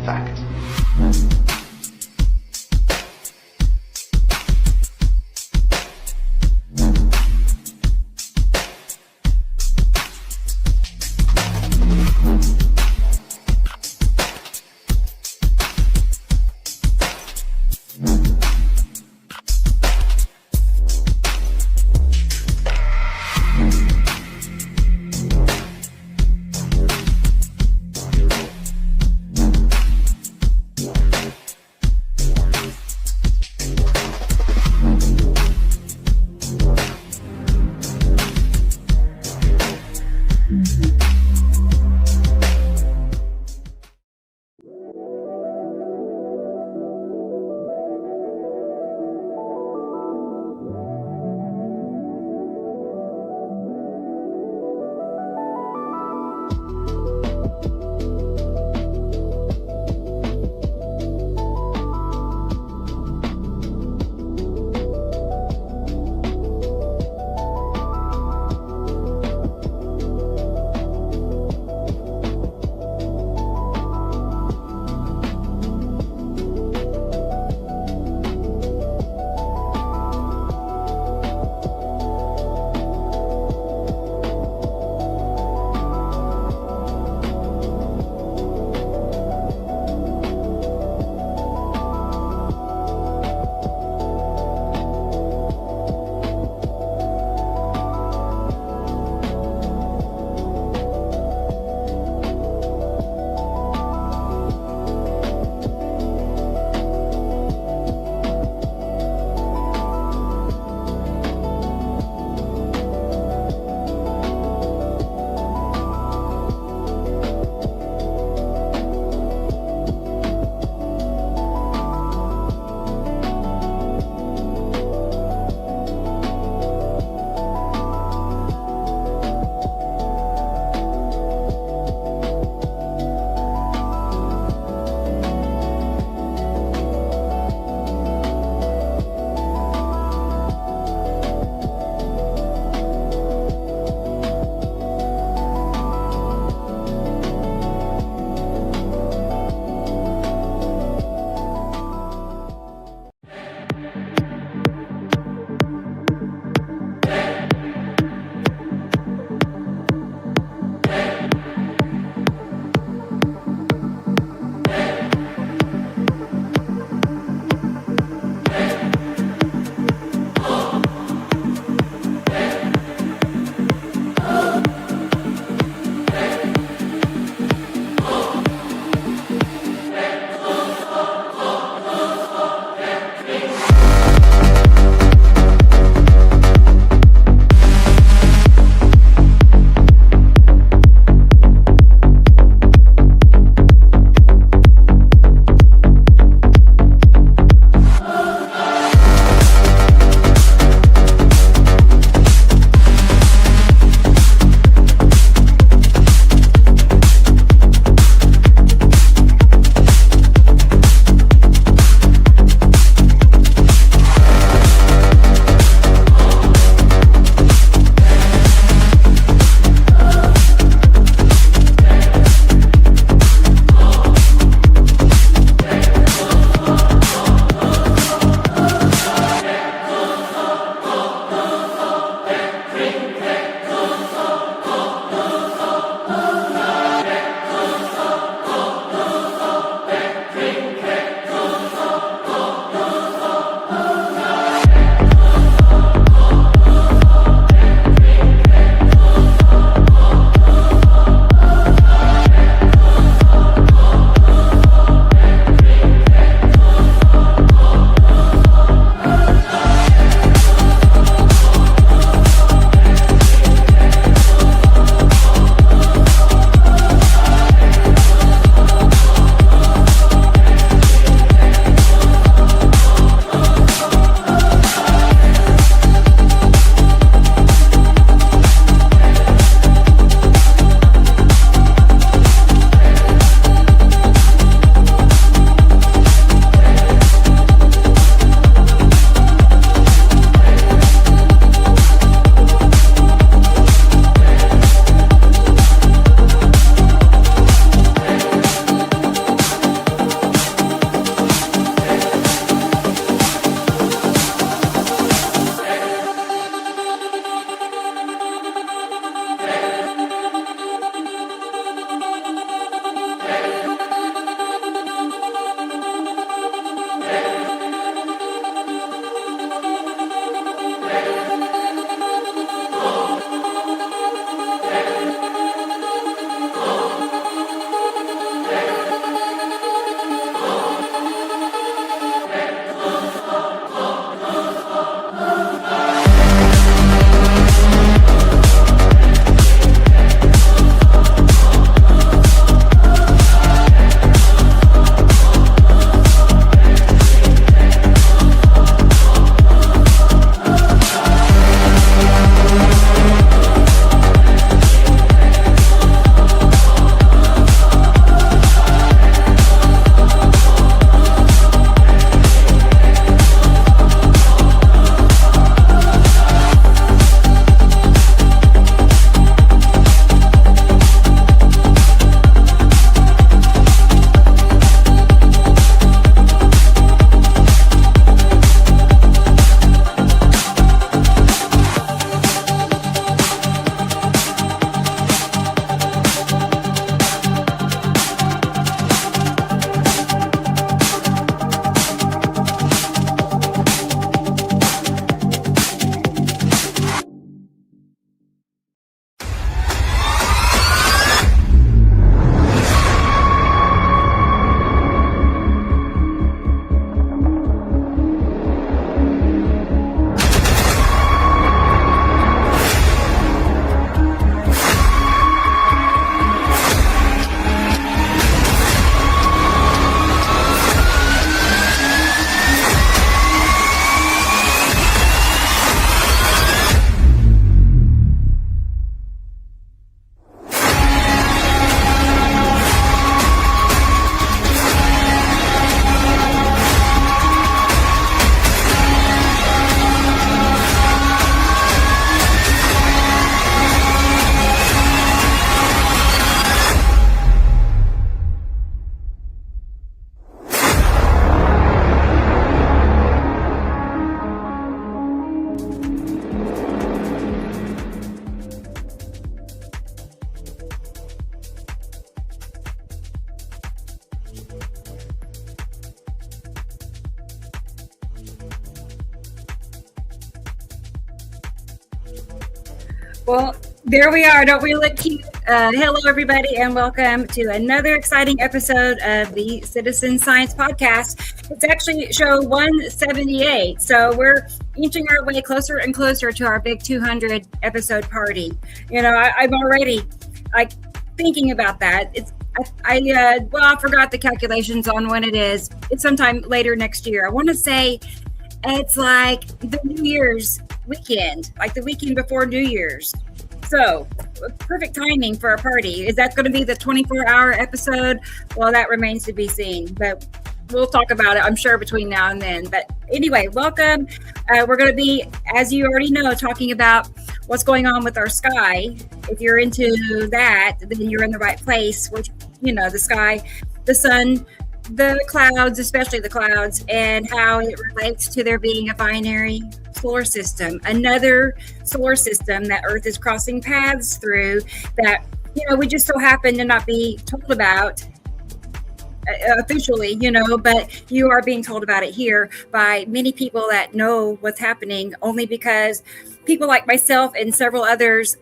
fact. Well, there we are. Don't we look cute? Hello, everybody, and welcome to another exciting episode of the Citizen Science Podcast. It's actually show 178, so we're inching our way closer and closer to our big 200 episode party. You know, I'm already like thinking about that. I forgot the calculations on when it is. It's sometime later next year. I want to say it's like the New Year's weekend, like the weekend before New Year's. So perfect timing for a party. Is that going to be the 24-hour episode? Well, that remains to be seen, but we'll talk about it, I'm sure, between now and then. But anyway, welcome. We're going to be, as you already know, talking about what's going on with our sky. If you're into that, then you're in the right place, which, you know, the sky, the sun, the clouds, especially the clouds, and how it relates to there being a binary solar system, another solar system that Earth is crossing paths through that, you know, we just so happen to not be told about officially, you know, but you are being told about it here by many people that know what's happening, only because people like myself and several others,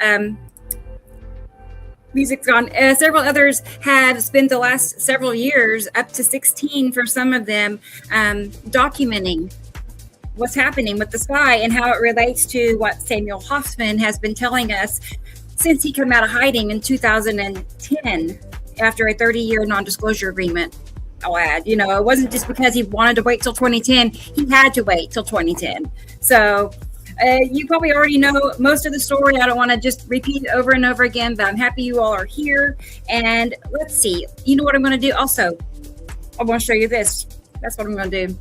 music's gone. Several others have spent the last several years, up to 16 for some of them, documenting what's happening with the sky and how it relates to what Samuel Hofman has been telling us since he came out of hiding in 2010 after a 30-year non-disclosure agreement. I'll add, you know, it wasn't just because he wanted to wait till 2010. He had to wait till 2010. So you probably already know most of the story. I don't want to just repeat it over and over again, but I'm happy you all are here. And let's see, you know what I'm going to do? Also, I want to show you this. That's what I'm going to do.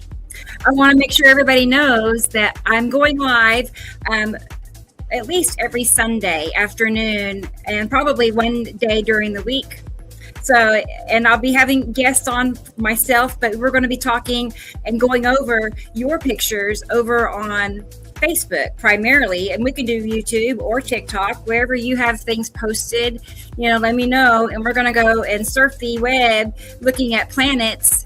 I want to make sure everybody knows that I'm going live at least every Sunday afternoon and probably one day during the week. So, and I'll be having guests on myself, but we're going to be talking and going over your pictures over on Facebook primarily, and we can do YouTube or TikTok, wherever you have things posted, you know, let me know. And we're going to go and surf the web looking at planets,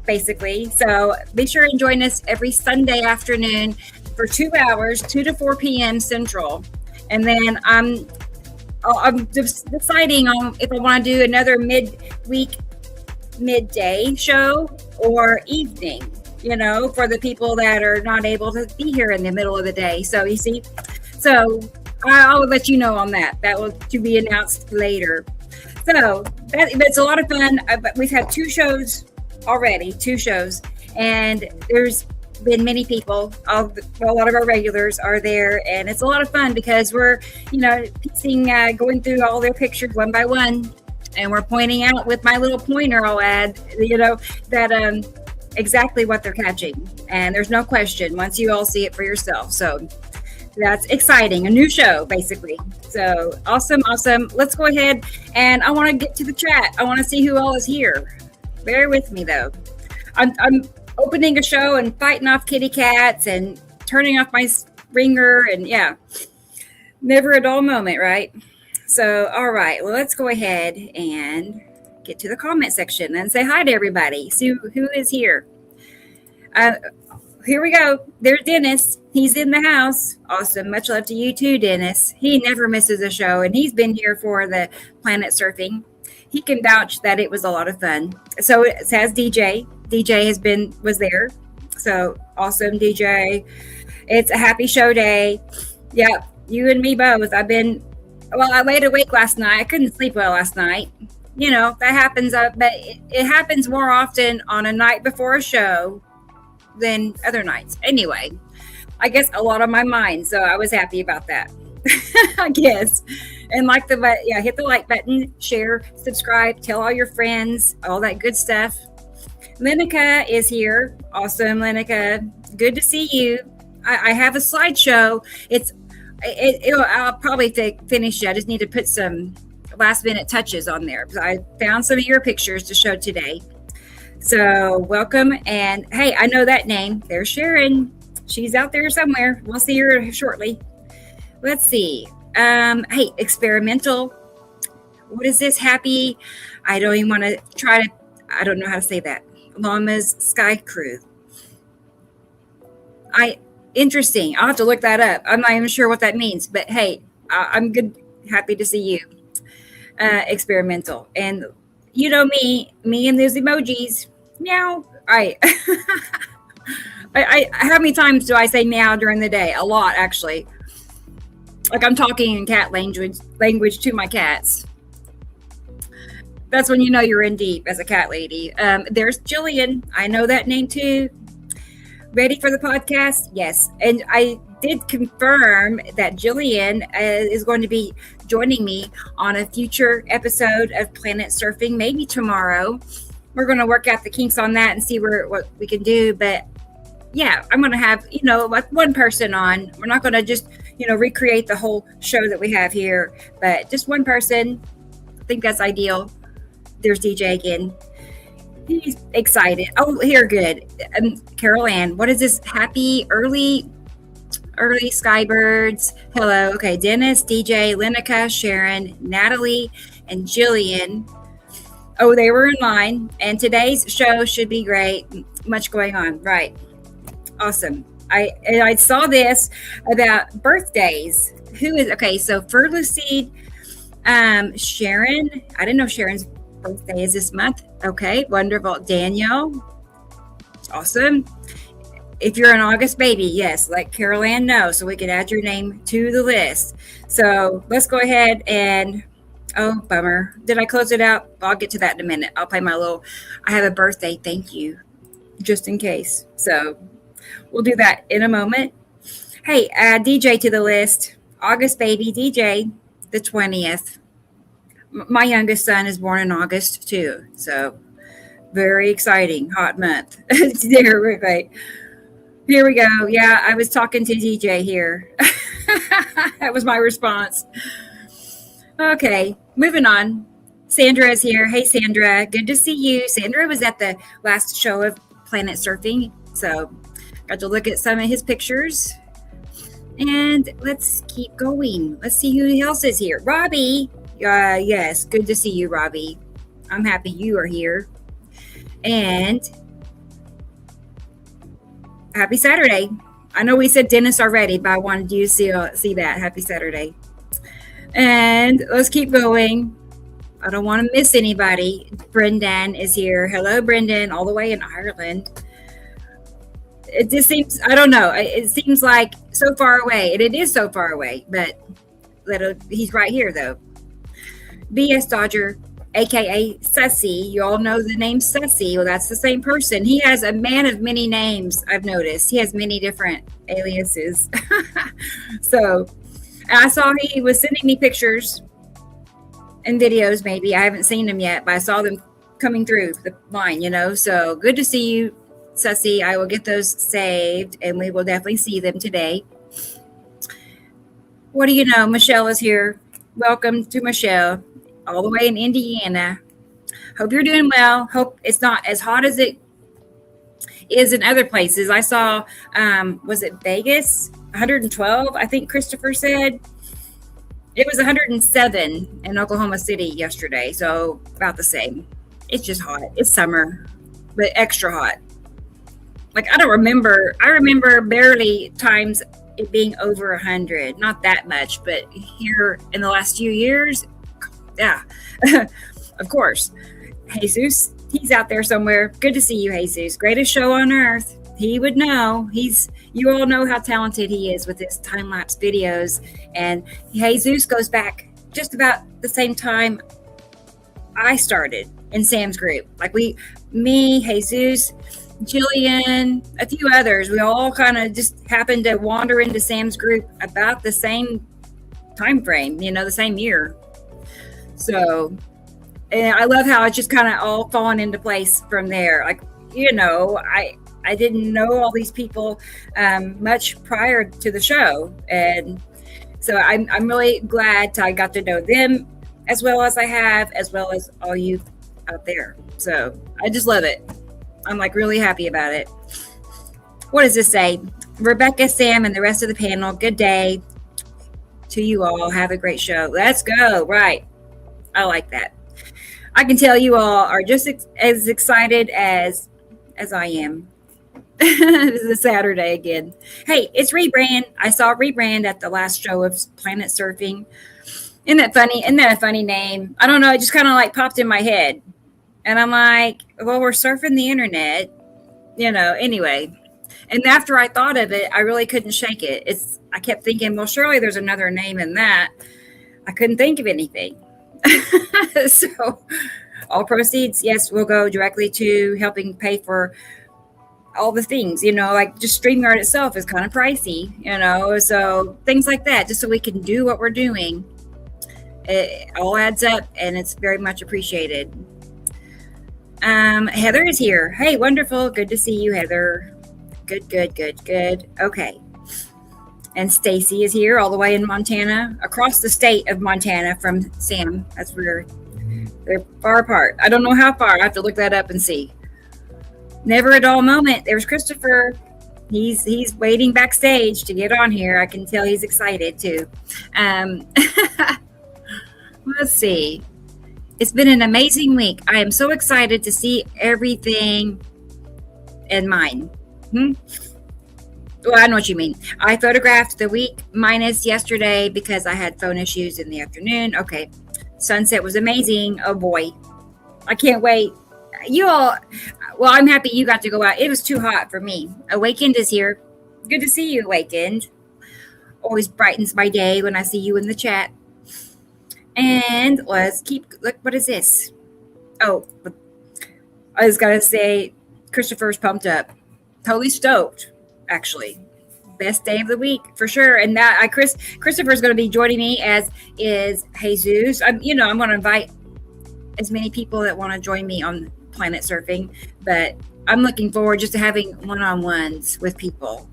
basically. So be sure and join us every Sunday afternoon for 2 hours, 2 to 4 p.m. Central. And then I'm deciding on if I want to do another midweek, midday show or evening, you know, for the people that are not able to be here in the middle of the day. So you see, so I'll let you know on that. That will to be announced later. So it's a lot of fun. We've had 2 shows already, 2 shows, and there's been many people. A lot of our regulars are there, and it's a lot of fun because we're, you know, piecing, going through all their pictures one by one, and we're pointing out with my little pointer, I'll add, you know, that exactly what they're catching, and there's no question once you all see it for yourself. So that's exciting, a new show basically. So awesome. Let's go ahead, and I want to get to the chat. I want to see who all is here. Bear with me though. I'm opening a show and fighting off kitty cats and turning off my ringer, and yeah, never a dull moment, right? So all right, well, let's go ahead and get to the comment section and say hi to everybody. See who is here. Here we go. There's Dennis. He's in the house. Awesome. Much love to you too, Dennis. He never misses a show, and he's been here for the planet surfing. He can vouch that it was a lot of fun. So it says DJ. DJ was there. So awesome, DJ. It's a happy show day. Yep, you and me both. I laid awake last night. I couldn't sleep well last night. You know, that happens, but it happens more often on a night before a show than other nights. Anyway, I guess a lot on my mind, so I was happy about that. I guess. And hit the like button, share, subscribe, tell all your friends, all that good stuff. Lenica is here. Awesome, Lenica. Good to see you. I have a slideshow. I'll probably finish it. I just need to put some last minute touches on there. I found some of your pictures to show today. So welcome. And hey, I know that name. There's Sharon. She's out there somewhere. We'll see her shortly. Let's see. Hey, experimental. What is this? Happy? I don't even want to I don't know how to say that. Llama's Sky Crew. Interesting. I'll have to look that up. I'm not even sure what that means, but hey, I'm good. Happy to see you. Experimental. And you know me and those emojis. Meow. Right. How many times do I say meow during the day? A lot, actually. Like I'm talking in cat language to my cats. That's when you know you're in deep as a cat lady. There's Gillian. I know that name too. Ready for the podcast? Yes. And I did confirm that Gillian is going to be joining me on a future episode of Planet Surfing, maybe tomorrow. We're going to work out the kinks on that and see what we can do. But yeah, I'm going to have, like one person on. We're not going to just, recreate the whole show that we have here, but just one person. I think that's ideal. There's DJ again. He's excited. Oh, here, good. Carol Ann, what is this? Happy early Skybirds. Hello. Okay, Dennis, DJ, Linica, Sharon, Natalie, and Jillian. Oh, they were in line. And today's show should be great. Much going on. Right. Awesome. I saw this about birthdays. Who is okay? So for Lucide, Sharon. I didn't know Sharon's birthday is this month. Okay, wonderful. Danielle, awesome. If you're an August baby, yes, let Carol Ann know so we can add your name to the list. So let's go ahead and, oh, bummer. Did I close it out? I'll get to that in a minute. I'll play my little, I have a birthday thank you, just in case. So we'll do that in a moment. Hey, add DJ to the list. August baby, DJ, the 20th. My youngest son is born in August too, so very exciting. Hot month. There, right. Here we go. Yeah, I was talking to DJ here. That was my response. Okay, moving on. Sandra is here. Hey, Sandra. Good to see you. Sandra was at the last show of Planet Surfing, so got to look at some of his pictures. And let's keep going. Let's see who else is here. Robbie. Yes, good to see you, Robbie. I'm happy you are here. And happy Saturday. I know we said Dennis already, but I wanted you to see that. Happy Saturday. And let's keep going. I don't want to miss anybody. Brendan is here. Hello, Brendan, all the way in Ireland. It just seems, I don't know. It seems like so far away. And it is so far away, but he's right here, though. BS Dodger, aka Sussy. You all know the name Sussy. Well, that's the same person. He has a man of many names, I've noticed. He has many different aliases. So, I saw he was sending me pictures and videos, maybe. I haven't seen them yet, but I saw them coming through the line, So, good to see you, Sussy. I will get those saved, and we will definitely see them today. What do you know? Michelle is here. Welcome to Michelle. All the way in Indiana. Hope you're doing well. Hope it's not as hot as it is in other places. I saw, was it Vegas? 112, I think Christopher said. It was 107 in Oklahoma City yesterday, so about the same. It's just hot. It's summer, but extra hot. Like, I remember barely times it being over 100. Not that much, but here in the last few years, yeah, of course. Jesus, he's out there somewhere. Good to see you, Jesus. Greatest show on earth. He would know. You all know how talented he is with his time-lapse videos. And Jesus goes back just about the same time I started in Sam's group. Like me, Jesus, Jillian, a few others, we all kind of just happened to wander into Sam's group about the same time frame, the same year. So, and I love how it's just kind of all fallen into place from there. Like, I didn't know all these people much prior to the show. And so I'm really glad I got to know them as well as I have, as well as all you out there. So I just love it. I'm like really happy about it. What does this say? Rebecca, Sam, and the rest of the panel, good day to you all. Have a great show. Let's go. Right. I like that. I can tell you all are just as excited as I am. This is a Saturday again. Hey, it's rebrand. I saw rebrand at the last show of Planet Surfing. Isn't that funny? Isn't that a funny name? I don't know. It just kind of like popped in my head. And I'm like, well, we're surfing the internet, anyway. And after I thought of it, I really couldn't shake it. I kept thinking, well, surely there's another name in that. I couldn't think of anything. So all proceeds, yes, will go directly to helping pay for all the things, like just StreamYard itself is kind of pricey, so things like that, just so we can do what we're doing. It all adds up and it's very much appreciated. Heather is here. Hey, wonderful. Good to see you, Heather. Good. Okay. And Stacy is here all the way in Montana, across the state of Montana from Sam. That's where they're far apart. I don't know how far. I have to look that up and see. Never a dull moment. There's Christopher. He's waiting backstage to get on here. I can tell he's excited too. Let's see. It's been an amazing week. I am so excited to see everything in mine. Well, I know what you mean. I photographed the week minus yesterday because I had phone issues in the afternoon. Okay. Sunset was amazing. Oh boy. I can't wait. Well, I'm happy you got to go out. It was too hot for me. Awakened is here. Good to see you, Awakened. Always brightens my day when I see you in the chat. And look, what is this? Oh, I was going to say, Christopher's pumped up. Totally stoked, actually. Best day of the week, for sure. And Christopher's going to be joining me, as is Jesus. I'm going to invite as many people that want to join me on Planet Surfing, but I'm looking forward just to having one-on-ones with people.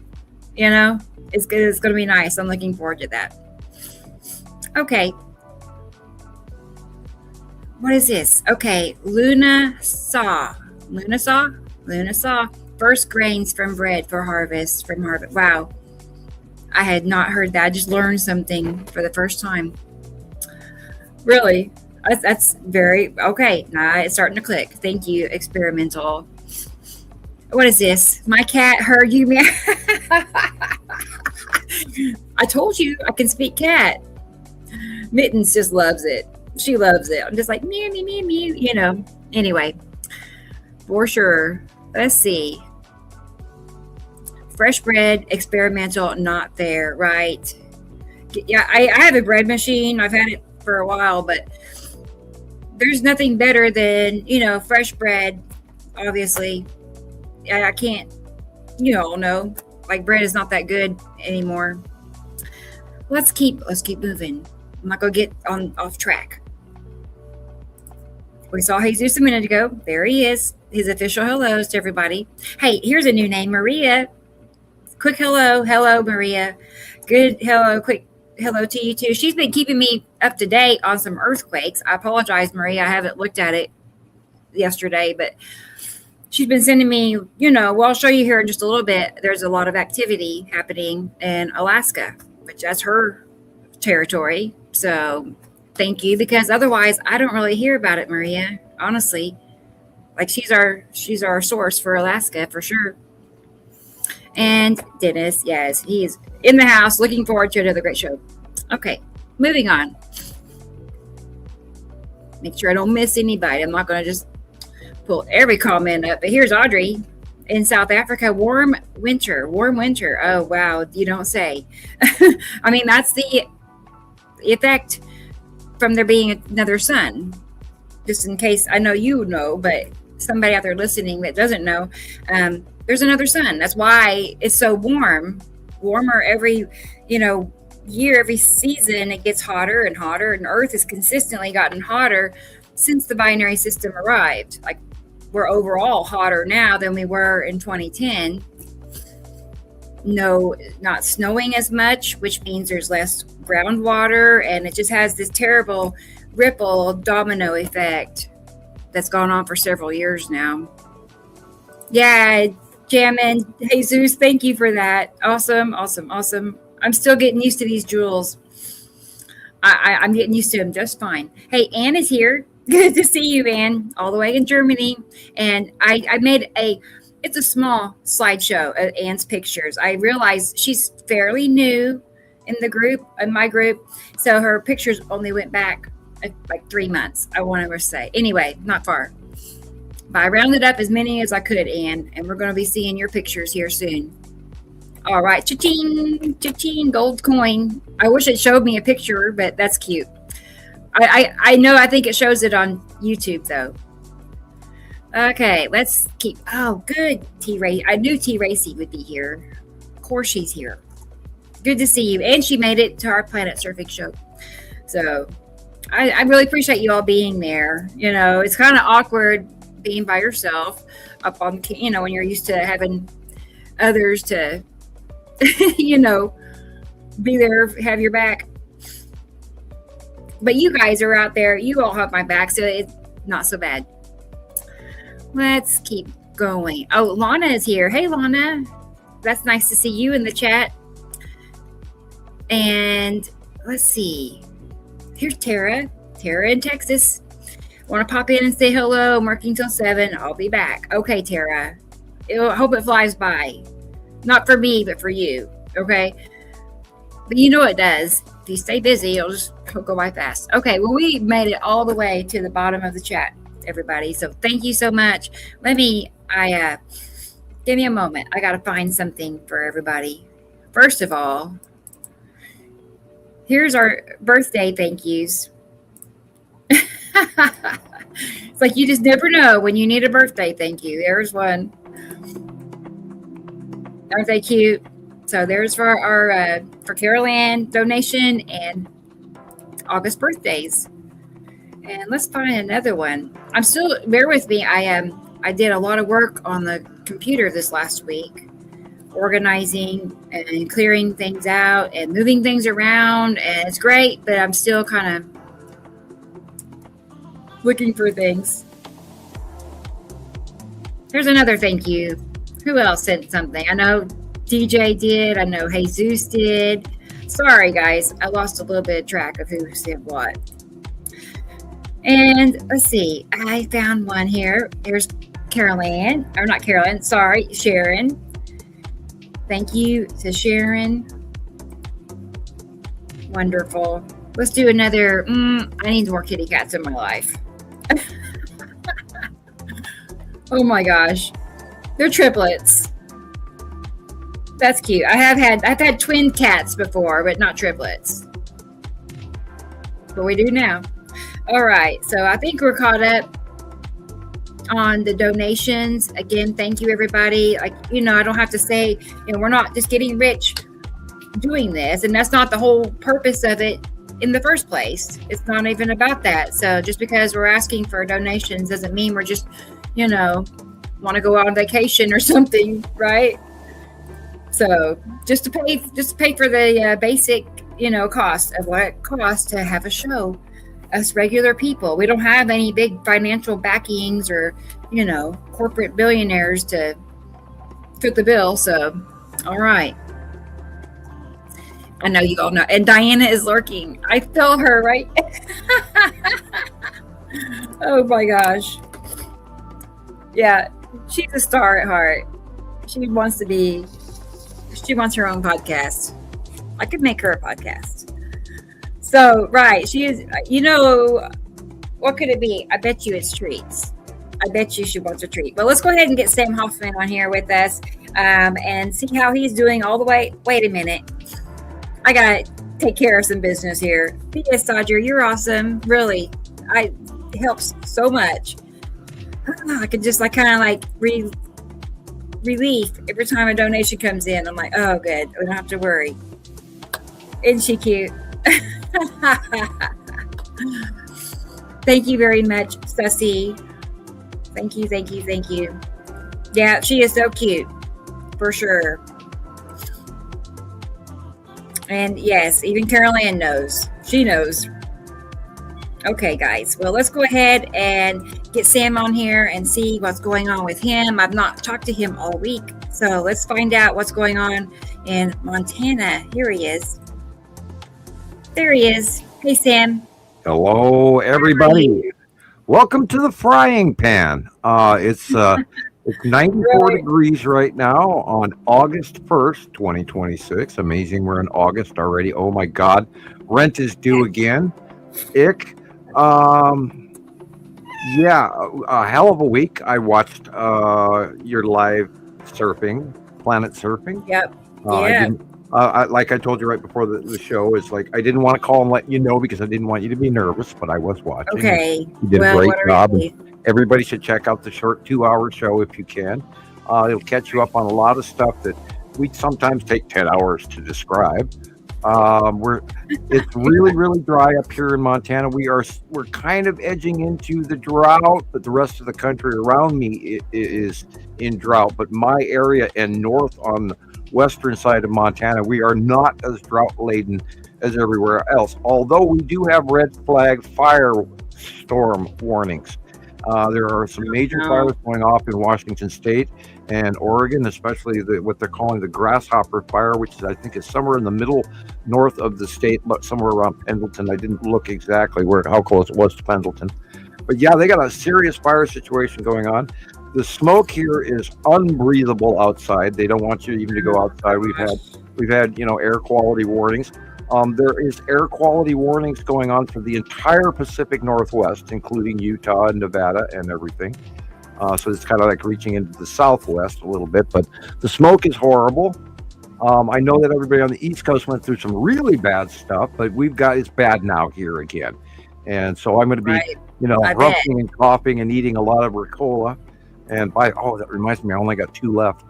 It's good. It's going to be nice. I'm looking forward to that. Okay. What is this? Okay. Luna saw. First grains from bread for harvest. Wow. I had not heard that. I just learned something for the first time. Really? That's very okay. Now it's starting to click. Thank you, experimental. What is this? My cat heard you. I told you I can speak cat. Mittens just loves it. She loves it. I'm just like meow meow meow meow. Anyway, for sure. Let's see. Fresh bread, experimental, not fair, right? Yeah, I have a bread machine. I've had it for a while, but there's nothing better than, fresh bread, obviously. I can't, you all know, like bread is not that good anymore. Let's keep moving. I'm not going to get off track. We saw Jesus a minute ago. There he is. His official hellos to everybody. Hey, here's a new name, Maria. Quick hello. Hello, Maria. Good hello. Quick hello to you too. She's been keeping me up to date on some earthquakes. I apologize, Maria. I haven't looked at it yesterday, but she's been sending me, well, I'll show you here in just a little bit. There's a lot of activity happening in Alaska, which that's her territory. So thank you, because otherwise I don't really hear about it, Maria, honestly. Like she's our source for Alaska for sure. And Dennis, yes, he is in the house. Looking forward to another great show. Okay, moving on. Make sure I don't miss anybody. I'm not going to just pull every comment up. But here's Audrey in South Africa. Warm winter. Oh, wow. You don't say. I mean, that's the effect from there being another sun. Just in case, I know you know, but somebody out there listening that doesn't know, there's another sun. That's why it's so warmer every, year, every season. It gets hotter and hotter, and Earth has consistently gotten hotter since the binary system arrived. Like, we're overall hotter now than we were in 2010. No, not snowing as much, which means there's less groundwater, and it just has this terrible ripple domino effect that's gone on for several years now. Yeah, Jammin, Jesus, thank you for that. Awesome. I'm still getting used to these jewels. I'm getting used to them just fine. Hey, Anne is here. Good to see you, Anne, all the way in Germany. And I made it's a small slideshow of Anne's pictures. I realize she's fairly new in my group. So her pictures only went back like 3 months, I want to say. Anyway, not far. But I rounded up as many as I could, Anne, and we're going to be seeing your pictures here soon. All right, cha-ching, cha-ching, gold coin. I wish it showed me a picture, but that's cute. I know, I think it shows it on YouTube, though. Okay, let's keep, oh, good, T-Ray. I knew T-Racy would be here. Of course she's here. Good to see you. And she made it to our Planet Surfing show. So I really appreciate you all being there. You know, it's kind of awkward being by yourself up on, you know, when you're used to having others to, you know, be there, have your back. But you guys are out there. You all have my back, so it's not so bad. Let's keep going. Oh, Lana is here. Hey, Lana. That's nice to see you in the chat. And let's see. Here's Tara. Tara in Texas. Want to pop in and say hello? I'm working till 7. I'll be back. Okay, Tara. I hope it flies by. Not for me, but for you. Okay? But you know it does. If you stay busy, it'll just go by fast. Okay, well, we made it all the way to the bottom of the chat, everybody. So thank you so much. Give me a moment. I got to find something for everybody. First of all, here's our birthday thank yous. It's like you just never know when you need a birthday thank you. There's one. Aren't they cute? So there's for our for Carol Ann donation and August birthdays. And let's find another one. I'm still, bear with me. I did a lot of work on the computer this last week, organizing and clearing things out and moving things around, and it's great, but I'm still kind of looking for things. There's another thank you. Who else sent something? I know DJ did. I know Jesus did. Sorry, guys. I lost a little bit of track of who sent what. And let's see. I found one here. Here's Caroline. Or not Caroline. Sorry, Sharon. Thank you to Sharon. Wonderful. Let's do another. I need more kitty cats in my life. Oh my gosh. They're triplets. That's cute. I've had twin cats before, but not triplets. But we do now. All right. So I think we're caught up on the donations. Again, thank you, everybody. Like, you know, I don't have to say, you know, we're not just getting rich doing this. And that's not the whole purpose of it in the first place. It's not even about that. So just because we're asking for donations doesn't mean we're just, you know, want to go on vacation or something, right? So just to pay for the basic, you know, cost of what it costs to have a show. Us regular people, we don't have any big financial backings or, you know, corporate billionaires to foot the bill. So, all right. I know you all know. And Diana is lurking. I feel her, right? Oh my gosh. Yeah, she's a star at heart. She wants her own podcast. I could make her a podcast. So, right, she is, you know, what could it be? I bet you it's treats. I bet you she wants a treat. But let's go ahead and get Sam Hofman on here with us and see how he's doing all the way. Wait a minute. I got to take care of some business here. P.S. Dodger, you're awesome. Really. It helps so much. I could just kind of relief every time a donation comes in. I'm like, oh, good. We don't have to worry. Isn't she cute? Thank you very much, Sussy. Thank you. Yeah, she is so cute. For sure. And yes, even Carol Ann knows. She knows. Okay, guys. Well, let's go ahead and get Sam on here and see what's going on with him. I've not talked to him all week. So let's find out what's going on in Montana. Here he is. There he is. Hey, Sam. Hello, everybody. Welcome to the frying pan. It's It's 94 degrees right now on August 1st, 2026. Amazing. We're in August already. Oh my God. Rent is due again. Ick. Yeah, a hell of a week. I watched your live surfing, Planet Surfing. Yep. I didn't. Like I told you right before the show, it's like I didn't want to call and let you know because I didn't want you to be nervous, but I was watching. Okay. You did a great job. Everybody should check out the short 2-hour show if you can. It'll catch you up on a lot of stuff that we sometimes take 10 hours to describe. It's really dry up here in Montana. We're kind of edging into the drought, but the rest of the country around me is in drought. But my area and north on the western side of Montana, we are not as drought laden as everywhere else. Although we do have red flag firestorm warnings. There are some major fires going off in Washington State and Oregon, especially what they're calling the grasshopper fire, which I think is somewhere in the middle north of the state, but somewhere around Pendleton. I didn't look exactly how close it was to Pendleton. But yeah, they got a serious fire situation going on. The smoke here is unbreathable outside. They don't want you even to go outside. We've had air quality warnings. There is air quality warnings going on for the entire Pacific Northwest, including Utah and Nevada and everything. So it's kind of like reaching into the Southwest a little bit, but the smoke is horrible. I know that everybody on the East Coast went through some really bad stuff, but it's bad now here again. And so I'm going to be, huffing and coughing and eating a lot of Ricola. And that reminds me, I only got 2 left.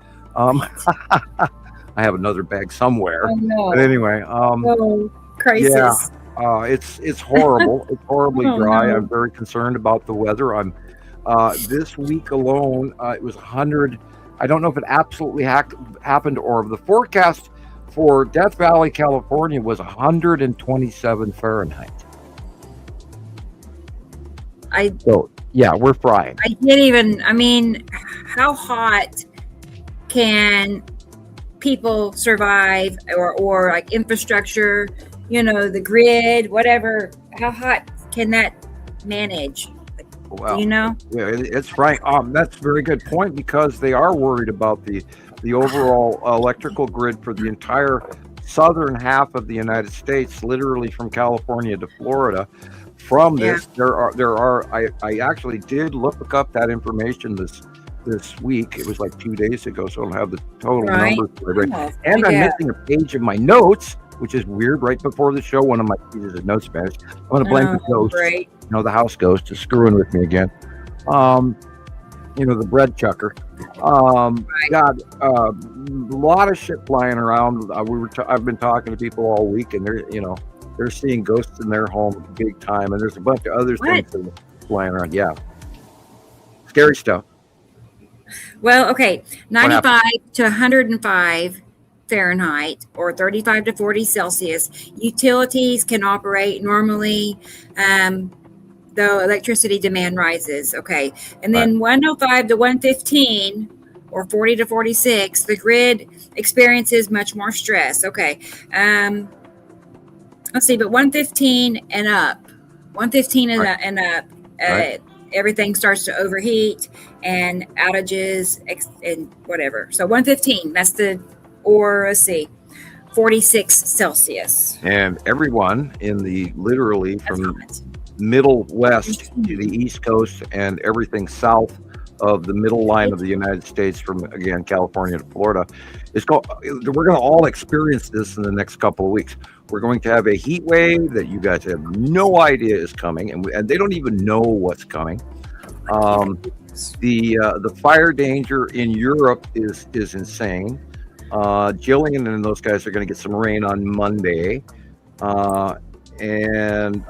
I have another bag somewhere. Oh, no. But anyway, crisis. Yeah, it's horrible. It's horribly dry. No. I'm very concerned about the weather. This week alone, it was 100. I don't know if it absolutely happened or the forecast for Death Valley, California was 127 Fahrenheit. We're frying. I can't even, how hot can people survive or like infrastructure, the grid, whatever, how hot can that manage? Well, yeah, it's right. That's a very good point because they are worried about the overall electrical grid for the entire southern half of the United States, literally from California to Florida. From this, I actually did look up that information this week. It was like 2 days ago, so I don't have the total numbers. And I'm missing a page of my notes, which is weird. Right before the show, one of my pages is notes vanished. I'm going to blame the ghost. Right. The house ghost is screwing with me again. The bread chucker. God, a lot of shit flying around. I've been talking to people all week, and they're seeing ghosts in their home big time, and there's a bunch of other things that are flying around. Yeah, scary stuff. Well, okay, 95 to 105 Fahrenheit or 35 to 40 Celsius. Utilities can operate normally, though electricity demand rises. Okay, and then 105 to 115 or 40 to 46, the grid experiences much more stress. Okay, let's see, but 115 and up, everything starts to overheat and outages and whatever. So 115, let's see, 46 Celsius. And everyone in literally from middle west to the East Coast and everything south of the middle line of the United States from, again, California to Florida, we're going to all experience this in the next couple of weeks. We're going to have a heat wave that you guys have no idea is coming, and they don't even know what's coming. The fire danger in Europe is insane. Gillian and those guys are going to get some rain on Monday. And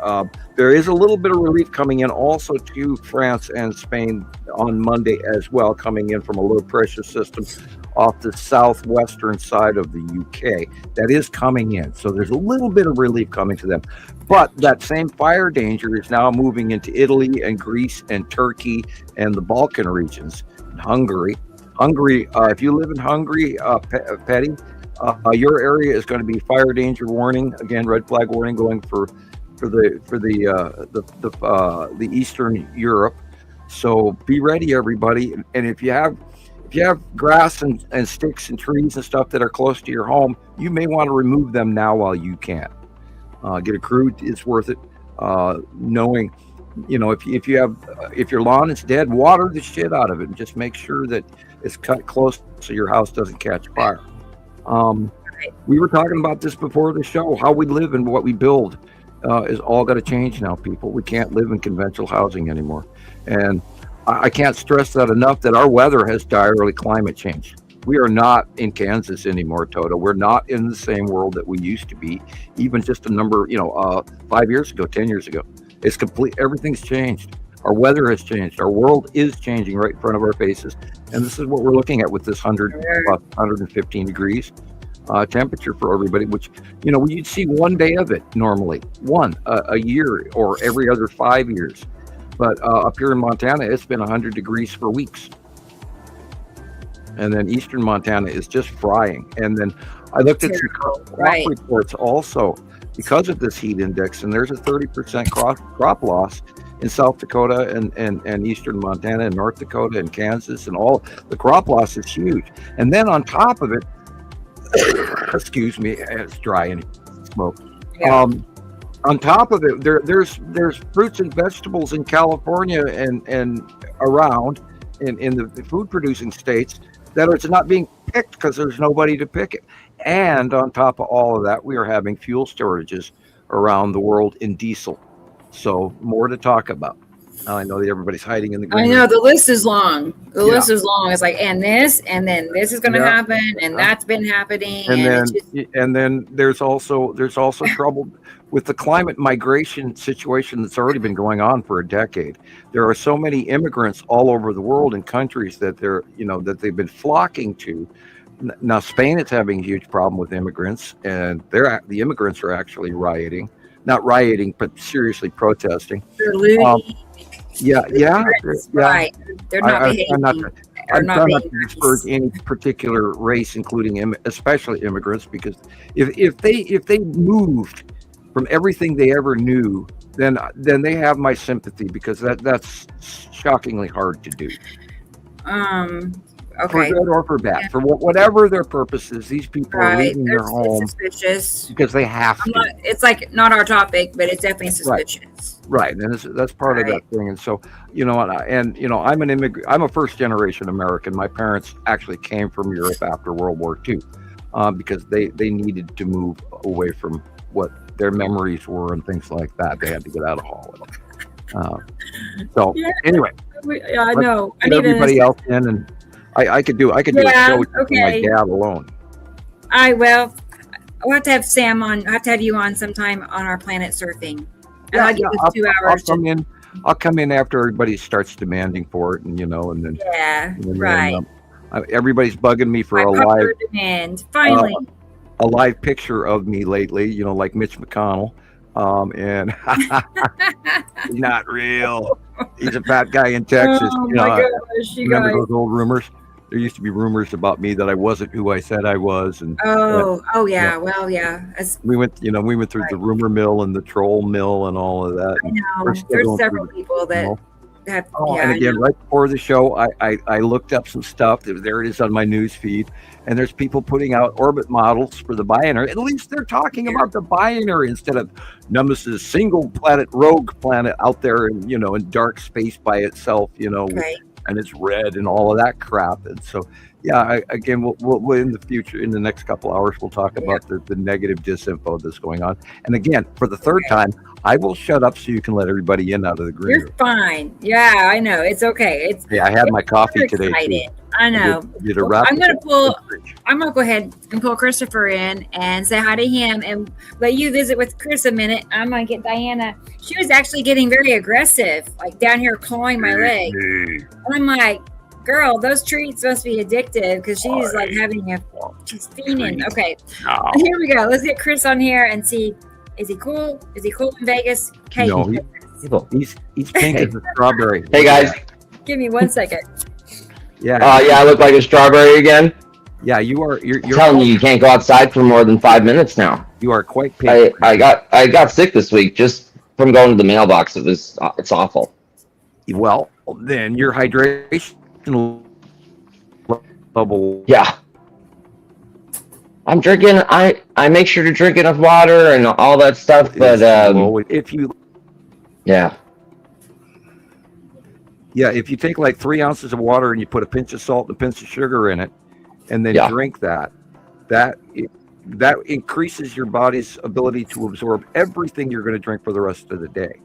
there is a little bit of relief coming in also to France and Spain on Monday as well, coming in from a low pressure system off the southwestern side of the UK. That is coming in. So there's a little bit of relief coming to them. But that same fire danger is now moving into Italy and Greece and Turkey and the Balkan regions, and Hungary. If you live in Hungary, Petty, your area is going to be fire danger warning, again, red flag warning going for the Eastern Europe. So be ready, everybody. And if you have if you have grass and sticks and trees and stuff that are close to your home, you may want to remove them now while you can. Get a crew; it's worth it. Knowing, if you have if your lawn is dead, water the shit out of it, and just make sure that it's cut close so your house doesn't catch fire. We were talking about this before the show. How we live and what we build is all got to change now, people. We can't live in conventional housing anymore, and I can't stress that enough. That our weather has direly climate changed. We are not in Kansas anymore, Toto. We're not in the same world that we used to be, even just a number, 5 years ago, 10 years ago. It's complete. Everything's changed. Our weather has changed. Our world is changing right in front of our faces. And this is what we're looking at with this 115 degrees temperature for everybody, which, you'd see one day of it normally, a year or every other 5 years. But up here in Montana, it's been 100 degrees for weeks. And then eastern Montana is just frying. And then I looked at some crop reports also because of this heat index, and there's a 30% crop loss in South Dakota and eastern Montana and North Dakota and Kansas, and all the crop loss is huge. And then on top of it, excuse me, it's dry and smoke. Yeah. On top of it, there's fruits and vegetables in California and around in the food producing states that it's not being picked because there's nobody to pick it. And on top of all of that, we are having fuel shortages around the world in diesel. So more to talk about. I know that everybody's hiding in the green. I know the list is long. The list is long. It's like, and then this is going to happen, and that's been happening. And then there's also trouble with the climate migration situation that's already been going on for a decade. There are so many immigrants all over the world in countries that that they've been flocking to. Now Spain is having a huge problem with immigrants, and the immigrants are actually rioting. Not rioting, but seriously protesting. They're looting. Right. They're not behaving. I'm trying not to disparage any particular race, including especially immigrants, because if they moved from everything they ever knew, then they have my sympathy, because that's shockingly hard to do. Okay. For good or for bad, for whatever their purpose is, these people are leaving their home suspicious because they have to. It's like not our topic, but it's definitely suspicious. Right, and that's part of that thing. And so, I'm an immigrant. I'm a first generation American. My parents actually came from Europe after World War II, because they needed to move away from what their memories were and things like that. They had to get out of Hollywood. Anyway, I know. I need everybody else in, and I could do a show with my dad alone. We'll have to have Sam on. I'll have to have you on sometime on our planet surfing. And I'll give us 2 hours. I'll come in after everybody starts demanding for it, and then. Yeah, right. Everybody's bugging me for a live demand. Finally, a live picture of me lately. Like Mitch McConnell. And he's not real. He's a fat guy in Texas. Oh my gosh, remember those old rumors? There used to be rumors about me that I wasn't who I said I was, and yeah. Well, yeah. We went through the rumor mill and the troll mill and all of that. I know. There's several people that have. And again, right before the show, I looked up some stuff. There it is on my news feed, and there's people putting out orbit models for the binary. At least they're talking about the binary instead of Nemesis, single planet, rogue planet out there, and in dark space by itself. And it's red and all of that crap. And so, again, we'll in the future, in the next couple hours, we'll talk about the negative disinfo that's going on. And again, for the third time, I will shut up so you can let everybody in out of the green room. You're fine. Yeah, I know. It's okay. I had my coffee today too. I know. I'm gonna go ahead and pull Christopher in and say hi to him and let you visit with Chris a minute. I'm gonna get Diana. She was actually getting very aggressive, like down here clawing my leg. And I'm like, girl, those treats must be addictive, because she's like she's fiending. Okay, here we go. Let's get Chris on here and see. Is he cool? Is he cool in Vegas? Hey, no, he's pink as a strawberry. Hey guys, give me 1 second. Yeah. I look like a strawberry again. Yeah, you are. You're telling you can't go outside for more than 5 minutes now. You are quite pink. I got sick this week just from going to the mailbox. It's awful. Well, then your hydration bubble. Yeah. I'm drinking. I make sure to drink enough water and all that stuff. But if you yeah. Yeah, if you take like 3 ounces of water and you put a pinch of salt and a pinch of sugar in it, and then drink that increases your body's ability to absorb everything you're going to drink for the rest of the day.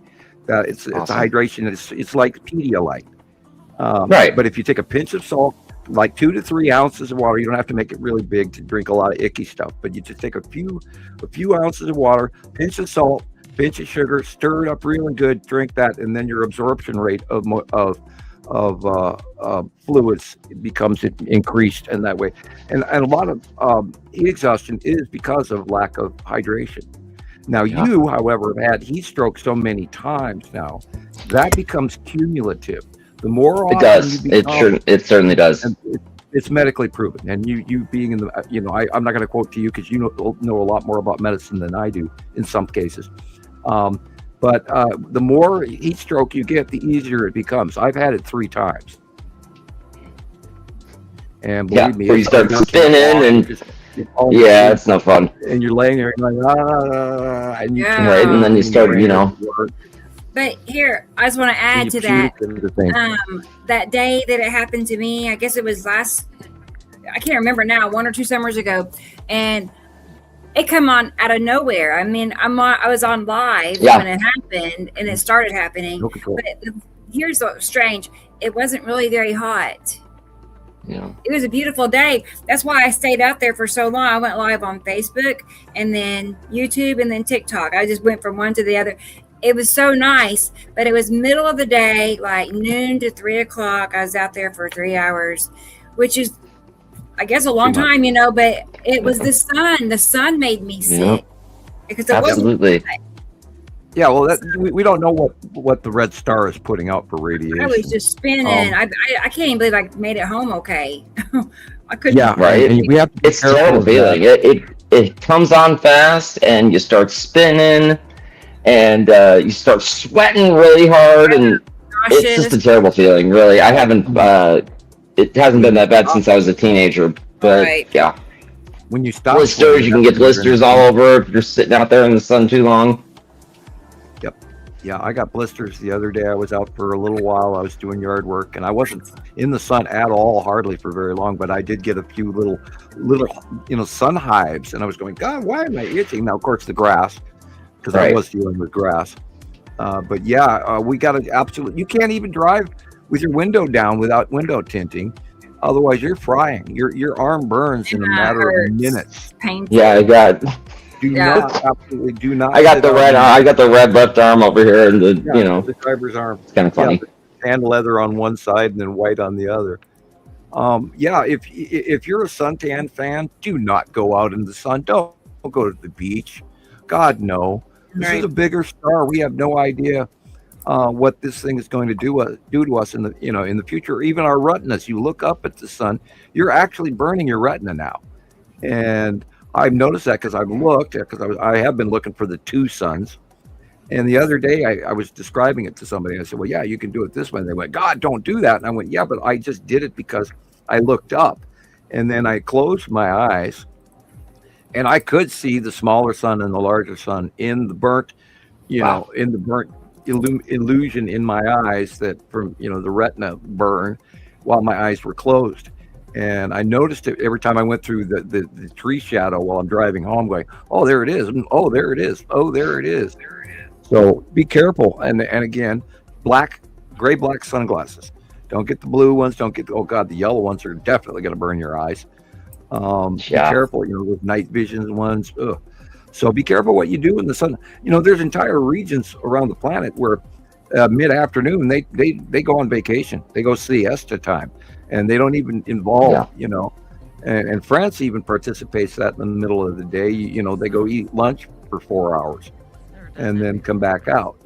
That it's a hydration. It's like Pedialyte. Right. But if you take a pinch of salt, like 2 to 3 ounces of water, you don't have to make it really big to drink a lot of icky stuff. But you just take a few ounces of water, pinch of salt, pinch of sugar, stir it up really good, drink that, and then your absorption rate of fluids becomes increased in that way. And a lot of heat exhaustion is because of lack of hydration. Now, you, however, have had heat stroke so many times now, that becomes cumulative. The more often it does. It certainly does. It's medically proven. And you being in the, I'm not going to quote to you because you know a lot more about medicine than I do in some cases. But the more heat stroke you get, the easier it becomes. I've had it 3 times. And believe me, where you start spinning and it's no fun. And you're laying there and you're like, and you right, and then you start, But here, I just want to add to that. That day that it happened to me, I guess it was I can't remember now, 1 or 2 summers ago, and it come on out of nowhere. I mean, I was on live when it happened, and it started happening. But here's what's strange: it wasn't really very hot. Yeah. It was a beautiful day. That's why I stayed out there for so long. I went live on Facebook, and then YouTube, and then TikTok. I just went from one to the other. It was so nice, but it was middle of the day, like noon to 3 o'clock. I was out there for 3 hours, which is, I guess, a long time, but it was the sun. The sun made me sick. Because it absolutely. Yeah, well, we don't know what the red star is putting out for radiation. I was just spinning. I can't even believe I made it home okay. I couldn't. Yeah, right. And we have to it's a terrible feeling. It comes on fast, and you start spinning, and you start sweating really hard, and it's just a terrible feeling. Really, I haven't. It hasn't been that bad since I was a teenager, but when you stop blisters, you can get blisters all over if you're sitting out there in the sun too long. Yeah, I got blisters the other day. I was out for a little while. I was doing yard work, and I wasn't in the sun at all, hardly for very long, but I did get a few little sun hives, and I was going, God, why am I itching? Now, of course, the grass, because I was dealing with grass. But we got to absolutely, you can't even drive with your window down without window tinting. Otherwise, you're frying. Your arm burns in a matter of minutes. Painful. Yeah, I got... Absolutely do not. I got the red. I got the red left arm over here, and the driver's arm. It's kind of funny. And leather on one side, and then white on the other. If you're a suntan fan, do not go out in the sun. Don't go to the beach. God, no. This is a bigger star. We have no idea what this thing is going to do to us in the future. Even our retinas. You look up at the sun, you're actually burning your retina now, and I've noticed that because I've looked, because I have been looking for the 2 suns. And the other day I was describing it to somebody. I said, well, yeah, you can do it this way. And they went, God, don't do that. And I went, yeah, but I just did it because I looked up. And then I closed my eyes, and I could see the smaller sun and the larger sun in the burnt, in the burnt illusion in my eyes that from, the retina burn while my eyes were closed. And I noticed it every time I went through the tree shadow while I'm driving home, going, oh, there it is. Oh, there it is. Oh, there it is. So be careful. And again, gray black sunglasses. Don't get the blue ones. Don't get, the yellow ones are definitely going to burn your eyes. Be careful, with night vision ones. Ugh. So be careful what you do in the sun. There's entire regions around the planet where mid-afternoon, they go on vacation. They go siesta time. And they don't even involve, and France even participates that in the middle of the day. They go eat lunch for 4 hours and then come back out.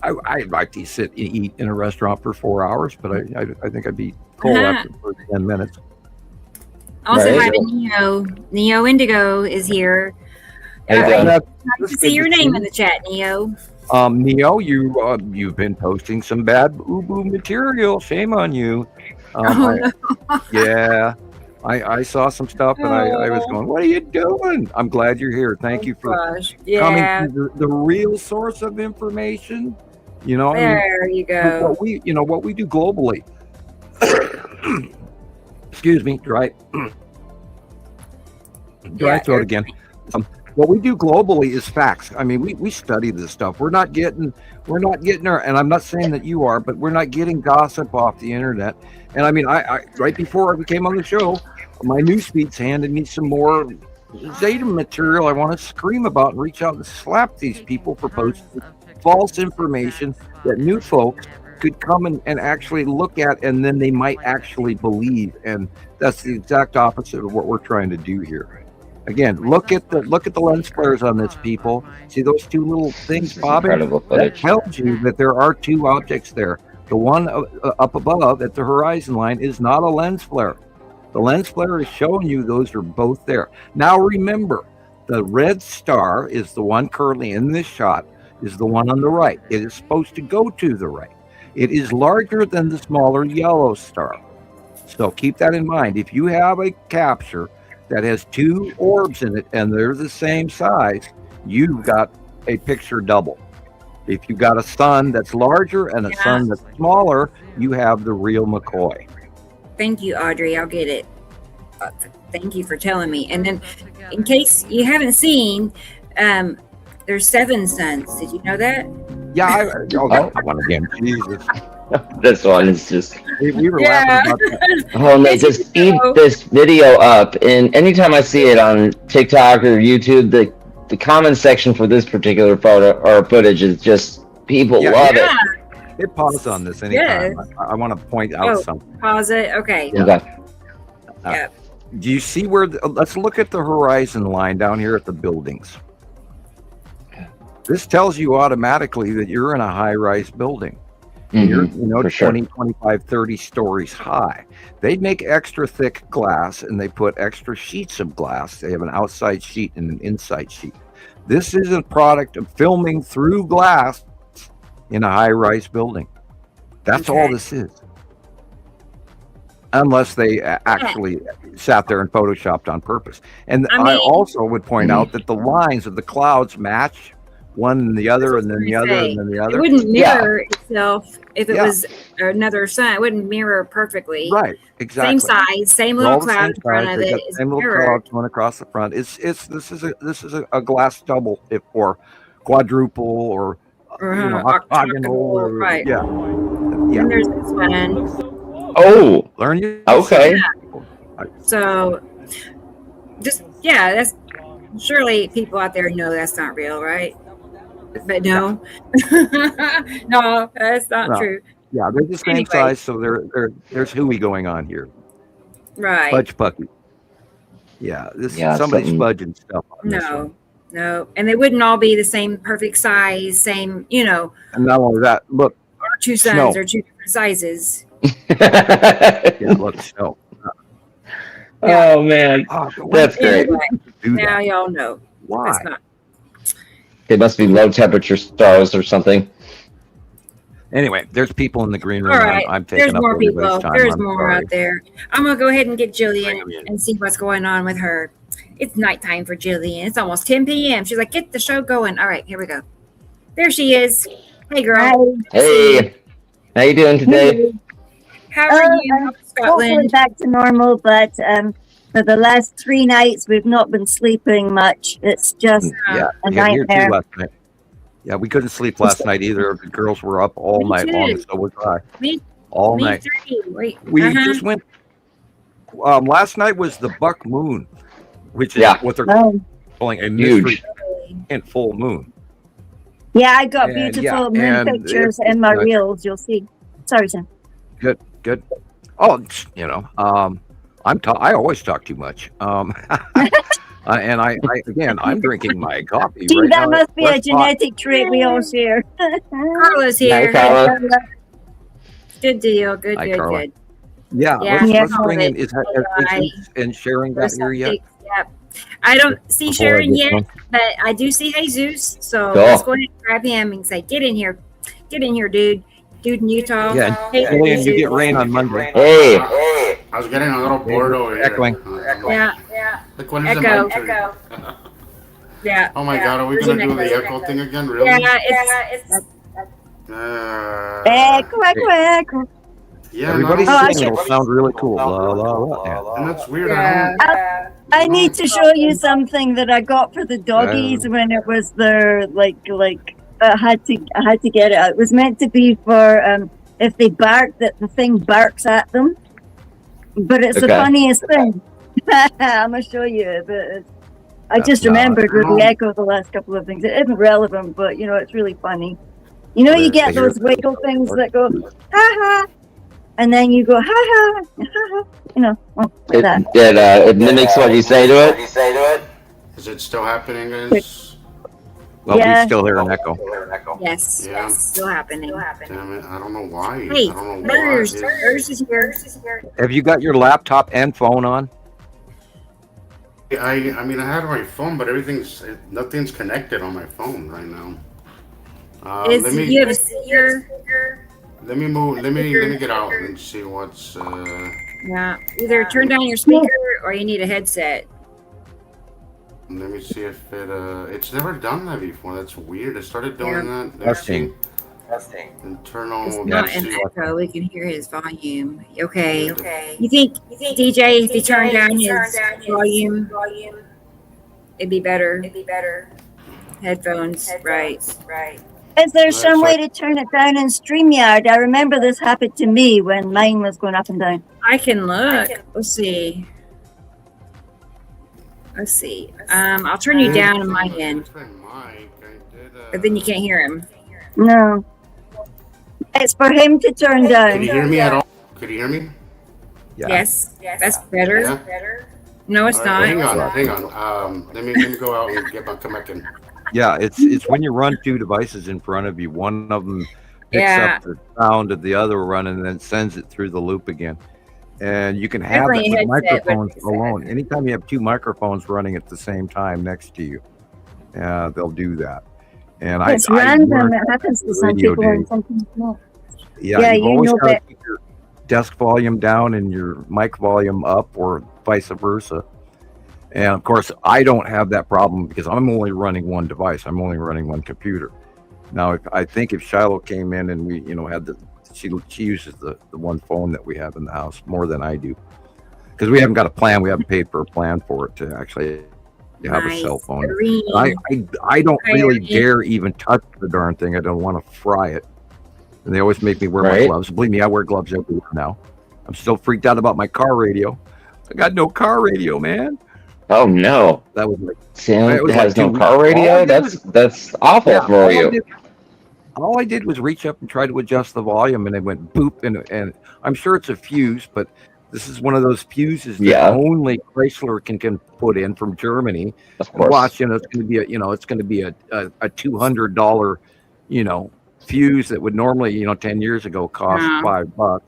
I'd like to sit and eat in a restaurant for 4 hours, but I think I'd be cold after 10 minutes. Also having Neo Indigo is here. Nice to see your name in the chat, Neo. Neo, you've been posting some bad ubu material. Shame on you. Oh, no. Yeah, I saw some stuff, and I was going, "What are you doing?" I'm glad you're here. Thank you for Gosh. coming Yeah. to the real source of information. You know, I mean, There you go. what we do globally. Excuse me, dry throat again. What we do globally is facts. I mean, we study this stuff. We're not getting our, and I'm not saying that you are, but we're not getting gossip off the internet. And I mean, I right before I came on the show, my newsfeed's handed me some more Zeta material I want to scream about and reach out and slap these people for posting false information that new folks could come and actually look at, and then they might actually believe. And that's the exact opposite of what we're trying to do here. Again, look at the lens flares on this, people. See those two little things bobbing? Incredible That footage. tells you that there are two objects there. The one up above at the horizon line is not a lens flare. The lens flare is showing you those are both there. Now remember, the red star is the one currently in this shot, is the one on the right. It is supposed to go to the right. It is larger than the smaller yellow star. So keep that in mind. If you have a capture that has two orbs in it and they're the same size, you've got a picture double. If you've got a sun that's larger and a sun that's smaller, you have the real McCoy. Thank you, Audrey. I'll get it. Thank you for telling me. And then, in case you haven't seen, there's 7 suns. Did you know that? Yeah, that one again. Jesus. This one is just. We were laughing about that. Oh no! Just eat this video up, and anytime I see it on TikTok or YouTube, the comment section for this particular photo or footage is just people love it. Hit pause on this anytime. Yes. I want to point out something. Pause it. Okay. Okay. Do you see where? Let's look at the horizon line down here at the buildings. This tells you automatically that you're in a high-rise building. You're, 20, 25, 30 stories high. They make extra thick glass and they put extra sheets of glass. They have an outside sheet and an inside sheet. This is a product of filming through glass in a high-rise building. That's all this is. Unless they actually sat there and photoshopped on purpose. And I also would point out that the lines of the clouds match one and the other, and then the other, and then the other. It wouldn't mirror itself if it was another sun. It wouldn't mirror perfectly. Right, exactly. Same size, same little cloud in front of it. Same little cloud going across the front. This is a glass double, or quadruple, or octagonal, or, right? Yeah. And there's this one. Oh, learn you. Okay. Yeah. So, that's surely people out there know that's not real, right? But no, no, that's not true. Yeah, they're the same size, so there's hooey going on here. Right. Fudge pucky. Yeah, this is somebody's fudging stuff on this one. No, and they wouldn't all be the same perfect size, same, And not only that, look. Our two suns are two different sizes. Yeah, look, snow. Oh man, that's great. Anyway, now y'all know. Why? They must be low temperature stars or something. Anyway, there's people in the green room. All right. I'm taking up everybody's time. There's more out there. I'm going to go ahead and get Gillian and see what's going on with her. It's nighttime for Gillian. It's almost 10 p.m. She's like, get the show going. All right, here we go. There she is. Hey, girl. Hey. How you doing today? How are you, Scotland? Hopefully back to normal, but for the last 3 nights, we've not been sleeping much. It's just a nightmare. Yeah, we couldn't sleep last night either. The girls were up all night long, so was I. All night. Wait, we just went. Last night was the buck moon, which is what they're calling a mystery and full moon. Yeah, I got beautiful moon pictures in my reels. You'll see. Sorry, Sam. Good. Oh, I always talk too much. And I'm drinking my coffee. Gee, that must be a genetic trait we all share. Carla's here. Hi, Carla. Good deal. Good. Yeah, let's bring in. Is and Sharon got here yet? Yep. I don't see Sharon yet, but I do see Jesus. So let's go ahead and grab him and say, "Get in here, dude." dude in Utah. Yeah, Hey, Gillian, you get rain on Monday. Hey. I was getting a little bored over here. Echoing. Yeah. Like, when is Echo. it my turn? Yeah. Oh my god, are we There's gonna an do the echo. echo thing again? Really? Yeah, it's Echo, echo, echo. Yeah, Everybody's no, saying it'll sound really cool. La, la, la. Yeah. and that's weird. yeah. I need to show you something that I got for the doggies when it was their I had to get it. It was meant to be for if they bark, that the thing barks at them. But it's the Okay. funniest thing. I'm gonna show you. But I That's just not- remembered with the echo the last couple of things. It isn't relevant, but you know it's really funny. You know, you get I hear those wiggle things that go ha ha, and then you go ha ha ha ha. You know, like that. It mimics what you say to it. Is it still happening, guys? Well, Yeah. we still hear an echo. Yes. Yeah. Still happening. Damn it, I don't know why. Hey, I don't know Burrs why. is here. Have you got your laptop and phone on? I mean, I had my phone, but nothing's connected on my phone right now. Let me You have a speaker. let me move. Let me get out and see what's. Yeah. Either turn down your speaker or you need a headset. Let me see if it's never done that before. That's weird. It started doing that. Testing. Internal. It's let's not an see. echo. We can hear his volume. Okay. You think DJ, if he turned down his volume, it'd be better. Headphones, right. Is there some way to turn it down in StreamYard? I remember this happened to me when mine was going up and down. I can look. Let's see. I'll turn you down on my end, but then you can't hear him. No. It's for him to turn Can down. you hear me at all? Could you hear me? Yeah. Yes, that's better. Yeah? No, it's All right, not. hang on. Let me go out and come back in. Yeah, it's when you run two devices in front of you. One of them picks Yeah. up the sound of the other one and then sends it through the loop again. And you can have Definitely it a with headset, microphones but- alone. Anytime you have two microphones running at the same time next to you, they'll do that. And It's I random. learned It happens to some radio people and days. some people not. Yeah, you've you always know got to that. keep your desk volume down and your mic volume up, or vice versa. And of course, I don't have that problem because I'm only running one device. I'm only running one computer. Now, I think if Shiloh came in and we, had she uses the one phone that we have in the house more than I do, because we haven't got a plan. We haven't paid for a plan for it to actually have a cell phone. Green. I don't really Irene. dare even touch the darn thing. I don't want to fry it. And they always make me wear my Right. gloves. Believe me, I wear gloves everywhere now. I'm still freaked out about my car radio. I got no car radio, man. Oh no. That was like Sam It was has like no 2 car weeks. All I radio? did That's awful yeah, for you. all I did was reach up and try to adjust the volume, and it went boop. And I'm sure it's a fuse, but this is one of those fuses that Yeah. only Chrysler can put in from Germany. Of And course. watch, it's going to be a $200, fuse that would normally, 10 years ago cost Yeah. $5.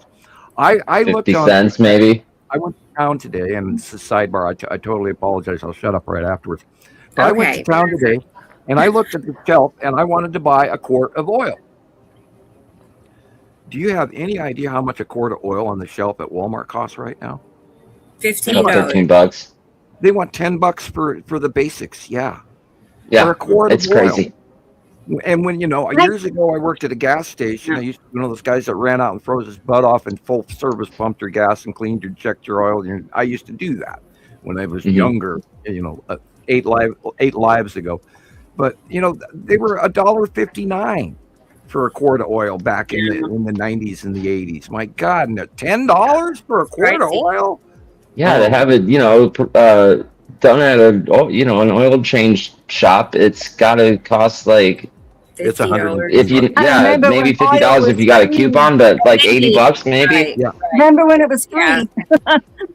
I looked 50 on. cents maybe. I went to town today, and it's a sidebar. I totally apologize. I'll shut up right afterwards. But I went Okay. to town today, and I looked at the shelf, and I wanted to buy a quart of oil. Do you have any idea how much a quart of oil on the shelf at Walmart costs right now? About $15. $13. They want $10 for the basics. Yeah, for Yeah. a quart It's of oil. crazy. And when years ago I worked at a gas station, I used to be one of those guys that ran out and froze his butt off and full service pumped your gas and cleaned your checked your oil. I used to do that when I was Mhm. younger, 8 lives ago. But they were $1.59 for a quart of oil back in the 90s and the 80s. My God, and $10 for a quart of Pricey. oil? Yeah, they have it, done at an oil change shop. It's gotta cost like It's $50. if you remember maybe when $50 oil if was you got a free. coupon, but like $80 maybe. Right. Yeah. Remember when it was free? Yeah.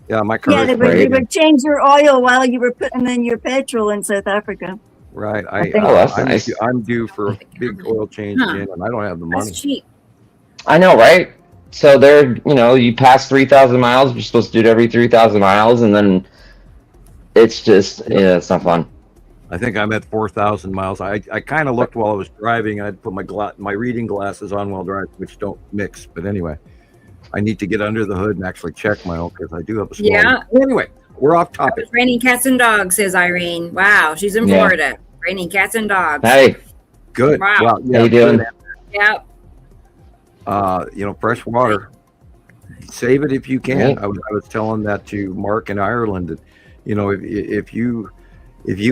Yeah, my car Yeah, is they crazy. would change your oil while you were putting in your petrol in South Africa. Right. Oh, that's nice. I'm due for a big oil change Huh. again, and I don't have the money. That's cheap. I know, right? So they're, you pass 3,000 miles, you're supposed to do it every 3,000 miles, and then it's just, it's not fun. I think I'm at 4,000 miles. I kind of looked while I was driving. I'd put my reading glasses on while driving, which don't mix. But anyway, I need to get under the hood and actually check my own because I do have a small. Yeah. Anyway, we're off topic. It's raining cats and dogs, says Irene. Wow, she's in Florida. Raining cats and dogs. Hey. Good. Wow. Well, How you doing? Yep. Fresh water. Save it if you can. Right. I was telling that to Mark in Ireland that, if you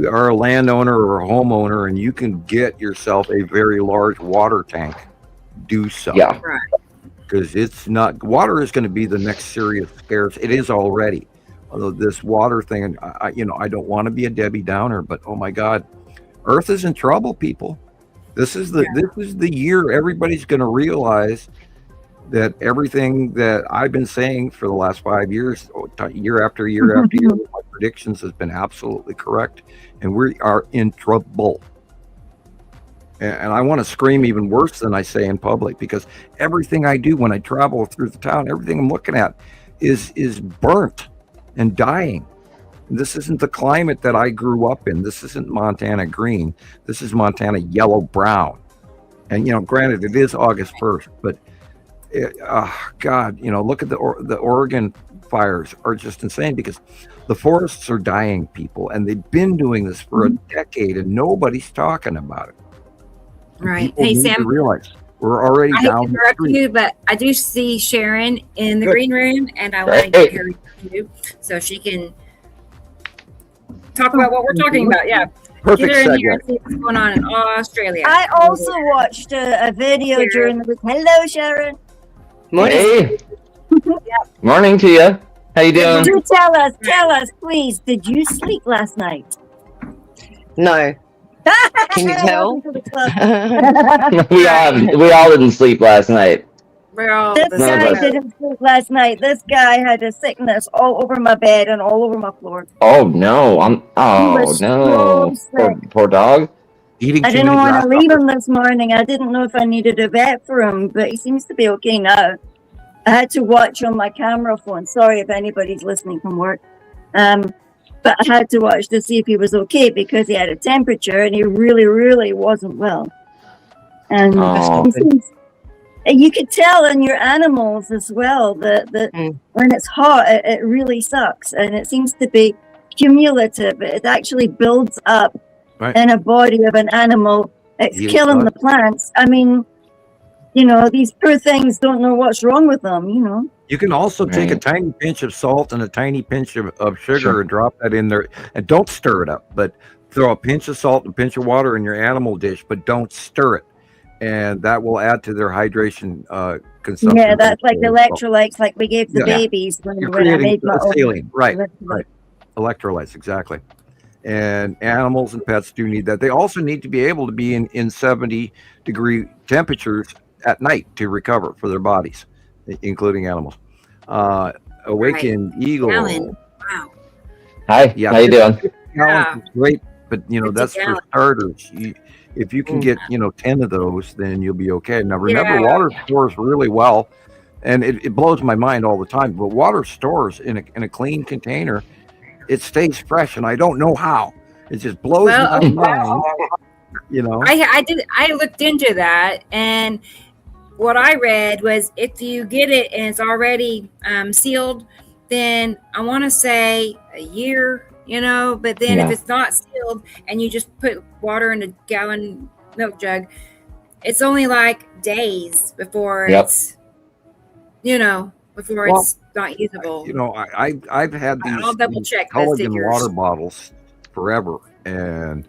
are a landowner or a homeowner and you can get yourself a very large water tank, do so. Yeah. Right. Because water is going to be the next serious scarce. It is already. Although this water thing, I don't want to be a Debbie Downer, but oh my God, Earth is in trouble, people. This is the year everybody's going to realize that everything that I've been saying for the last 5 years, year after year after year, my predictions has been absolutely correct, and we are in trouble. And I want to scream even worse than I say in public, because everything I do when I travel through the town, everything I'm looking at is burnt and dying. This isn't the climate that I grew up in. This isn't Montana green. This is Montana yellow brown. And granted, it is August 1st, but God, look at the Oregon fires are just insane, because the forests are dying, people, and they've been doing this for a decade, and nobody's talking about it. Right. People Hey, need to Sam. realize we're already I hate to down the interrupt street. you, but I do see Sharon in the Good. green room, and I want to get her to so she can talk about what we're talking about. Yeah. Perfect Get her in here segue. and see what's going on in Australia. I also watched a video during the week. Hello, Sharon. Hey. Morning to you. How you doing? Do tell us, please. Did you sleep last night? No. Can you tell? we all didn't sleep last night. We're all This the None of guy us. same. didn't sleep last night. This guy had a sickness all over my bed and all over my floor. Oh no! was so sick. Poor dog. Eating I too didn't many want to leave grasshoppers. him this morning. I didn't know if I needed a vet for him, but he seems to be okay now. I had to watch on my camera phone. Sorry if anybody's listening from work. But I had to watch to see if he was okay, because he had a temperature and he really, really wasn't well. And Oh. and you could tell in your animals as well that when it's hot, it really sucks. And it seems to be cumulative. It actually builds up in a body of an animal. It's Yes, killing right. the plants. I mean, these poor things don't know what's wrong with them, You can also take a Right. tiny pinch of salt and a tiny pinch of sugar Sure. and drop that in there, and don't stir it up, but throw a pinch of salt and a pinch of water in your animal dish, but don't stir it, and that will add to their hydration consumption. Yeah, that's like So, electrolytes, like we gave the Yeah. babies when you're I creating made my own. saline, right? electrolyte. Electrolytes, exactly. And animals and pets do need that. They also need to be able to be in 70-degree temperatures at night to recover for their bodies, including animals. Awakened Eagle. Alan. Wow. Hi. Yeah, How you doing? Gallons is great, but 50 that's for gallons. starters. If you can get 10 of those, then you'll be okay. Now remember, Yeah. water stores really well, and it blows my mind all the time. But water stores in a clean container, it stays fresh, and I don't know how. It just blows Well, my mind. I looked into that, and what I read was if you get it and it's already sealed, then I want to say a year, but then if it's not sealed and you just put water in a gallon milk jug, it's only like days before it's not usable. I've had I'll double these check those Culligan figures. water bottles forever, and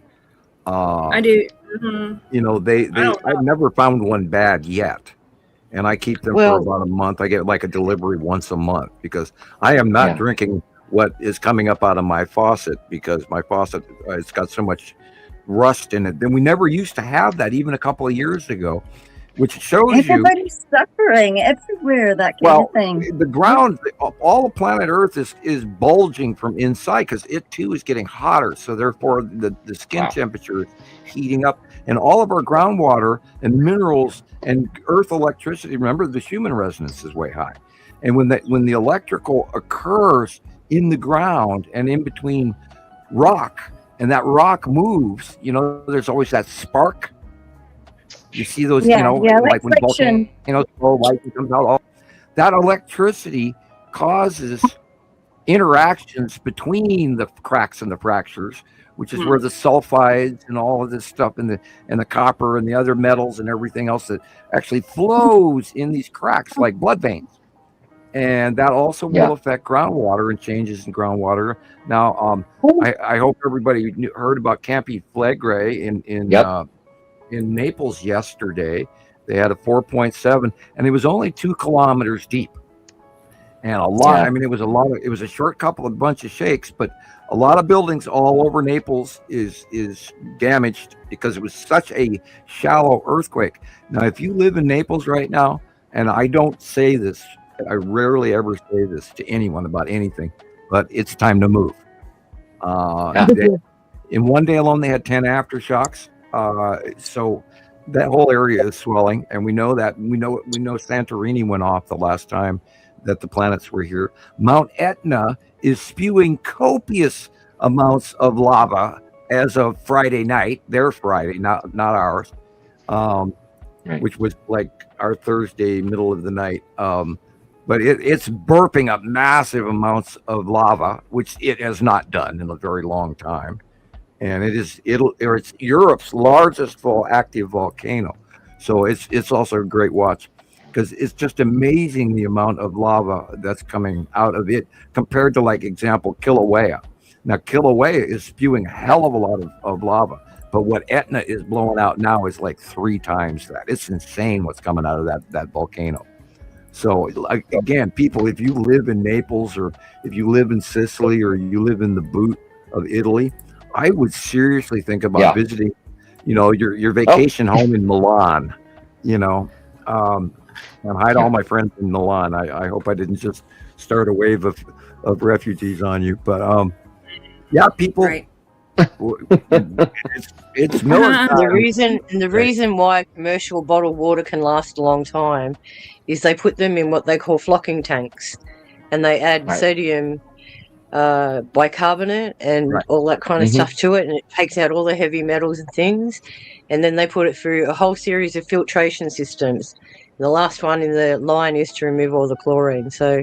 I do. Mm-hmm. I've never found one bad yet, and I keep them for about a month. I get like a delivery once a month, because I am not drinking what is coming up out of my faucet, because my faucet it's got so much rust in it. Then we never used to have that even a couple of years ago, which shows Everybody's suffering everywhere, that kind of thing. the ground, all of planet Earth is bulging from inside, because it too is getting hotter. So therefore, the skin temperature is heating up, and all of our groundwater and minerals and Earth electricity. Remember, the human resonance is way high, and when the electrical occurs in the ground and in between rock, and that rock moves. There's always that spark. You see those, Yeah, like when friction. volcanoes blow, light comes out. That electricity causes interactions between the cracks and the fractures, which is where the sulfides and all of this stuff and the copper and the other metals and everything else that actually flows in these cracks like blood veins. And that also will affect groundwater and changes in groundwater. Now, I hope everybody heard about Campi Flegrei in Naples yesterday. They had a 4.7, and it was only 2 kilometers deep. And a lot. I mean, it was a short bunch of shakes, but a lot of buildings all over Naples is damaged because it was such a shallow earthquake. Now, if you live in Naples right now, and I don't say this, I rarely ever say this to anyone about anything, but it's time to move. In one day alone, they had 10 aftershocks. So that whole area is swelling, and we know that. We know Santorini went off the last time that the planets were here. Mount Etna is spewing copious amounts of lava as of Friday night, their Friday, not ours, which was like our Thursday, middle of the night. But it's burping up massive amounts of lava, which it has not done in a very long time. And it's Europe's largest active volcano. So it's also a great watch, because it's just amazing the amount of lava that's coming out of it compared to, like, example, Kilauea. Now, Kilauea is spewing a hell of a lot of lava, but what Etna is blowing out now is like 3 times that. It's insane what's coming out of that volcano. So, again, people, if you live in Naples, or if you live in Sicily, or you live in the boot of Italy, I would seriously think about visiting, your vacation home in Milan, and hi to all my friends in Milan. I hope I didn't just start a wave of refugees on you, but people. Right. It's Miller time. The reason why commercial bottled water can last a long time is they put them in what they call flocking tanks, and they add sodium bicarbonate and all that kind of stuff to it, and it takes out all the heavy metals and things, and then they put it through a whole series of filtration systems. And the last one in the line is to remove all the chlorine. So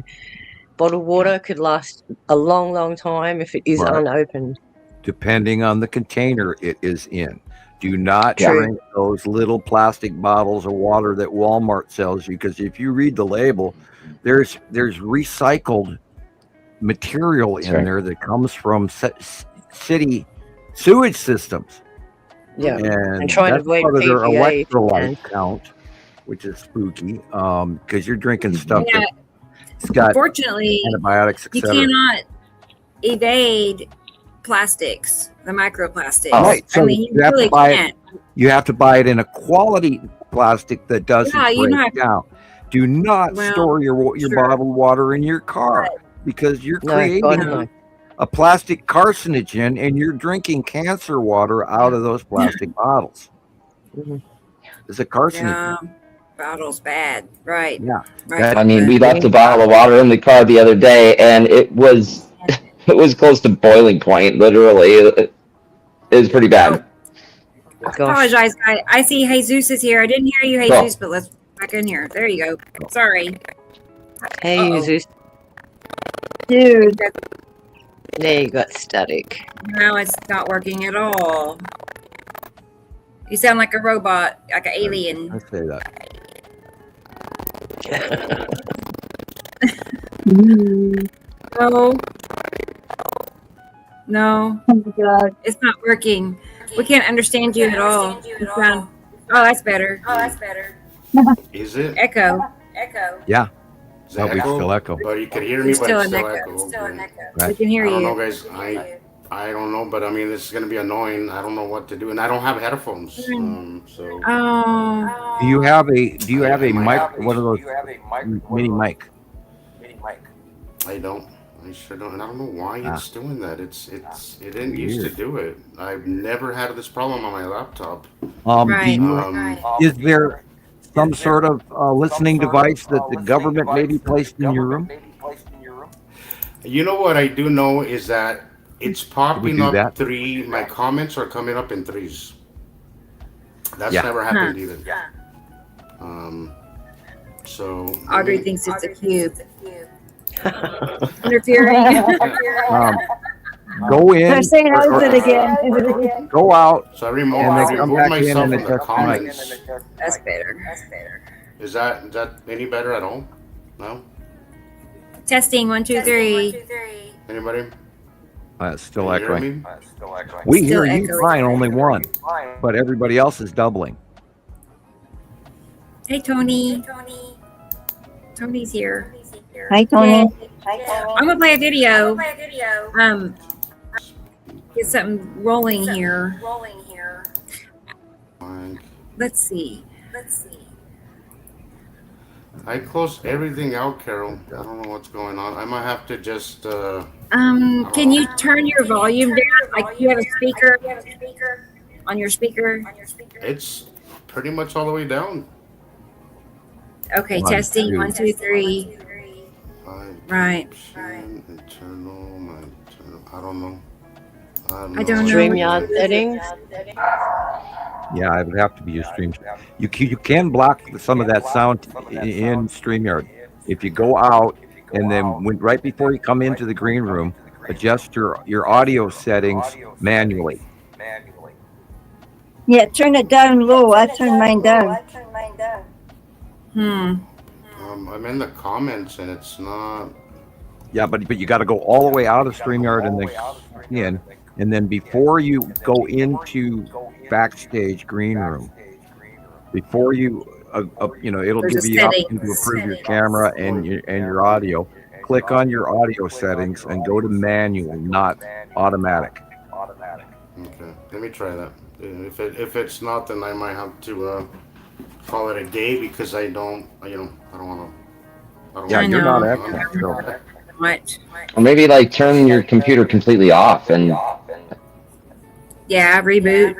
bottled water could last a long, long time if it is unopened. Depending on the container it is in. Do not drink those little plastic bottles of water that Walmart sells you, because if you read the label, there's recycled material in there that comes from city sewage systems. Yeah, and trying to avoid part of their electrolyte count, which is spooky, because you're drinking stuff that's got unfortunately antibiotics, etc. You cannot evade plastics, the microplastics. Right. So you really can't. You have to buy it in a quality plastic that doesn't break down. Do not store your bottled water in your car, because you're creating a plastic carcinogen, and you're drinking cancer water out of those plastic bottles. It's a carcinogen. Bottle's bad. Right. Yeah. Right. I mean, we left a bottle of water in the car the other day, and it was close to boiling point, literally. It was pretty bad. I apologize, guys. I see Jesus is here. I didn't hear you, Jesus, but let's back in here. There you go. Sorry. Hey, Jesus. Dude. There you got static. No, it's not working at all. You sound like a robot, like an alien. I say that. No. Oh my God. It's not working. We can't understand you at all. That's better. Is it? Echo. Yeah. Is it echo? Still echo. But you can hear me, It's but still it's an still echo. echo. It's still an echo. Right. We can hear I don't you. know, guys. I don't know, but I mean, this is going to be annoying. I don't know what to do, and I don't have headphones. So. Oh. Do you have a mic? What are those? Mini mic. I don't. I sure don't, and I don't know why it's doing that. It didn't used to do it. I've never had this problem on my laptop. Is there some sort of listening device that the government maybe placed in your room? You know what I do know is that It's we popping do up that? three. My comments are coming up in threes. That's Yeah. never happened either. So Audrey thinks it's a cube. Interfering. Um, go in. They're saying or- out or it again. Go out So I and then come removed back in myself and from the adjust the mic. comments. That's better. Is that any better at all? No. Testing 1, 2, 3. Anybody? It's still Can you hear echoing. me? We Still hear you echoing. fine, only one, but everybody else is doubling. Hey, Tony. Tony's here. Hi, Tony. I'm gonna play a video. Get something rolling here. Fine. Let's see. I closed everything out, Carol. I don't know what's going on. I might have to just. Can you turn your volume down? Like you have a speaker on your speaker? It's pretty much all the way down. Okay, One, testing two. 1, 2, 3. Right. I don't know. I don't know. StreamYard settings. Yeah, I would have to be your stream. You can block some of that sound in StreamYard. If you go out and then right before you come into the green room, adjust your audio settings manually. Yeah, turn it down low. I turned mine down. I'm in the comments and it's not. Yeah, but you got to go all the way out of StreamYard and then in, and then before you go into backstage green room, before you it'll There's give a you the option to settings. approve your camera and your audio. Click on your audio settings and go to manual, not automatic. Okay, let me try that. If it's not, then I might have to call it a day because I don't want to. Yeah, I you're know. not acting. So. What? Or maybe turn your computer completely off and Yeah, reboot.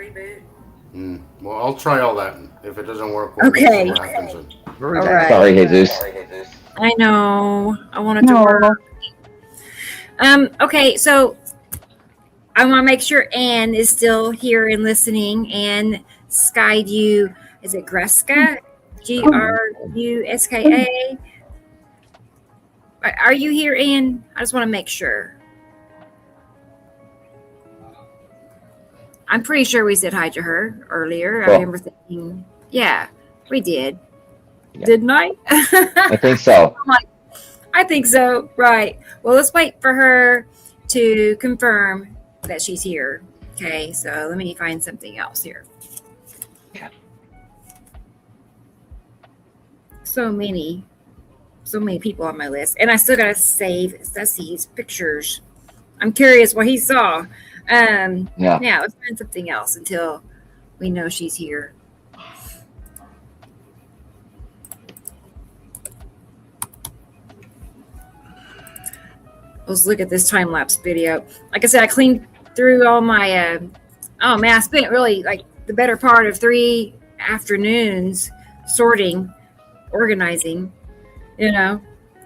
Well, I'll try all that. If it doesn't work, Okay. what happens then? Very All good. right. sorry, Jesus. I know. I want it to work. Okay, so I want to make sure Anne is still here and listening. Anne Skyview, is it Gruska? Gruska? Are you here, Anne? I just want to make sure. I'm pretty sure we said hi to her earlier. I remember thinking, yeah, we did. Yeah. Didn't I? I think so. I think so. Right. Well, let's wait for her to confirm that she's here. Okay. So let me find something else here. Yeah. So many people on my list, and I still gotta save Ceci's pictures. I'm curious what he saw. Yeah. Let's find something else until we know she's here. Let's look at this time lapse video. Like I said, I cleaned through all my. Oh man, I spent really the better part of 3 afternoons sorting, organizing. And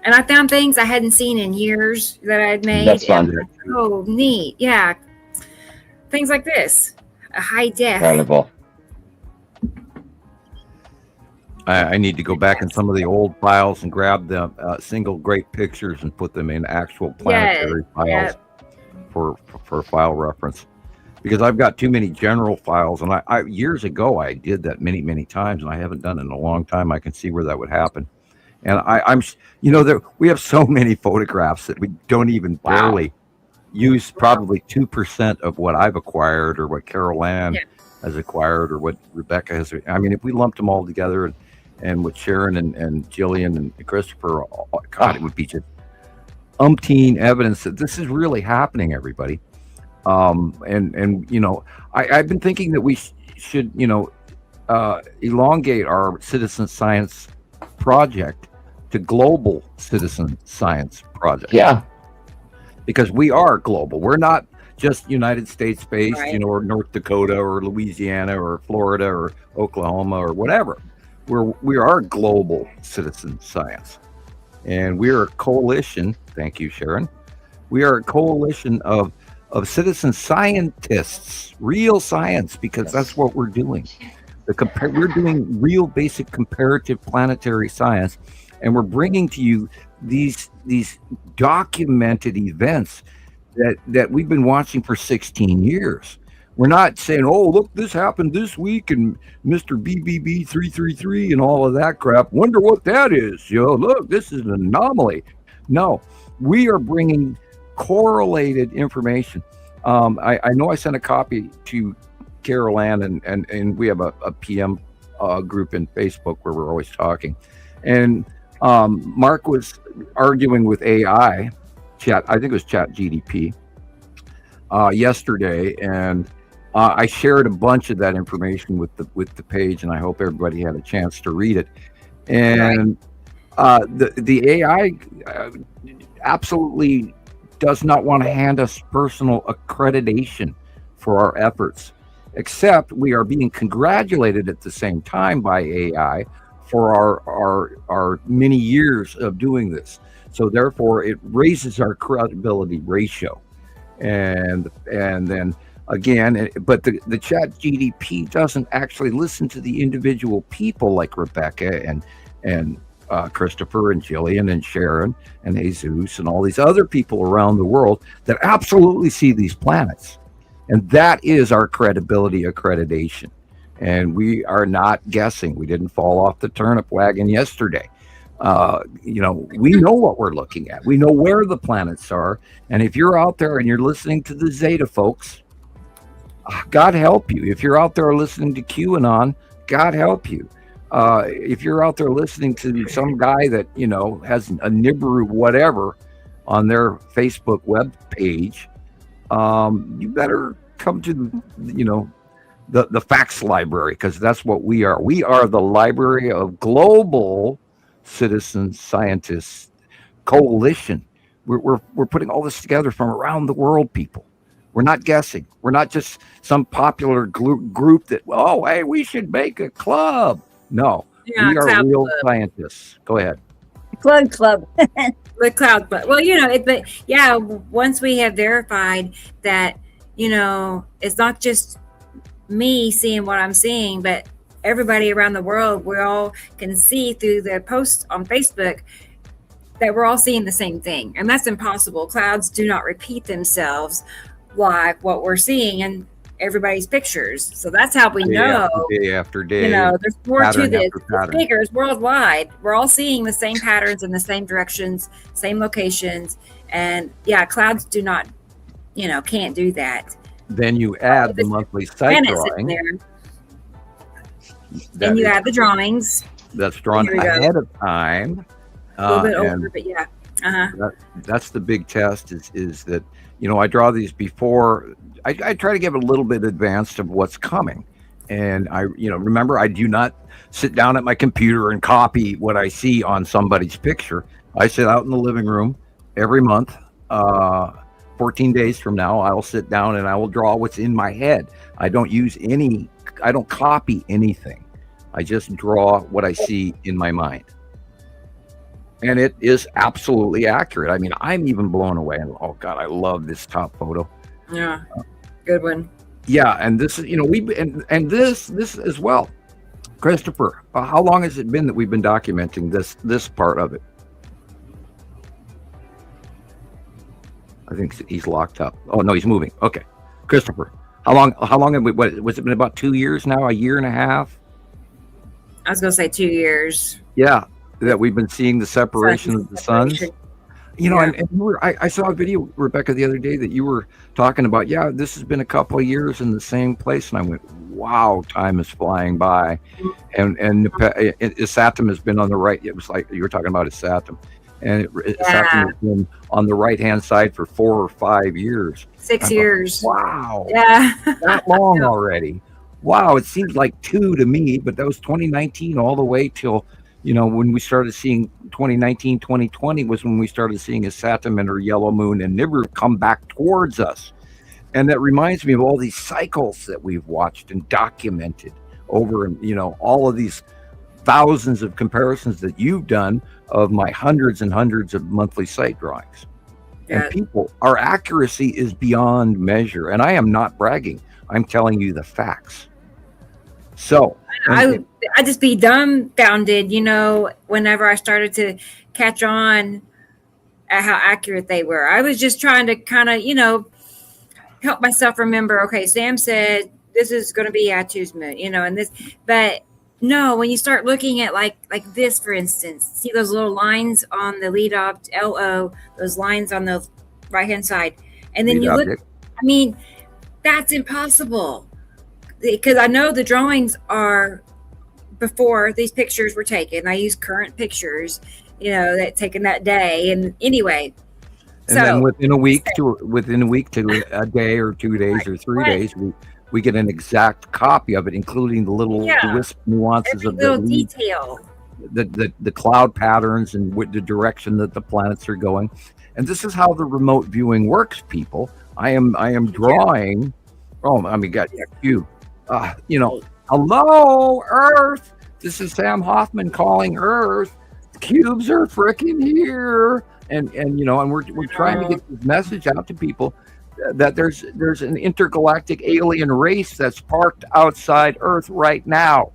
I found things I hadn't seen in years that I'd made. That's fun. Oh, neat. Yeah. Things like this. A high def. Incredible. I need to go back in some of the old files and grab the single great pictures and put them in actual planetary files for file reference. Because I've got too many general files, and I years ago I did that many times, and I haven't done it in a long time. I can see where that would happen. And I'm we have so many photographs that we don't even barely use probably 2% of what I've acquired or what Carol Ann has acquired or what Rebecca has. I mean, if we lumped them all together and with Sharon and Gillian and Christopher, God, it would be just umpteen evidence that this is really happening, everybody. I've been thinking that we should, elongate our citizen science project to global citizen science project. Yeah. Because we are global. We're not just United States based, Right. Or North Dakota or Louisiana or Florida or Oklahoma or whatever. We are global citizen science. And we are a coalition. Thank you, Sharon. We are a coalition of of citizen scientists, real science, because that's what we're doing. We're doing real basic comparative planetary science, and we're bringing to you these documented events that we've been watching for 16 years. We're not saying, oh, look, this happened this week and Mr. BBB 333 and all of that crap. Wonder what that is. Look, this is an anomaly. No, we are bringing correlated information. I know I sent a copy to Carol Ann, and we have a PM group in Facebook where we're always talking. And Mark was arguing with AI, I think it was Chat GDP, yesterday, and I shared a bunch of that information with the page, and I hope everybody had a chance to read it. And the AI absolutely does not want to hand us personal accreditation for our efforts, except we are being congratulated at the same time by AI for our many years of doing this. So therefore, it raises our credibility ratio, and then again, but the Chat GDP doesn't actually listen to the individual people like Rebecca and Christopher and Gillian and Sharon and Jesus and all these other people around the world that absolutely see these planets, and that is our credibility accreditation. And we are not guessing. We didn't fall off the turnip wagon yesterday. We know what we're looking at. We know where the planets are. And if you're out there and you're listening to the Zeta folks, God help you. If you're out there listening to QAnon, God help you. If you're out there listening to some guy that, has a Nibiru whatever on their Facebook web page, you better come to, the facts library, because that's what we are. We are the library of global citizen scientists coalition. We're putting all this together from around the world, people. We're not guessing. We're not just some popular group that, hey, we should make a club. No, we are real scientists. Go ahead. Cloud Club. The Cloud Club. Well, once we have verified that, it's not just me seeing what I'm seeing, but everybody around the world, we all can see through the posts on Facebook that we're all seeing the same thing. And that's impossible. Clouds do not repeat themselves like what we're seeing in everybody's pictures. So that's how we know. Day after day. There's more to this. It's bigger. It's worldwide. We're all seeing the same patterns in the same directions, same locations. And clouds do not, can't do that. Then you add the monthly site drawing. Then you add the drawings. That's drawn ahead of time. A little bit older, but yeah. That's the big test is that, I draw these before. I try to give a little bit advanced of what's coming. And remember, I do not sit down at my computer and copy what I see on somebody's picture. I sit out in the living room every month. 14 days from now, I will sit down and I will draw what's in my head. I don't copy anything. I just draw what I see in my mind. And it is absolutely accurate. I mean, I'm even blown away. And oh God, I love this top photo. Yeah, good one. Yeah, and this is, this as well. Christopher, how long has it been that we've been documenting this part of it? I think he's locked up. Oh no, he's moving. Okay, Christopher, how long have we? Was it been about 2 years now? A year and a half? I was gonna say 2 years. Yeah, that we've been seeing the separation of the suns. And I saw a video, Rebecca, the other day that you were talking about. Yeah, this has been a couple of years in the same place, and I went, "Wow, time is flying by." And Saturn has been on the right. It was like you were talking about Saturn, and Saturn has been on the right-hand side for 4 or 5 years. 6 years. Wow. Yeah. That long already. Wow, it seems like 2 to me, but that was 2019 all the way till. When we started seeing 2019, 2020 was when we started seeing a Saturn or yellow moon and Nibiru come back towards us. And that reminds me of all these cycles that we've watched and documented over, all of these thousands of comparisons that you've done of my hundreds and hundreds of monthly site drawings. And people, our accuracy is beyond measure. And I am not bragging. I'm telling you the facts. So I just be dumbfounded, whenever I started to catch on at how accurate they were. I was just trying to kind of, help myself remember, okay, Sam said this is going to be Atu's moon, and this, but no, when you start looking at like this, for instance, see those little lines on the lead object, LO, those lines on the right-hand side. And then you look, I mean, that's impossible. Because I know the drawings are before these pictures were taken. I use current pictures, that taken that day. And anyway, and then within a week to a day or 2 days or 3 days, we get an exact copy of it, including the little wisp nuances of the detail, the cloud patterns and the direction that the planets are going. And this is how the remote viewing works, people. I am drawing. Oh, I mean, got you. Hello, Earth. This is Sam Hofman calling Earth. The cubes are freaking here, and we're trying to get this message out to people that there's an intergalactic alien race that's parked outside Earth right now.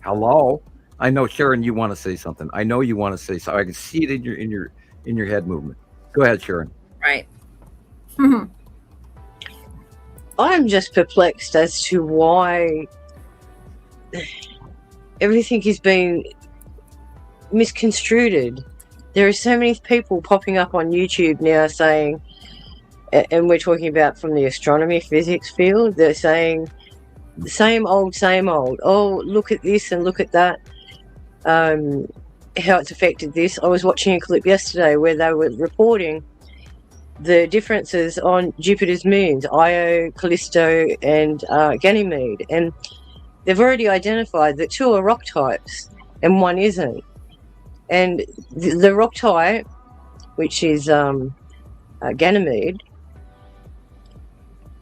Hello. I know, Sharon, you want to say something. I know you want to say something. I can see it in your head movement. Go ahead, Sharon. Right. I'm just perplexed as to why everything is being misconstrued. There are so many people popping up on YouTube now saying, and we're talking about from the astronomy physics field, they're saying same old. Oh, look at this and look at that. How it's affected this. I was watching a clip yesterday where they were reporting the differences on Jupiter's moons, Io, Callisto, and Ganymede. And they've already identified that 2 are rock types and 1 isn't. And the rock type, which is Ganymede,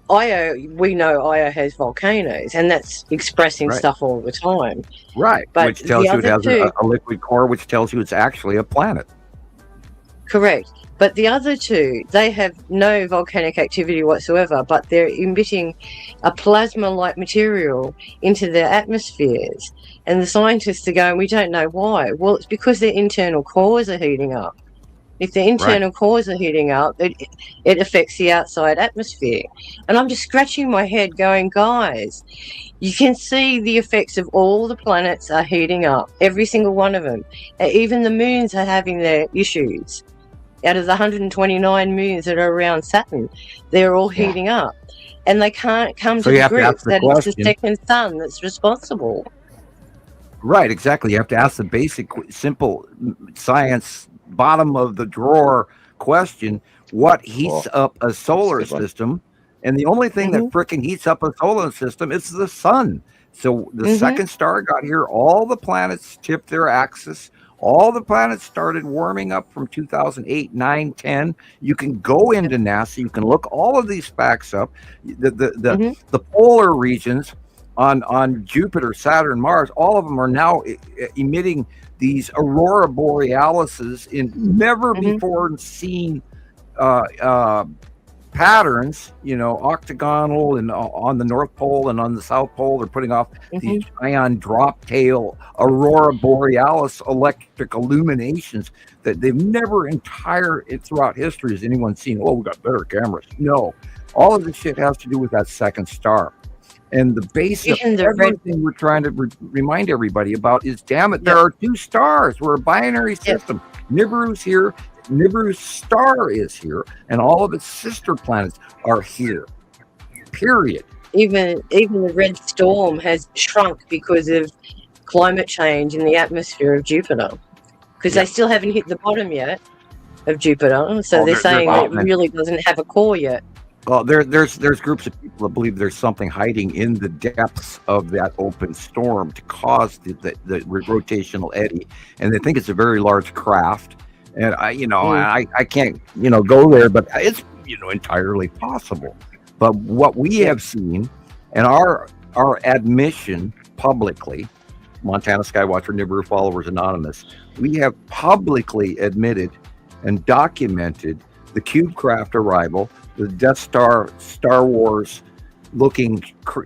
Io, we know Io has volcanoes, and that's expressing stuff all the time. Right, but which tells you it has a liquid core, which tells you it's actually a planet. Correct. But the other 2, they have no volcanic activity whatsoever, but they're emitting a plasma-like material into their atmospheres. And the scientists are going, we don't know why. Well, it's because their internal cores are heating up. If the internal cores are heating up, it affects the outside atmosphere. And I'm just scratching my head going, guys, you can see the effects of all the planets are heating up, every single one of them. Even the moons are having their issues. Out of the 129 moons that are around Saturn, they're all heating up. And they can't come to the grips that it's the second sun that's responsible. Right, exactly. You have to ask the basic, simple science, bottom of the drawer question: what heats up a solar system? And the only thing that frickin' heats up a solar system is the sun. So the second star got here, all the planets tipped their axis. All the planets started warming up from 2008, 9, 10. You can go into NASA. You can look all of these facts up. The polar regions on Jupiter, Saturn, Mars, all of them are now emitting these aurora borealises in never before seen patterns, octagonal, and on the North Pole and on the South Pole, they're putting off these giant drop tail aurora borealis electric illuminations that they've never throughout history has anyone seen. Oh, we got better cameras. No, all of this shit has to do with that second star. And the base of everything we're trying to remind everybody about is, damn it, there are 2 stars. We're a binary system. Nibiru's here. Nibiru's star is here, and all of its sister planets are here. Period. Even the red storm has shrunk because of climate change in the atmosphere of Jupiter, because they still haven't hit the bottom yet of Jupiter. So they're saying that it really doesn't have a core yet. Well, there's groups of people that believe there's something hiding in the depths of that open storm to cause the rotational eddy, and they think it's a very large craft. And I can't go there, but it's entirely possible. But what we have seen, and our admission publicly, Montana Skywatcher Nibiru Followers Anonymous, we have publicly admitted and documented the CubeCraft arrival, the Death Star, Star Wars looking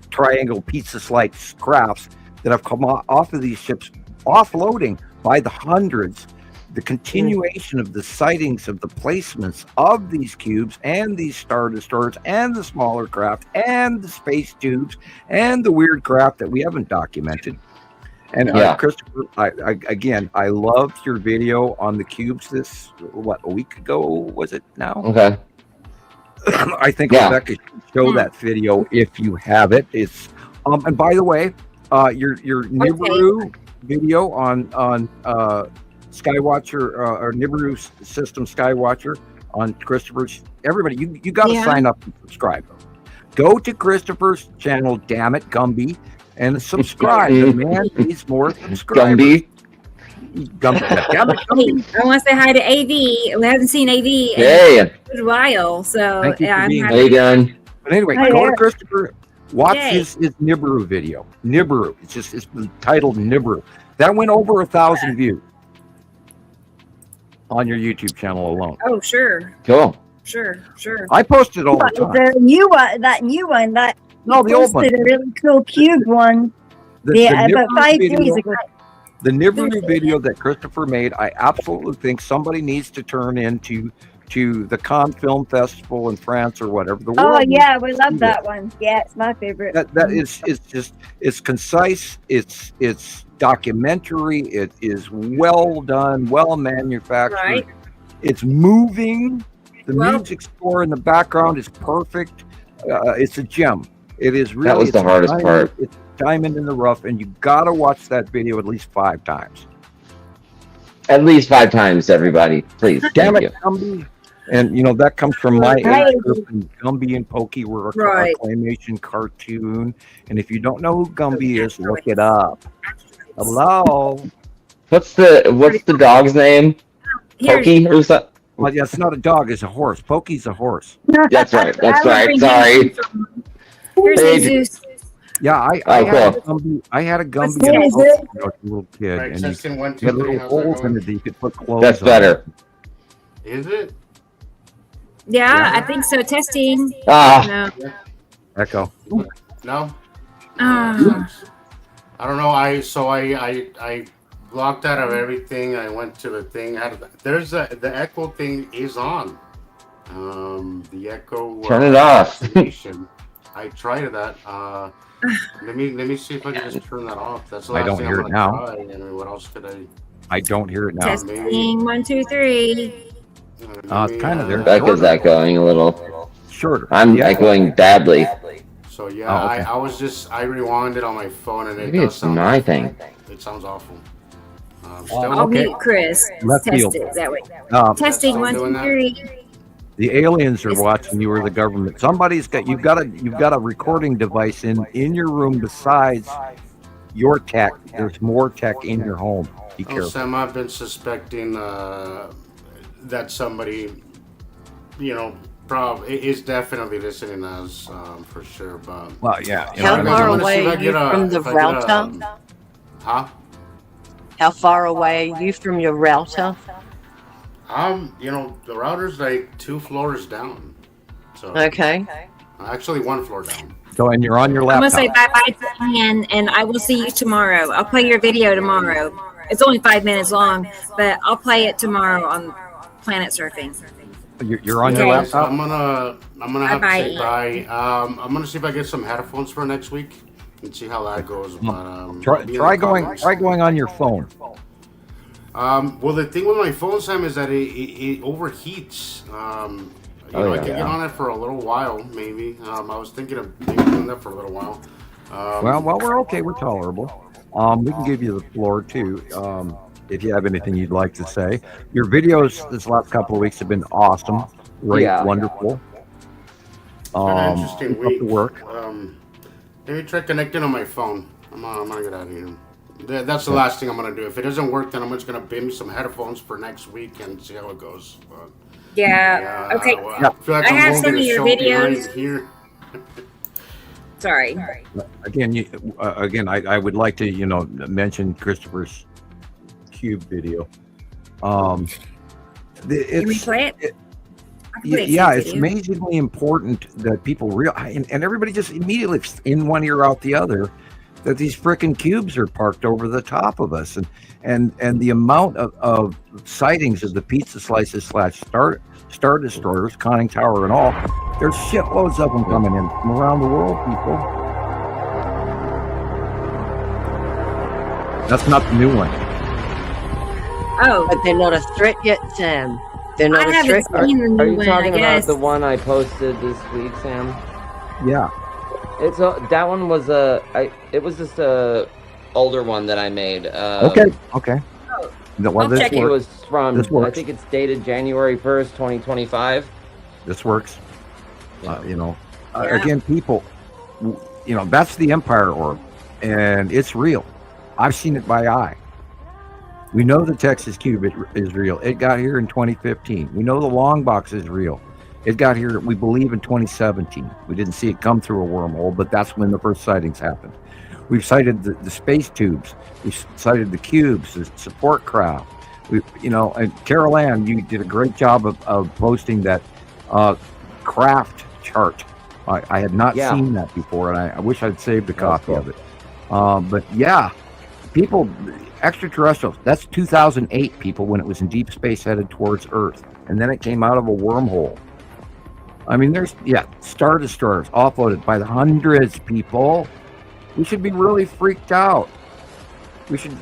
triangle pizza-like crafts that have come off of these ships, offloading by the hundreds, the continuation of the sightings of the placements of these cubes and these Star Destroyers and the smaller craft and the space tubes and the weird craft that we haven't documented. And Christopher, I loved your video on the cubes a week ago, was it now? Okay. I think Rebecca should show that video if you have it. It's and by the way, your Nibiru video on Skywatcher or Nibiru system Skywatcher on Christopher's. Everybody, you got to sign up and subscribe. Go to Christopher's channel, damn it, Gumby, and subscribe. The man needs more subscribers. Gumby. Damn it, Gumby. I want to say hi to AV. We haven't seen AV in a good while, so Thank you for being How you doing? But anyway, go to Christopher. Watch his Nibiru video. Nibiru. It's titled Nibiru. That went over 1,000 views on your YouTube channel alone. Oh, sure. Cool. Sure. I post it all the time. The new one, the old one. A really cool cube one. About 5 days ago. The Nibiru video that Christopher made, I absolutely think somebody needs to turn into the Cannes Film Festival in France or whatever. The world we love that one. Yeah, it's my favorite. That is it's concise. It's documentary. It is well done, well manufactured. Right. It's moving. The music score in the background is perfect. It's a gem. It is really. That was the hardest part. It's diamond in the rough, and you gotta watch that video at least 5 times. At least 5 times, everybody, please. Damn it, Gumby. And that comes from my age group. And Gumby and Pokey were a claymation cartoon. And if you don't know who Gumby is, look it up. Hello. What's the dog's name? Pokey or something? Well, yeah, it's not a dog; it's a horse. Pokey's a horse. That's right. Sorry. Here's Jesus. Yeah, I had a Gumby when I was a little kid, and you had little holes in it that you could put clothes. That's better. Is it? Yeah, I think so. Testing. No. Echo. No. I don't know. I blocked out of everything. I went to the thing. The Echo thing is on. The Echo. Turn it off. I tried that. Let me see if I can just turn that off. That's the last I don't thing hear I'm it gonna now. try. And what else could I? I don't hear it now. Testing 1, 2, 3. It's kind of there. Becca's echoing a little. Shorter. I'm echoing badly. So yeah, okay. I rewinded on my phone and Maybe it's my thing. It sounds awful. I'll mute Chris. Left Test field. it that way. Testing Testing 1, 2, 3. The aliens are watching you, or the government. You've got a recording device in your room besides your tech. There's more tech in your home. Be careful. Sam, I've been suspecting that somebody, probably is definitely listening to us for sure. But Well, yeah. How far away are you from the router? Huh? How far away are you from your router? The router's like 2 floors down. So Okay. actually 1 floor down. So, and you're on your I'm laptop. going to say bye-bye, and I will see you tomorrow. I'll play your video tomorrow. It's only 5 minutes long, but I'll play it tomorrow on Planet Surfing. You're on your Okay. laptop. I'm gonna have to Bye-bye. say bye. I'm gonna see if I get some headphones for next week and see how that goes. But, Try going on your phone. Well, the thing with my phone, Sam, is that it overheats. I can get on it for a little while, maybe. I was thinking of maybe doing that for a little while. Well, we're okay. We're tolerable. We can give you the floor too. If you have anything you'd like to say. Your videos this last couple of weeks have been awesome, great, wonderful. Interesting keep up week. the work. Maybe try connecting on my phone. I'm gonna get out of here. That's the last thing I'm gonna do. If it doesn't work, then I'm just gonna binge some headphones for next week and see how it goes. But, Yeah. Okay. I feel like I I'm have holding some a of your show behind videos. here. Sorry. Again, I would like to mention Christopher's Cube video. Can we play it? Yeah, it's amazingly important that people and everybody just immediately in one ear out the other that these frickin' cubes are parked over the top of us, and the amount of sightings of the pizza slices / Star Destroyers, conning tower and all. There's shitloads of them coming in from around the world, people. That's not the new one. Oh, But they're not a threat yet, Sam. They're not I a haven't threat. seen the new Are you one. talking I about guess the one I posted this week, Sam? Yeah. That one was it was just a older one that I made. Okay. I'll check It was from. This works. I think it's dated January 1st, 2025. This works. Yeah. Again, people, that's the Empire orb, and it's real. I've seen it by eye. We know the Texas cube is real. It got here in 2015. We know the long box is real. It got here, we believe, in 2017. We didn't see it come through a wormhole, but that's when the first sightings happened. We've cited the space tubes. We've cited the cubes, the support craft. And Carol Ann, you did a great job of posting that craft chart. I had not seen that before, and I wish I'd saved a copy of it. But yeah, people, extraterrestrials, that's 2008, people, when it was in deep space headed towards Earth. And then it came out of a wormhole. I mean, there's, Star Destroyers offloaded by the hundreds, people. We should be really freaked out. We should,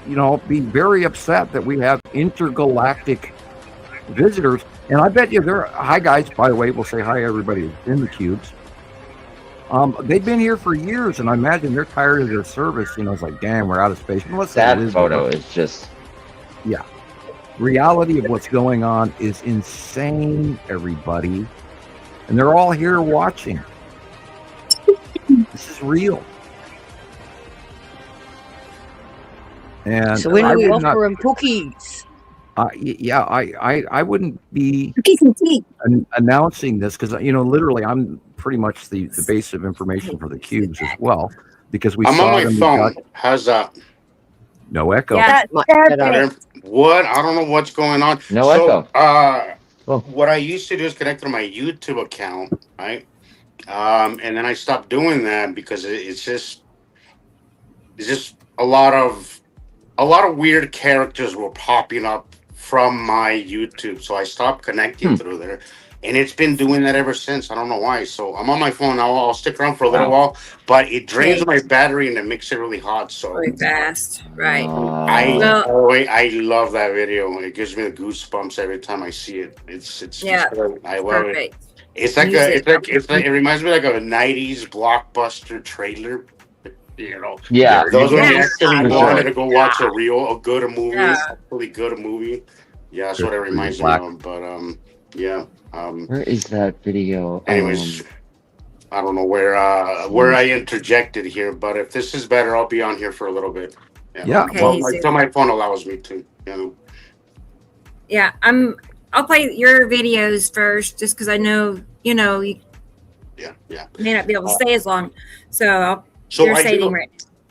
be very upset that we have intergalactic visitors. And I bet you hi guys, by the way, we'll say hi everybody in the cubes. They've been here for years, and I imagine they're tired of their service. It's like, damn, we're out of space. That photo is just... Yeah. Reality of what's going on is insane, everybody. And they're all here watching. This is real. And so when do we offer them cookies? I wouldn't be Cookies and tea. announcing this because literally I'm pretty much the base of information for the cubes as well, because I'm on my phone. How's that? No echo. Yeah, perfect. What? I don't know what's going on. No echo. What I used to do is connect to my YouTube account, right? And then I stopped doing that because it's just a lot of weird characters were popping up from my YouTube, so I stopped connecting through there, and it's been doing that ever since. I don't know why. So I'm on my phone now. I'll stick around for a little while, but it drains my battery and it makes it really hot. So really fast, right? I love that video. It gives me the goosebumps every time I see it. It's I love perfect. It's like it reminds me like of a '90s blockbuster trailer. Yeah, those when you actually wanted to go watch a good movie. Yeah, that's what it reminds me of. But where is that video? Anyways, I don't know where I interjected here, but if this is better, I'll be on here for a little bit. Okay, until my phone allows me to. Yeah, I'll play your videos first, just because I know you may not be able to stay as long, so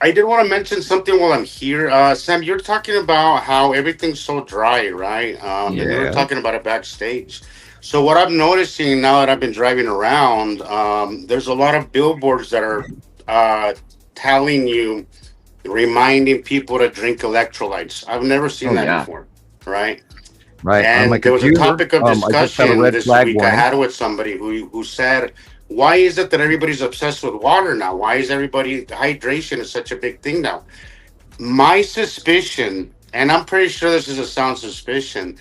I did want to mention something while I'm here. Sam, you're talking about how everything's so dry, right? And you were talking about it backstage. So what I'm noticing now that I've been driving around, there's a lot of billboards that are reminding people to drink electrolytes. I've never seen that before, right? Right. And there was a topic of discussion this week I had with somebody who said, why is it that everybody's obsessed with water now? Why is hydration is such a big thing now? My suspicion, and I'm pretty sure this is a sound suspicion,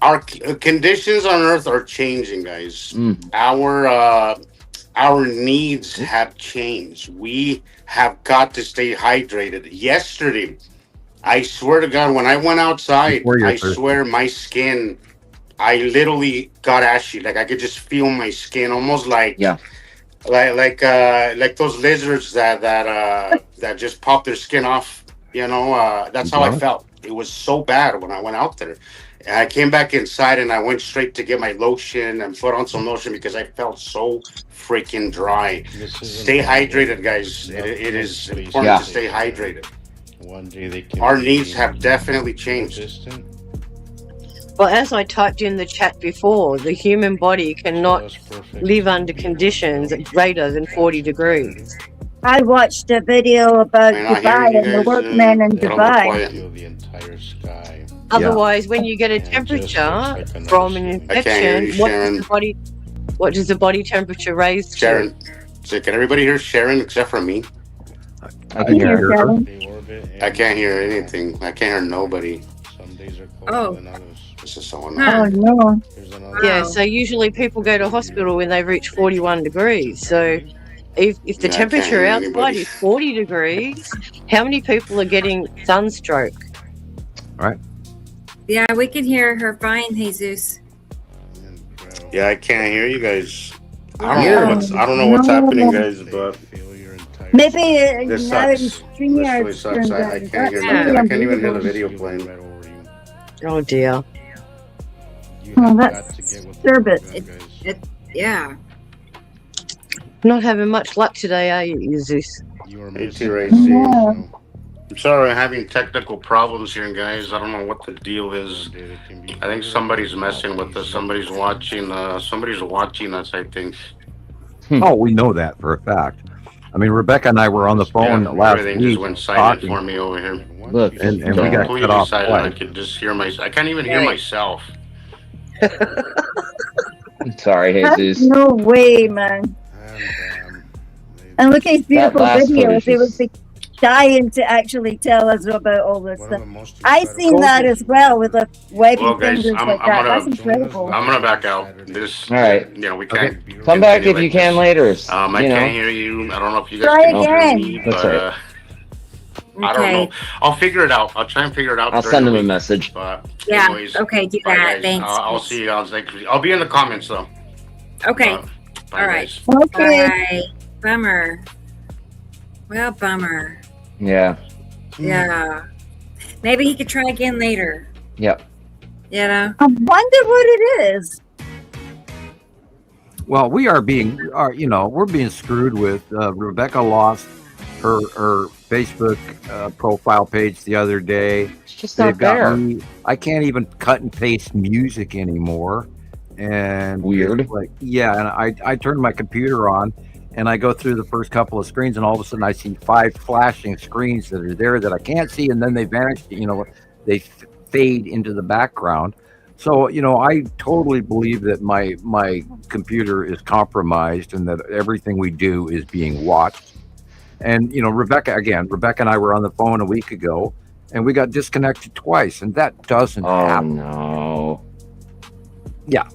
our conditions on Earth are changing, guys. Our needs have changed. We have got to stay hydrated. Yesterday, I swear to God, when I went outside, I swear my skin, I literally got ashy. Like I could just feel my skin, almost like those lizards that just pop their skin off. That's how I felt. It was so bad when I went out there. And I came back inside and I went straight to get my lotion and put on some lotion because I felt so freaking dry. Stay hydrated, guys. It is important to stay hydrated. One day they can Our needs have definitely changed. Well, as I typed in the chat before, the human body cannot live under conditions greater than 40 degrees. I watched a video about Am I not Dubai hearing you and the guys? workmen in Got a little Dubai. quiet. Feel the entire sky. Otherwise, when you get a And it just looks temperature like another from an scene. I can't hear infection, you, what does the body temperature raise to? Sharon, so can everybody hear Sharon except for me? I can hear her. Sharon. They orbit I and can't hear anything. I can't hear nobody. some days are colder Oh. than others. This is so Oh annoying. no. Here's another Yeah, Wow. so usually people go to hospital when they reach 41 degrees. So if the Yeah, I can't temperature hear outside anybody. is 40 degrees, how many people are getting sunstroke? Yeah, we can hear her fine, Jesus. incredible. Yeah, I can't hear you guys. I don't Yeah. know what's No. happening, guys, They but feel your entire Maybe this now sucks. it's This really StreamYard sucks. turned I on. can't That's hear Yeah. nothing. I really can't even hear the unbelievable. video playing. right over you. Oh dear. You Oh, have that's got to get with disturbing. the program, guys. Yeah. Not having much luck today, are you, Zeus? You are Hey, missing T-Ray, out, see. so I'm sorry, I'm having technical problems here, guys. I don't know what the deal is. someday they can be I think better somebody's than messing all with us. these Somebody's others. watching. Somebody's watching us. I think. Oh, we know that for a fact. I mean, Rebecca and I were on the phone Yeah, last everything week just went silent talking. for me over here. And once Look, you and see we that, got cut Completely off silent. I twice. could just hear my. I can't even hear Right. myself. Sorry, That's Jesus. no way, man. and, And look at his beautiful last videos. footage They would is- be dying to actually tell us about all this one of stuff. the most I seen that as well with the webby Well, guys, fingers I'm like that. gonna- That's incredible. I'm gonna back out. This. All right. You know, we can't. Come back continue if you like can this. later. I You can't know. hear you. I don't know if you guys Try can hear again. me, That's but right. I don't know. Okay. I'll figure it out. I'll try and figure it out. I'll during send the him a week. message. But Yeah. anyways, Okay, do bye, that. guys. Thanks. I'll see you guys next week. I'll be in the comments though. Okay. Bye, All right. guys. Okay. Bye. Bummer. Well, bummer. Yeah. Yeah. Maybe he could try again later. Yep. You know? I wonder what it is. Well, we're being screwed with. Rebecca lost her Facebook profile page the other day. It's just not They've got there. me. I can't even cut and paste music anymore. And Weird. it's like, yeah, and I turn my computer on and I go through the first couple of screens and all of a sudden I see 5 flashing screens that are there that I can't see, and then they vanish, they fade into the background. So, I totally believe that my computer is compromised and that everything we do is being watched. And, Rebecca and I were on the phone a week ago and we got disconnected twice, and that doesn't Oh happen. no.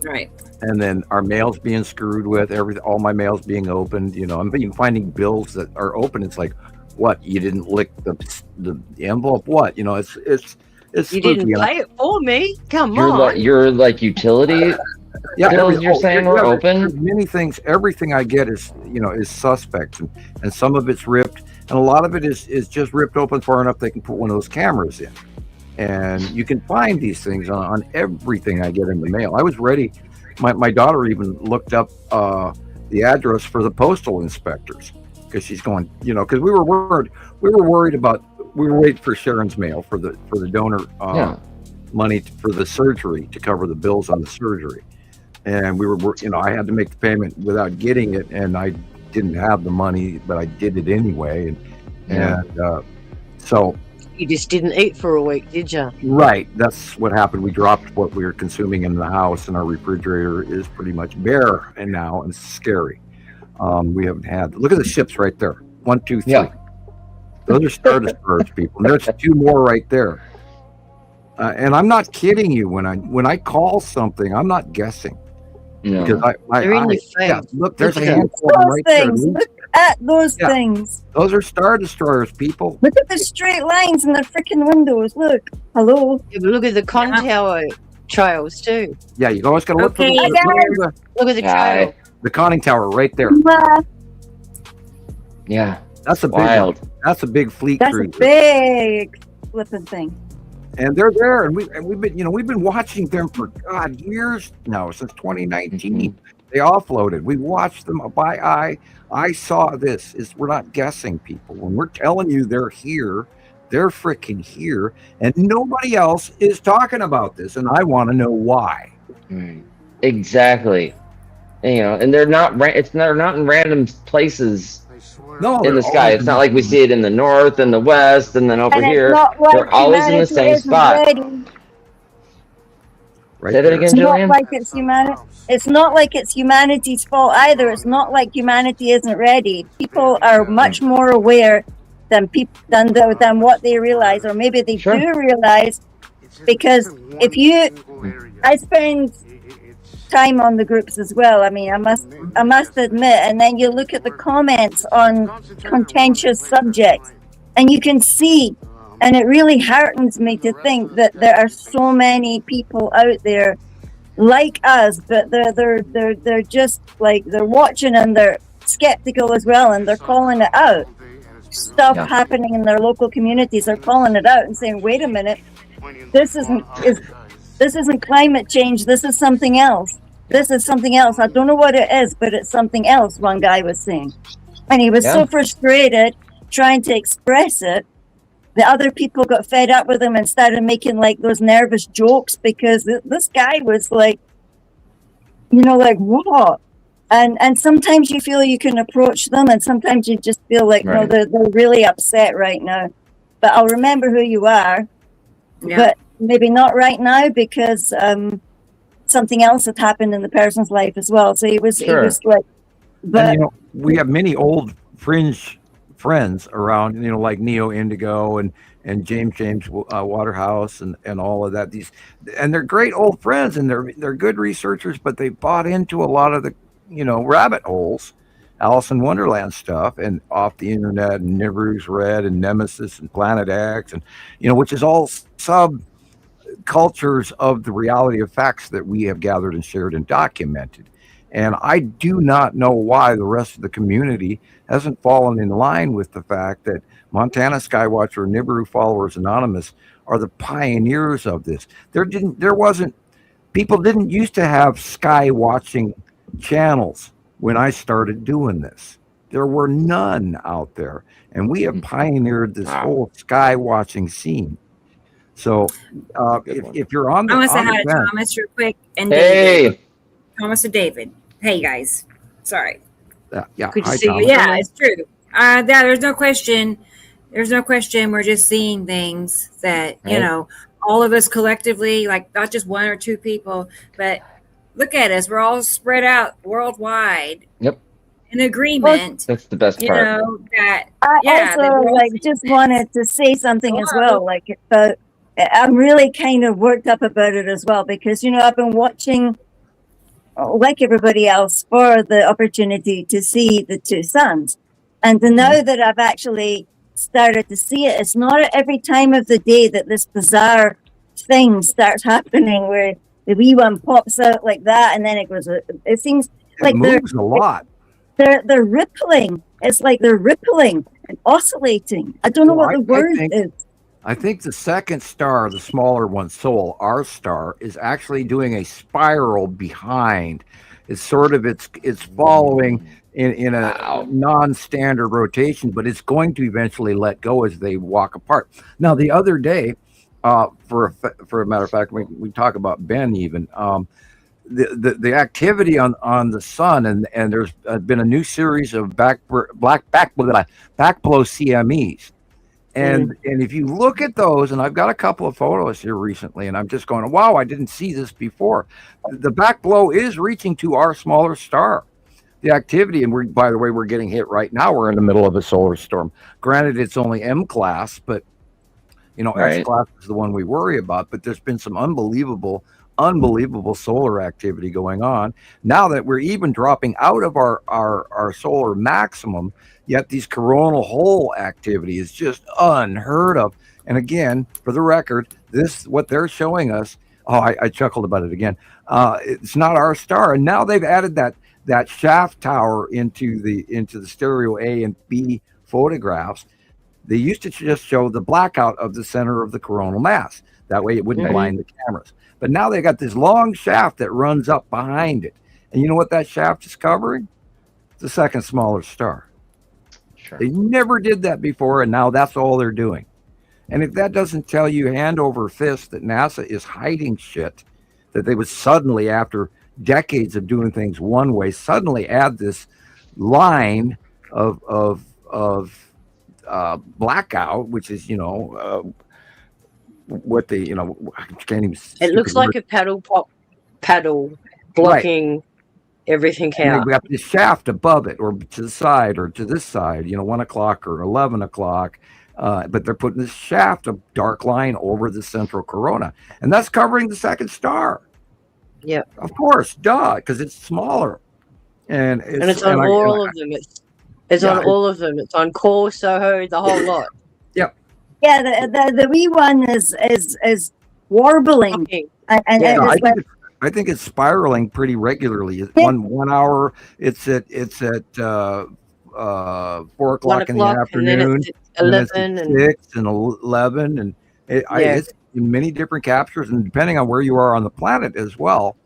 Right. And then our mail's being screwed with, all my mail's being opened, I'm finding bills that are open. It's like, what? You didn't lick the envelope? What? It's You spooky. didn't pay it for me. Come You're on. like utility bills you're saying are open? There's many things. Everything I get is suspect, and some of it's ripped, and a lot of it is just ripped open far enough they can put one of those cameras in. And you can find these things on everything I get in the mail. I was ready. My daughter even looked up the address for the postal inspectors because she's going, because we were waiting for Sharon's mail for the donor money for the surgery to cover the bills on the surgery. And we were, I had to make the payment without getting it, and I didn't have the money, but I did it anyway. And so, You just didn't eat for a week, did you? right, that's what happened. We dropped what we were consuming in the house, and our refrigerator is pretty much bare and now, and it's scary. We haven't had. Look at the ships right there. 1, 2, 3. Yeah. Those are Star Destroyers, people. And there's 2 more right there. And I'm not kidding you. When I call something, I'm not guessing. No. Because They're in your face. look, there's a Look at handful of them Those right there. things. Look at those Yeah. things. Those are Star Destroyers, people. Look at the straight lines in the freaking windows. Look. Hello. Yeah, but look at the con tower trails too. Yeah, you always got to look Okay, for Look at the trail. the conning tower right there. Yeah. That's a big Wild. That's a big fleet That's a cruiser. big flipping thing. And they're there, and we've been watching them for years now, since 2019. They offloaded. We watched them by eye. I saw this. We're not guessing, people. When we're telling you they're here, They're freaking here, and nobody else is talking about this, and I want to know why. Exactly. And they're not. They're not in random places No, in the sky. It's not like we see it in the north and the west, and then over And it's here. not like They're always in the humanity same isn't spot. ready. Right Say that there. again, It's not Gillian. like it's humanity. It's not like it's humanity's fault either. It's not like humanity isn't ready. People are much more aware than than what they realize, or maybe they Sure. do realize. Because I spend time on the groups as well. I mean, I must admit. And then you look at the comments on contentious subjects, and you can see. And it really heartens me to think that there are so many people out there like us, but they're just like, they're watching and they're skeptical as well, and they're calling it out. Stuff happening in their local communities, they're calling it out and saying, "Wait a minute, this isn't climate change. This is something else. This is something else. I don't know what it is, but it's something else." One guy was saying, and he was so frustrated trying to express it. The other people got fed up with him and started making like those nervous jokes, because this guy was like, like, what? And sometimes you feel you can approach them, and sometimes you just feel like, no, they're really upset right now. But I'll remember who you are. Yeah. But maybe not right now, because something else had happened in the person's life as well. So he was like, but and, we have many old fringe friends around, like Neo Indigo and James Waterhouse and all of that. And they're great old friends, and they're good researchers, but they bought into a lot of the rabbit holes, Alice in Wonderland stuff, and off the internet, and Nibiru's Red and Nemesis and Planet X, and which is all sub cultures of the reality of facts that we have gathered and shared and documented. And I do not know why the rest of the community hasn't fallen in line with the fact that Montana Skywatcher and Nibiru Followers Anonymous are the pioneers of this. People didn't used to have sky watching channels when I started doing this. There were none out there, and we have pioneered this whole sky watching scene. So if you're on the, I want to say hi to Thomas real quick and David. Thomas and David. Hey guys, sorry. Yeah, good to hi, see Thomas. you. Yeah, it's true. There's no question. There's no question. We're just seeing things that all of us collectively, like not just one or two people, but look at us. We're all spread out worldwide. Yep. In agreement. That's the best part. I also just wanted to say something as well. But I'm really kind of worked up about it as well, because I've been watching, like everybody else, for the opportunity to see the two suns. And now that I've actually started to see it, it's not at every time of the day that this bizarre thing starts happening where the wee one pops out like that, and then it seems like it moves a lot. They're rippling. It's like they're rippling and oscillating. I don't know what the word is. I think the second star, the smaller one, Sol, our star, is actually doing a spiral behind. It's sort of it's following in a non-standard rotation, but it's going to eventually let go as they walk apart. Now, the other day, for a matter of fact, we talk about Ben even. The activity on the sun, and there's been a new series of backblow CMEs. And if you look at those, and I've got a couple of photos here recently, and I'm just going, wow, I didn't see this before. The backblow is reaching to our smaller star. The activity, and by the way, we're getting hit right now. We're in the middle of a solar storm. Granted, it's only M class, but S class is the one we worry about. But there's been some unbelievable solar activity going on. Now that we're even dropping out of our solar maximum, yet these coronal hole activity is just unheard of. And again, for the record, what they're showing us, I chuckled about it again. It's not our star. And now they've added that shaft tower into the stereo A and B photographs. They used to just show the blackout of the center of the coronal mass. That way it wouldn't blind the cameras. But now they got this long shaft that runs up behind it. And you know what that shaft is covering? The second smaller star. Sure. They never did that before, and now that's all they're doing. And if that doesn't tell you hand over fist that NASA is hiding shit, that they would suddenly, after decades of doing things one way, suddenly add this line of blackout, which is what they I can't even. It looks like a paddle blocking everything And out. they've got this shaft above it, or to the side, or to this side, 1 o'clock or 11 o'clock. But they're putting this shaft, a dark line, over the central corona, and that's covering the second star. Yeah, of course, duh, because it's smaller, and it's on all of them. It's on all of them. It's on Core, Soho, the whole lot. Yep. Yeah, the wee one is warbling, and I think it's spiraling pretty regularly. One hour, it's at 4 o'clock in the afternoon, and then it's 11 and 6 and 11, and it's in many different captures, and depending on where you are on the planet as well.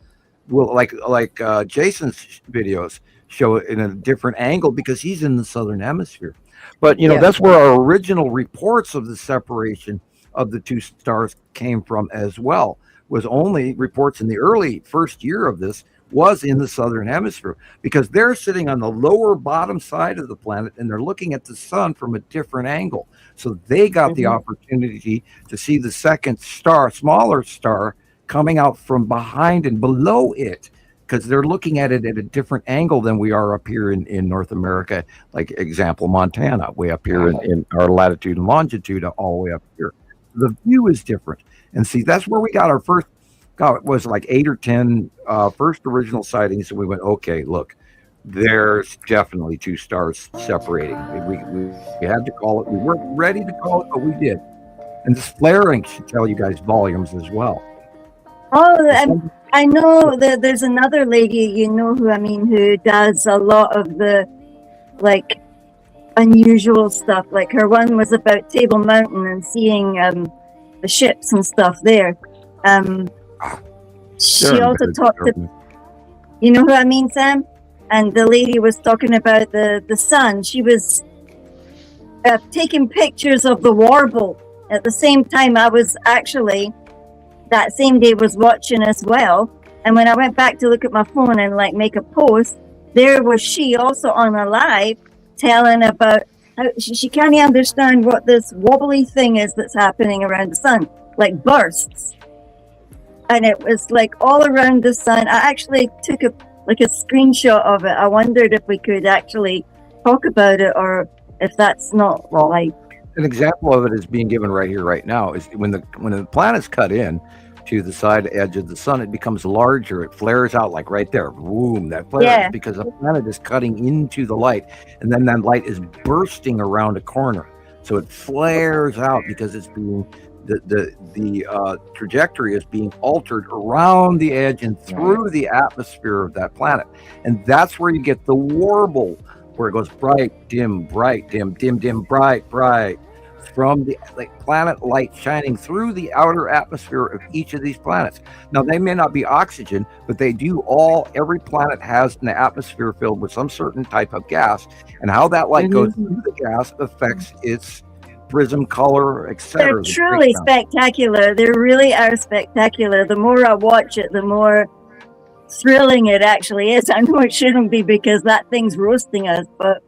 Well, like Jason's videos show it in a different angle because he's in the southern hemisphere. But that's where our original reports of the separation of the two stars came from as well. Was only reports in the early first year of this was in the southern hemisphere, because they're sitting on the lower bottom side of the planet and they're looking at the sun from a different angle. So they got the opportunity to see the second star, smaller star, coming out from behind and below it, because they're looking at it at a different angle than we are up here in North America. Like example, Montana, way up here in our latitude and longitude, all the way up here. The view is different. And see, that's where we got our first, it was like 8 or 10 first original sightings. And we went, okay, look, there's definitely two stars separating. We had to call it. We weren't ready to call it, but we did. And this flaring should tell you guys volumes as well. Oh, I know that there's another lady, who does a lot of the, unusual stuff. Like her one was about Table Mountain and seeing the ships and stuff there. She also talked to, you know who I mean, Sam? And the lady was talking about the sun. She was taking pictures of the warble. At the same time, I was actually, that same day, was watching as well. And when I went back to look at my phone and make a post, there was she also on a live telling about how she can't understand what this wobbly thing is that's happening around the sun, like bursts. And it was all around the sun. I actually took a screenshot of it. I wondered if we could actually talk about it, or if that's not an example of it is being given right here, right now. Is when the planet's cut in to the side edge of the sun, it becomes larger. It flares out right there. Boom! That flares because the planet is cutting into the light, and then that light is bursting around a corner. So it flares out because it's being the trajectory is being altered around the edge and through the atmosphere of that planet, and that's where you get the warble, where it goes bright, dim, dim, dim, bright, from the planet light shining through the outer atmosphere of each of these planets. Now, they may not be oxygen, but they do every planet has an atmosphere filled with some certain type of gas, and how that light goes through the gas affects its prism color, etc. They're truly spectacular. They really are spectacular. The more I watch it, the more thrilling it actually is. I know it shouldn't be because that thing's roasting us, but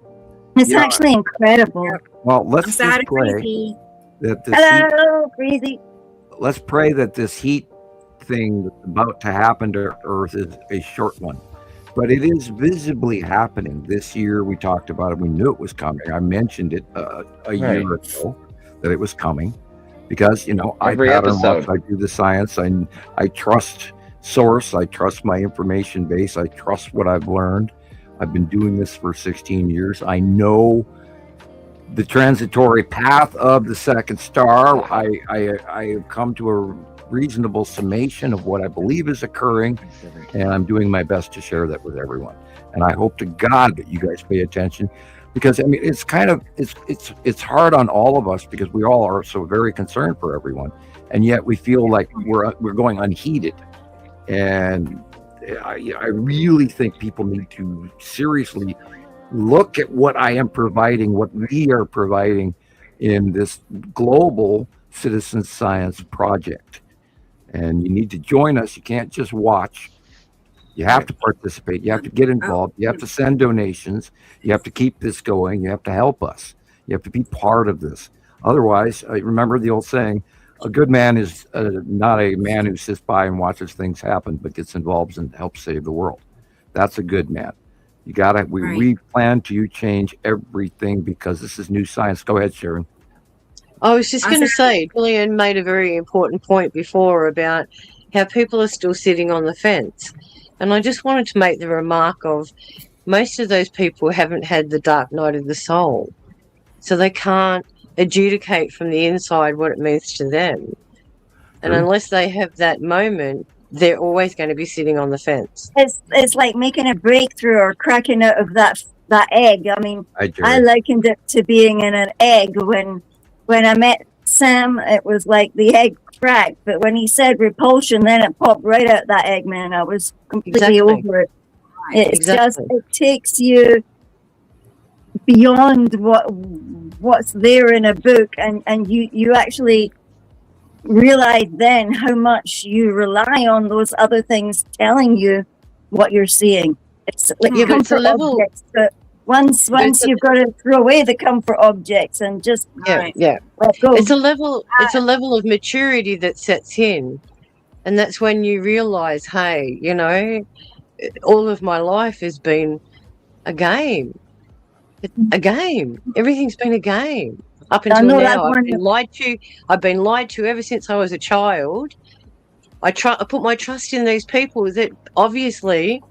it's actually incredible. Well, let's just pray that this crazy. Let's pray that this heat thing that's about to happen to Earth is a short one. But it is visibly happening. This year we talked about it. We knew it was coming. I mentioned it a year ago that it was coming because, I pattern watch, I do the science. I trust source. I trust my information base. I trust what I've learned. I've been doing this for 16 years. I know the transitory path of the second star. I have come to a reasonable summation of what I believe is occurring, and I'm doing my best to share that with everyone. And I hope to God that you guys pay attention, because it's kind of it's hard on all of us because we all are so very concerned for everyone, and yet we feel like we're going unheeded. And I really think people need to seriously look at what I am providing, what we are providing in this global citizen science project. And you need to join us. You can't just watch. You have to participate. You have to get involved. You have to send donations. You have to keep this going. You have to help us. You have to be part of this. Otherwise, remember the old saying, a good man is not a man who sits by and watches things happen, but gets involved and helps save the world. That's a good man. You gotta. We plan to change everything because this is new science. Go ahead, Sharon. I was just going to say, Gillian made a very important point before about how people are still sitting on the fence. And I just wanted to make the remark of most of those people haven't had the dark night of the soul. So they can't adjudicate from the inside what it means to them. And unless they have that moment, they're always going to be sitting on the fence. It's like making a breakthrough or cracking out of that egg. I mean, I likened it to being in an egg. When I met Sam, it was like the egg cracked, but when he said repulsion, then it popped right out that egg, man. I was completely over it. It's just, it takes you beyond what's there in a book, and you actually realize then how much you rely on those other things telling you what you're seeing. It's like comfort objects, but once you've got to throw away the comfort objects and just let go. It's a level of maturity that sets in, and that's when you realize, hey, all of my life has been a game. A game. Everything's been a game up until now. I've been lied to ever since I was a child. I put my trust in these people that obviously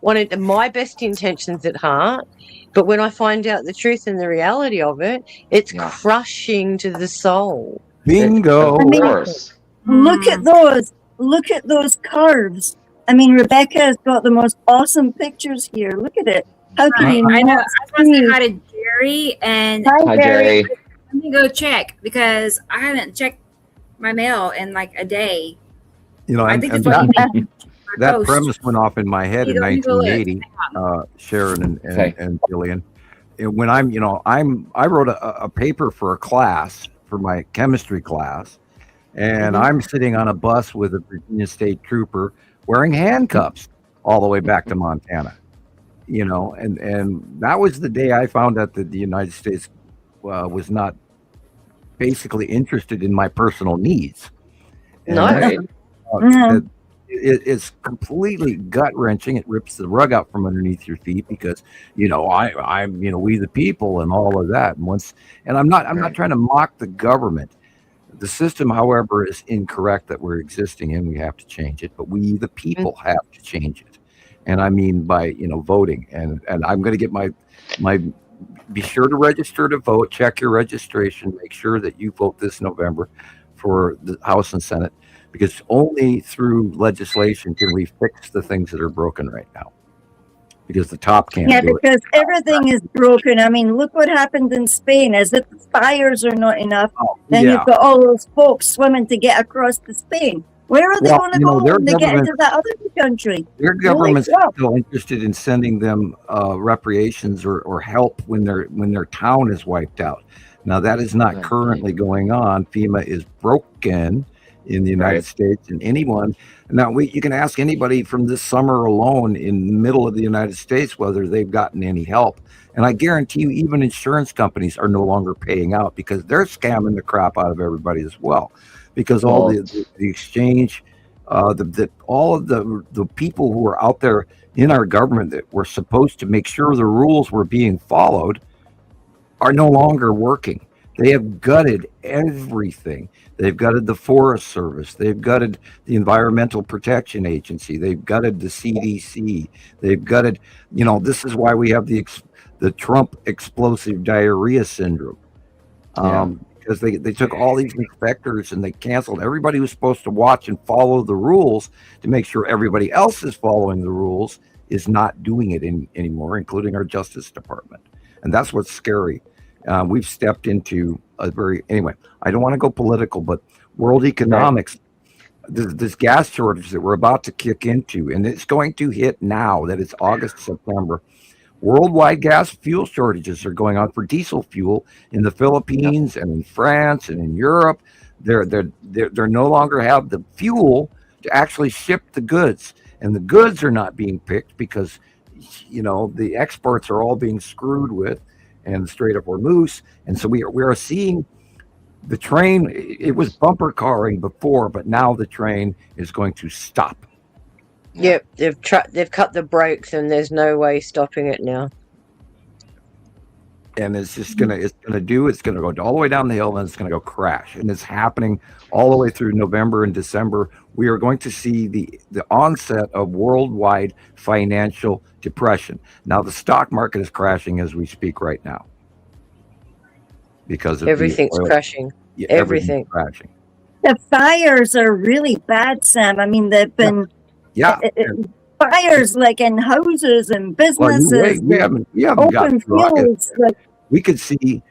wanted my best intentions at heart. But when I find out the truth and the reality of it, it's crushing to the soul. Bingo. Of course. Look at those curves. I mean, Rebecca has got the most awesome pictures here. Look at it. How can you? I know. I was going to say hi to Jerry, and Hi, Jerry. let me go check because I haven't checked my mail in like a day. I think it's what that premise went off in my head in 1980, Sharon and Gillian. When I wrote a paper for a class, for my chemistry class, and I'm sitting on a bus with a Virginia State trooper wearing handcuffs all the way back to Montana. And that was the day I found out that the United States was not basically interested in my personal needs. And it's completely gut-wrenching. It rips the rug out from underneath your feet because I'm we the people and all of that. And I'm not trying to mock the government. The system, however, is incorrect that we're existing in. We have to change it, but we the people have to change it. And I mean by voting. And I'm going to get my be sure to register to vote. Check your registration. Make sure that you vote this November for the House and Senate. Because only through legislation can we fix the things that are broken right now. Because the top can't do it. Yeah, because everything is broken. I mean, look what happened in Spain. As if the fires are not enough, then you've got all those folks swimming to get across to Spain. Where are they going to go when they get into that other country? Their government's still interested in sending them reparations or help when their town is wiped out. Now, that is not currently going on. FEMA is broken in the United States, and anyone now you can ask anybody from this summer alone in the middle of the United States whether they've gotten any help, and I guarantee you even insurance companies are no longer paying out because they're scamming the crap out of everybody as well, because all the exchange all of the people who are out there in our government that were supposed to make sure the rules were being followed are no longer working. They have gutted everything. They've gutted the Forest Service. They've gutted the Environmental Protection Agency. They've gutted the CDC. They've gutted, this is why we have the Trump explosive diarrhea syndrome. Because they took all these inspectors and they canceled everybody who's supposed to watch and follow the rules to make sure everybody else is following the rules is not doing it anymore, including our Justice Department. And that's what's scary. We've stepped into anyway, I don't want to go political, but world economics, this gas shortage that we're about to kick into, and it's going to hit now that it's August, September. Worldwide gas fuel shortages are going on for diesel fuel in the Philippines and in France and in Europe. They're no longer have the fuel to actually ship the goods, and the goods are not being picked because the exports are all being screwed with, and the Strait of Hormuz, and so we are seeing the train. It was bumper carring before, but now the train is going to stop. Yep, they've cut the brakes, and there's no way stopping it now. And it's just gonna go all the way down the hill, and it's gonna go crash. And it's happening all the way through November and December. We are going to see the onset of worldwide financial depression. Now the stock market is crashing as we speak right now because of Everything's crashing. Yeah, Everything crashing. The fires are really bad, Sam. I mean, they've been fires like in houses and businesses. We haven't open gotten through fields. we could see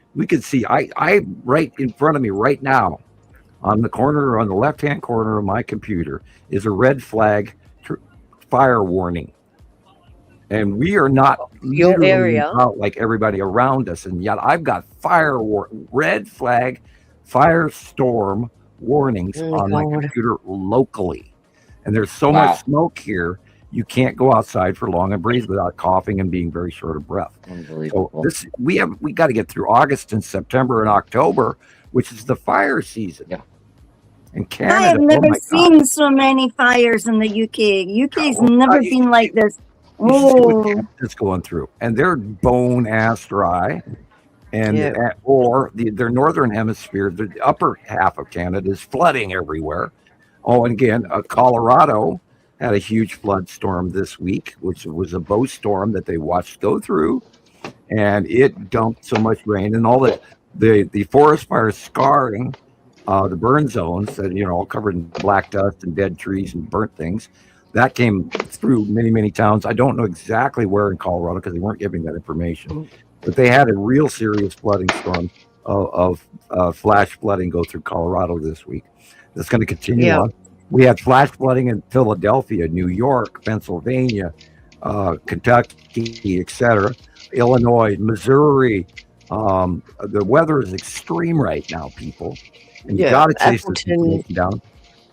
I right in front of me right now on the left-hand corner of my computer is a red flag fire warning, and we are not your area out like everybody around us, and yet I've got red flag firestorm warnings on my computer locally, and there's so much smoke here. You can't go outside for long and breathe without coughing and being very short of breath. Unbelievable. So we got to get through August and September and October, which is the fire season. Yeah. In Canada, I have never seen so many fires in the UK. UK's never been like this. It's going through, and they're bone ass dry, and their northern hemisphere, the upper half of Canada is flooding everywhere. Oh, and again, Colorado had a huge flood storm this week, which was a bow storm that they watched go through, and it dumped so much rain, and all the forest fires scarring the burn zones that all covered in black dust and dead trees and burnt things. That came through many towns. I don't know exactly where in Colorado because they weren't giving that information, but they had a real serious flooding storm of flash flooding go through Colorado this week. That's going to continue on. We had flash flooding in Philadelphia, New York, Pennsylvania, Kentucky, etc., Illinois, Missouri. The weather is extreme right now, people. And you got to chase this situation down.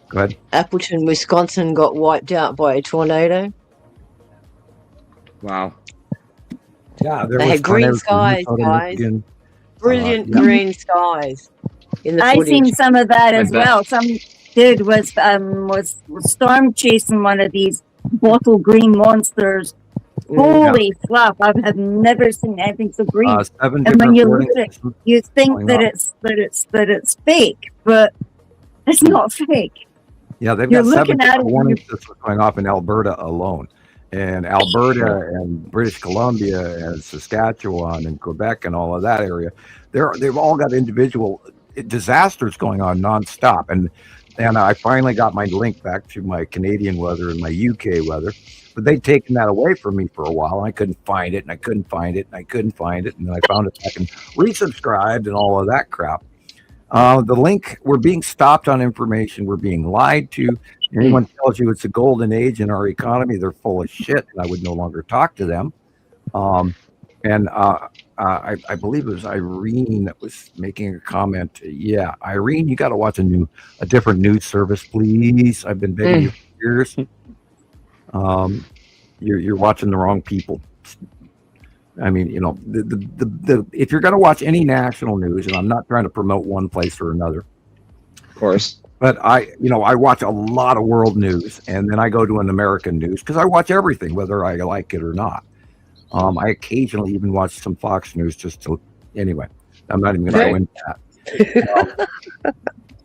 Go ahead. Appleton, Wisconsin got wiped out by a tornado. Wow. Yeah, they had green skies, guys. Brilliant green skies. I've seen some of that as well. Some dude was storm chasing one of these bottle green monsters. Holy fluff! I have never seen anything so green. And when you look at it, you think that it's fake, but it's not fake. Yeah, they've got 7 different warning systems going off in Alberta alone, and Alberta and British Columbia and Saskatchewan and Quebec and all of that area. They've all got individual disasters going on nonstop, and I finally got my link back to my Canadian weather and my UK weather, but they'd taken that away from me for a while, and I couldn't find it, and I couldn't find it, and I couldn't find it, and then I found it back and resubscribed and all of that crap. The link, we're being stopped on information, we're being lied to. Anyone tells you it's a golden age in our economy, they're full of shit, and I would no longer talk to them. I believe it was Irene that was making a comment. Yeah, Irene, you got to watch a different news service, please. I've been begging you for years. You're watching the wrong people. I mean, if you're going to watch any national news, and I'm not trying to promote one place or another, of course, but I watch a lot of world news, and then I go to an American news because I watch everything, whether I like it or not. I occasionally even watch some Fox News anyway, I'm not even going to go into that.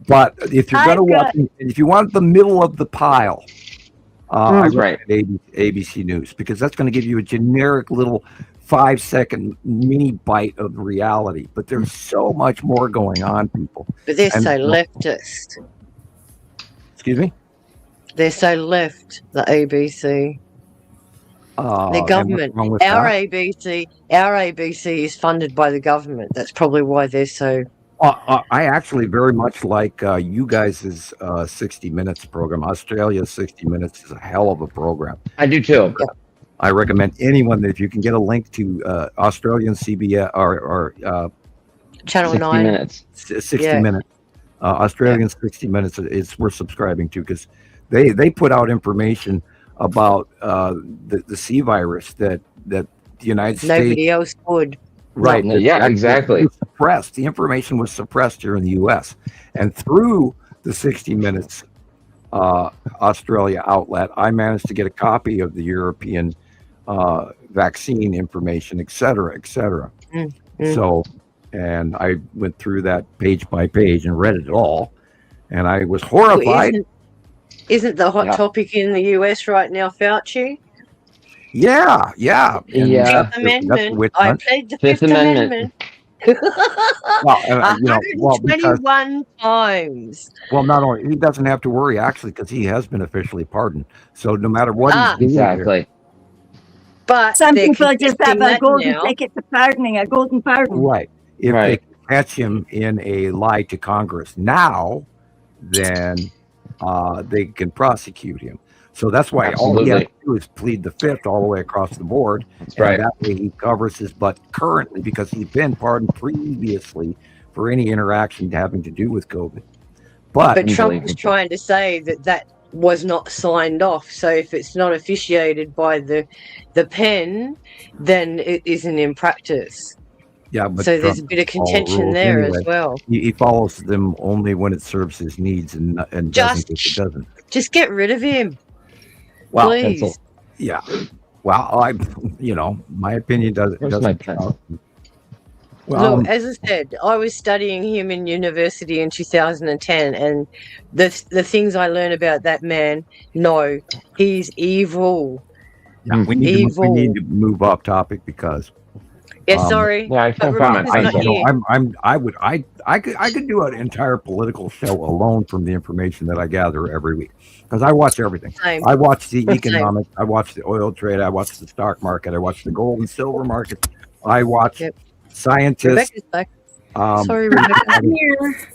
But if you're going to watch, if you want the middle of the pile, I recommend ABC News, because that's going to give you a generic little 5-second mini bite of reality. But there's so much more going on, people. But they're so leftist. Excuse me? They're so left, the ABC. The government. Our ABC is funded by the government. That's probably why they're so. I actually very much like you guys' 60 Minutes program. Australia's 60 Minutes is a hell of a program. I do too. Yeah. I recommend anyone that if you can get a link to Australian CBS or Channel 60 9 Minutes. 60 Minutes. Australian 60 Minutes is worth subscribing to because they put out information about the C virus that the United States. Nobody else would. Right. No, yeah, exactly. It was suppressed. The information was suppressed here in the U.S. And through the 60 Minutes Australia outlet, I managed to get a copy of the European vaccine information, et cetera, et cetera. So, and I went through that page by page and read it all. And I was horrified. Isn't the hot topic in the US right now Fauci? Yeah. Fifth Amendment. I played the Fifth Amendment. Well, 121 times. Well, not only he doesn't have to worry actually because he has been officially pardoned. So no matter what he's doing, exactly. But some people just have a golden ticket to pardoning, a golden pardon. Right. If they catch him in a lie to Congress now, then they can prosecute him. So that's why all he has to do is plead the fifth all the way across the board. That's right. That way he covers his butt currently because he's been pardoned previously for any interaction having to do with COVID. But Trump was trying to say that was not signed off. So if it's not officiated by the pen, then it isn't in practice. Yeah, but so there's a bit of contention there as well. He follows them only when it serves his needs and doesn't if it doesn't. Just get rid of him. Well, please. Yeah. Well, my opinion doesn't count. Well, look, as I said, I was studying him in university in 2010, and the things I learned about that man, no, he's evil. Yeah, we need to move off topic because. Sorry. Yeah, I could do an entire political show alone from the information that I gather every week because I watch everything. Same. I watch the economics. I watch the oil trade. I watch the stock market. I watch the gold and silver market. I watch scientists. Sorry, Rebecca. I'm here.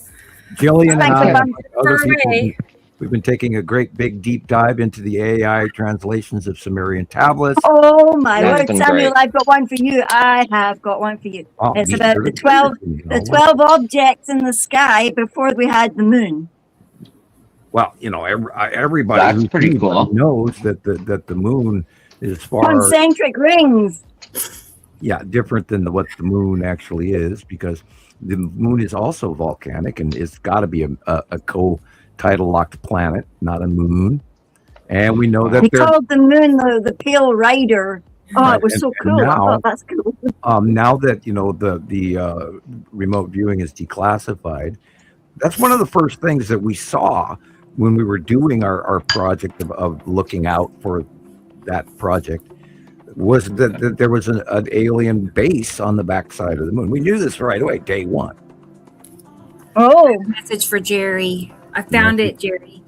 Gillian and I and other people. We've been taking a great big deep dive into the AI translations of Sumerian tablets. Oh my word, Samuel, I've got one for you. I have got one for you. It's about the 12 objects in the sky before we had the moon. Well, everybody who's pretty cool knows that the moon is far concentric rings. Yeah, different than what the moon actually is because the moon is also volcanic and it's got to be a tidal locked planet, not a moon. And we know that they called the moon the Pale Rider. Oh, it was so cool. I thought that's cool. Now that the remote viewing is declassified, that's one of the first things that we saw when we were doing our project of looking out for that project was that there was an alien base on the backside of the moon. We knew this right away, day one. Oh, message for Jerry. I found it, Jerry.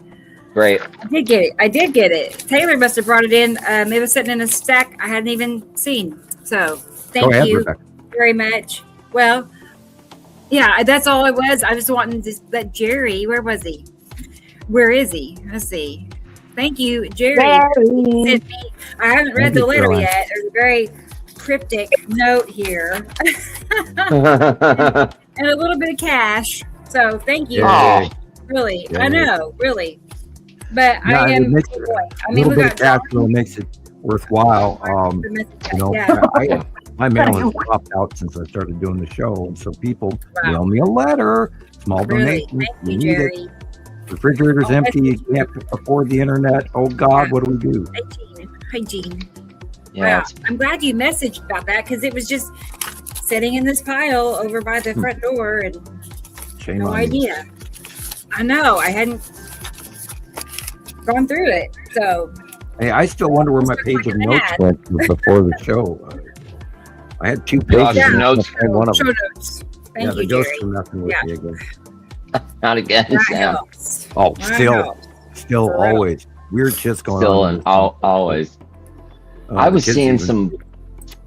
Great. I did get it. Taylor must have brought it in. It was sitting in a stack I hadn't even seen. So thank you very much. Well, yeah, that's all it was. I was wanting to let Jerry. Where was he? Where is he? Let's see. Thank you, Jerry. I haven't read the letter yet. There's a very cryptic note here. And a little bit of cash. So thank you. Oh. Really, I know, really. But I am. A little bit of cash really makes it worthwhile. My mail has dropped out since I started doing the show, and so people mail me a letter, small donation. Thank you, Jerry. Refrigerator's empty. You can't afford the internet. Oh God, what do we do? Hi, Gene. Yeah, wow, I'm glad you messaged about that because it was just sitting in this pile over by the front door, and no idea. I know I hadn't gone through it, so. Hey, I still wonder where my page of notes went before the show. I had 2 pages of notes. One of them. Thank you, the ghosts Jerry. are nothing with me again. Not again, Sam. Oh, still, always weird shit's going on. Still, always. I was seeing some.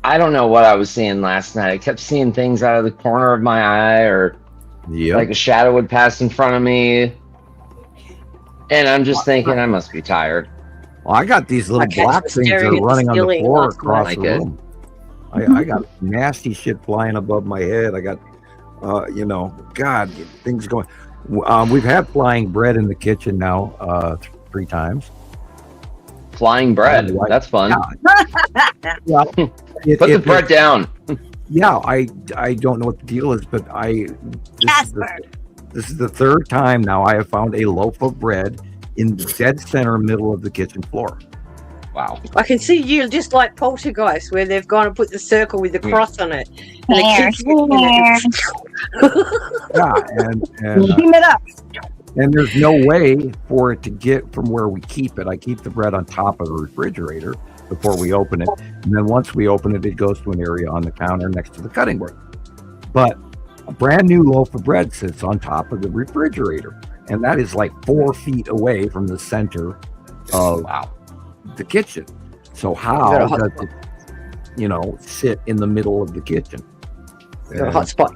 I don't know what I was seeing last night. I kept seeing things out of the corner of my eye, or like a shadow would pass in front of me, and I'm just thinking I must be tired. Well, I got these little black things that are running on the floor across the room. I got nasty shit flying above my head. I got, God, things going. We've had flying bread in the kitchen now 3 times. Flying bread. Like, That's fun. Yeah. Put the bread down. Yeah, I don't know what the deal is, but this is the 3rd time now I have found a loaf of bread in the dead center middle of the kitchen floor. Wow. I can see you just like Poltergeist, where they've gone and put the circle with the cross on it. And it keeps Beam it up. And there's no way for it to get from where we keep it. I keep the bread on top of the refrigerator before we open it. And then once we open it, it goes to an area on the counter next to the cutting board. But a brand new loaf of bread sits on top of the refrigerator. And that is like 4 feet away from the center of the kitchen. So how does it, sit in the middle of the kitchen? A hot spot.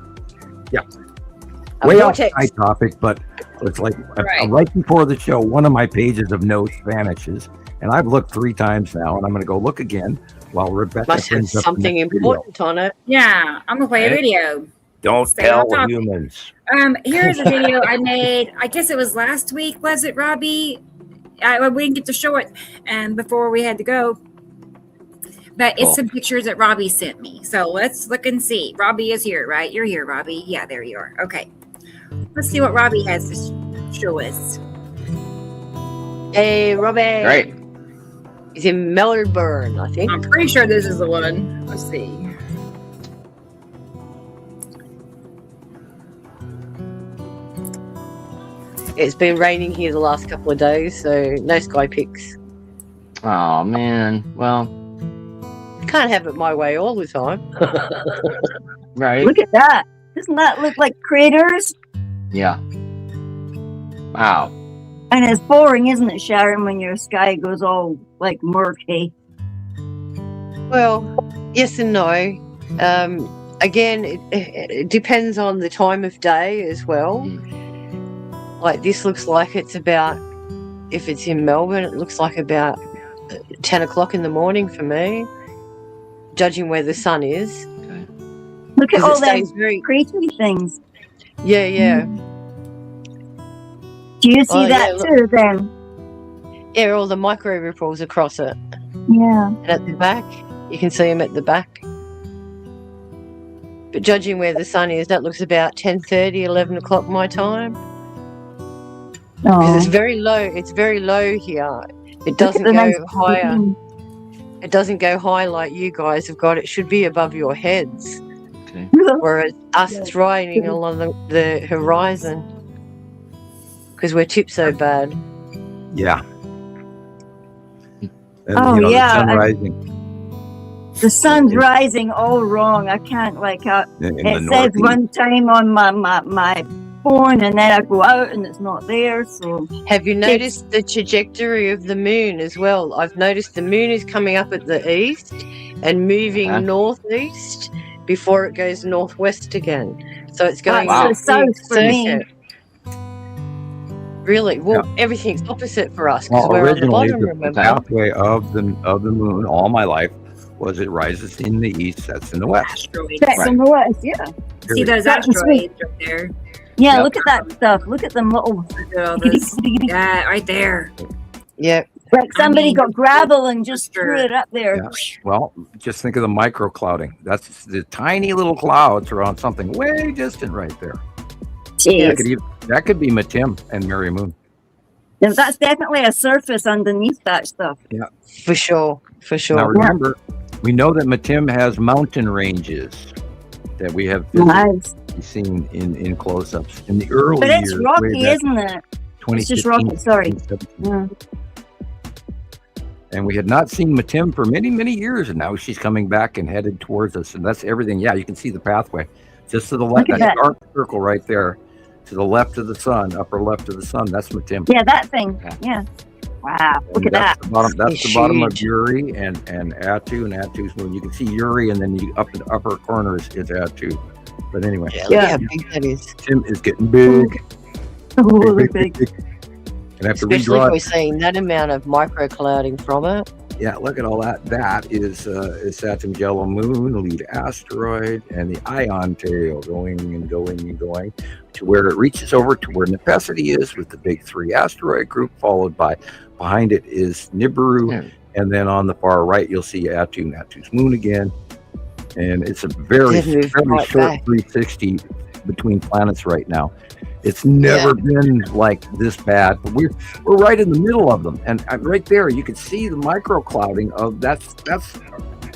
Yeah. Way off my topic, but it's like right before the show, one of my pages of notes vanishes, and I've looked 3 times now, and I'm going to go look again while Rebecca must have something important on it. Yeah, I'm gonna play a video. Don't tell humans. Here's a video I made. I guess it was last week. Was it, Robbie? We didn't get to show it, and before we had to go. But it's some pictures that Robbie sent me. So let's look and see. Robbie is here, right? You're here, Robbie. Yeah, there you are. Okay. Let's see what Robbie has to show us. Hey, Robbie. Right. He's in Melbourne, I think. I'm pretty sure this is the one. Let's see. It's been raining here the last couple of days, so no sky pics. Oh, man. Well, can't have it my way all the time. Right. Look at that. Doesn't that look like craters? Yeah. Wow. And it's boring, isn't it, Sharon, when your sky goes all like murky? Well, yes and no. Again, it depends on the time of day as well. Like this looks like it's about, if it's in Melbourne, it looks like about 10 o'clock in the morning for me, judging where the sun is. Okay. Look at all those crazy things. Yeah, yeah. Do you see that too then? Yeah, all the micro ripples across it. Yeah. And at the back, you can see them at the back. But judging where the sun is, that looks about 10:30, 11 o'clock my time. Because it's very low. It's very low here. It doesn't go higher. It doesn't go high like you guys have got. It should be above your heads. Okay. Whereas us, it's riding along the horizon. Because we're tipped so bad. Yeah. And, yeah. The sun rising. The sun's rising all wrong. I can't it says one time on my phone, and then I go out and it's not there. So have you noticed the trajectory of the moon as well? I've noticed the moon is coming up at the east and moving northeast before it goes northwest again. So it's going south for me. Really? Well, everything's opposite for us because we're on the bottom. Remember, the pathway of the moon all my life was it rises in the east, sets in the west. Sets in the west, yeah. See those asteroids right there? Yeah, look at that stuff. Look at them little. Yeah, right there. Yeah. Like somebody got gravel and just threw it up there. Yeah. Well, just think of the microclouding. That's the tiny little clouds around something way distant right there. Jeez. That could be Matim and Mary Moon. Yeah, that's definitely a surface underneath that stuff. Yeah. For sure. For sure. Now remember, we know that Matim has mountain ranges that we have seen in close-ups in the early years. But it's rocky, isn't it? It's just rocky, sorry. Yeah. And we had not seen Matim for many, many years, and now she's coming back and headed towards us. And that's everything. Yeah, you can see the pathway. Just to the left, that dark circle right there. To the left of the sun, upper left of the sun, that's Matim. Yeah, that thing. Yeah. Wow, look at that. That's the bottom of Uri and Attu, and Attu's moon. You can see Uri, and then you up in the upper corner is Attu. But anyway, look how big that is. Matim is getting big. Oh, big. And I have to Especially redraw if we're seeing that amount of microclouding from it. Yeah, look at all that. That is Saturn Yellow Moon, lead asteroid, and the ion tail going and going and going to where it reaches over to where Necessity is with the big 3 asteroid group, followed by behind it is Nibiru, and then on the far right you'll see Atu's moon again. And it's a very short 360 between planets right now. It's never been like this bad, but we're right in the middle of them, and right there you can see the micro clouding of that's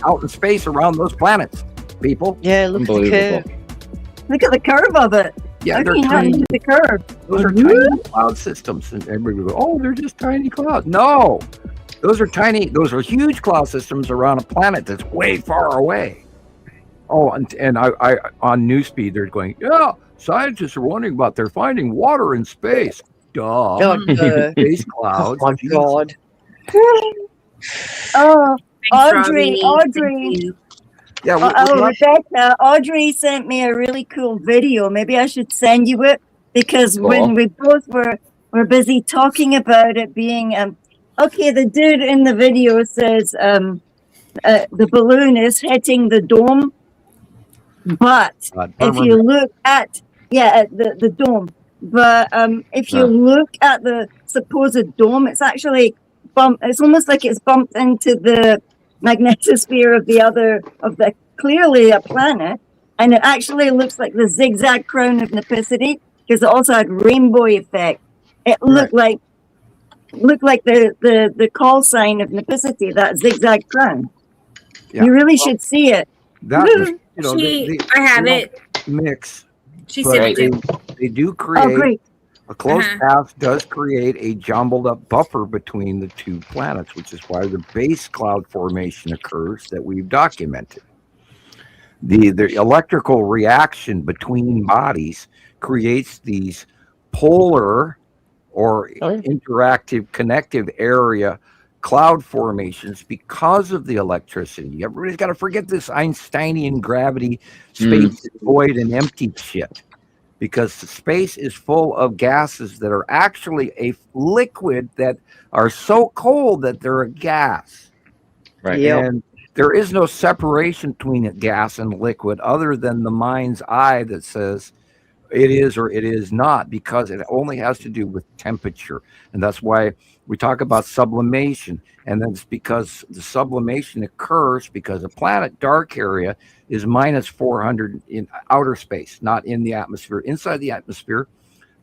out in space around those planets. People, look at the curve. Look at the curve of it. Yeah, they're tiny. The curve. Those are tiny cloud systems, and everybody goes, "Oh, they're just tiny clouds." No, those are tiny. Those are huge cloud systems around a planet that's way far away. Oh, and I on Newsfeed they're going, yeah, scientists are wondering about they're finding water in space. Duh. Space clouds. Oh my God. Oh, Thanks, Audrey. Yeah. Rebecca, Audrey sent me a really cool video. Maybe I should send you it because when we both were busy talking about it being okay, the dude in the video says the balloon is hitting the dome. But if you look at the dome, but if you look at the supposed dome, it's actually bumped. It's almost like it's bumped into the magnetosphere of the clearly a planet, and it actually looks like the zigzag crown of Necessity because it also had rainbow effect. It looked like the call sign of Necessity, that zigzag crown. Yeah. You really should see it. That was, I have it. Mix. She said they do create a close path does create a jumbled up buffer between the 2 planets, which is why the base cloud formation occurs that we've documented. The electrical reaction between bodies creates these polar or interactive connective area cloud formations because of the electricity. Everybody's got to forget this Einsteinian gravity, space void and empty shit, because the space is full of gases that are actually a liquid that are so cold that they're a gas. Right. And there is no separation between a gas and liquid other than the mind's eye that says it is or it is not, because it only has to do with temperature. And that's why we talk about sublimation. And that's because the sublimation occurs because a planet dark area is minus 400 in outer space, not in the atmosphere. Inside the atmosphere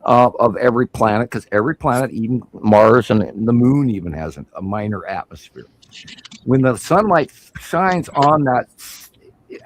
of every planet, because every planet, even Mars and the moon even has a minor atmosphere. When the sunlight shines on that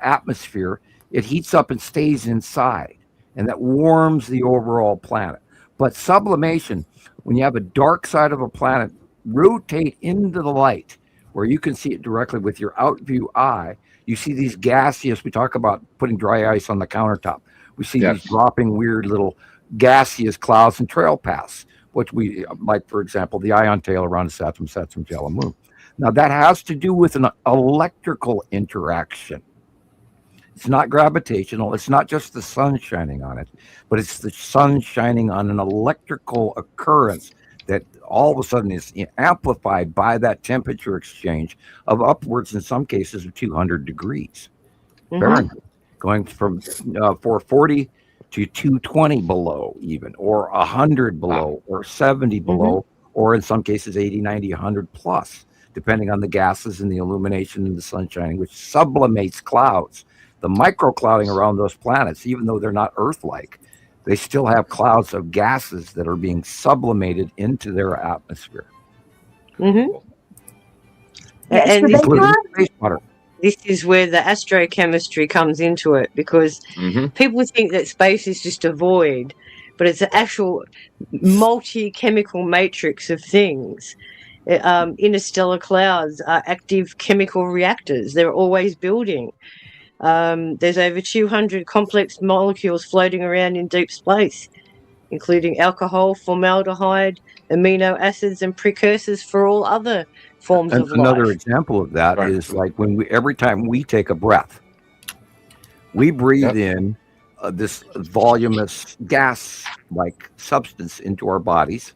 atmosphere, it heats up and stays inside, and that warms the overall planet. But sublimation, when you have a dark side of a planet rotate into the light where you can see it directly with your outview eye, you see these gaseous, we talk about putting dry ice on the countertop. We see these dropping weird little gaseous clouds and trail paths, which we, like, for example, the ion tail around the Saturn yellow moon. Now, that has to do with an electrical interaction. It's not gravitational. It's not just the sun shining on it, but it's the sun shining on an electrical occurrence that all of a sudden is amplified by that temperature exchange of upwards, in some cases, of 200 degrees Fahrenheit, going from 440 to 220 below even, or 100 below, or 70 below, or in some cases 80, 90, 100 plus, depending on the gases and the illumination and the sun shining, which sublimates clouds. The microclouding around those planets, even though they're not Earth-like, they still have clouds of gases that are being sublimated into their atmosphere. And this is where the astrochemistry comes into it, because people think that space is just a void, but it's an actual multi-chemical matrix of things. Interstellar clouds are active chemical reactors. They're always building. There's over 200 complex molecules floating around in deep space, including alcohol, formaldehyde, amino acids, and precursors for all other forms of life. Another example of that is like when every time we take a breath, we breathe in this voluminous gas-like substance into our bodies,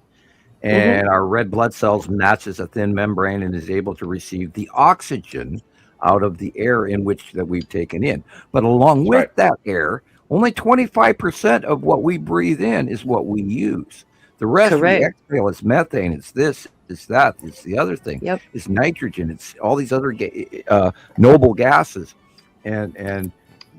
and our red blood cells matches a thin membrane and is able to receive the oxygen out of the air in which that we've taken in. But along with that air, only 25% of what we breathe in is what we use. The rest we exhale. It's methane. It's this. It's that. It's the other thing. Yep. It's nitrogen. It's all these other noble gases, and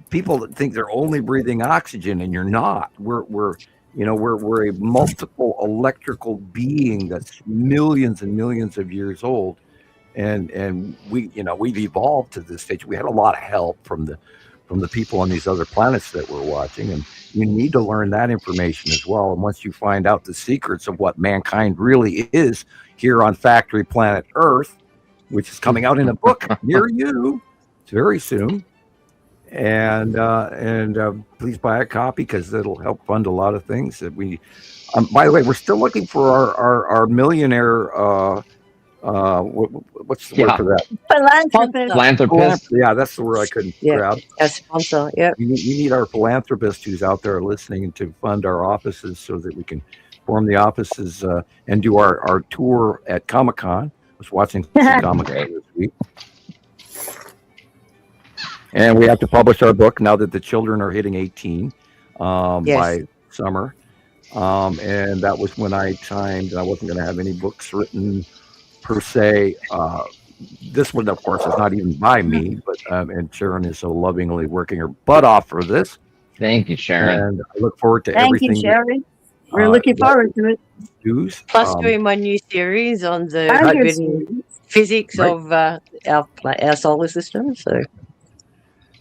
people think they're only breathing oxygen, and you're not. We're a multiple electrical being that's millions and millions of years old, and we've evolved to this stage. We had a lot of help from the people on these other planets that we're watching, and you need to learn that information as well. And once you find out the secrets of what mankind really is here on Factory Planet Earth, which is coming out in a book near you, it's very soon. And please buy a copy because it'll help fund a lot of things that we. By the way, we're still looking for our millionaire. What's the word for that? Philanthropist. Yeah, that's the word I couldn't grab. A sponsor. Yeah. We need our philanthropist who's out there listening to fund our offices so that we can form the offices and do our tour at Comic-Con. I was watching Comic-Con this week. And we have to publish our book now that the children are hitting 18 by summer. And that was when I timed. I wasn't going to have any books written per se. This one, of course, is not even by me, but and Sharon is so lovingly working her butt off for this. Thank you, Sharon. And I look forward to everything. Thank you, Sharon. We're looking forward to it. Plus, doing my new series on the physics of our solar system. So.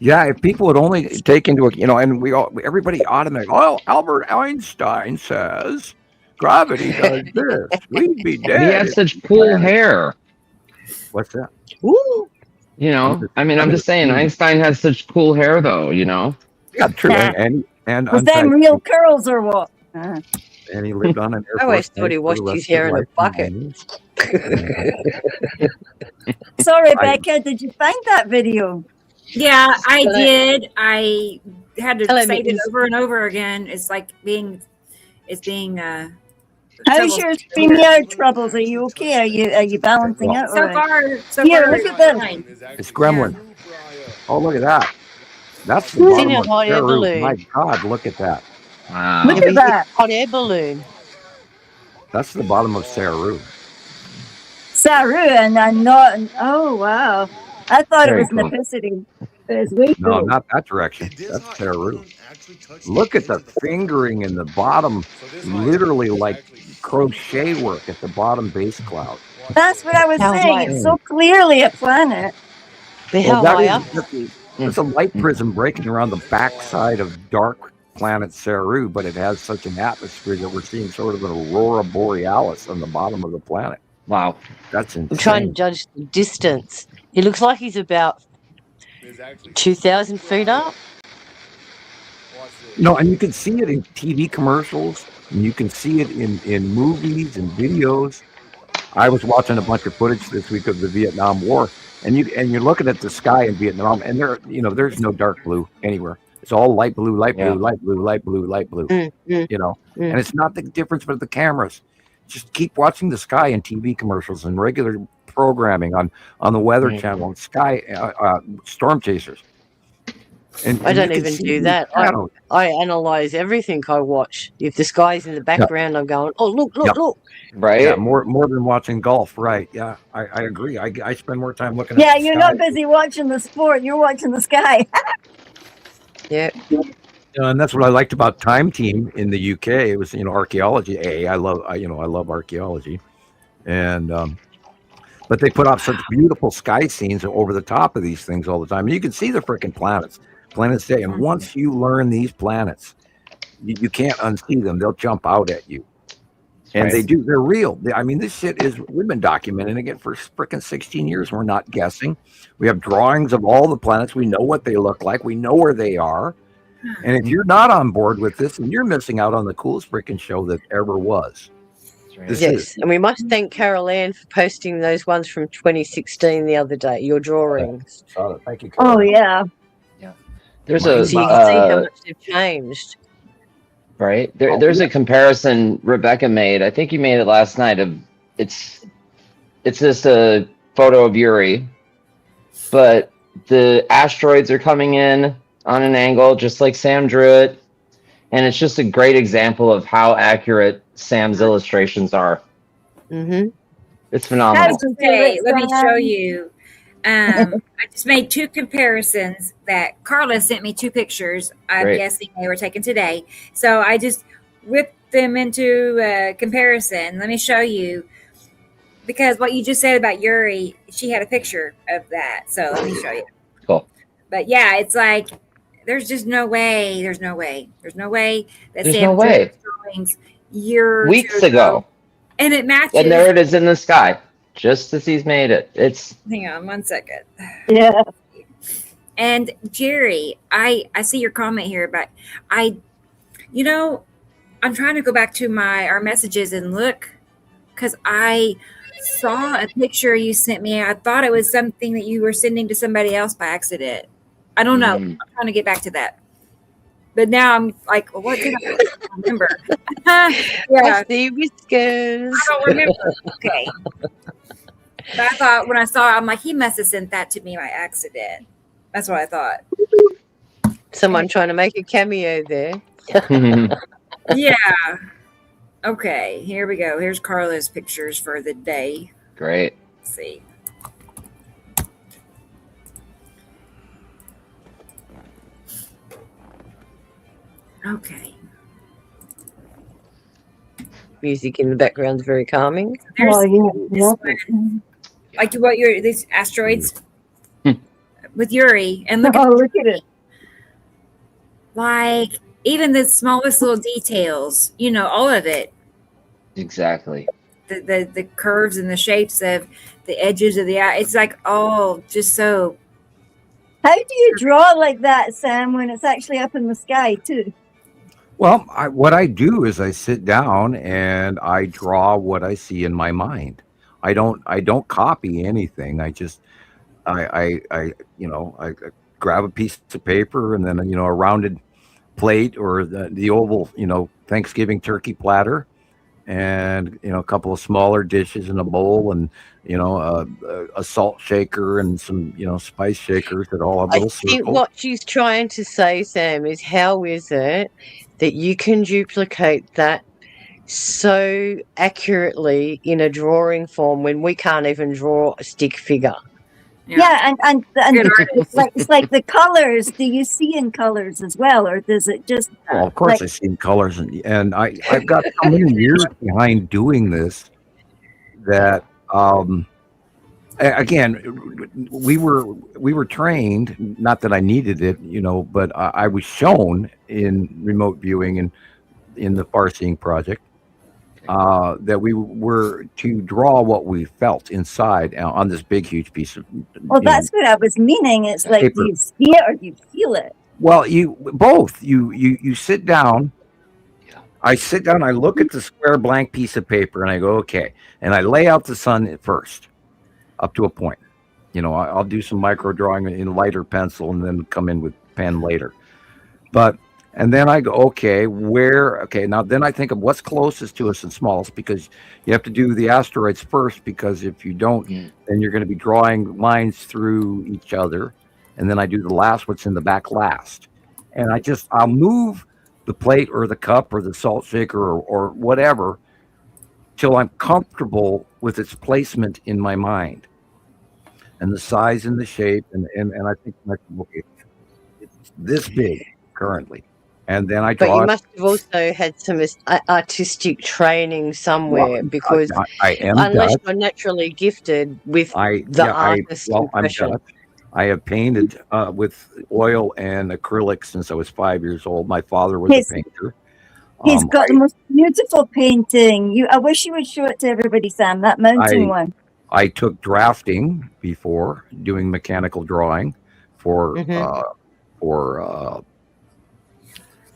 Yeah, if people would only take into account, and everybody automatically, Albert Einstein says gravity does this. We'd be dead. He has such cool hair. What's that? Ooh. I'm just saying, Einstein has such cool hair, though. Yeah, true. And was that real curls or what? And he lived on an Air Force. I always thought he washed his hair in a bucket. Sorry, Becca, did you find that video? Yeah, I did. I had to say it over and over again. It's being. How's your StreamYard troubles? Are you okay? Are you balancing out? So far, here, look at this. It's Gremlin. Oh, look at that. That's the bottom of hot air balloon. My God, look at that. Wow. Look at that. Hot air balloon. That's the bottom of Saru. Saru, and I'm not. Oh, wow. I thought Very it was cool. Nepicity. It's way No, cool. not that direction. That's Saru. Look at the fingering in the bottom, literally like crochet work at the bottom base cloud. That's what I was How saying. high? It's so clearly a planet. How high up? It's a light prism breaking around the backside of dark planet Saru, but it has such an atmosphere that we're seeing sort of an aurora borealis on the bottom of the planet. Wow. That's insane. I'm trying to judge the distance. He looks like he's about 2,000 feet up. No, and you can see it in TV commercials, and you can see it in movies and videos. I was watching a bunch of footage this week of the Vietnam War, and you're looking at the sky in Vietnam, and there's no dark blue anywhere. It's all light blue, light blue, light blue, light blue, light blue. And it's not the difference but the cameras. Just keep watching the sky in TV commercials and regular programming on the Weather Channel and Sky Storm Chasers. And I don't even do that. I analyze everything I watch. If the sky's in the background, I'm going, oh, look. Right? Yeah, more than watching golf. Right. Yeah, I agree. I spend more time looking at Yeah, the you're sky. not busy watching the sport. You're watching the sky. Yeah. And that's what I liked about Time Team in the UK. It was, archaeology. I love archaeology. And but they put out such beautiful sky scenes over the top of these things all the time. And you can see the freaking planets day. And once you learn these planets, you can't unsee them. They'll jump out at you. And they're real. This shit we've been documenting it for freaking 16 years. We're not guessing. We have drawings of all the planets. We know what they look like. We know where they are. And if you're not on board with this, then you're missing out on the coolest freaking show that ever was. Yes, and we must thank Carol Ann for posting those ones from 2016 the other day, your drawings. Thank you, Carol. Oh, yeah. There's So you can see how much they've changed. Right? There's a comparison Rebecca made. I think you made it last night. It's just a photo of Yuri, but the asteroids are coming in on an angle, just like Sam drew it, and it's just a great example of how accurate Sam's illustrations are. Mm-hmm. It's phenomenal. Okay, let me show you. I just made two comparisons that Carla sent me 2 pictures. I'm Great. guessing they were taken today. So I just whipped them into comparison. Let me show you. Because what you just said about Yuri, she had a picture of that. So let me show you. Cool. But yeah, it's like, there's just no way. There's no way that There's Sam no way. drawings years Weeks ago. And it matches. And there it is in the sky, just as he's made it. Hang on 1 second. Yeah. And Jerry, I see your comment here, but I'm trying to go back to our messages and look, because I saw a picture you sent me. I thought it was something that you were sending to somebody else by accident. I don't know. I'm trying to get back to that. But now I'm like, well, what did I remember? I see whiskers. I don't remember. Okay. But I thought when I saw it, I'm like, he must have sent that to me by accident. That's what I thought. Someone trying to make a cameo there. Yeah. Okay, here we go. Here's Carla's pictures for the day. Great. Let's see. Okay. Music in the background is very calming. There's Oh, yeah. this one. Like what these asteroids with Yuri, and look Look at it. like even the smallest little details, all of it. Exactly. The curves and the shapes of the edges of the eye. It's like, just so. How do you draw like that, Sam, when it's actually up in the sky too? Well, what I do is I sit down and I draw what I see in my mind. I don't copy anything. I just I grab a piece of paper and then a rounded plate or the oval Thanksgiving turkey platter, and a couple of smaller dishes in a bowl, and a salt shaker and some spice shakers that all have I little think circles. what she's trying to say, Sam, is how is it that you can duplicate that so accurately in a drawing form when we can't even draw a stick figure? Yeah, and Good it's like the colors. Do you see in colors as well, or does it just? Well, of course, I see in colors, and I've got so many years behind doing this that again, we were trained. Not that I needed it, but I was shown in remote viewing and in the Far Seeing Project that we were to draw what we felt inside on this big, huge piece of. Well, that's what I was meaning. It's like, paper. do you see it or do you feel it? Well, you both. You sit down. I sit down. I look at the square blank piece of paper, and I go, okay, and I lay out the sun at first, up to a point. I'll do some micro drawing in lighter pencil, and then come in with pen later. And then I go, okay, now then I think of what's closest to us and smallest, because you have to do the asteroids first, because if you don't, then you're going to be drawing lines through each other. And then I do the last, what's in the back last. And I'll move the plate or the cup or the salt shaker or whatever till I'm comfortable with its placement in my mind and the size and the shape. And I think, okay, it's this big currently. And then I draw. But you must have also had some artistic training somewhere, because I am unless Dutch. you're naturally gifted with artist impression. I'm Dutch. I have painted with oil and acrylic since I was 5 years old. My father was a painter. He's got the most beautiful painting. I wish you would show it to everybody, Sam. That mountain one. I took drafting before doing mechanical drawing for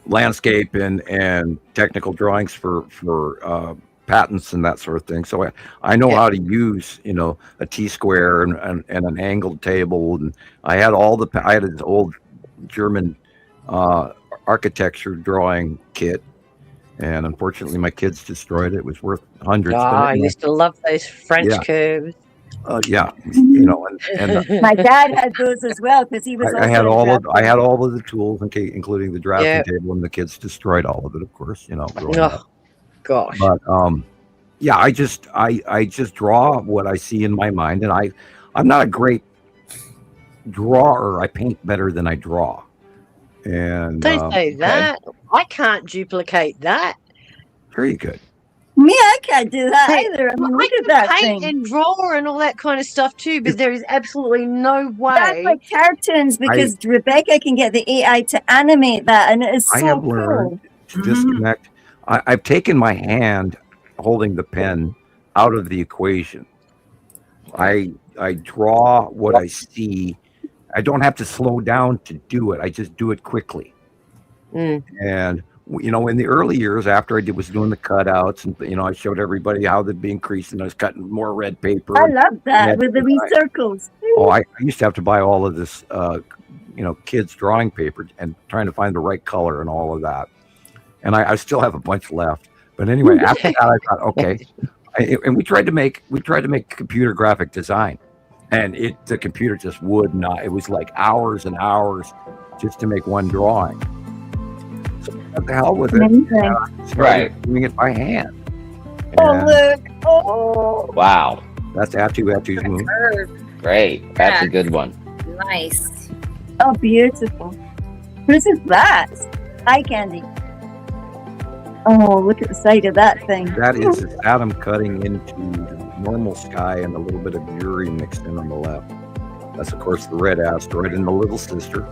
landscape and technical drawings for patents and that sort of thing. So I know how to use, a T-square and an angled table. And I had I had this old German architecture drawing kit. And unfortunately, my kids destroyed it. It was worth hundreds. Oh, but I anyway, used to love those French Yeah. curves. yeah, you know, and My dad had those as well because he was I also had in I had drafting. all of the tools, including the drafting Yeah. table, and the kids destroyed all of it. Of course, you know, growing Oh, up. gosh. But yeah, I just draw what I see in my mind, and I'm not a great drawer. I paint better than I draw. And Don't say that. I can't duplicate that. very good. Me, I can't do that Hey, either. I mean, I look at can that paint thing. and draw and all that kind of stuff too, but there is absolutely no That's way. like cartoons because Rebecca can get the AI to animate that, and it is I so have cool. learned to disconnect. I've taken my hand holding the pen out of the equation. I draw what I see. I don't have to slow down to do it. I just do it quickly. Mm. And you know, in the early years, after I was doing the cutouts, and you know, I showed everybody how they'd be increased, and I was cutting more red paper. I love that red with the wee design. circles. Oh, I used to have to buy all of this, you know, kids drawing paper and trying to find the right color and all of that. And I still have a bunch left. But anyway, after that, I thought, okay. And we tried to make computer graphic design, and the computer just would not. It was like hours and hours just to make one drawing. So what the hell with it? Amazing. I started doing it by hand. Oh, And look. Oh. Wow. that's Atu's moon. Curve. Great. That's a good one. Nice. Oh, beautiful. Whose is that? Eye candy. Oh, look at the side of that thing. That is just Adam cutting into the normal sky and a little bit of Yuri mixed in on the left. That's, of course, the red asteroid and the little sister.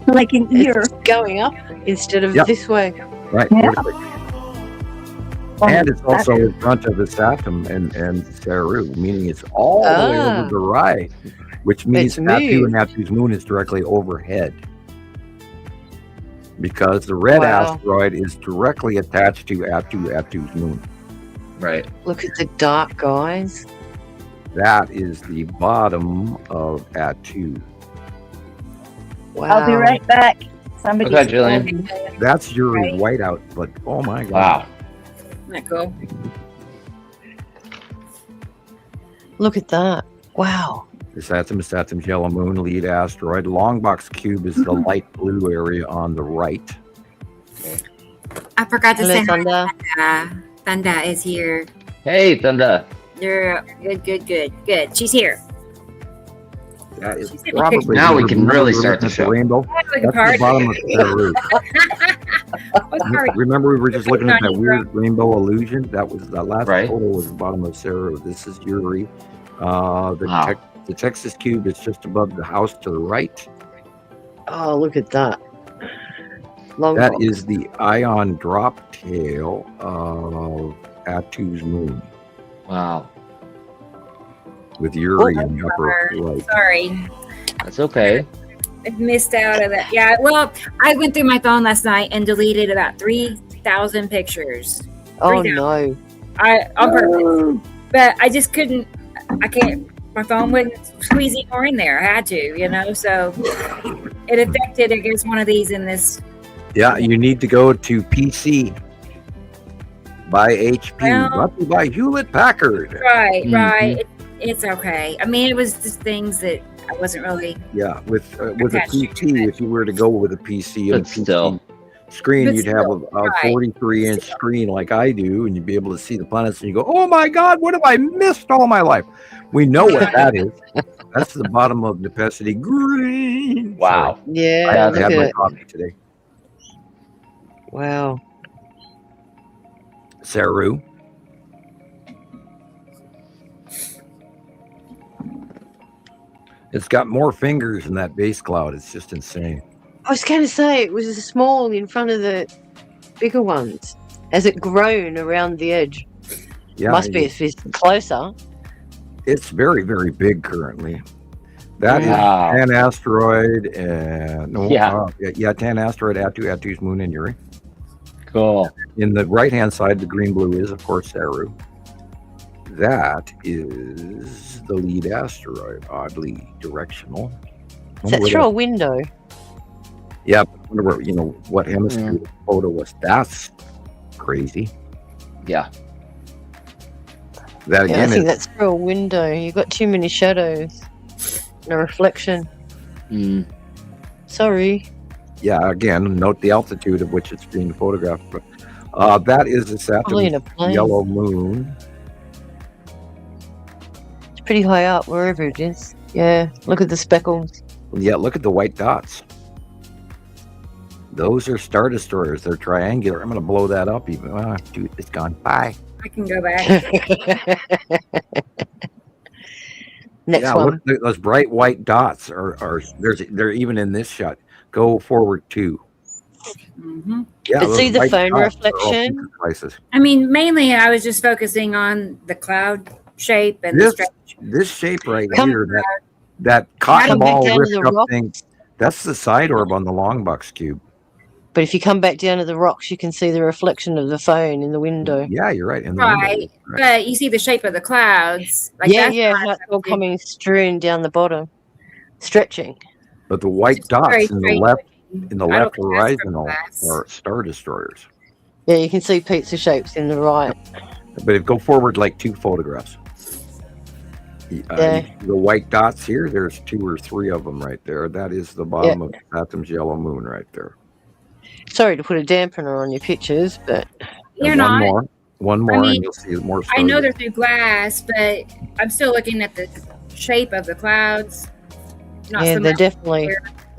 Like an ear. It's going up instead of Yep. this way. Right. Yeah. And it's also in front of the Saturn and Saru, meaning it's all the way over the right, which means It's Atu moved. and Atu's moon is directly overhead. Because the red Wow. asteroid is directly attached to Atu's moon. Right. Look at the dark guys. That is the bottom of Atu. Wow. I'll be right back. Somebody's Okay, Gillian. That's Yuri Right. whiteout, but oh my god. Wow. Isn't that cool? Look at that. Wow. The Saturn's yellow moon, lead asteroid. Longbox cube is the light blue area on the right. I forgot to Hello, say Thunder. Thanda is here. Hey, Thunder. You're good. She's here. That is She's probably Now we can really start the at show. rainbow. Like a That's the party. bottom of Saru. What party? Remember, we were just looking at that Johnny weird rainbow illusion. That last Right. photo was the bottom of Saru. This is Yuri. Wow. The Texas cube is just above the house to the right. Oh, look at that. Long That box. is the ion drop tail of Atu's moon Wow. with Yuri in the upper right. Sorry. That's okay. I missed out of that. Yeah, well, I went through my phone last night and deleted about 3,000 pictures. Oh 3,000. no. On purpose. But I just couldn't, I can't, my phone wouldn't squeeze any more in there. I had to, you know, so it affected, I guess, one of these in this. Yeah, you need to go to PC by HP, Well- brought to you by Hewlett Packard. Right, Mhm. right. It's okay. I mean, it was just things that I wasn't really. Yeah, with a Attached to PC, it. if you were to go with a PC and a But PC still. screen, But you'd have still, a right. 43-inch screen like I do, and you'd be able to see the planets, and you go, "Oh my God, what have I missed all my life?" We know what that is. That's the bottom of Nepacity Green. Wow. Sorry, I Yeah, had look to have at my it. coffee today. Wow. Saru. It's got more fingers than that base cloud. It's just insane. I was going to say it was small in front of the bigger ones. Has it grown around the edge? Yeah, Must be if it's closer. It's very, very big currently. That is Wow. Tan asteroid and Yeah. Tan asteroid, Atu's moon, and Yuri. Cool. In the right hand side, the green blue is, of course, Saru. That is the lead asteroid, oddly directional. Is that through a window? Yeah, I wonder where, what hemisphere the photo was. That's crazy. Yeah. That Yeah, I again think is that's through a window. You've got too many shadows. And a reflection. Mm. Sorry. again, note the altitude of which it's being photographed. That is the Probably in Saturn's a plane. yellow moon. It's pretty high up, wherever it is. Yeah, look at the speckles. Yeah, look at the white dots. Those are Star Destroyers. They're triangular. I'm going to blow that up even. Dude, it's gone. Bye. I can go back. Next one. Look, those bright white dots are they're even in this shot. Go forward 2. Hmm. Yeah, But those see the white phone dots are all reflection? secret places. I mean, mainly I was just focusing on the cloud shape and the This stretch. this shape right Come- here, that cotton Come back ball down to ripped the up rock. thing, that's the side orb on the long box cube. But if you come back down to the rocks, you can see the reflection of the phone in the window. Yeah, you're right. In the Right. window. Right. But you see the shape of the clouds. Like yeah, that's yeah, not and that's all something- coming strewn down the bottom, stretching. But the white it's very dots in the strange left looking. in the I don't left think that's horizontal glass. are Star Destroyers. Yeah, you can see pizza shapes in the right. But if go forward like 2 photographs. Yeah. The white dots here, there's 2 or 3 of them right there. That is the bottom of Saturn's yellow moon right there. Sorry to put a dampener on your pictures, but You're And not. one more, mean, and you'll see more. I know stars. they're through glass, but I'm still looking at the shape of the clouds. Not yeah, so they're much definitely.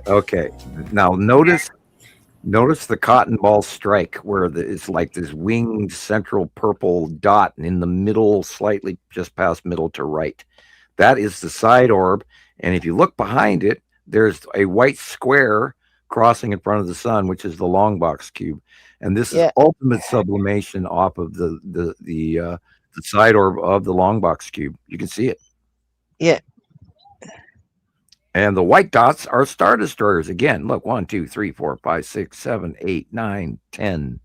Okay, now notice the cotton ball strike where it's like this winged central purple dot, and in the middle, slightly just past middle to right. That is the side orb, and if you look behind it, there's a white square crossing in front of the sun, which is the long box cube, and this is ultimate sublimation off of the side orb of the long box cube. You can see it. Yeah. And the white dots are Star Destroyers again. Look, 1, 2, 3, 4, 5, 6, 7, 8, 9, 10.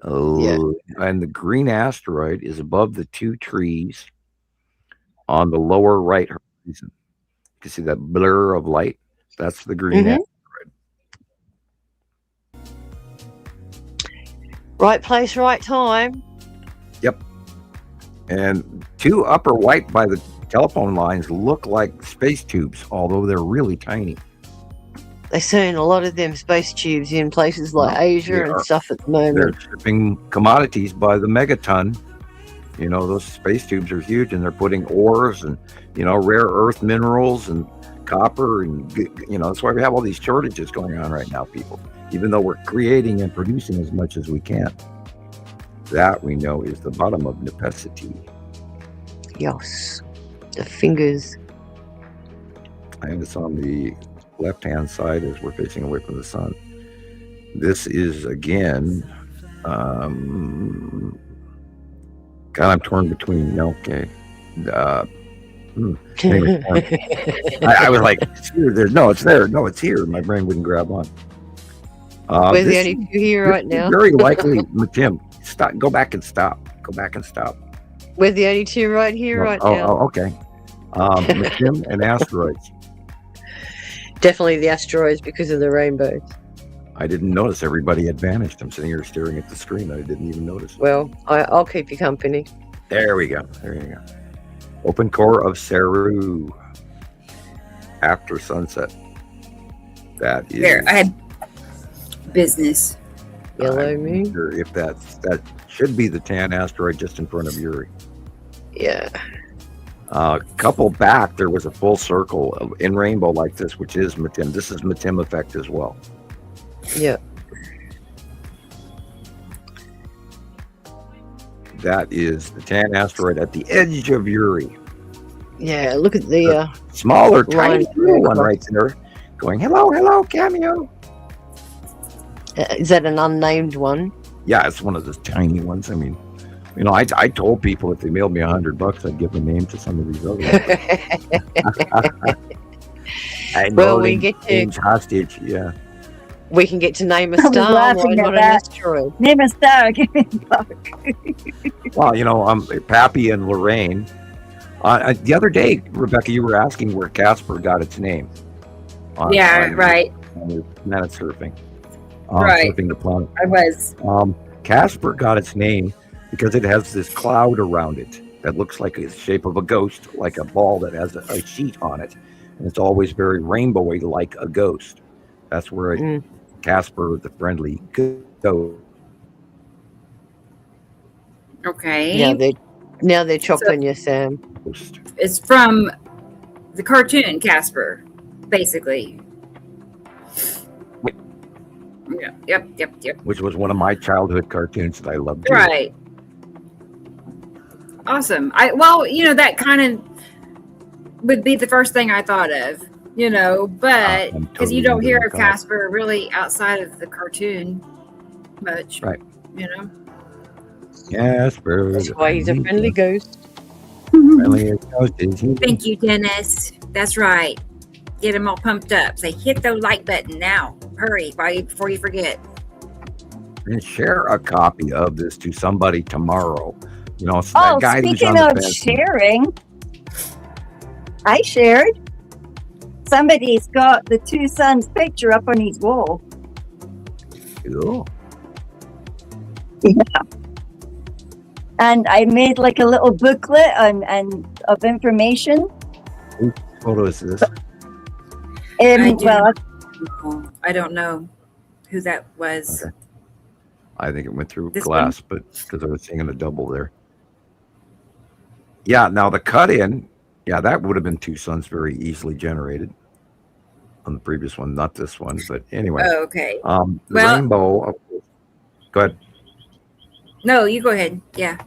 And the green asteroid is above the 2 trees on the lower right horizon. You can see that blur of light. That's the green asteroid. Right place, right time. Yep. And 2 upper white by the telephone lines look like space tubes, although they're really tiny. They're seeing a lot of them space tubes in places like Asia and stuff at the moment. They're shipping commodities by the megaton. You know, those space tubes are huge, and they're putting ores and, rare earth minerals and copper. And, that's why we have all these shortages going on right now, people. Even though we're creating and producing as much as we can. That we know is the bottom of necessity. Yes. The fingers. And it's on the left-hand side as we're facing away from the sun. This is, again, God, I'm torn between, okay. Anyway, I was like, it's here, it's there. No, it's here. My brain wouldn't grab on. We're the only 2 here right now. Very likely, Tim, go back and stop. We're the only 2 right here right now. Oh, okay. Tim and asteroids. Definitely the asteroids because of the rainbows. I didn't notice everybody had vanished. I'm sitting here staring at the screen. I didn't even notice. Well, I'll keep you company. There we go. There you go. Open core of Saru after sunset. That is. There, I had business. Yellow I'm moon. sure if that should be the tan asteroid just in front of Uri. Yeah. A couple back, there was a full circle in rainbow like this, which is Matim. This is Matim effect as well. Yeah. That is the tan asteroid at the edge of Uri. Yeah, look at the smaller, tiny line little one right there, going hello, cameo. is that an unnamed one? Yeah, it's one of those tiny ones. I mean, I told people if they mailed me $100, I'd give a name to some of these other ones. I know Well, we they get to- change hostage. Yeah. We can get to name a I was star, laughing why at not an that. asteroid? Name a star. Give me a buck. Well, Pappy and Lorraine. The other day, Rebecca, you were asking where Casper got its name. Right. On planet surfing. Right. Surfing the planet. I was. Casper got its name because it has this cloud around it that looks like the shape of a ghost, like a ball that has a sheet on it. And it's always very rainbowy, like a ghost. That's where Casper, the friendly ghost. Okay. Now they're chopping you, Sam. It's from the cartoon Casper, basically. Yep. Which was one of my childhood cartoons that I loved. Too. Right. Awesome. That kind of would be the first thing I thought of, but because you don't hear of Casper really outside of the cartoon much. Right. Casper. That's why he's a friendly ghost. Thank you, Dennis. That's right. Get them all pumped up. Say, hit the like button now. Hurry, before you forget. And share a copy of this to somebody tomorrow. So that guy speaking of sharing, I shared. Somebody's got the two sons' picture up on his wall. Cool. Yeah. And I made like a little booklet of information. Whose photo is this? I don't know who that was. Okay. I think it went through glass, but because I was seeing a double there. Yeah, now the cut in, that would have been two sons very easily generated on the previous one, not this one, but anyway. Oh, okay. The rainbow. Go ahead. No, you go ahead. Yeah.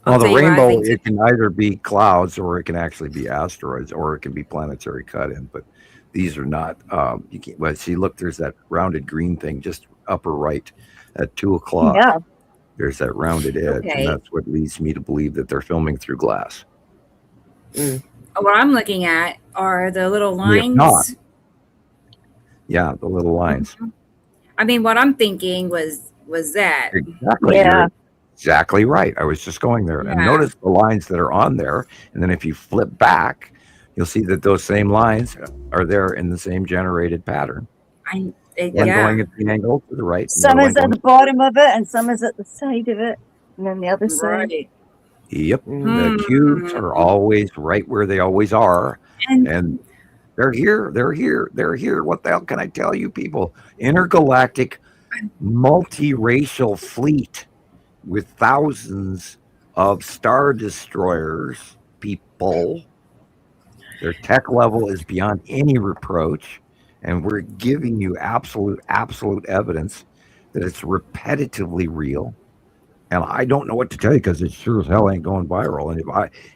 Well, the rainbow, it can either be clouds or it can actually be asteroids or it can be planetary cut in, but these are not. You can't. Well, see, look, there's that rounded green thing just upper right at 2:00. Yeah. There's that rounded edge, and that's what leads me to believe that they're filming through glass. What I'm looking at are the little lines. Yeah, the little lines. I mean, what I'm thinking was that. Exactly. Yeah. You're exactly right. I was just going there. And notice the lines that are on there. And then if you flip back, you'll see that those same lines are there in the same generated pattern. One going at the angle to the right. Some is at the bottom of it, and some is at the side of it, and then the other side. Yep. The cubes are always right where they always are. And they're here. They're here. They're here. What the hell can I tell you, people? Intergalactic, multiracial fleet with thousands of star destroyers, people. Their tech level is beyond any reproach. And we're giving you absolute evidence that it's repetitively real. And I don't know what to tell you because it sure as hell ain't going viral. And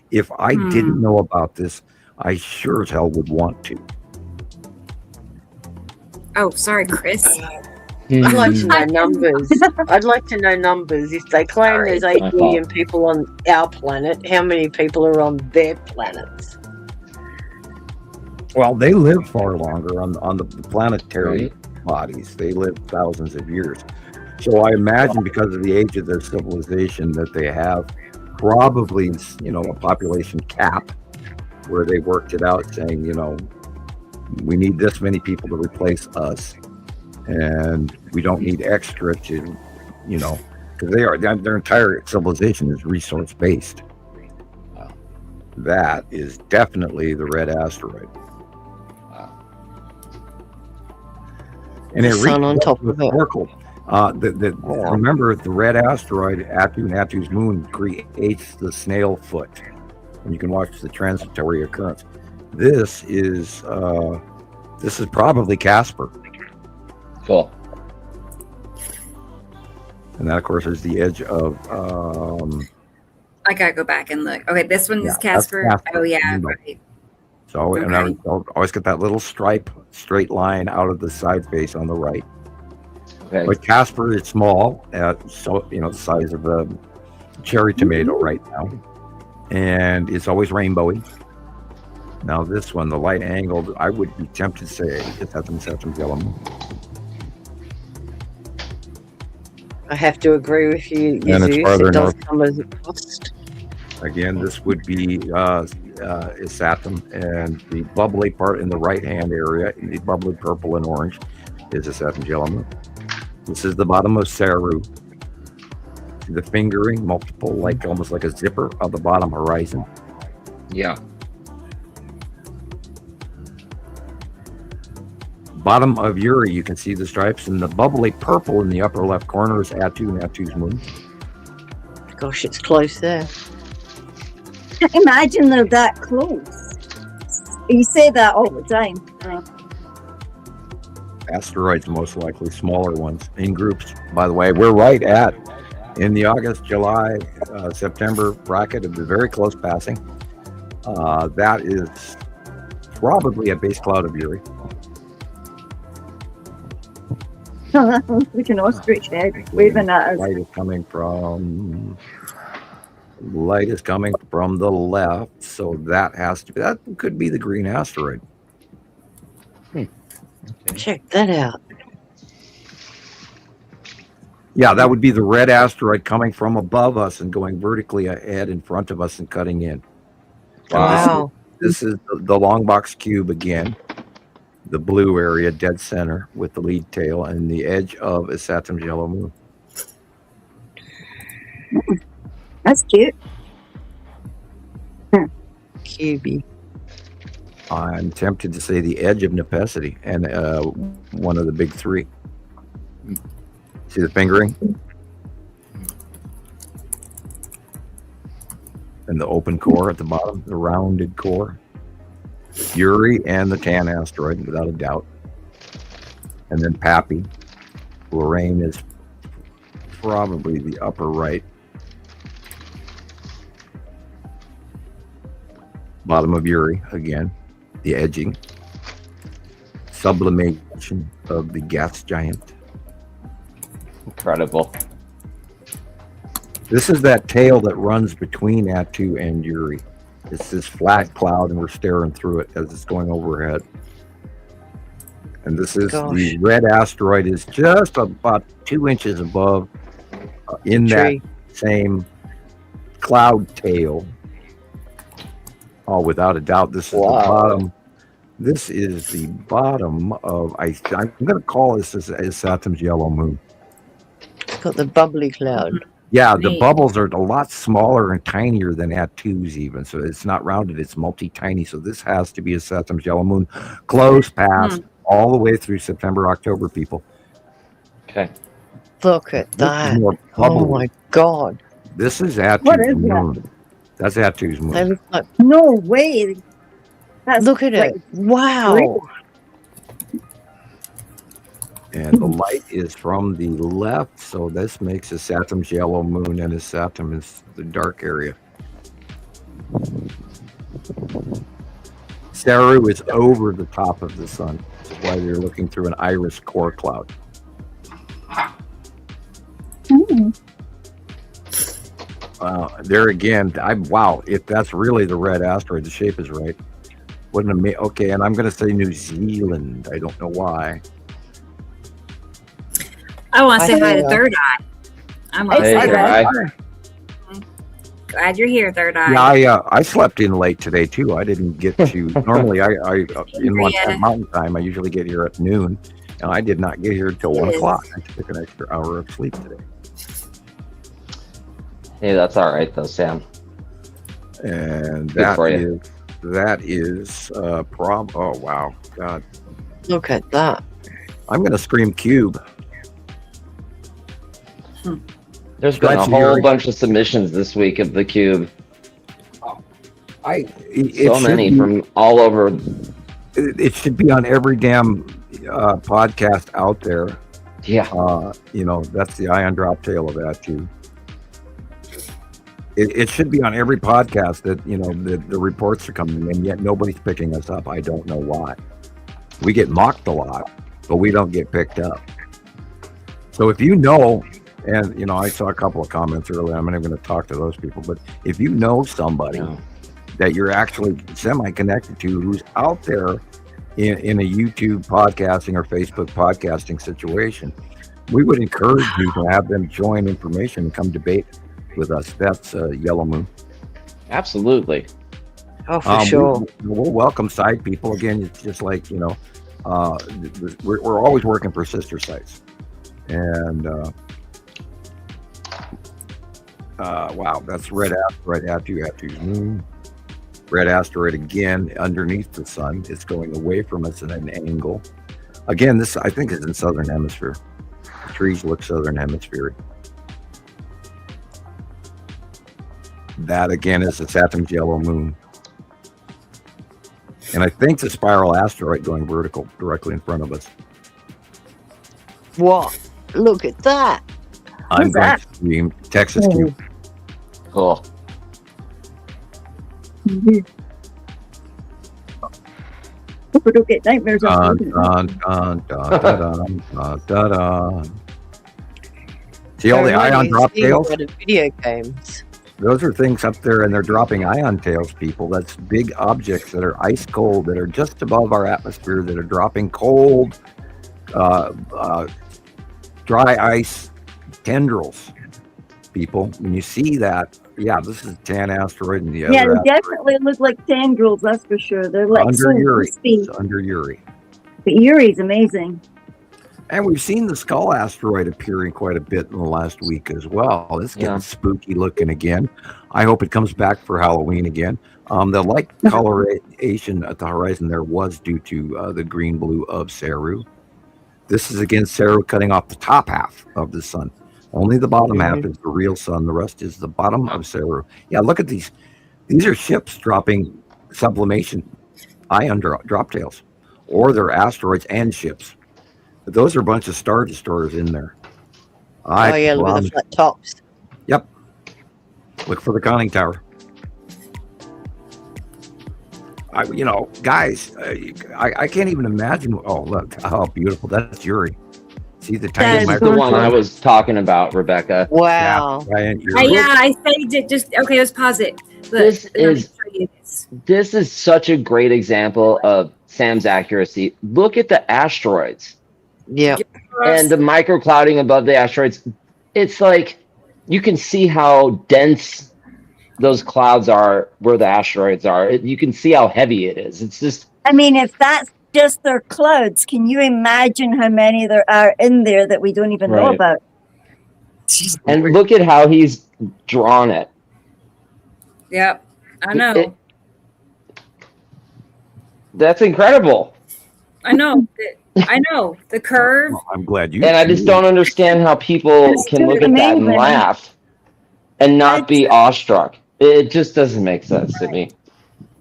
if I didn't know about this, I sure as hell would want to. Oh, sorry, Chris. I'd like to know numbers. I'd like to know numbers. If they claim there's 8 billion people on our planet, how many people are on their planets? Well, they live far longer on the planetary bodies. They live thousands of years. So I imagine because of the age of their civilization that they have probably, a population cap where they worked it out saying, we need this many people to replace us. And we don't need extra to, because their entire civilization is resource based. That is definitely the red asteroid. And it sun on top of it. Remember, the red asteroid, Attu's moon, creates the snail foot, and you can watch the transitory occurrence. This is probably Casper. Cool. And that, of course, is the edge of. I gotta go back and look. Okay, this one is Casper. Oh yeah, right. So, and I always get that little straight line out of the side face on the right. Okay. But Casper is small, so the size of a cherry tomato right now, and it's always rainbowy. Now this one, the light angled, I would be tempted to say it's Septum yellow. I have to agree with you. And it's farther it does north. come as a cost. Again, this would be is Saturn, and the bubbly part in the right-hand area, the bubbly purple and orange, is a Saturn yellow. This is the bottom of Saru. See the fingering, multiple, like almost like a zipper of the bottom horizon. Yeah. Bottom of Uri, you can see the stripes, and the bubbly purple in the upper left corner is Atu and Atu's moon. Gosh, it's close there. Imagine they're that close. You say that all the time. Asteroids, most likely smaller ones in groups. By the way, we're right at in the August, July, September bracket of the very close passing. That is probably a base cloud of Uri. Like an ostrich head waving at us. Light is coming from the left, so that has to be, that could be the green asteroid. Check that out. Yeah, that would be the red asteroid coming from above us and going vertically ahead in front of us and cutting in. Wow. This is the long box cube again. The blue area, dead center, with the lead tail and the edge of a Saturn's yellow moon. That's cute. QB. I'm tempted to say the edge of Nepacity and one of the big three. See the fingering? And the open core at the bottom, the rounded core. Uri and the tan asteroid, without a doubt. And then Pappy. Lorraine is probably the upper right. Bottom of Uri again. The edging. Sublimation of the gas giant. Incredible. This is that tail that runs between Atu and Uri. It's this flat cloud, and we're staring through it as it's going overhead. And this is the red asteroid is just about 2 inches above in that same cloud tail. Oh, without a doubt, this is the bottom. This is the bottom of, I'm going to call this as Saturn's yellow moon. It's got the bubbly cloud. Yeah, the bubbles are a lot smaller and tinier than Atu's even. So it's not rounded, it's multi-tiny. So this has to be a Saturn's yellow moon. Close pass all the way through September, October, people. Okay. Look at that. Oh my God. This is Atu's moon. That's Atu's moon. They look like, no way. Look at it. Wow. Great. And the light is from the left, so this makes a Saturn's yellow moon, and his Saturn is the dark area. Saru is over the top of the sun, which is why you're looking through an iris core cloud. There again, wow, if that's really the red asteroid, the shape is right. Wouldn't it okay, and I'm going to say New Zealand. I don't know why. I want to say hi to Third Eye. I'm glad you're here, Third Eye. Yeah, I slept in late today too. I didn't get to. Normally, I in Mountain Time. I usually get here at noon, and I did not get here until 1 o'clock. I took an extra hour of sleep today. Hey, that's all right though, Sam. And Good that is oh wow, God! Look at that. I'm going to scream cube. There's been a whole bunch of submissions this week of the cube. So many from all over. It should be on every damn podcast out there. Yeah. That's the ion drop tail of that too. It should be on every podcast that, the reports are coming in, yet nobody's picking us up. I don't know why. We get mocked a lot, but we don't get picked up. So if you know, and I saw a couple of comments earlier, I'm not even going to talk to those people, but if you know somebody that you're actually semi-connected to who's out there in a YouTube podcasting or Facebook podcasting situation, we would encourage you to have them join information and come debate with us. That's Yellow Moon. Absolutely. Oh, for sure. We'll welcome side people. Again, it's just like, we're always working for sister sites. And Wow, that's red asteroid after moon. Red asteroid again underneath the sun. It's going away from us at an angle. Again, this I think is in southern hemisphere. The trees look southern hemisphere. That again is the Saturn's yellow moon. And I think the spiral asteroid going vertical directly in front of us. What? Look at that. I'm going to scream Texas Cube. Cool. People don't get nightmares Dun, on dun, dun, dun, dun, dun, dun, dun. See all the ion drop tails? Video games. Those are things up there, and they're dropping ion tails, people. That's big objects that are ice cold, that are just above our atmosphere, that are dropping cold, dry ice tendrils, people. When you see that, yeah, this is a tan asteroid, and the other they asteroid. definitely look like tendrils, that's for sure. They're like Under so Uri. crispy. It's under Uri. But Uri's amazing. And we've seen the skull asteroid appearing quite a bit in the last week as well. It's getting spooky looking again. I hope it comes back for Halloween again. The light coloration at the horizon there was due to the green blue of Saru. This is again Saru cutting off the top half of the sun. Only the bottom half is the real sun. The rest is the bottom of Saru. Yeah, look at these. These are ships dropping sublimation ion drop tails, or they're asteroids and ships. But those are a bunch of star destroyers in there. With the flat tops. Yep. Look for the conning tower. Guys, I can't even imagine. Oh, look how beautiful. That's Uri. See the tiny That's the one I was talking about, Rebecca. Wow. Yeah, Uri. I saved it. Just okay. Let's pause it. Look, This is such a great example of Sam's accuracy. Look at the asteroids. Yeah. And the microclouding above the asteroids. It's like you can see how dense those clouds are where the asteroids are. You can see how heavy it is. It's just. I mean, if that's just their clouds, can you imagine how many there are in there that we don't even know about? And look at how he's drawn it. Yep, I know. That's incredible. I know. I know the curve. Well, I'm glad you. And I just don't understand how people can look at that and laugh and not be awestruck. It just doesn't make sense to me.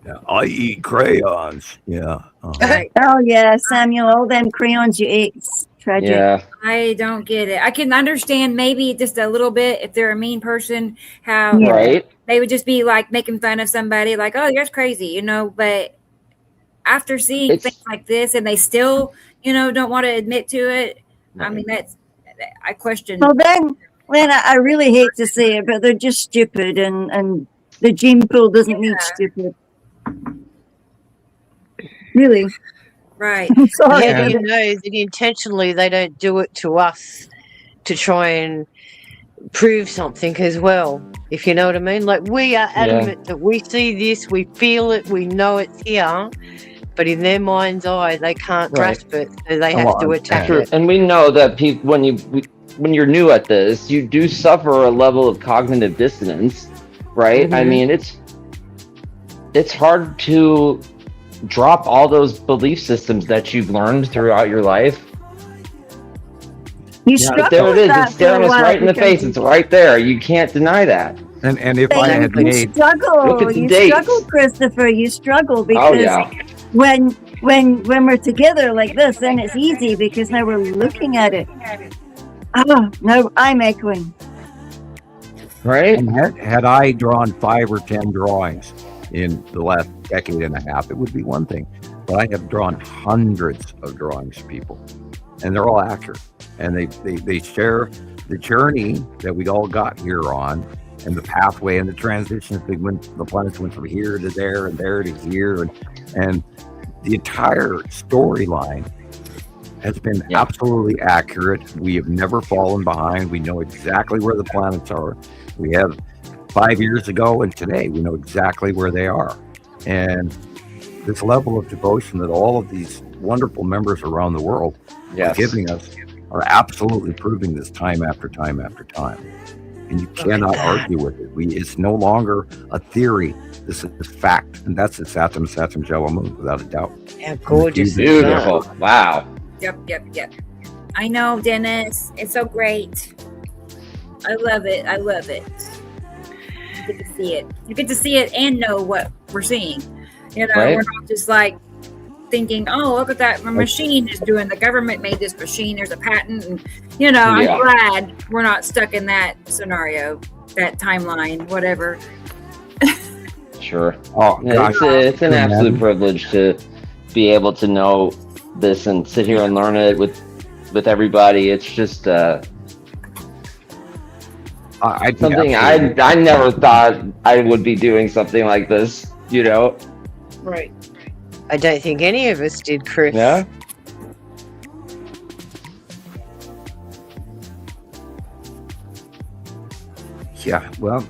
Yeah, I eat crayons. Yeah. Oh yeah, Samuel, all them crayons you ate. It's tragic. Yeah. I don't get it. I can understand maybe just a little bit if they're a mean person, how they would just be like making fun of somebody, like, "Oh, you're crazy," But after seeing things like this, and they still, don't want to admit to it. Right. I mean, I question. Well, then I really hate to say it, but they're just stupid, and the gene pool doesn't need stupid. Really. Right. Sorry. Yeah, that intentionally they don't do it to us to try and prove something as well, if you know what I mean. Like, we are adamant that we see this, we feel it, we know it's here, but in their mind's eye they can't grasp it, so they have to attack it. And we know that people, when you're new at this, you do suffer a level of cognitive dissonance, right? I mean, it's hard to drop all those belief systems that you've learned throughout your life. There it is. It's staring us right in the face. It's right there. You can't deny that. And if I had made struggle, Christopher. You struggle because when we're together like this, then it's easy because now we're looking at it. Oh no, I'm echoing. Right? And had I drawn 5 or 10 drawings in the last decade and a half, it would be one thing. But I have drawn hundreds of drawings, people, and they're all accurate. And they share the journey that we all got here on, and the pathway and the transitions. The planets went from here to there and there to here, and the entire storyline has been absolutely accurate. We have never fallen behind. We know exactly where the planets are. We have 5 years ago and today, we know exactly where they are. And this level of devotion that all of these wonderful members around the world are giving us are absolutely proving this time after time after time. and you cannot argue with it. It's no longer a theory. This is fact, and that's the Saturn Jello moon, without a doubt. How gorgeous! Beautiful. Wow. Yep. I know, Dennis. It's so great. I love it. You get to see it. You get to see it and know what we're seeing. You know, Right. we're not just like thinking, "Oh, look at that machine is doing." The government made this machine. There's a patent, and you know, Yeah. I'm glad we're not stuck in that scenario, that timeline, whatever. Sure. Oh, gosh. It's an absolute privilege to be able to know this and sit here and learn it with everybody. It's just something I never thought I would be doing something like this. You know? Right. I don't think any of us did, Chris. Yeah. Yeah, well,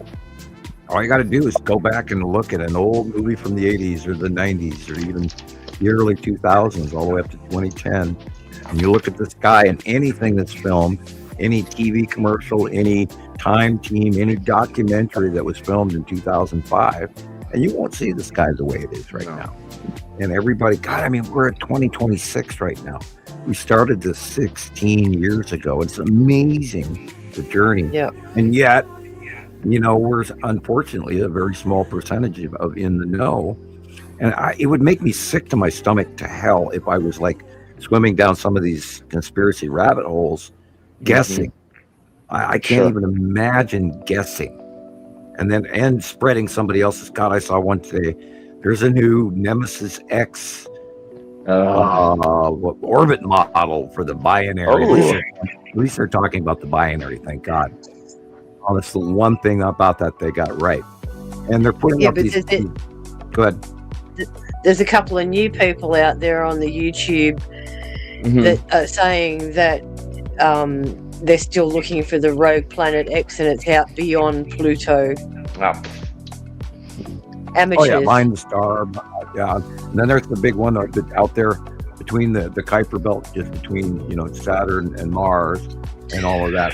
all you got to do is go back and look at an old movie from the 80s or the 90s or even the early 2000s all the way up to 2010, and you look at this guy and anything that's filmed, any TV commercial, any Time Team, any documentary that was filmed in 2005, and you won't see this guy the way it is right now. And everybody, God, I mean, we're at 2026 right now. We started this 16 years ago. It's amazing, the journey. Yeah. And yet, you know, we're unfortunately a very small percentage of in the know. And it would make me sick to my stomach to hell if I was like swimming down some of these conspiracy rabbit holes, guessing. I can't even imagine guessing. And then spreading somebody else's. God, I saw one today. There's a new Nemesis X orbit model for the binary. At least they're talking about the binary, thank God. Oh, that's the one thing about that they got right. And they're putting up these... Go ahead. There's a couple of new people out there on the YouTube that are saying that they're still looking for the rogue planet X and it's out beyond Pluto. Wow. Amateurs. Oh yeah, Mind the Star. Yeah, and then there's the big one out there between the Kuiper Belt, just between Saturn and Mars, and all of that.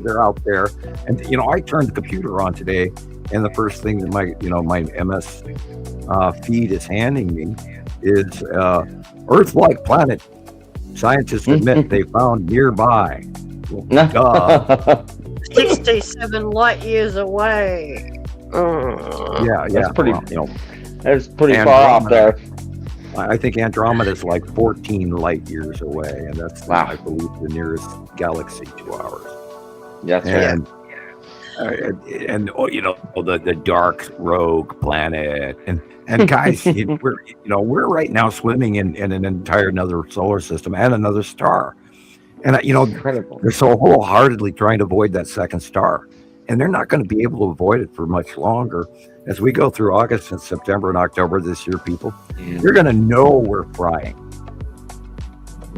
They're out there, and I turned the computer on today, and the first thing that my MS feed is handing me is Earth-like planet. Scientists admit they found nearby. Well, 67 light years away. Yeah, that's pretty. Well, that's pretty far off there. I think Andromeda is like 14 light years away, and that's I believe the nearest galaxy to ours. That's and the dark rogue planet, and guys, we're right now swimming in an entire another solar system and another star, and incredible. They're so wholeheartedly trying to avoid that second star, and they're not going to be able to avoid it for much longer. As we go through August and September and October this year, people, you're going to know we're frying.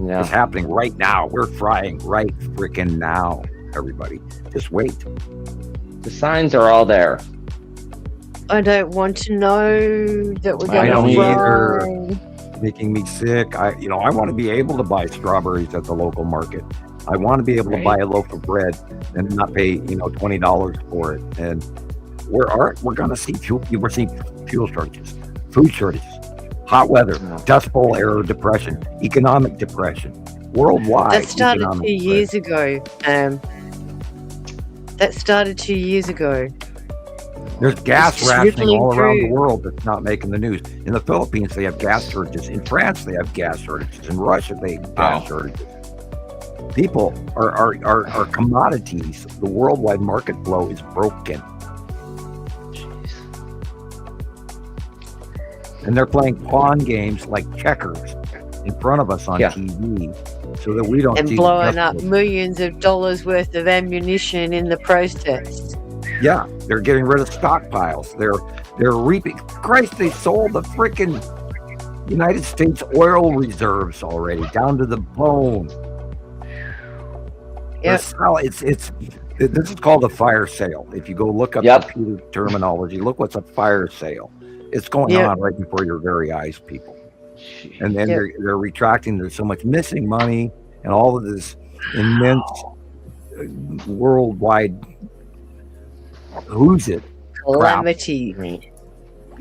Yeah. It's happening right now. We're frying right freaking now, everybody. Just wait. The signs are all there. I don't want to know that we're going to fry. Making me sick. I want to be able to buy strawberries at the local market. I want to be able to buy a loaf of bread and not pay $20 for it. And we're going to see we're seeing fuel shortages, food shortages, hot weather, Dust Bowl era depression, economic depression, worldwide. That started 2 years ago. That started 2 years ago. There's gas rationing all around the world that's not making the news. In the Philippines, they have gas shortages. In France, they have gas shortages. In Russia, they have gas shortages. People are commodities. The worldwide market flow is broken. And they're playing pawn games like checkers in front of us on TV so that we don't see blowing up millions of dollars worth of ammunition in the process. Yeah, they're getting rid of stockpiles. They're reaping. Christ, they sold the freaking United States oil reserves already down to the bone. Yeah, this is called a fire sale. If you go look up computer terminology, look what's a fire sale. It's going on right before your very eyes, people. And then they're retracting. There's so much missing money and all of this immense worldwide who's it? Calamity.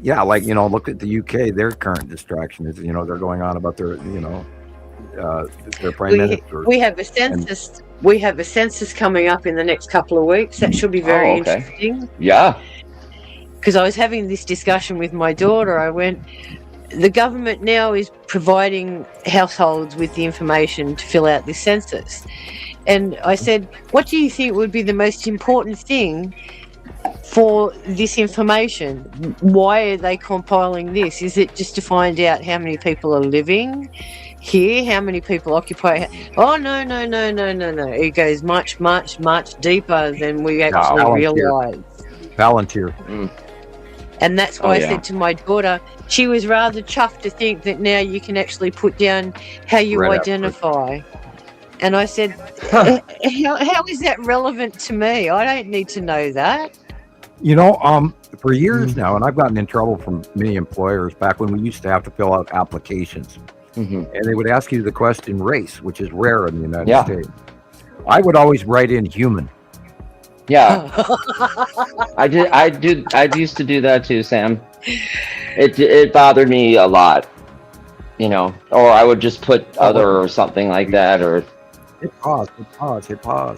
Yeah, like, look at the UK. Their current distraction is, they're going on about their, their prime minister. We have a census. We have a census coming up in the next couple of weeks. That should be very interesting. Yeah. Because I was having this discussion with my daughter. I went, the government now is providing households with the information to fill out this census. And I said, what do you think would be the most important thing for this information? Why are they compiling this? Is it just to find out how many people are living here, how many people occupy? Oh, no. It goes much, much, much deeper than we actually realize. Palantir. And that's why I said to my daughter, she was rather chuffed to think that now you can actually put down how you identify. And I said, how is that relevant to me? I don't need to know that. For years now, and I've gotten in trouble from many employers back when we used to have to fill out applications. And they would ask you the question race, which is rare in the United States. I would always write in human. Yeah. I used to do that too, Sam. It bothered me a lot, or I would just put other or something like that, or hit pause.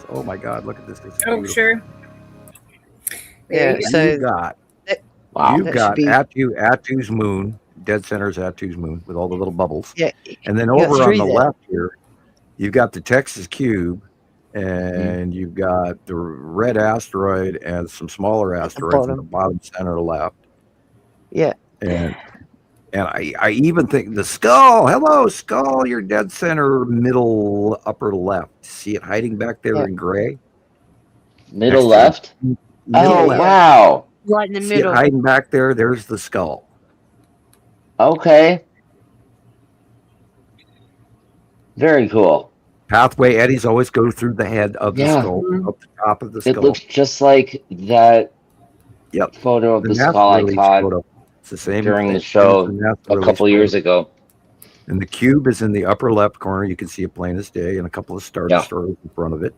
Oh my God, look at this. Oh, sure. Yeah, so you've got Attu's moon, dead center's Attu's moon with all the little bubbles. Yeah. And then over on the left here, you've got the Texas cube, and you've got the red asteroid and some smaller asteroids in the bottom center left. Yeah. And I even think the skull, hello, skull, your dead center, middle, upper left. See it hiding back there in gray? Middle left? Middle left. Wow. Right in the See middle. it hiding back there? There's the skull. Okay. Very cool. Pathway eddies always go through the head of the skull, up the top of the skull. It looks just like that photo of the skull I caught it's the same during the show a couple years ago. And the cube is in the upper left corner. You can see it plain as day, and a couple of star destroyers in front of it,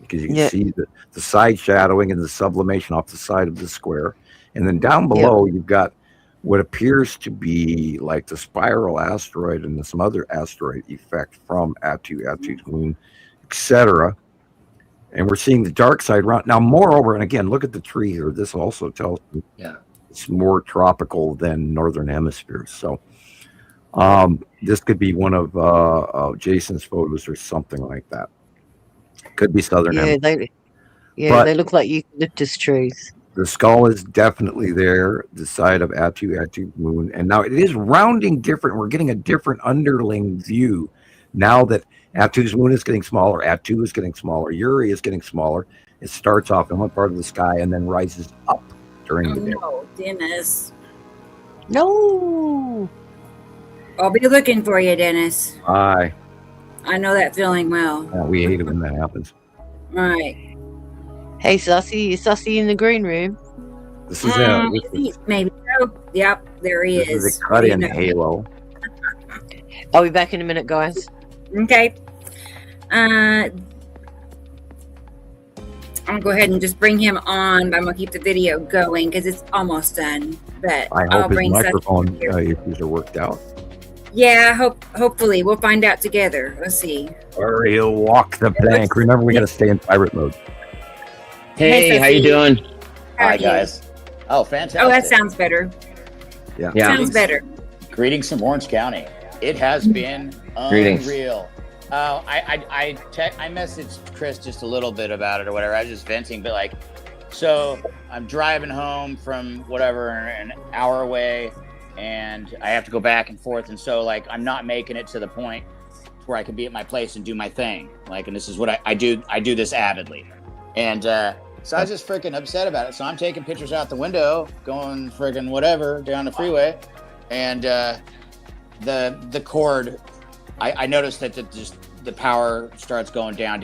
because you can see the side shadowing and the sublimation off the side of the square. And then down below, you've got what appears to be like the spiral asteroid and some other asteroid effect from Attu's moon, etc. And we're seeing the dark side run. Now, moreover, and again, look at the tree here. This also tells me it's more tropical than northern hemisphere. So this could be one of Jason's photos or something like that. Could be southern hemisphere. They look like eucalyptus trees. The skull is definitely there, the side of Attu moon. And now it is rounding different. We're getting a different underling view now that Attu's moon is getting smaller, Attu is getting smaller, Uri is getting smaller. It starts off in one part of the sky and then rises up during the day. Oh, Dennis. No. I'll be looking for you, Dennis. Aye. I know that feeling well. Yeah, we hate it when that happens. All right. Hey, Sussy. Is Sussy in the green room? This is maybe so. Yep, there he is. This is a cut-in halo. I'll be back in a minute, guys. Okay. I'm gonna go ahead and just bring him on, but I'm gonna keep the video going because it's almost done. But I I'll hope his bring microphone issues are worked out. Yeah, hopefully we'll find out together. Let's see. Or he'll walk the plank. Remember, we got to stay in pirate mode. Hey, how you doing? Hi, guys. Oh, fantastic. Oh, that sounds better. Yeah. Sounds better. Greetings from Orange County. It has been unreal. I messaged Chris just a little bit about it or whatever. I was just venting, but so I'm driving home from whatever, an hour away, and I have to go back and forth. And so I'm not making it to the point where I can be at my place and do my thing. And this is what I do. I do this avidly. And so I was just freaking upset about it. So I'm taking pictures out the window, going friggin' whatever down the freeway. And the cord, I noticed that the power starts going down.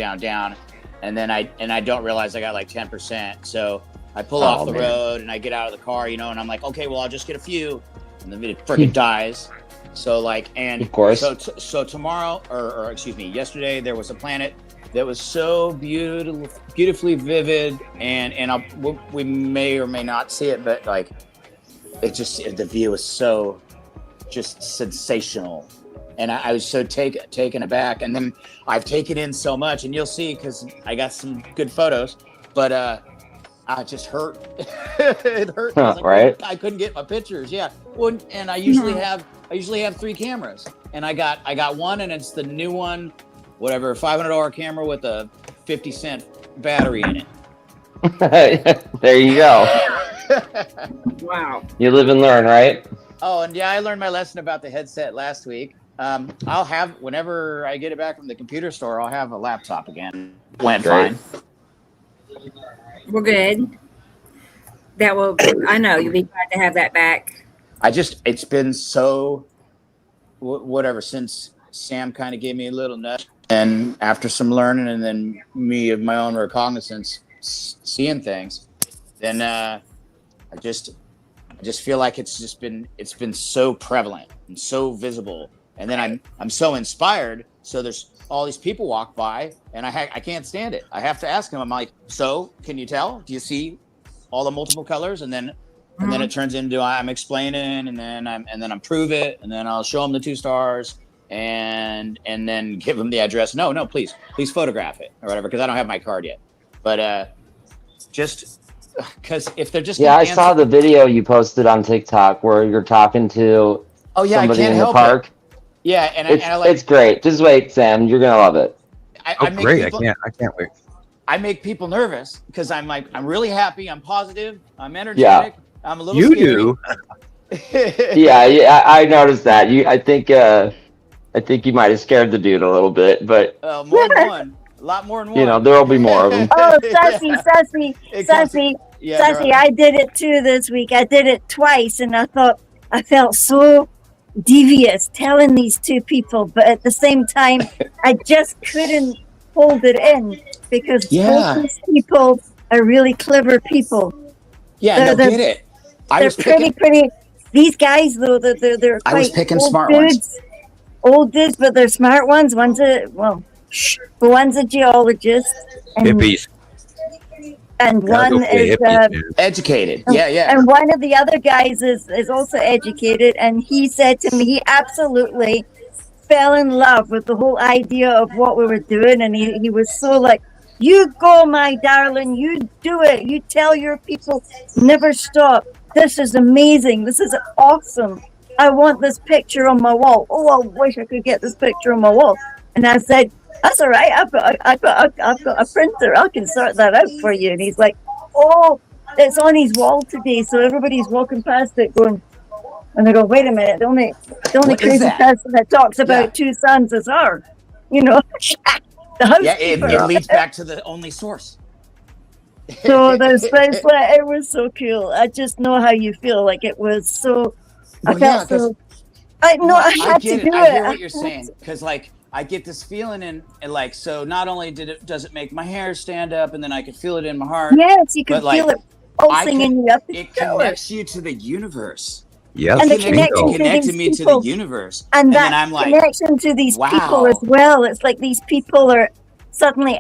And then I don't realize I got 10%. So I pull off the road and I get out of the car, and I'm like, okay, well, I'll just get a few. And then it freaking dies. So and of course. So tomorrow, or excuse me, yesterday there was a planet that was so beautifully vivid, and we may or may not see it, but like the view was so just sensational, and I was so taken aback. And then I've taken in so much, and you'll see because I got some good photos, but I just hurt. It hurt. Right? I couldn't get my pictures. Yeah. Well, and I usually have 3 cameras, and I got one, and it's the new one, whatever, $500 camera with a 50-cent battery in it. There you go. Wow. You live and learn, right? Oh, and yeah, I learned my lesson about the headset last week. I'll have, whenever I get it back from the computer store, I'll have a laptop again. Went Great. fine. Well, good. That will. I know you'll be glad to have that back. It's been so, whatever, since Sam kind of gave me a little nudge, and after some learning, and then me of my own recognizance, seeing things, then I just feel like it's been so prevalent and so visible, and then I'm so inspired. So there's all these people walk by, and I can't stand it. I have to ask them. I'm like, so can you tell? Do you see all the multiple colors? And then it turns into I'm explaining, and then I'm prove it, and then I'll show them the 2 stars, and then give them the address. No, please photograph it or whatever, because I don't have my card yet. But just. Because if they're just I saw the video you posted on TikTok where you're talking to somebody in the park. It. Yeah, and it's great. Just wait, Sam. You're gonna love it. Great! I can't wait. I make people nervous because I'm really happy. I'm positive. I'm energetic. Yeah. I'm a little. You scary. do. Yeah. I noticed that. I think you might have scared the dude a little bit, but more than one. A lot more than one. There'll be more of them. Oh, Sassy. I did it too this week. I did it twice, and I thought I felt so devious telling these 2 people, but at the same time, I just couldn't hold it in because both these people are really clever people. Yeah, they'll get it. They're pretty. Theyese guys, though, they're quite I was picking old smart dudes. ones. Old dudes, but they're smart ones. One's a geologist. Hippies. And one is educated. Yeah. And one of the other guys is also educated, and he said to me he absolutely fell in love with the whole idea of what we were doing, and he was so like, you go, my darling, you do it, you tell your people, never stop, this is amazing, this is awesome, I want this picture on my wall. Oh, I wish I could get this picture on my wall. And I said, that's all right. I've got a printer. I can sort that out for you. And he's like, oh, it's on his wall today. So everybody's walking past it going, and they go, wait a minute. The only crazy person that talks about 2 sons is her. The housekeeper. It leads back to the only source. So it was so cool. I just know how you feel. Like it was so. I felt so. I had to do it. I hear what you're saying, because like. I get this feeling and like, so not only does it make my hair stand up, and then I can feel it in my heart. Yes, you can feel it pulsing in you. It connects you to the universe. Yes, and the connection connected me to the universe. And then I'm like, connection to these people as well. It's like these people are suddenly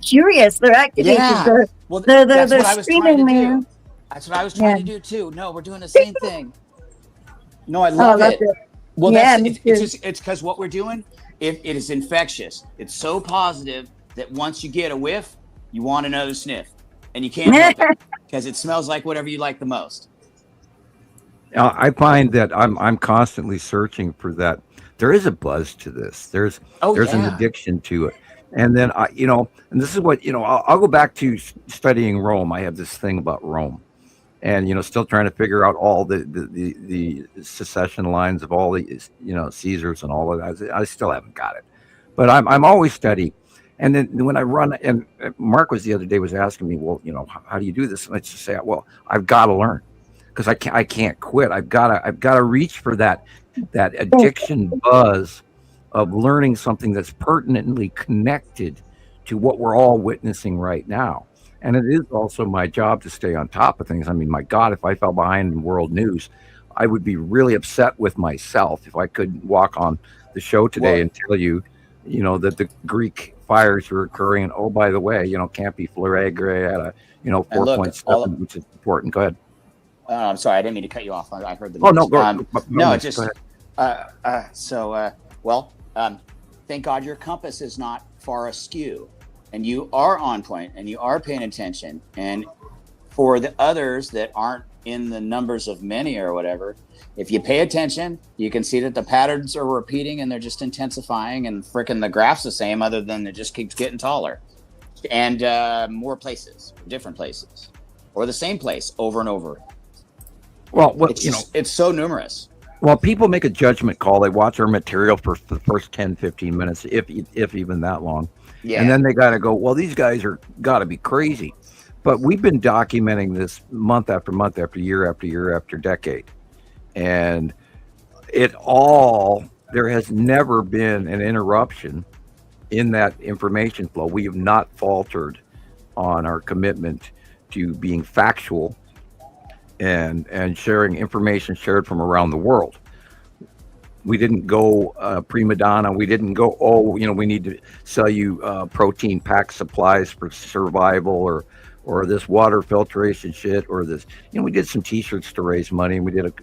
curious. They're activated. Yeah. They're streaming, man. That's what I was trying to do too. No, we're doing the same thing. No, I love it. Well, it's because what we're doing, it is infectious. It's so positive that once you get a whiff, you want another sniff, and you can't help it because it smells like whatever you like the most. I find that I'm constantly searching for that. There is a buzz to this. There's an addiction to it. And then and this is what I'll go back to studying Rome. I have this thing about Rome, and still trying to figure out all the succession lines of all the Caesars and all of that. I still haven't got it, but I'm always studying. And then when I run, and Marquez the other day was asking me, well, how do you do this? And I just say, well, I've got to learn, because I can't quit. I've got to reach for that addiction buzz of learning something that's pertinently connected to what we're all witnessing right now. And it is also my job to stay on top of things. I mean, my God, if I fell behind in world news, I would be really upset with myself if I couldn't walk on the show today and tell you, that the Greek fires were occurring. And oh, by the way, Campi Florege had a, And look, 4.7, which is important. Go ahead. I'm sorry, I didn't mean to cut you off. I heard the Oh, noise. no, No, go it just ahead. thank God your compass is not far askew, and you are on point, and you are paying attention. And for the others that aren't in the numbers of many or whatever, if you pay attention, you can see that the patterns are repeating and they're just intensifying, and frickin' the graph's the same, other than it just keeps getting taller, and more places, different places, or the same place over and over. Well, it's so numerous. Well, people make a judgment call. They watch our material for the first 10, 15 minutes, if even that long. Yeah. And then they got to go, well, these guys are got to be crazy. But we've been documenting this month after month, after year after year after decade. And there has never been an interruption in that information flow. We have not faltered on our commitment to being factual and sharing information shared from around the world. We didn't go prima donna. We didn't go, we need to sell you protein pack supplies for survival, or this water filtration shit, or this. We did some T-shirts to raise money. And we did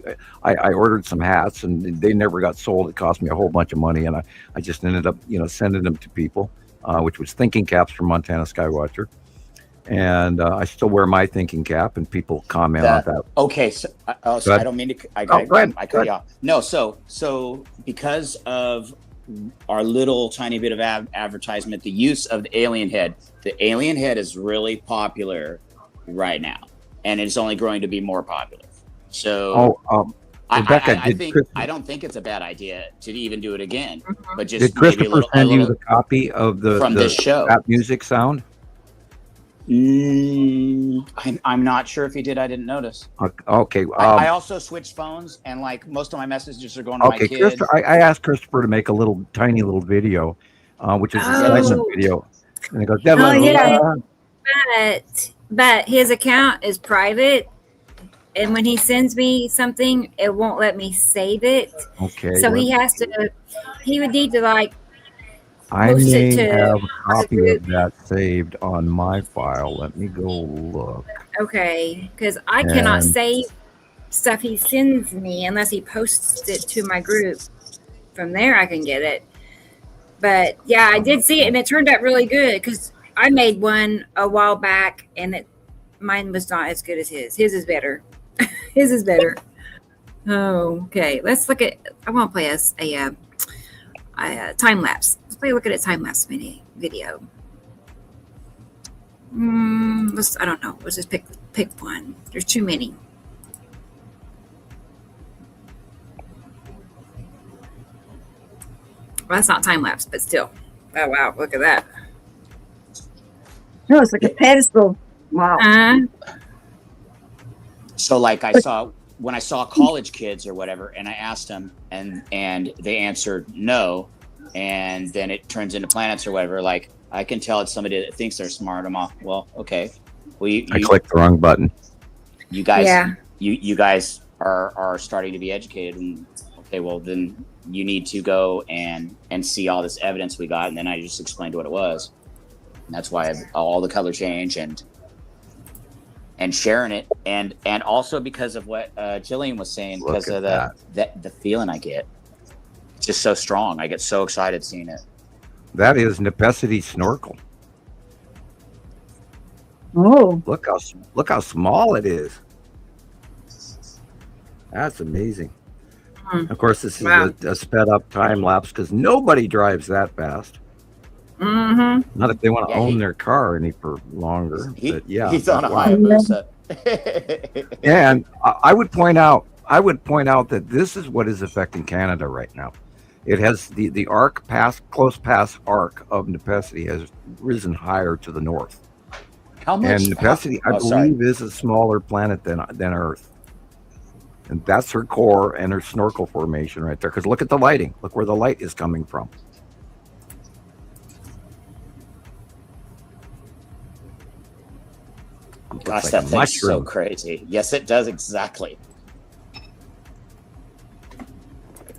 I ordered some hats, and they never got sold. It cost me a whole bunch of money, and I just ended up sending them to people, which was thinking caps from Montana Skywatcher. And I still wear my thinking cap, and people comment on that. Okay, so I don't mean to. I cut you off. No, so because of our little tiny bit of advertisement, the use of the alien head. The alien head is really popular right now, and it's only growing to be more popular. So, Rebecca, I don't think it's a bad idea to even do it again. But just did Christopher send you the copy of this show? That music sound? I'm not sure if he did. I didn't notice. Okay. I also switched phones, and most of my messages are going to my kids. I asked Christopher to make a tiny little video, which is a silent video, and he goes, but his account is private, and when he sends me something, it won't let me save it. Okay. So he would need to I may have a copy of that saved on my file. Let me go look. Okay, because I cannot save stuff he sends me unless he posts it to my group. From there, I can get it. But yeah, I did see it, and it turned out really good, because I made one a while back, and mine was not as good as his. His is better. His is better. Oh, okay. Let's look at. I want to play a time lapse. Let's look at a time lapse video. I don't know. Let's just pick one. There's too many. Well, that's not time lapse, but still. Oh wow! Look at that. No, it's like a pedestal. Wow. So when I saw college kids or whatever, and I asked them, and they answered no, and then it turns into planets or whatever. I can tell it's somebody that thinks they're smart. I'm off. Well, okay. I clicked the wrong button. You guys, you guys are starting to be educated, and okay, well then you need to go and see all this evidence we got, and then I just explained what it was. And that's why all the color change and sharing it, and also because of what Gillian was saying, because of the feeling I get. It's just so strong. I get so excited seeing it. That is Nepesity snorkel. Oh, look how small it is. That's amazing. Of course, this is a sped up time lapse, because nobody drives that fast. Mm-hmm. Not if they want to own their car any for longer. But yeah, he's on a Hayabusa. And I would point out that this is what is affecting Canada right now. It has the arc close pass arc of Nepesity has risen higher to the north. How much? And Nepesity, I believe, is a smaller planet than Earth. And that's her core and her snorkel formation right there. Because look at the lighting. Look where the light is coming from. Gosh, that thing's so crazy. Yes, it does, exactly.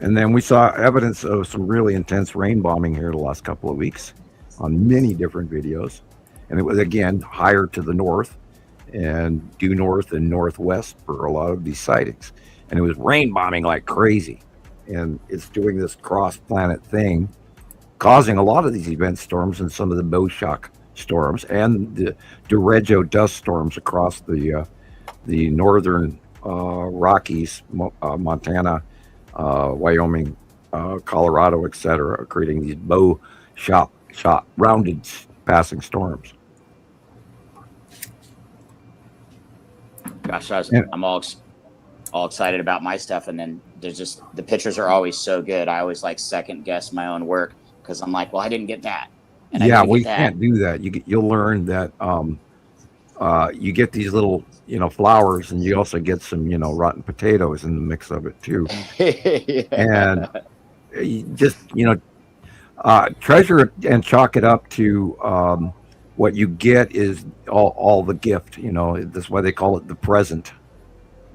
And then we saw evidence of some really intense rain bombing here the last couple of weeks on many different videos. And it was, again, higher to the north and due north and northwest for a lot of these sightings. And it was rain bombing like crazy. And it's doing this cross-planet thing, causing a lot of these event storms and some of the Boschok storms and the derecho dust storms across the northern Rockies, Montana, Wyoming, Colorado, etc., creating these bow shot rounded passing storms. Gosh, I'm all excited about my stuff, and then there's just the pictures are always so good. I always like second guess my own work because I'm like, well, I didn't get that. And yeah, we can't do that. You'll learn that you get these little flowers, and you also get some rotten potatoes in the mix of it too. Yeah. And you just treasure it and chalk it up to what you get is all the gift. That's why they call it the present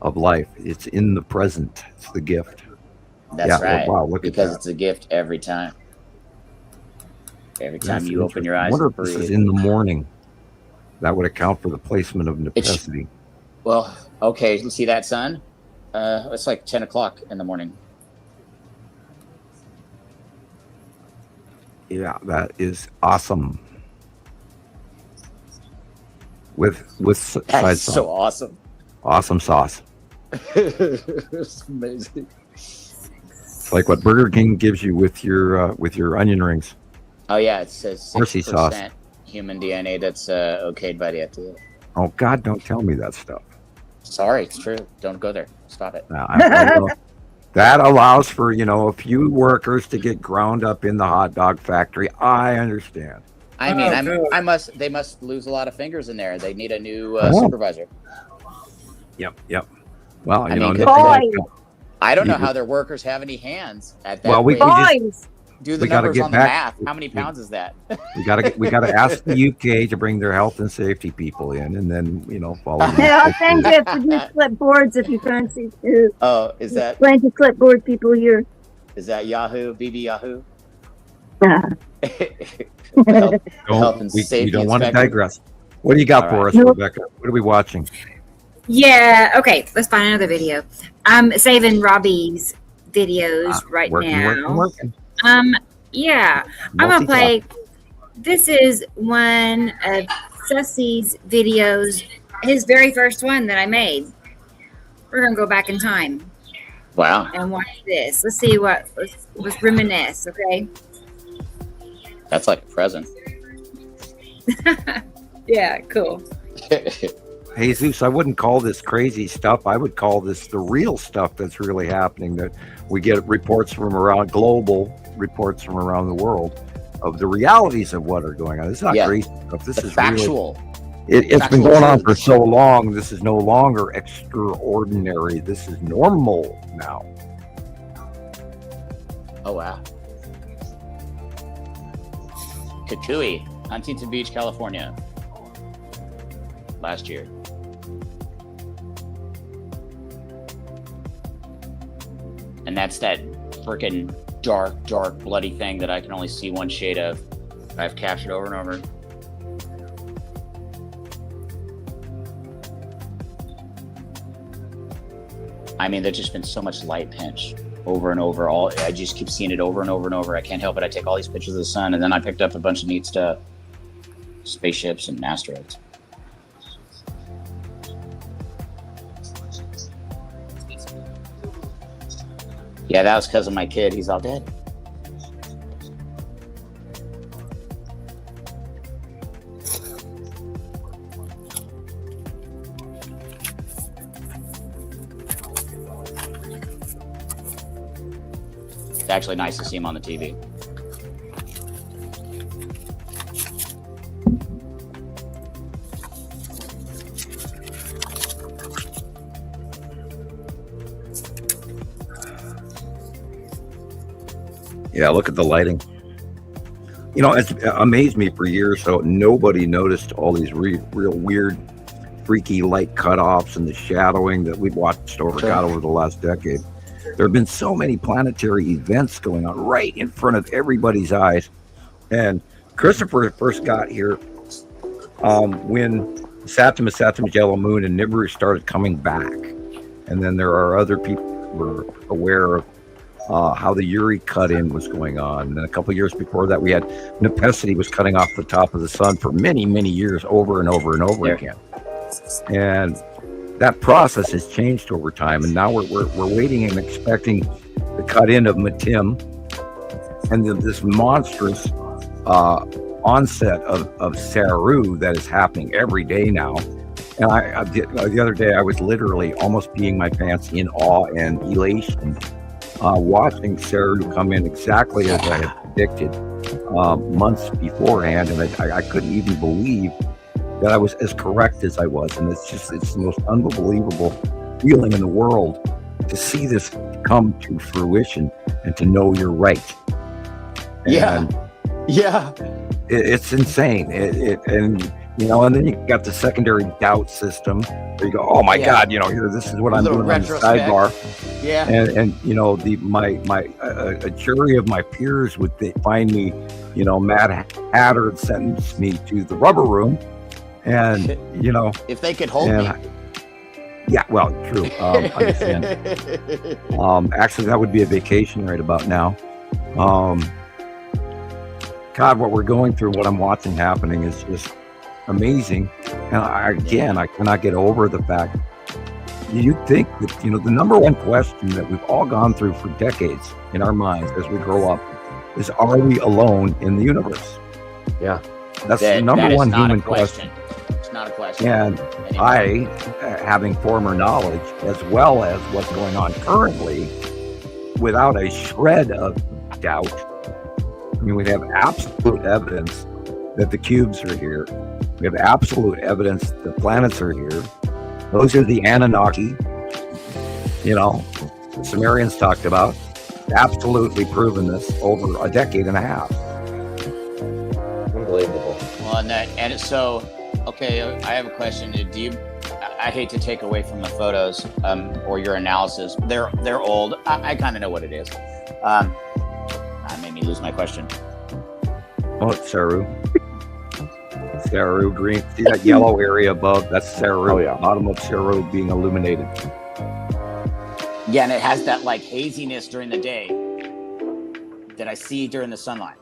of life. It's in the present. It's the gift. That's right. Wow, look because at that. It's a gift every time. Every time you open your eyes. I wonder if and this breathe. is in the morning. That would account for the placement of necessity. Well, okay. You see that sun? It's like 10 o'clock in the morning. Yeah, that is awesome. With side That's sauce. so awesome. Awesome sauce. It's amazing. It's like what Burger King gives you with your onion rings. Oh yeah, it says Horsey sauce. 6% human DNA that's okayed by the FDA. Oh God, don't tell me that stuff. Sorry, it's true. Don't go there. Stop it. Now, that allows for a few workers to get ground up in the hot dog factory. I understand. I mean, they must lose a lot of fingers in there. They need a new supervisor. Yep. Well, I mean, Boys. I don't know how their workers have any hands at that. Well, we rate. Boys. Do the we gotta numbers get on the back- math. How many pounds is that? we gotta ask the UK to bring their health and safety people in, and then follow. Yeah, I'll send you for these clipboards if you fancy to. Oh, is that Plenty of clipboard people here. Yahoo? BB Yahoo? We don't want to digress. What do you got for us, Nope. Rebecca? What are we watching? Yeah. Okay. Let's find another video. I'm saving Robbie's videos right now. Working. Yeah. I'm gonna play. This is one of Sussy's videos. His very first one that I made. We're gonna go back in time Wow. and watch this. Let's see let's reminisce. Okay. That's like a present. Yeah. Cool. Jesus, I wouldn't call this crazy stuff. I would call this the real stuff that's really happening. That we get reports from global reports from around the world of the realities of what are going on. This is not crazy stuff. This is factual. Really, it's been going on for so long. This is no longer extraordinary. This is normal now. Oh wow. Kuchuris, Huntington Beach, California. Last year. And that's that freaking dark, bloody thing that I can only see one shade of. I've captured over and over. I mean, there's just been so much light pinch over and over. I just keep seeing it over and over and over. I can't help it. I take all these pictures of the sun, and then I picked up a bunch of neat stuff. Spaceships and asteroids. Yeah, that was because of my kid. He's all dead. It's actually nice to see him on the TV. Yeah, look at the lighting. It's amazed me for years. So nobody noticed all these real weird, freaky light cutoffs and the shadowing that we've watched over the last decade. There have been so many planetary events going on right in front of everybody's eyes. And Christopher first got here when Saturn, Saturn's yellow moon, and Nibiru started coming back. And then there are other people who were aware of how the Uri cut-in was going on. And then a couple of years before that, we had Nepenthe was cutting off the top of the sun for many, many years over and over and over again. And that process has changed over time. And now we're waiting and expecting the cut-in of Matim and this monstrous onset of Saru that is happening every day now. And the other day, I was literally almost peeing my pants in awe and elation, watching Saru come in exactly as I had predicted months beforehand. And I couldn't even believe that I was as correct as I was. And it's the most unbelievable feeling in the world to see this come to fruition and to know you're right. And it's insane. And then you got the secondary doubt system where you go, oh my God, here, this is what I'm doing on the sidebar. Yeah. And a jury of my peers would find me, Mad Hatter, and sentence me to the rubber room. And, if they could hold me. Yeah, well, true. Understand. Actually, that would be a vacation right about now. God, what we're going through, what I'm watching happening is just amazing. And I cannot get over the fact you'd think that, the number one question that we've all gone through for decades in our minds as we grow up is, are we alone in the universe? Yeah. That's the number one human question. It's not a question. And I, having former knowledge, as well as what's going on currently, without a shred of doubt, we have absolute evidence that the cubes are here. We have absolute evidence that the planets are here. Those are the Anunnaki, the Sumerians talked about. Absolutely proven this over a decade and a half. Unbelievable. Well, and so, okay, I have a question. I hate to take away from the photos or your analysis. They're old. I kind of know what it is. That made me lose my question. Oh, it's Saru. Saru green. See that yellow area above? That's Saru. Oh, yeah. Bottom of Saru being illuminated. Yeah, and it has that like haziness during the day that I see during the sunlight.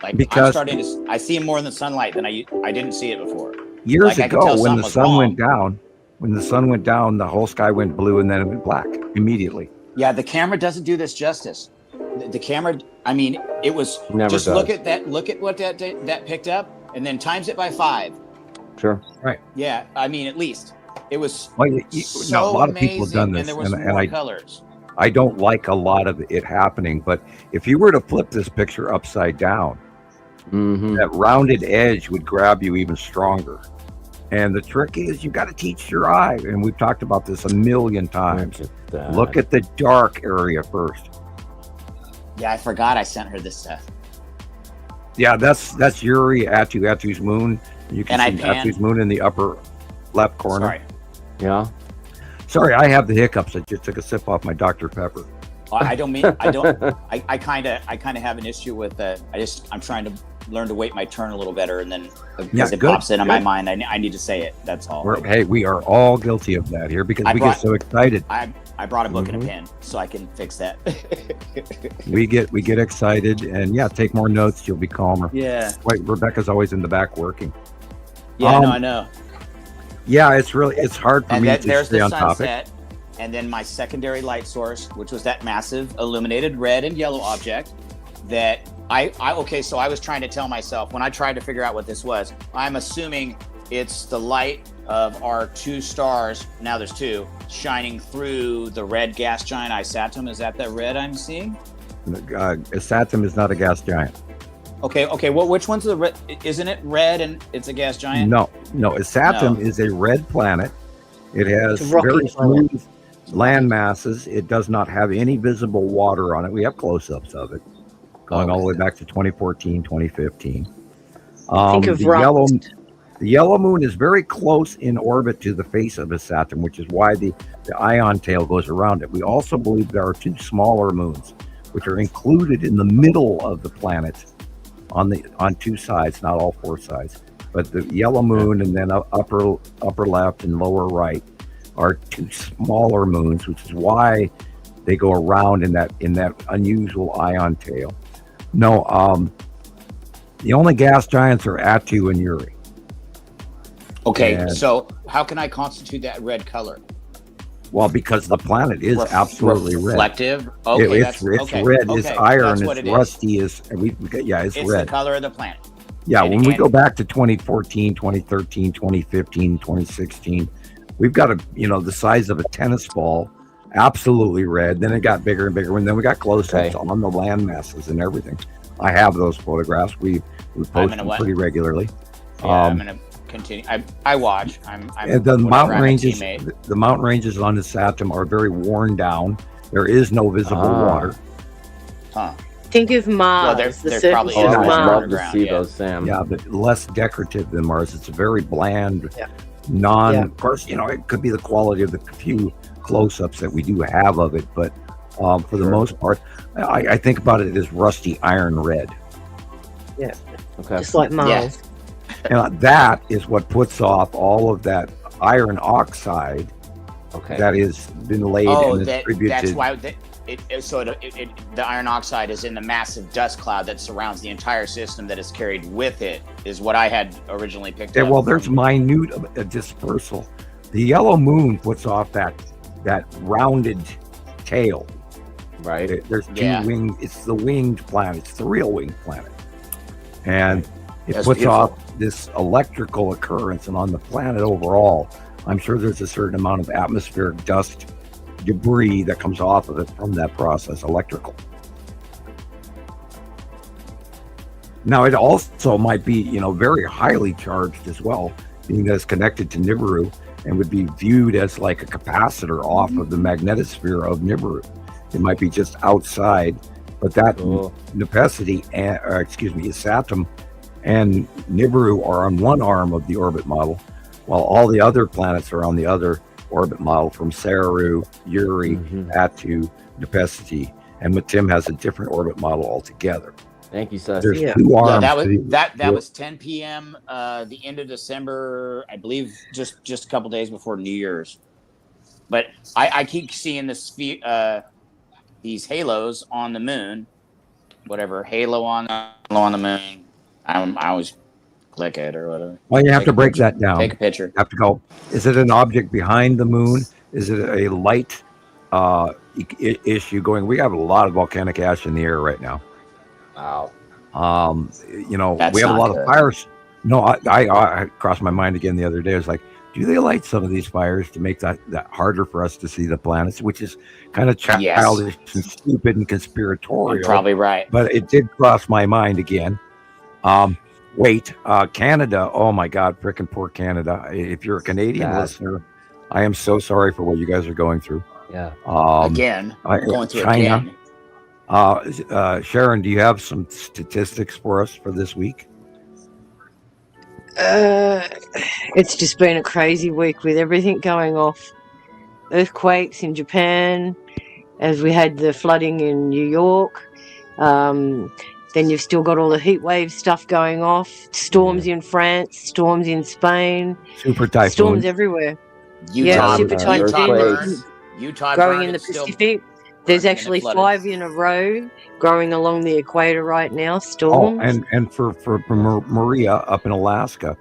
Like Because I see it more in the sunlight than I didn't see it before. Years ago, when the sun went down, the whole sky went blue and then it went black immediately. Yeah, the camera doesn't do this justice. The camera, I mean, it was Never just does. look at what that picked up, and then times it by 5. Sure. Right. Yeah, I mean, at least it was Well, so a lot of amazing, people have done this, and there was and more I colors. I don't like a lot of it happening, but if you were to flip this picture upside down, that rounded edge would grab you even stronger. And the trick is you got to teach your eye, and we've talked about this a million times. Look at the dark area first. Yeah, I forgot I sent her this stuff. Yeah, that's Uri Atu's moon. You can see Atu's moon in the upper left corner. Sorry. Yeah. Sorry, I have the hiccups. I just took a sip off my Dr. Pepper. I kind of have an issue with that. I'm trying to learn to wait my turn a little better, and then because it pops into my mind, I need to say it. That's all. We are all guilty of that here because we get so excited. I brought a book and a pen so I can fix that. we get excited, and take more notes. You'll be calmer. Yeah. Wait, Rebecca's always in the back working. Yeah, no, I know. Yeah, it's hard for me to stay on topic. And then my secondary light source, which was that massive illuminated red and yellow object that so I was trying to tell myself when I tried to figure out what this was, I'm assuming it's the light of our 2 stars, now there's 2, shining through the red gas giant Isatum. Is that the red I'm seeing? Isatum is not a gas giant. Okay, well, which one's the red? Isn't it red and it's a gas giant? No, Isatum is a red planet. It has very smooth land masses. It does not have any visible water on it. We have close-ups of it going all the way back to 2014, 2015. Think of the yellow. The yellow moon is very close in orbit to the face of the Saturn, which is why the ion tail goes around it. We also believe there are two smaller moons, which are included in the middle of the planet on two sides, not all four sides. But the yellow moon and then upper left and lower right are two smaller moons, which is why they go around in that unusual ion tail. No, the only gas giants are Atu and Uri. Okay, And- so how can I constitute that red color? Well, because the planet is absolutely reflective. red. Okay, It's red. It's iron. That's what It's it rusty. It's It's red. the color of the planet. Yeah, And- when we and- go back to 2014, 2013, 2015, 2016, we've got the size of a tennis ball, absolutely red. Then it got bigger and bigger, and then we got close-ups on the land masses and everything. I have those photographs. We post them pretty regularly. Yeah, I'm gonna continue. I watch. I'm And the whatever, mountain I'm a ranges, teammate. the mountain ranges on the Saturn are very worn down. There is no visible water. Huh. Think of Mars. Well, the there probably surface is of water Mars. love to underground, see yeah. those, Sam. Yeah, but less decorative than Mars. It's a very bland, Yeah. Of course, it could be the quality of the few close-ups that we do have of it, but for the most part, I think about it as rusty iron red. Yeah. Okay. Just like Mars. And that is what puts off all of that iron oxide Okay. that has been laid and distributed. That's why the iron oxide is in the massive dust cloud that surrounds the entire system that is carried with it, is what I had originally picked up. Well, there's minute dispersal. The yellow moon puts off that rounded tail. Right. There's two Yeah. winged. It's the winged planet. It's the real winged planet, and it That's puts beautiful. off this electrical occurrence. And on the planet overall, I'm sure there's a certain amount of atmospheric dust debris that comes off of it from that process, electrical. Now, it also might be, very highly charged as well, being that it's connected to Nibiru and would be viewed as like a capacitor off of the magnetosphere of Nibiru. It might be just outside, but that Cool. Saturn and Nibiru are on one arm of the orbit model, while all the other planets are on the other orbit model, from Saru, Uri, Atu, Nepesity, and Matim has a different orbit model altogether. Thank you, Seth. There's Yeah. two Yeah, arms. that was to the- that was 10 p.m. The end of December, I believe, just a couple days before New Year's. But I keep seeing these halos on the moon, whatever halo on the moon. I always click it or whatever. Well, you have Take to a break picture. that down. Take a picture. You have to go. Is it an object behind the moon? Is it a light issue going? We have a lot of volcanic ash in the air right now. Wow. That's we have a not lot good. of fires. No, I crossed my mind again the other day. I was like, do they light some of these fires to make that harder for us to see the planets, which is kind of childish and stupid and conspiratorial. You're probably right. But it did cross my mind again. Canada. Oh my God, frickin' poor Canada. If you're a Canadian Bad. listener, I am so sorry for what you guys are going through. Yeah. Again, going through China. again. Sharon, do you have some statistics for us for this week? It's just been a crazy week with everything going off. Earthquakes in Japan, as we had the flooding in New York. Then you've still got all the heat wave stuff going off. Storms in France, storms in Spain, Super typhoon. storms everywhere. Utah, super Utah typhoon. burn. Utah Growing burn, in the it's still Pacific. There's burning and actually flooded. 5 in a row growing along the equator right now. Oh, Storms. and for Maria up in Alaska,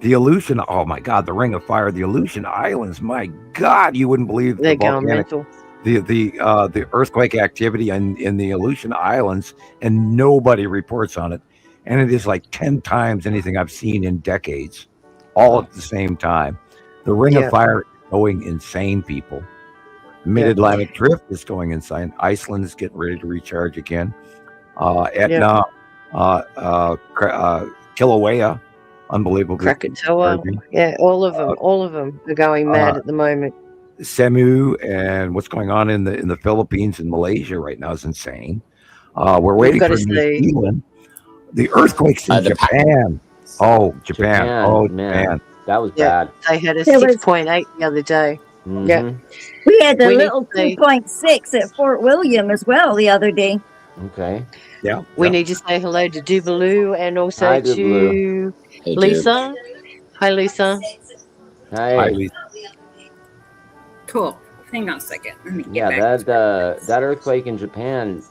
the Aleutian. Oh my God, the Ring of Fire, the Aleutian Islands. My God, you wouldn't believe They're the going volcanic, mental. the earthquake activity in the Aleutian Islands, and nobody reports on it. And it is like 10 times anything I've seen in decades, all at the same time. The Ring Yeah. of Fire is going insane, people. Mid-Atlantic Drift is going insane. Iceland is getting ready to recharge again. Etna, Kilauea, unbelievable. Krakatoa. Yeah, all of them are going mad at the moment. Semu and what's going on in the Philippines and Malaysia right now is insane. We're waiting gotta for New see. Zealand. The earthquakes in The Japan. Oh, Japan. Oh, man. Japan. That was Yeah. bad. They had a There was- 6.8 the other day. Mhm. Yeah. We had a We need little to say- 2.6 at Fort William as well the other day. Okay. Yeah. We need to say hello to Dubaloo and also Hi, to Dubaloo. Hey, dude. Lisa. Hi, Lisa. Hey. Cool. Hang on a second. Let me get Yeah, back. that earthquake in Japan.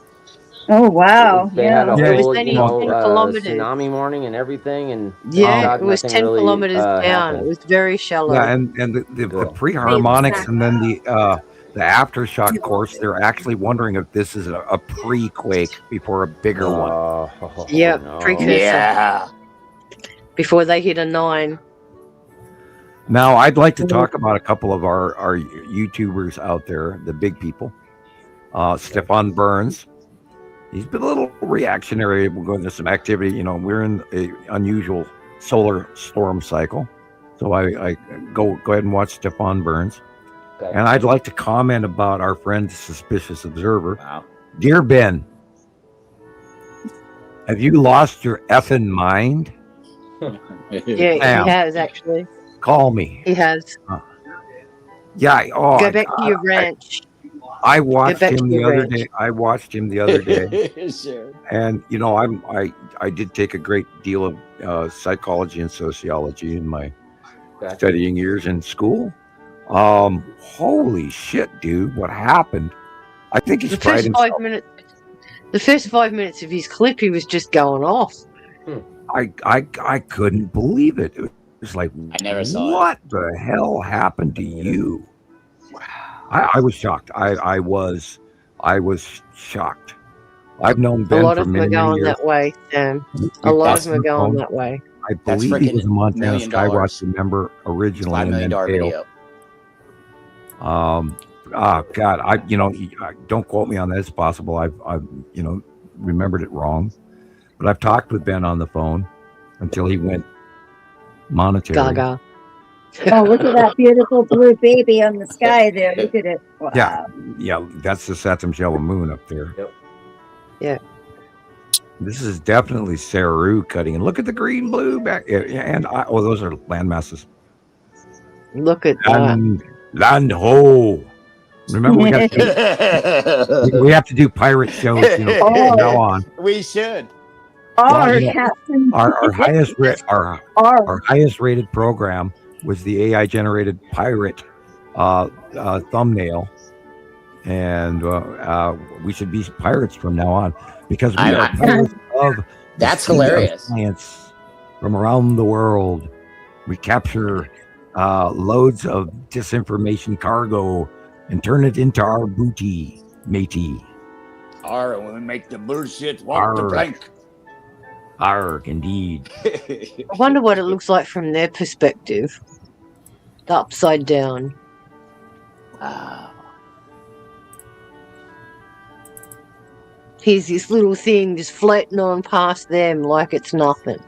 Oh, wow. They had a Yeah. whole, It was you only know, 10 kilometers. tsunami warning and everything, and Yeah, God, it was nothing 10 really, kilometers down. happened. It was very shallow. Yeah, and the Cool. pre-harmonics and then the aftershock course, they're actually wondering if this is a pre-quake before a bigger one. Oh, Yeah, no. precursor. Yeah. Before they hit a 9. Now, I'd like to talk about a couple of our YouTubers out there, the big people. Stefan Burns. He's been a little reactionary. We're going to some activity. You know, we're in an unusual solar storm cycle. So I go ahead and watch Stefan Burns. Okay. And I'd like to comment about our friend, Suspicious Observer. Wow. Dear Ben, have you lost your effing mind? Yeah, Damn. he has actually. Call me. He has. Yeah. Oh, Go back to your ranch. I watched back him to the your other ranch. day. I watched him the other day, Sure. and you know, I did take a great deal of psychology and sociology in my Okay. studying years in school. Holy shit, dude! What happened? I think he's The tried first himself. 5 minutes. The first 5 minutes of his clip, he was just going off. I couldn't believe it. It was like, I never saw it. what the hell happened to you? I was shocked. I was shocked. I've known Ben A lot for of them are many, many going years. that way, Sam. We A lot of passed them are the going phone. that way. I That's believe he freaking was a Montana $1 million. Skywatch member originally, $5 and million then failed. video. Oh God, I don't quote me on that. It's possible I've remembered it wrong, but I've talked with Ben on the phone until he went monetary. Gaga. Oh, look at that beautiful blue baby on the sky there. Look at it. Wow. Yeah, that's the Saturn yellow moon up there. Yep. Yeah. This is definitely Saru cutting, and look at the green blue back. And those are land masses. Look at that. Land ho. Remember, we have to do pirate shows, from now on. We should. Our Well, captain. Our highest rated program was the AI generated pirate thumbnail, and we should be pirates from now on because we are pirates of That's the sea of hilarious. science from around the world. We capture loads of disinformation cargo and turn it into our booty, matey. Or when we make the bullshit walk the Arr. plank. Arg, indeed. I wonder what it looks like from their perspective. The upside down. Here's this little thing just floating on past them like it's nothing.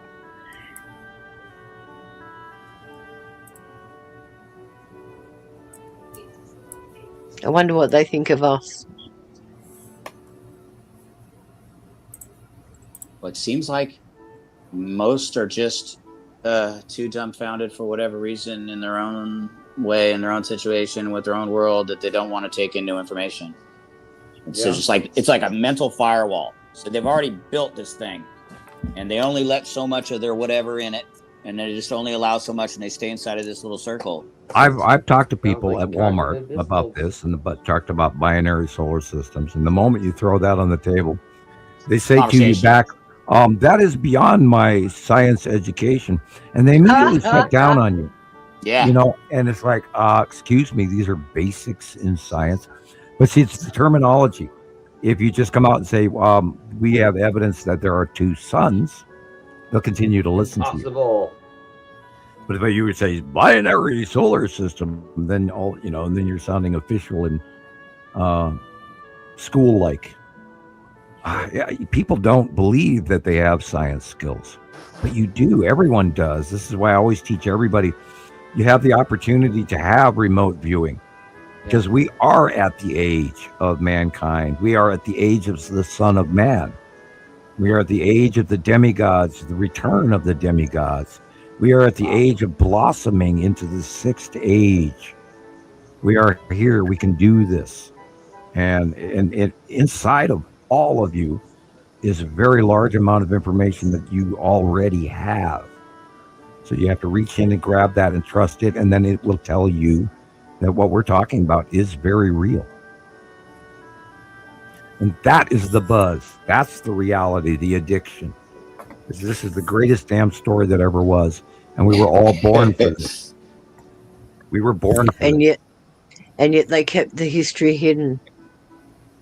I wonder what they think of us. Well, it seems like most are just too dumbfounded for whatever reason in their own way, in their own situation, with their own world, that they don't want to take in new information. It's just like it's like a mental firewall. So they've already built this thing, and they only let so much of their whatever in it, and they just only allow so much, and they stay inside of this little circle. I've talked to people like at you guys Walmart live this about life. this and talked about binary solar systems. And the moment you throw that on the table, they say to you Conversation. back, that is beyond my science education. And they immediately shut down on you. Yeah. You know, and it's like, excuse me, these are basics in science. But see, it's the terminology. If you just come out and say, we have evidence that there are two suns, they'll continue to listen to you. Possible. But if you would say binary solar system, then and then you're sounding official and school-like. People don't believe that they have science skills, but you do. Everyone does. This is why I always teach everybody: you have the opportunity to have remote viewing, because we are at the age of mankind. We are at the age of the Son of Man. We are at the age of the demigods, the return of the demigods. We are at the age of blossoming into the sixth age. We are here. We can do this. And inside of all of you is a very large amount of information that you already have. So you have to reach in and grab that and trust it, and then it will tell you that what we're talking about is very real. And that is the buzz. That's the reality, the addiction. This is the greatest damn story that ever was. And we were all born for this. We were born for this. And yet they kept the history hidden.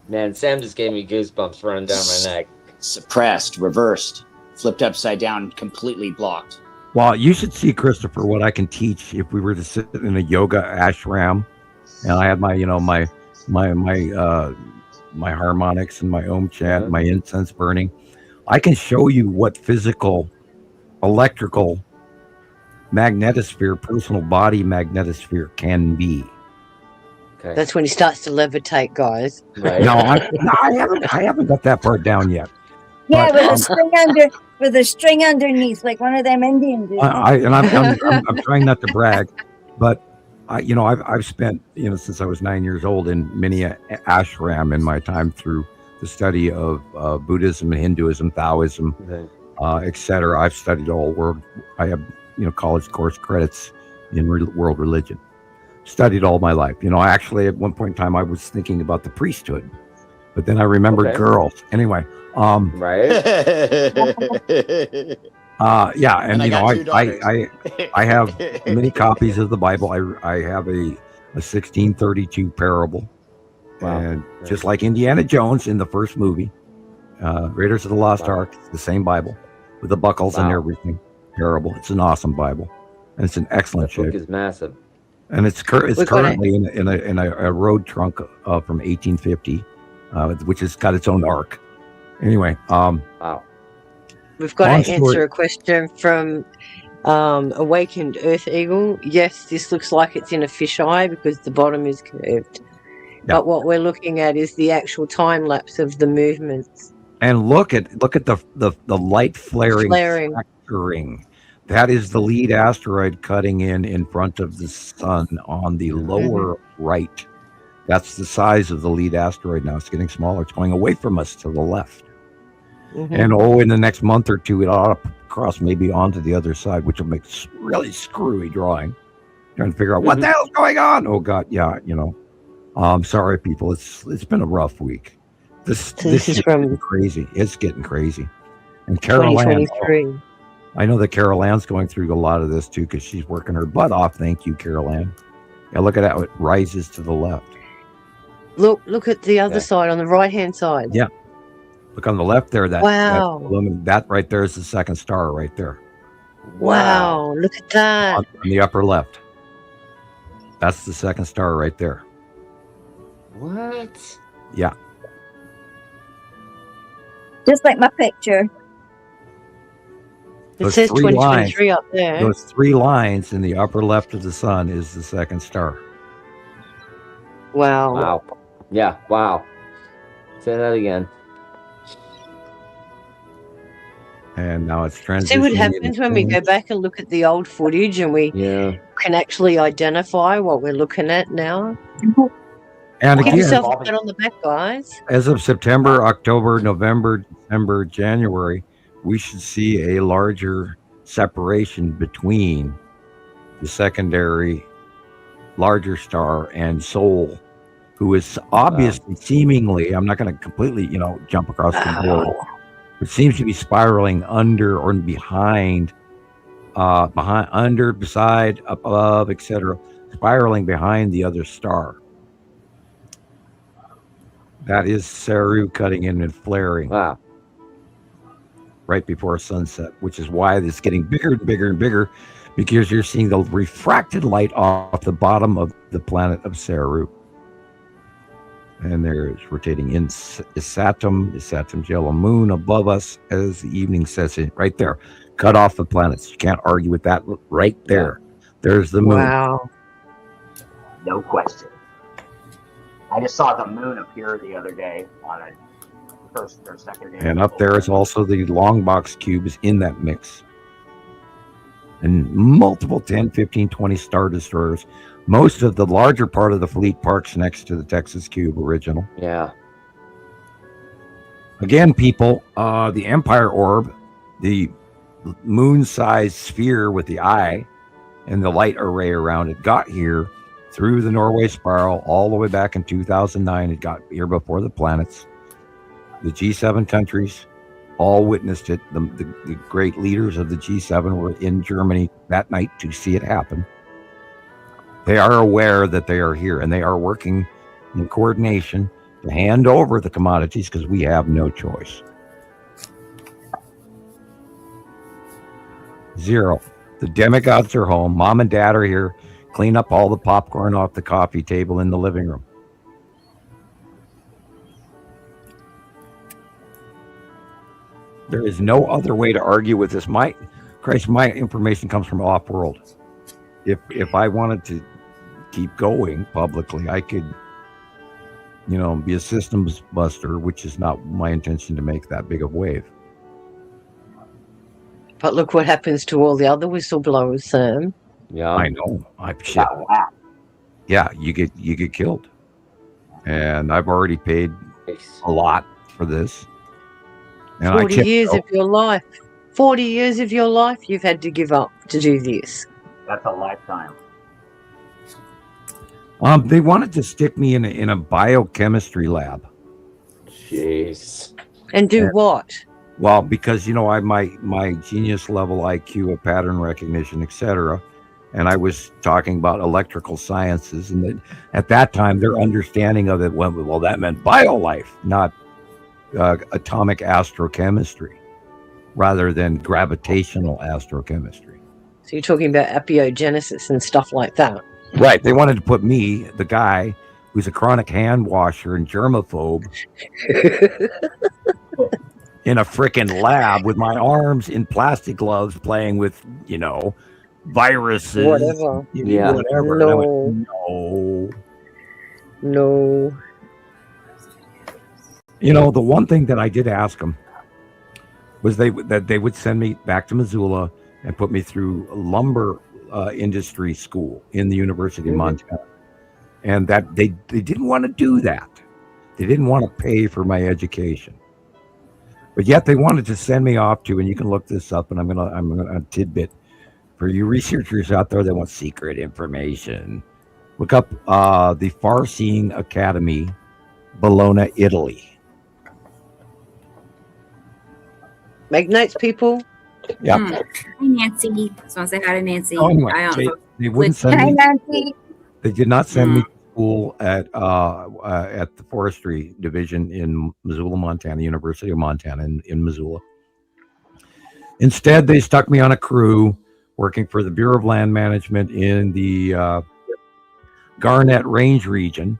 Man, Sam just gave me goosebumps running down my neck. Suppressed, reversed, flipped upside down, completely blocked. Well, you should see, Christopher, what I can teach if we were to sit in a yoga ashram, and I had my, my harmonics and my Om chant, my incense burning. I can show you what physical, electrical, magnetosphere, personal body magnetosphere can be. Okay. That's when he starts to levitate, guys. Right. No, I haven't got that part down yet. Yeah, but, with a string underneath, like one of them Indians. I'm trying not to brag, but I've spent since I was 9 years old in many ashram in my time through the study of Buddhism and Hinduism, Taoism, etc. I've studied all world. I have college course credits in world religion. Studied all my life. Actually, at one point in time, I was thinking about the priesthood, but then I remembered girls. Anyway. Right. Yeah, and I have many copies of the Bible. I have a 1632 parable, and just like Indiana Jones in the first movie, Raiders of the Lost Ark, it's the same Bible with the buckles and everything. Parable. It's an awesome Bible, and it's an excellent shape. Book is massive, and it's currently in a road trunk from 1850, which has got its own ark. Anyway, wow. We've got to answer a question from Awakened Earth Eagle. Yes, this looks like it's in a fisheye because the bottom is curved. Yeah. But what we're looking at is the actual time lapse of the movements. And look at the light flaring. That is the lead asteroid cutting in front of the sun on the lower right. That's the size of the lead asteroid now. It's getting smaller. It's going away from us to the left. Mm-hmm. And in the next month or two, it ought to cross maybe onto the other side, which will make really screwy drawing. Trying to figure out what the hell's going on. Oh God, yeah, I'm sorry, people. It's been a rough week. This is getting crazy. It's getting crazy. And Carol Ann, I know that Carol Ann's going through a lot of this too because she's working her butt off. Thank you, Carol Ann. Yeah, look at how it rises to the left. Look at the other side on the right-hand side. Yeah. Look on the left there. Wow. That right there is the second star right there. Wow. Look at that. On the upper left. That's the second star right there. What? Yeah. Just like my picture. It says 2023 up there. Those 3 lines in the upper left of the sun is the second star. Wow. Wow. Yeah, wow. Say that again. And now it's transitioning. See what happens when we go back and look at the old footage and we can actually identify what we're looking at now. And Give again, yourself a pat on the back, guys. As of September, October, November, December, January, we should see a larger separation between the secondary larger star and Sol, who is obviously seemingly, I'm not going to completely, jump across the board. It seems to be spiraling under or behind, under, beside, above, etc., spiraling behind the other star. That is Saru cutting in and flaring. Wow. Right before sunset, which is why it's getting bigger and bigger and bigger, because you're seeing the refracted light off the bottom of the planet of Saru. And there's rotating in Isatum's yellow moon above us as the evening sets in. Right there. Cut off the planets. You can't argue with that. Right there. There's the moon. Wow. No question. I just saw the moon appear the other day on a And up there is also the long box cubes in that mix. And multiple 10, 15, 20 Star Destroyers. Most of the larger part of the fleet parks next to the Texas Cube original. Yeah. Again, people, the Empire Orb, the moon-sized sphere with the eye and the light array around it, got here through the Norway Spiral all the way back in 2009. It got here before the planets. The G7 countries all witnessed it. The great leaders of the G7 were in Germany that night to see it happen. They are aware that they are here, and they are working in coordination to hand over the commodities because we have no choice. 0. The demigods are home. Mom and Dad are here. Clean up all the popcorn off the coffee table in the living room. There is no other way to argue with this. My information comes from off-world. If I wanted to keep going publicly, I could, be a systems buster, which is not my intention to make that big of a wave. But look what happens to all the other whistleblowers, Sam. Yeah. I know. Shit. Yeah, you get killed. And I've already paid a lot for this. And 40 years of your life. 40 years of your life you've had to give up to do this. That's a lifetime. They wanted to stick me in a biochemistry lab. Jeez. And do what? Well, because I my genius level IQ of pattern recognition, etc. And I was talking about electrical sciences, and at that time their understanding of it went, well, that meant biolife, not atomic astrochemistry, rather than gravitational astrochemistry. So you're talking about abiogenesis and stuff like that. Right. They wanted to put me, the guy who's a chronic hand washer and germaphobe, in a frickin' lab with my arms in plastic gloves playing with, viruses. Whatever. Yeah. Whatever. No. And I went, no. No. The one thing that I did ask them was that they would send me back to Missoula and put me through lumber industry school in the University of Montana. And that they didn't want to do that. They didn't want to pay for my education. But yet they wanted to send me off to, and you can look this up, and I'm gonna tidbit for you researchers out there that want secret information. Look up the Far-Seeing Academy, Bologna, Italy. Make notes, people. Yeah. Hi, Nancy. Just want to say hi to Nancy. Oh, anyway, I don't know. they wouldn't send Hi, me. Nancy. They did not send me to school at the forestry division in Missoula, Montana, University of Montana in Missoula. Instead, they stuck me on a crew working for the Bureau of Land Management in the Garnet Range region,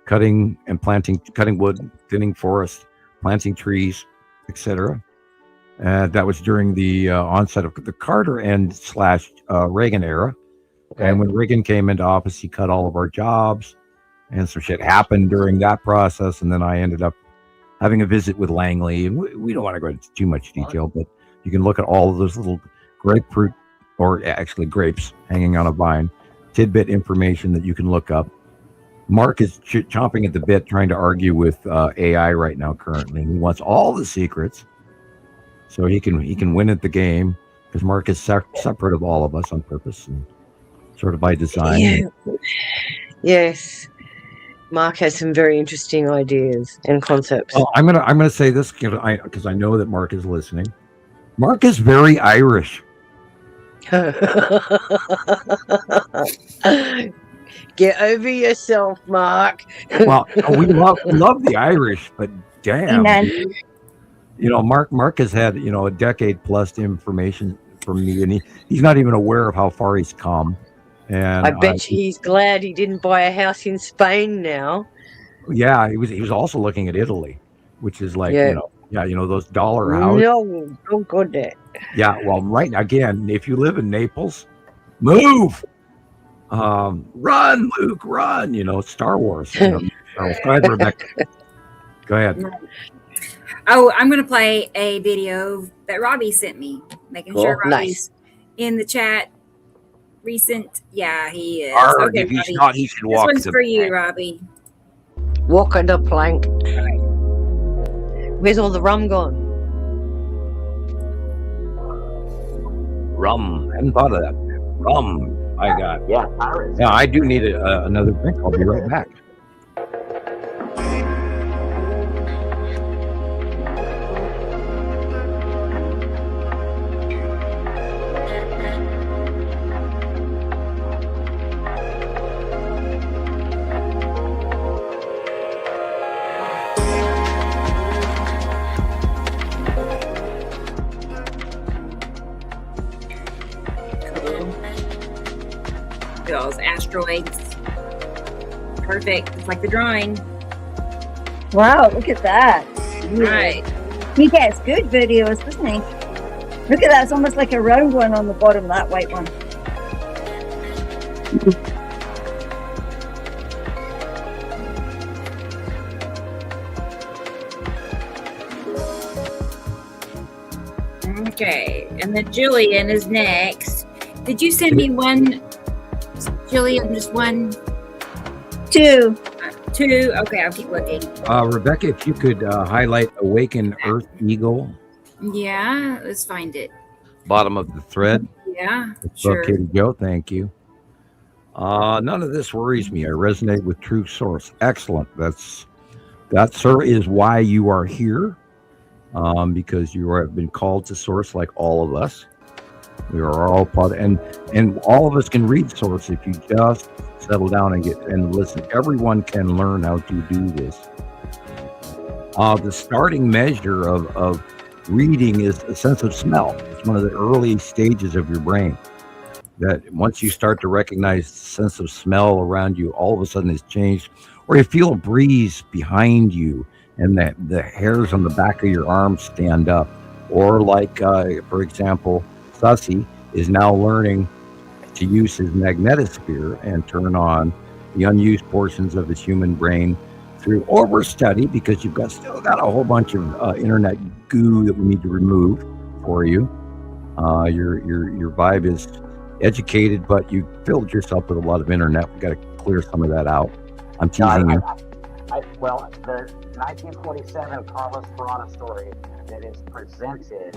cutting wood, thinning forest, planting trees, etc. That was during the onset of the Carter and / Reagan era. Okay. And when Reagan came into office, he cut all of our jobs, and some shit happened during that process. And then I ended up having a visit with Langley, and we don't want to go into too much detail, but you can look at all of those little grapefruit, or actually grapes, hanging on a vine, tidbit information that you can look up. Mark is chomping at the bit trying to argue with AI right now currently. He wants all the secrets so he can win at the game, because Mark is separate of all of us on purpose and sort of by design. Yeah. Yes. Mark has some very interesting ideas and concepts. Well, I'm gonna say this because I know that Mark is listening. Mark is very Irish. Get over yourself, Mark. Well, we love the Irish, but damn, Mark has had a decade plus information from me, and he's not even aware of how far he's come. And I bet you he's glad he didn't buy a house in Spain now. Yeah, he was also looking at Italy, which is like those dollar houses. No, don't go there. Yeah, well, right again, if you live in Naples, move. Run, Luke, run. Star Wars. Go ahead, Rebecca. Go ahead. Oh, I'm going to play a video that Robbie sent me, making Cool. sure Nice. Robbie's in the chat. Recent, yeah, he is. Arg, Okay, if he's Robbie. not, he should This walk one's the for you, Robbie. Walk the plank. Where's all the rum gone? rum. I hadn't thought of that. Rum. I got. Yeah, pirates. Yeah, I do need another drink. I'll be right back. Look at all those asteroids. Perfect. It's like the drawing. Wow, look at that. Right. He gets good videos, doesn't he? Look at that. It's almost like a round one on the bottom of that white one. Okay. And then Gillian is next. Did you send me one, Gillian? Just one? Two. Two? Okay, I'll keep looking. Rebecca, if you could highlight Awaken Earth Eagle, Yeah, let's find it. bottom of the thread. Yeah, It's sure. okay to go. Thank you. None of this worries me. I resonate with true source. Excellent. That, sir, is why you are here. Because you have been called to source like all of us. We are all part, and all of us can read source if you just settle down and listen. Everyone can learn how to do this. The starting measure of reading is a sense of smell. It's one of the early stages of your brain. That once you start to recognize the sense of smell around you, all of a sudden it's changed. Or you feel a breeze behind you, and the hairs on the back of your arms stand up. Or like, for example, Sussy is now learning to use his magnetosphere and turn on the unused portions of his human brain through overstudy, because you've still got a whole bunch of internet goo that we need to remove for you. Your vibe is educated, but you filled yourself with a lot of internet. We got to clear some of that out. I'm teasing you. Well, the 1947 Carlos Ferrara story that is presented,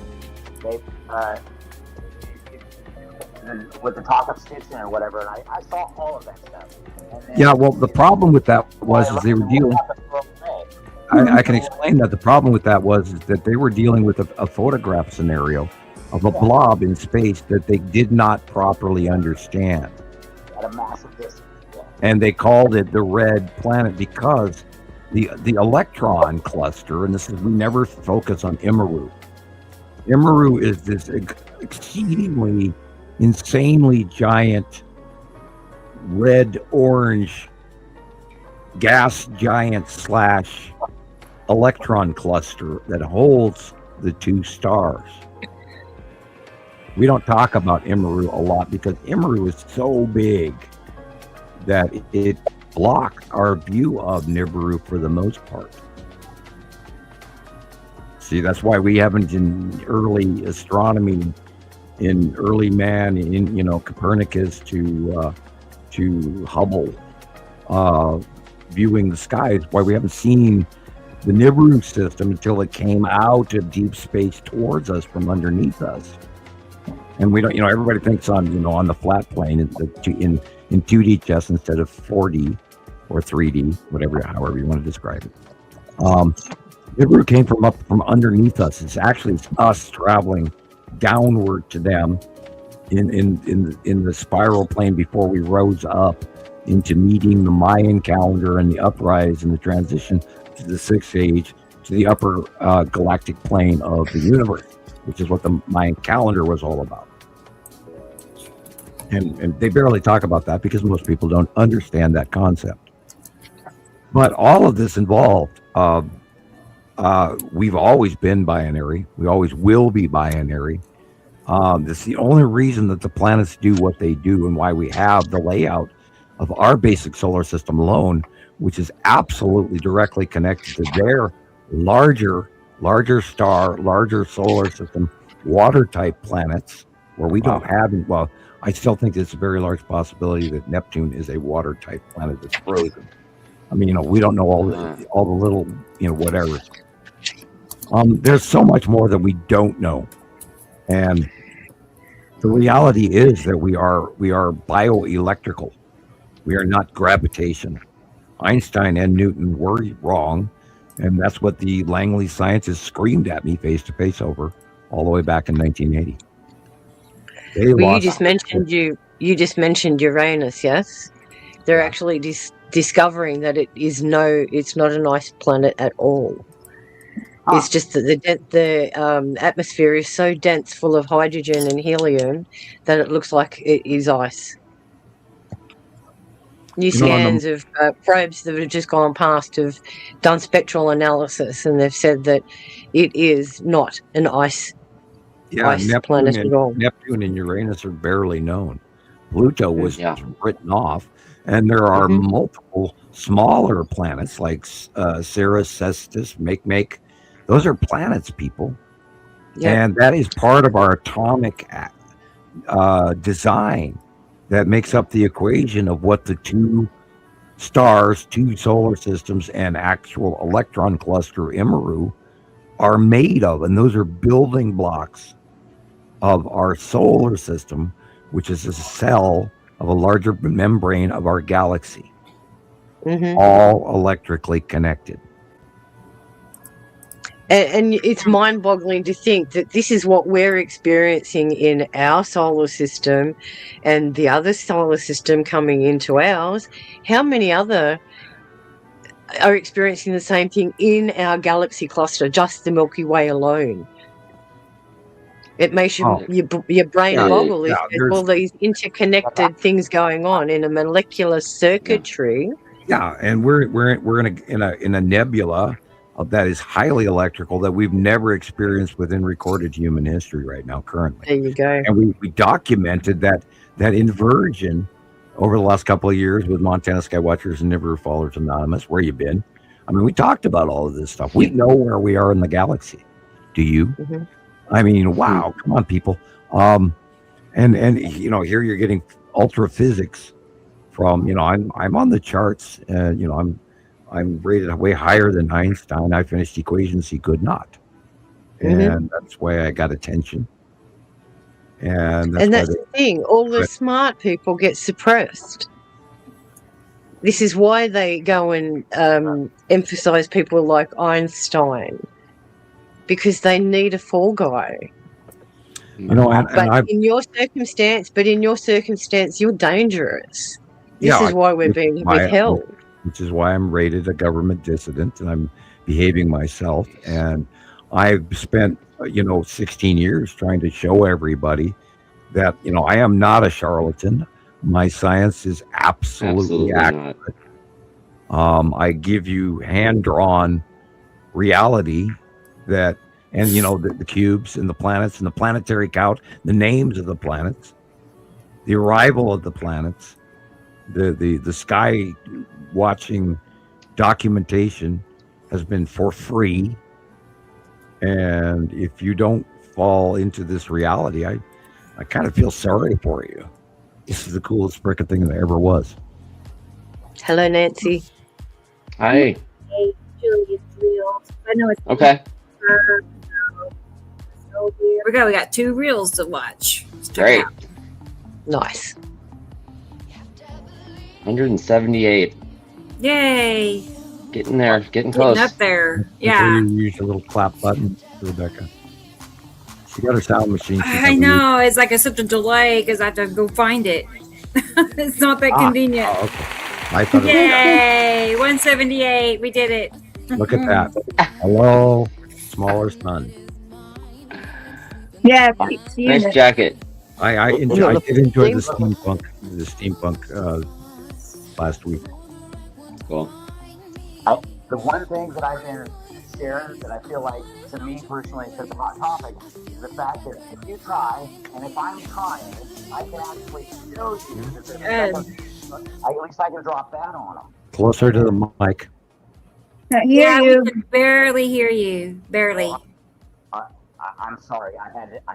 with the talk of stitching or whatever, and I saw all of that stuff. Yeah, well, the problem with that was they were dealing. I can explain that. The problem with that was that they were dealing with a photograph scenario of a blob in space that they did not properly understand. At a massive distance. Yeah. And they called it the red planet because the electron cluster, and we never focus on Nibiru. Nibiru is this exceedingly, insanely giant red-orange gas giant / electron cluster that holds the two stars. We don't talk about Nibiru a lot because Nibiru is so big that it blocked our view of Nibiru for the most part. See, that's why we haven't in early astronomy, in early man, in Copernicus to Hubble, viewing the skies, why we haven't seen the Nibiru system until it came out of deep space towards us from underneath us. And we don't, everybody thinks on the flat plane in 2D chess instead of 4D or 3D, however you want to describe it. Nibiru came from underneath us. It's actually us traveling downward to them in the spiral plane before we rose up into meeting the Mayan calendar and the uprise and the transition to the sixth age to the upper galactic plane of the universe, which is what the Mayan calendar was all about. And they barely talk about that because most people don't understand that concept. But all of this involved, we've always been binary. We always will be binary. It's the only reason that the planets do what they do and why we have the layout of our basic solar system alone, which is absolutely directly connected to their larger larger star, larger solar system, water type planets where we don't have any. Well, I still think it's a very large possibility that Neptune is a water type planet that's frozen. I mean, we don't know all the little, whatever. There's so much more that we don't know, and the reality is that we are bioelectrical. We are not gravitation. Einstein and Newton were wrong, and that's what the Langley scientists screamed at me face to face over all the way back in 1980. Well, you just mentioned Uranus, yes? They're actually discovering that it's not an ice planet at all. It's just that the atmosphere is so dense, full of hydrogen and helium, that it looks like it is ice. New scans of probes that have just gone past have done spectral analysis, and they've said that it is not an ice planet at all. Neptune and Uranus are barely known. Pluto was written off, and there are multiple smaller planets like Ceres, Cestus, Makemake. Those are planets, people. Yep. And that is part of our atomic design that makes up the equation of what the two stars, two solar systems, and actual electron cluster, Nibiru, are made of. And those are building blocks of our solar system, which is a cell of a larger membrane of our galaxy, all electrically connected. And it's mind-boggling to think that this is what we're experiencing in our solar system and the other solar system coming into ours. How many other are experiencing the same thing in our galaxy cluster, just the Milky Way alone? It makes your brain boggle. There's all these interconnected things going on in a molecular circuitry. Yeah, and we're in a nebula that is highly electrical that we've never experienced within recorded human history right now currently. There you go. And we documented that inversion over the last couple of years with Montana Skywatchers and Nibiru Followers Anonymous. Where you been? I mean, we talked about all of this stuff. We know where we are in the galaxy. Do you? I mean, wow, come on, people. And here you're getting ultra physics from, I'm on the charts, and I'm rated way higher than Einstein. I finished equations he could not. And that's why I got attention. And that's the thing. All the smart people get suppressed. This is why they go and emphasize people like Einstein, because they need a fall guy. In your circumstance, you're dangerous. This is why we're being withheld. Which is why I'm rated a government dissident, and I'm behaving myself. And I've spent, 16 years trying to show everybody that, I am not a charlatan. My science is absolutely accurate. I give you hand-drawn reality that, and the cubes and the planets and the planetary count, the names of the planets, the arrival of the planets, the sky watching documentation has been for free. And if you don't fall into this reality, I kind of feel sorry for you. This is the coolest freaking thing that ever was. Hello, Nancy. Hi. Hey, Julie, it's real. I know it's okay. So here we go. We got 2 reels to watch. Great. Nice. 178. Yay. Getting there. Getting close. Getting up there. Yeah. You use a little clap button, Rebecca. She got her sound machine. I know. It's like such a delay because I have to go find it. It's not that convenient. Oh, okay. I thought Yay. 178. We did it. Look at that. Hello, smaller sun. Yeah, nice jacket. I did enjoy the steampunk last week. Cool. The one thing that I've been sharing that I feel like, to me personally, it's such a hot topic, is the fact that if you try, and if I'm trying, I can actually show you that at least I can drop that on them. Closer to the mic. Can't hear Yeah, you. we can barely hear you. Barely. I'm sorry. I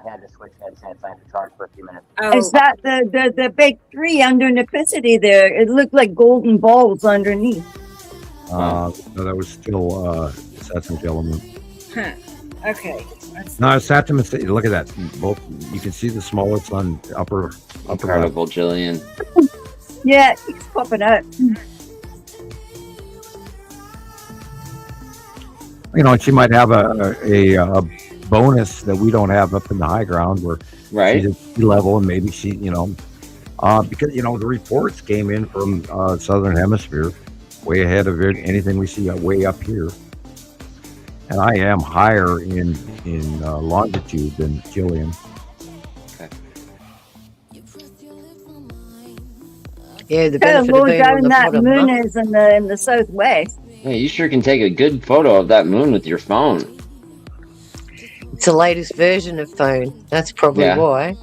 had to switch headsets. I had to charge for a few minutes. Oh, Is that the big tree under Nipicity there? It looked like golden balls underneath. No, that was still Saturn element. huh. Okay. No, Saturn. Look at that. Both you can see the smaller sun upper left. Incredible, Gillian. Yeah, it keeps popping out. You know, and she might have a bonus that we don't have up in the high ground where Right. she's at sea level, and maybe she, you know, because you know the reports came in from southern hemisphere, way ahead of anything we see way up here, and I am higher in longitude than Gillian. Yeah, the Kind of benefit low of being on down the that bottom. moon Huh? is in the southwest. Yeah, you sure can take a good photo of that moon with your phone. It's the latest version of phone. That's probably Yeah. why.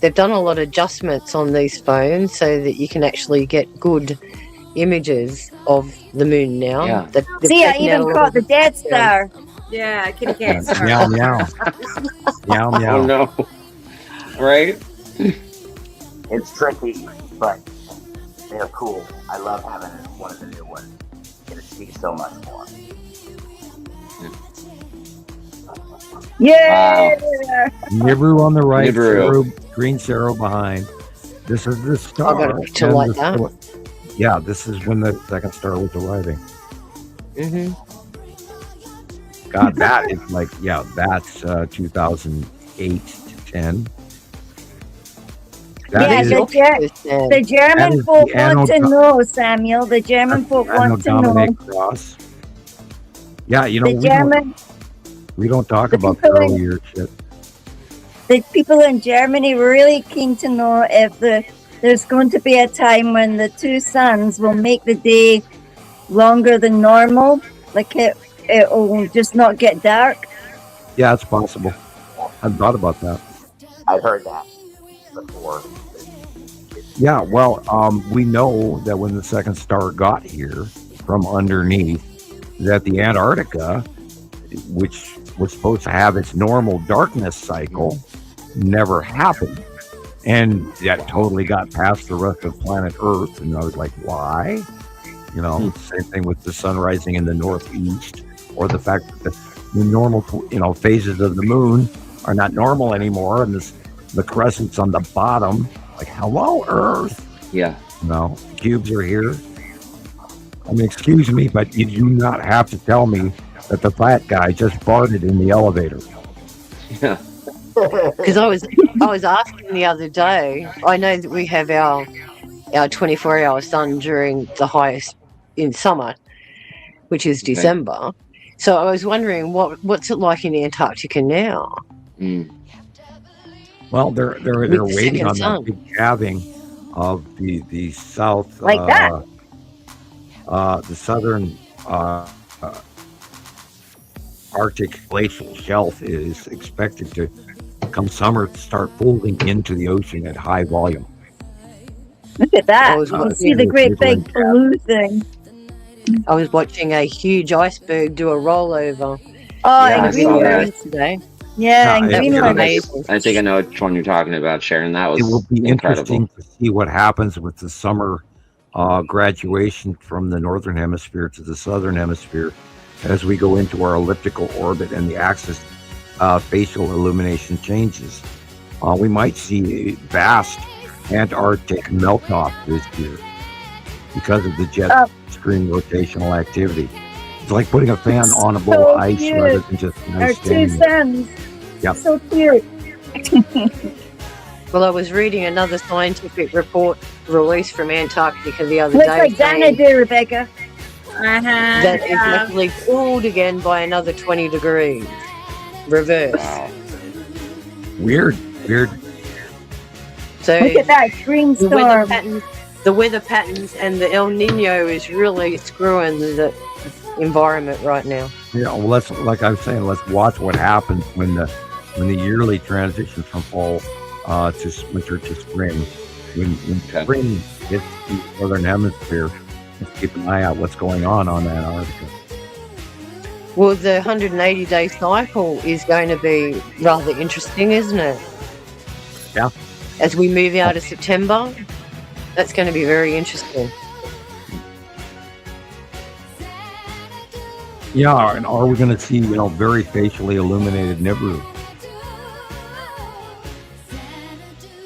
They've done a lot of adjustments on these phones so that you can actually get good images of the moon now. Yeah. They've See, I taken out a even lot caught of the Dead Star. yeah, kitty cat. Sorry. Meow meow, meow meow. Oh no. Right? It's tricky, but they're cool. I love having one of the new ones. You can see so much more. Yeah. Nibiru on the right, Nibiru. green Cerro behind. This is the star. I got a picture and like the that. star- Yeah, this is when the second star was arriving. Mm-hmm. God, that is like, yeah, that's 2008 to 10. That Yeah, is the that German is folk the want to anode- know, Samuel. The German folk want to know. Dominic Cross. Yeah, you know, The German, we don't talk the about people in- earlier shit. the people in Germany were really keen to know if there's going to be a time when the two suns will make the day longer than normal, like it will just not get dark. Yeah, it's possible. I've thought about that. I've heard that before. Yeah, well, we know that when the second star got here from underneath, that the Antarctica, which was supposed to have its normal darkness cycle, never happened. And that totally got past the rest of planet Earth. And I was like, why? You know, same thing with the sun rising in the northeast, or the fact that the normal, phases of the moon are not normal anymore. And the crescent's on the bottom. Like, hello, Earth. Yeah. No, cubes are here. I mean, excuse me, but you do not have to tell me that the fat guy just farted in the elevator. Yeah. Because I was asking the other day. I know that we have our 24-hour sun during the highest in summer, which is December. So I was wondering what's it like in Antarctica now? Mm. Well, they're the waiting second on sun. that big calving of the south, Like that. The southern Arctic glacial shelf is expected to come summer start folding into the ocean at high volume. Look at that. I was You can wondering see the if great people big blue thing. I was watching a huge iceberg do a rollover Oh, Yeah, in I saw Greenland. that. today. Yeah, in Yeah, That was Greenland. amazing. I think I know which one you're talking about, Sharon. That was It will be incredible. interesting to see what happens with the summer graduation from the northern hemisphere to the southern hemisphere as we go into our elliptical orbit and the axis facial illumination changes. We might see a vast Antarctic melt-off this year because of the jet stream rotational activity. It's like putting a fan on a bowl So of ice cute. rather than just Our nice two standing there. suns. Yep. So cute. Well, I was reading another scientific report released from Antarctica the other Looks day like saying Xanadu, Rebecca. that it's Yeah. actually cooled again by another 20 degrees. Reverse. Wow. Weird. So Look at that green the weather storm. patterns and the El Nino is really screwing the environment right now. Yeah, well, like I was saying, let's watch what happens when the yearly transition from fall to winter to spring. When Okay. spring hits the southern hemisphere, Let's keep an eye out what's going on Antarctica. Well, the 180-day cycle is going to be rather interesting, isn't it? Yeah. As we move out of September, that's going to be very interesting. Yeah, and are we going to see, very facially illuminated Nibiru?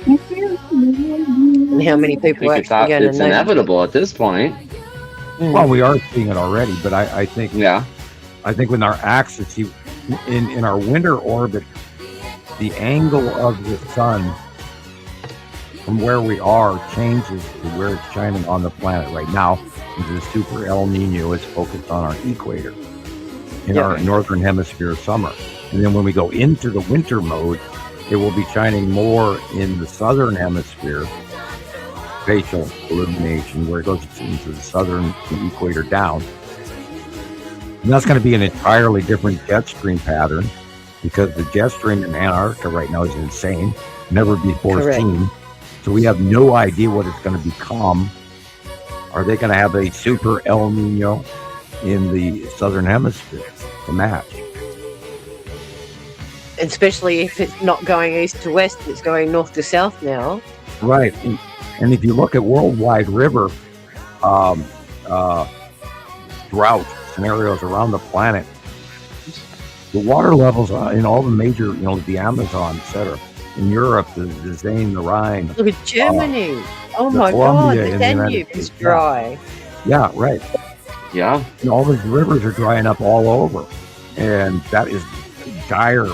And how many people are actually going to it's know? inevitable at this point. Well, we are seeing it already, but I think Yeah. I think with our axis, in our winter orbit, the angle of the sun from where we are changes to where it's shining on the planet right now. The super El Nino is focused on our equator in our northern hemisphere summer. And then when we go into the winter mode, it will be shining more in the southern hemisphere, facial illumination, where it goes into the southern equator down. And that's going to be an entirely different jet stream pattern, because the jet stream in Antarctica right now is insane, never before seen. So we have no idea what it's going to become. Are they going to have a super El Nino in the southern hemisphere to match? Especially if it's not going east to west, it's going north to south now. Right. And if you look at worldwide river drought scenarios around the planet, the water levels in all the major, the Amazon, etc. In Europe, the Seine, the Rhine. Look at Germany. Oh my God, the Danube is dry. Yeah, right. Yeah. And all these rivers are drying up all over. And that is dire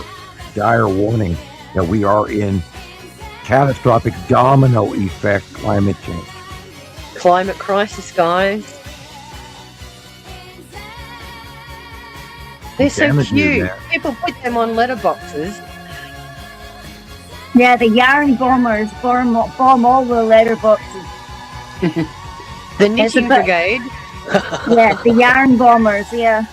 warning that we are in catastrophic domino effect climate change. Climate crisis, guys. They're so cute. People put them on letterboxes. Yeah, the yarn bombers bomb all the letterboxes. The knitting brigade. Yeah, the yarn bombers, yeah.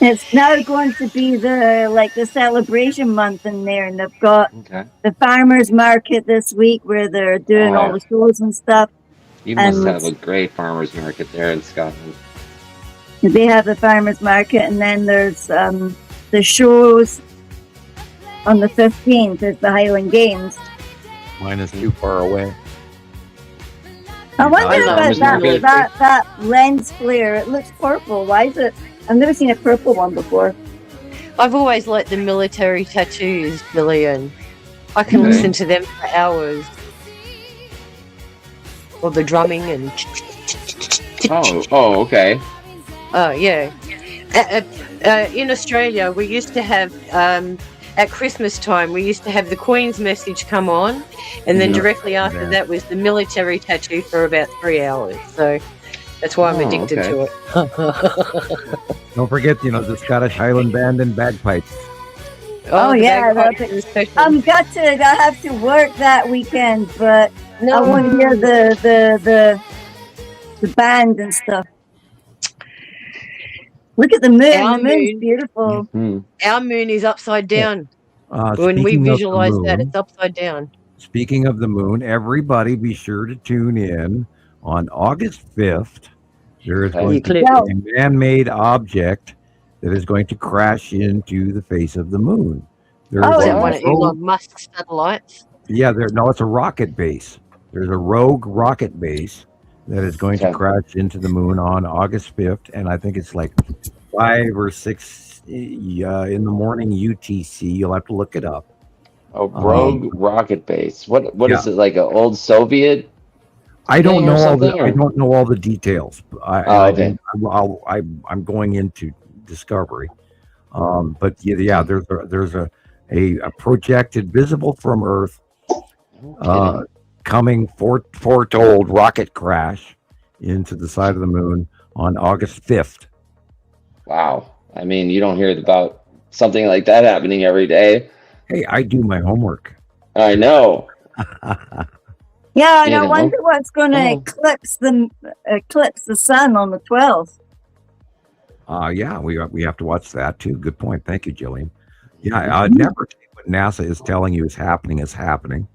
It's now going to be the celebration month in there, and they've got the farmers market this week where they're doing all the shows and stuff. You must have a great farmers market there in Scotland. They have the farmers market, and then there's the shows on the 15th is the Highland Games. Mine is too far away. I wonder about that lens flare. It looks purple. Why is it? I've never seen a purple one before. I've always liked the military tattoos, Gillian. I can listen to them for hours. Or the drumming and... Oh, okay. Oh, yeah. In Australia, we used to have... at Christmas time, we used to have the Queen's message come on, and then directly after that was the military tattoo for about 3 hours. So that's why I'm addicted to it. Don't forget, the Scottish Highland Band and bagpipes. Oh yeah, I have to work that weekend, but I want to hear the band and stuff. Look at the moon. The moon's beautiful. Mm-hmm. Our moon is upside down. When we visualize that, it's upside down. Speaking of the moon, everybody be sure to tune in on August 5th. There is going to be a man-made object that is going to crash into the face of the moon. Is that one of Elon Musk's satellites? Yeah, it's a rocket base. There's a rogue rocket base that is going to crash into the moon on August 5th, and I think it's like 5 or 6 in the morning UTC. You'll have to look it up. A rogue rocket base. What is it, like an old Soviet? I don't know all the details. I'm going into discovery. But there's a projected visible from Earth coming foretold rocket crash into the side of the moon on August 5th. Wow. I mean, you don't hear about something like that happening every day. Hey, I do my homework. I know. Yeah, and I wonder what's going to eclipse the sun on the 12th. Yeah, we have to watch that too. Good point. Thank you, Gillian. Yeah, never take what NASA is telling you is happening.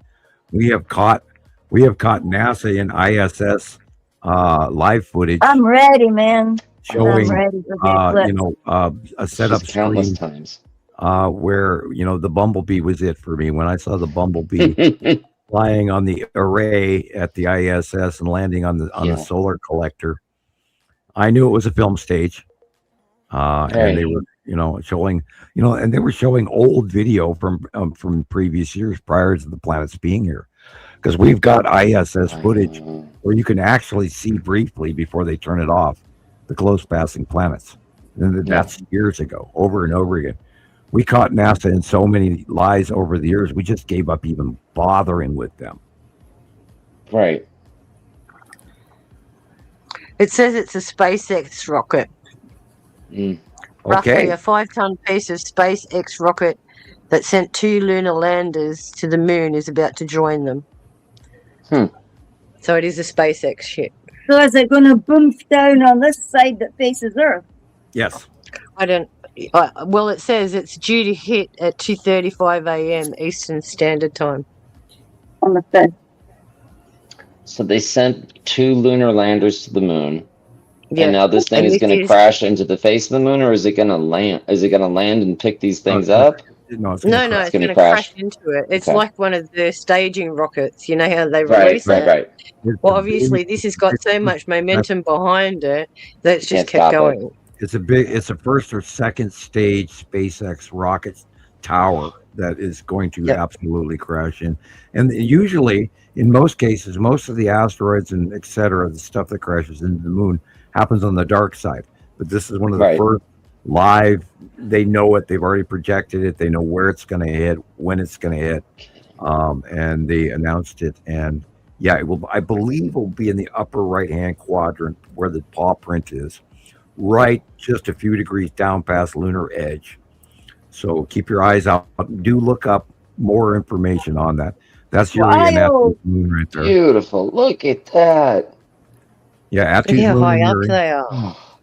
We have caught We have caught NASA and ISS live footage I'm ready, man. I'm showing, ready for the eclipse. a setup countless screen times. where the bumblebee was it for me. When I saw the bumblebee flying on the array at the ISS and landing on the solar collector, I knew it was a film stage. And they were, showing, and they were showing old video from previous years prior to the planets being here, because we've got ISS footage where you can actually see briefly before they turn it off the close passing planets. And that's years ago, over and over again. We caught NASA in so many lies over the years, we just gave up even bothering with them. Right. It says it's a SpaceX rocket. Roughly a 5-ton piece of SpaceX rocket that sent 2 lunar landers to the moon is about to join them. So it is a SpaceX ship. So is it going to boom down on this side that faces Earth? Yes. I don't. Well, it says it's due to hit at 2:35 a.m. Eastern Standard Time. On the 5th. So they sent 2 lunar landers to the moon. Yeah. And now this thing is going to crash into the face of the moon, or is it going to land? Is it going to land and pick these things up? No, it's going to crash into it. It's like one of the staging rockets. You know how they release it? Right. Well, obviously, this has got so much momentum behind it that it's just kept going. It's a first or second stage SpaceX rocket tower that is going to absolutely crash in. And usually, in most cases, most of the asteroids and et cetera, the stuff that crashes into the moon happens on the dark side. But this is one of the first live. They know it. They've already projected it. They know where it's going to hit, when it's going to hit, and they announced it. And it will. I believe it will be in the upper right-hand quadrant where the paw print is. Right, just a few degrees down past lunar edge. So keep your eyes out. Do look up more information on that. That's your moon right there. Beautiful. Look at that. Yeah, Look how high up they are. Oh,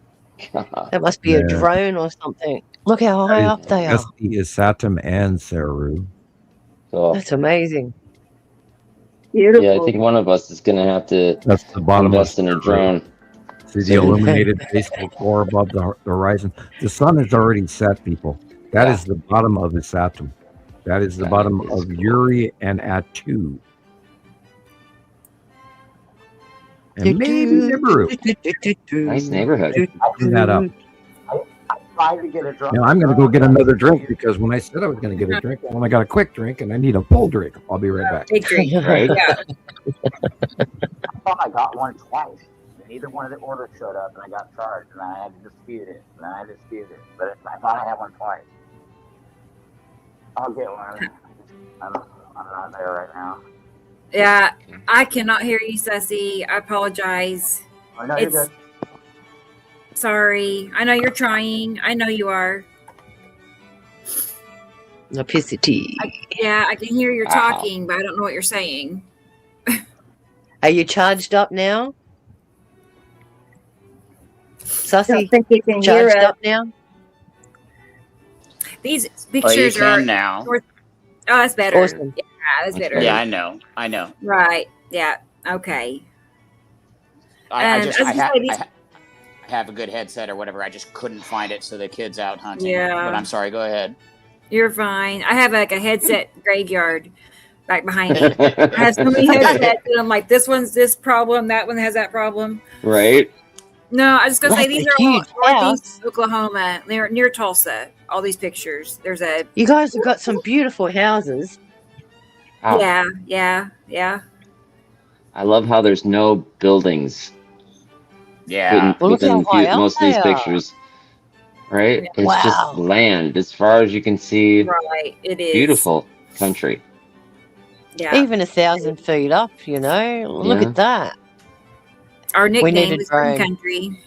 God. That must be a drone or something. Look how high up they are. Is Saturn and Saru. Oh. That's amazing. Beautiful. Yeah, I think one of us is going to have to invest in a drone. See the illuminated baseball core above the horizon. The sun is already set, people. That is the bottom of the Saturn. That is the bottom of Uri and Atu. And maybe Nibiru. Nice neighborhood. Clean that up. I tried to get a drink. Now I'm going to go get another drink because when I said I was going to get a drink, I only got a quick drink and I need a full drink. I'll be right back. Big drink. Right? Yeah. I thought I got one twice. Neither one of the orders showed up, and I got charged, and I had to dispute it. But I thought I had one twice. I'll get one. I'm not there right now. Yeah, I cannot hear you, Sussy. I apologize. Oh, no, you're good. Sorry. I know you're trying. I know you are. Opacity. I can hear you're talking, but I don't know what you're saying. Are you charged up now? Sussy, charged up now? These pictures you can are now. Oh, that's better. Awesome. Yeah, that's better. Yeah, I know. Right. Yeah. Okay. I have a good headset or whatever. I just couldn't find it, so the kid's out hunting. Yeah. But I'm sorry. Go ahead. You're fine. I have like a headset graveyard right behind me. I have so many headsets, and I'm like, this one's this problem, that one has that problem. Right. No, I was going to say these are all huge Northeast Oklahoma, near Tulsa. All these pictures. There's a. You guys have got some beautiful houses. Wow. Yeah. I love how there's no buildings. Yeah. Within most of these pictures. Right? Yeah. It's just land as far as you can see. Right. It is. Beautiful country. Yeah. Even 1,000 feet up, Look at that. Our nickname need a is Green drone. Country.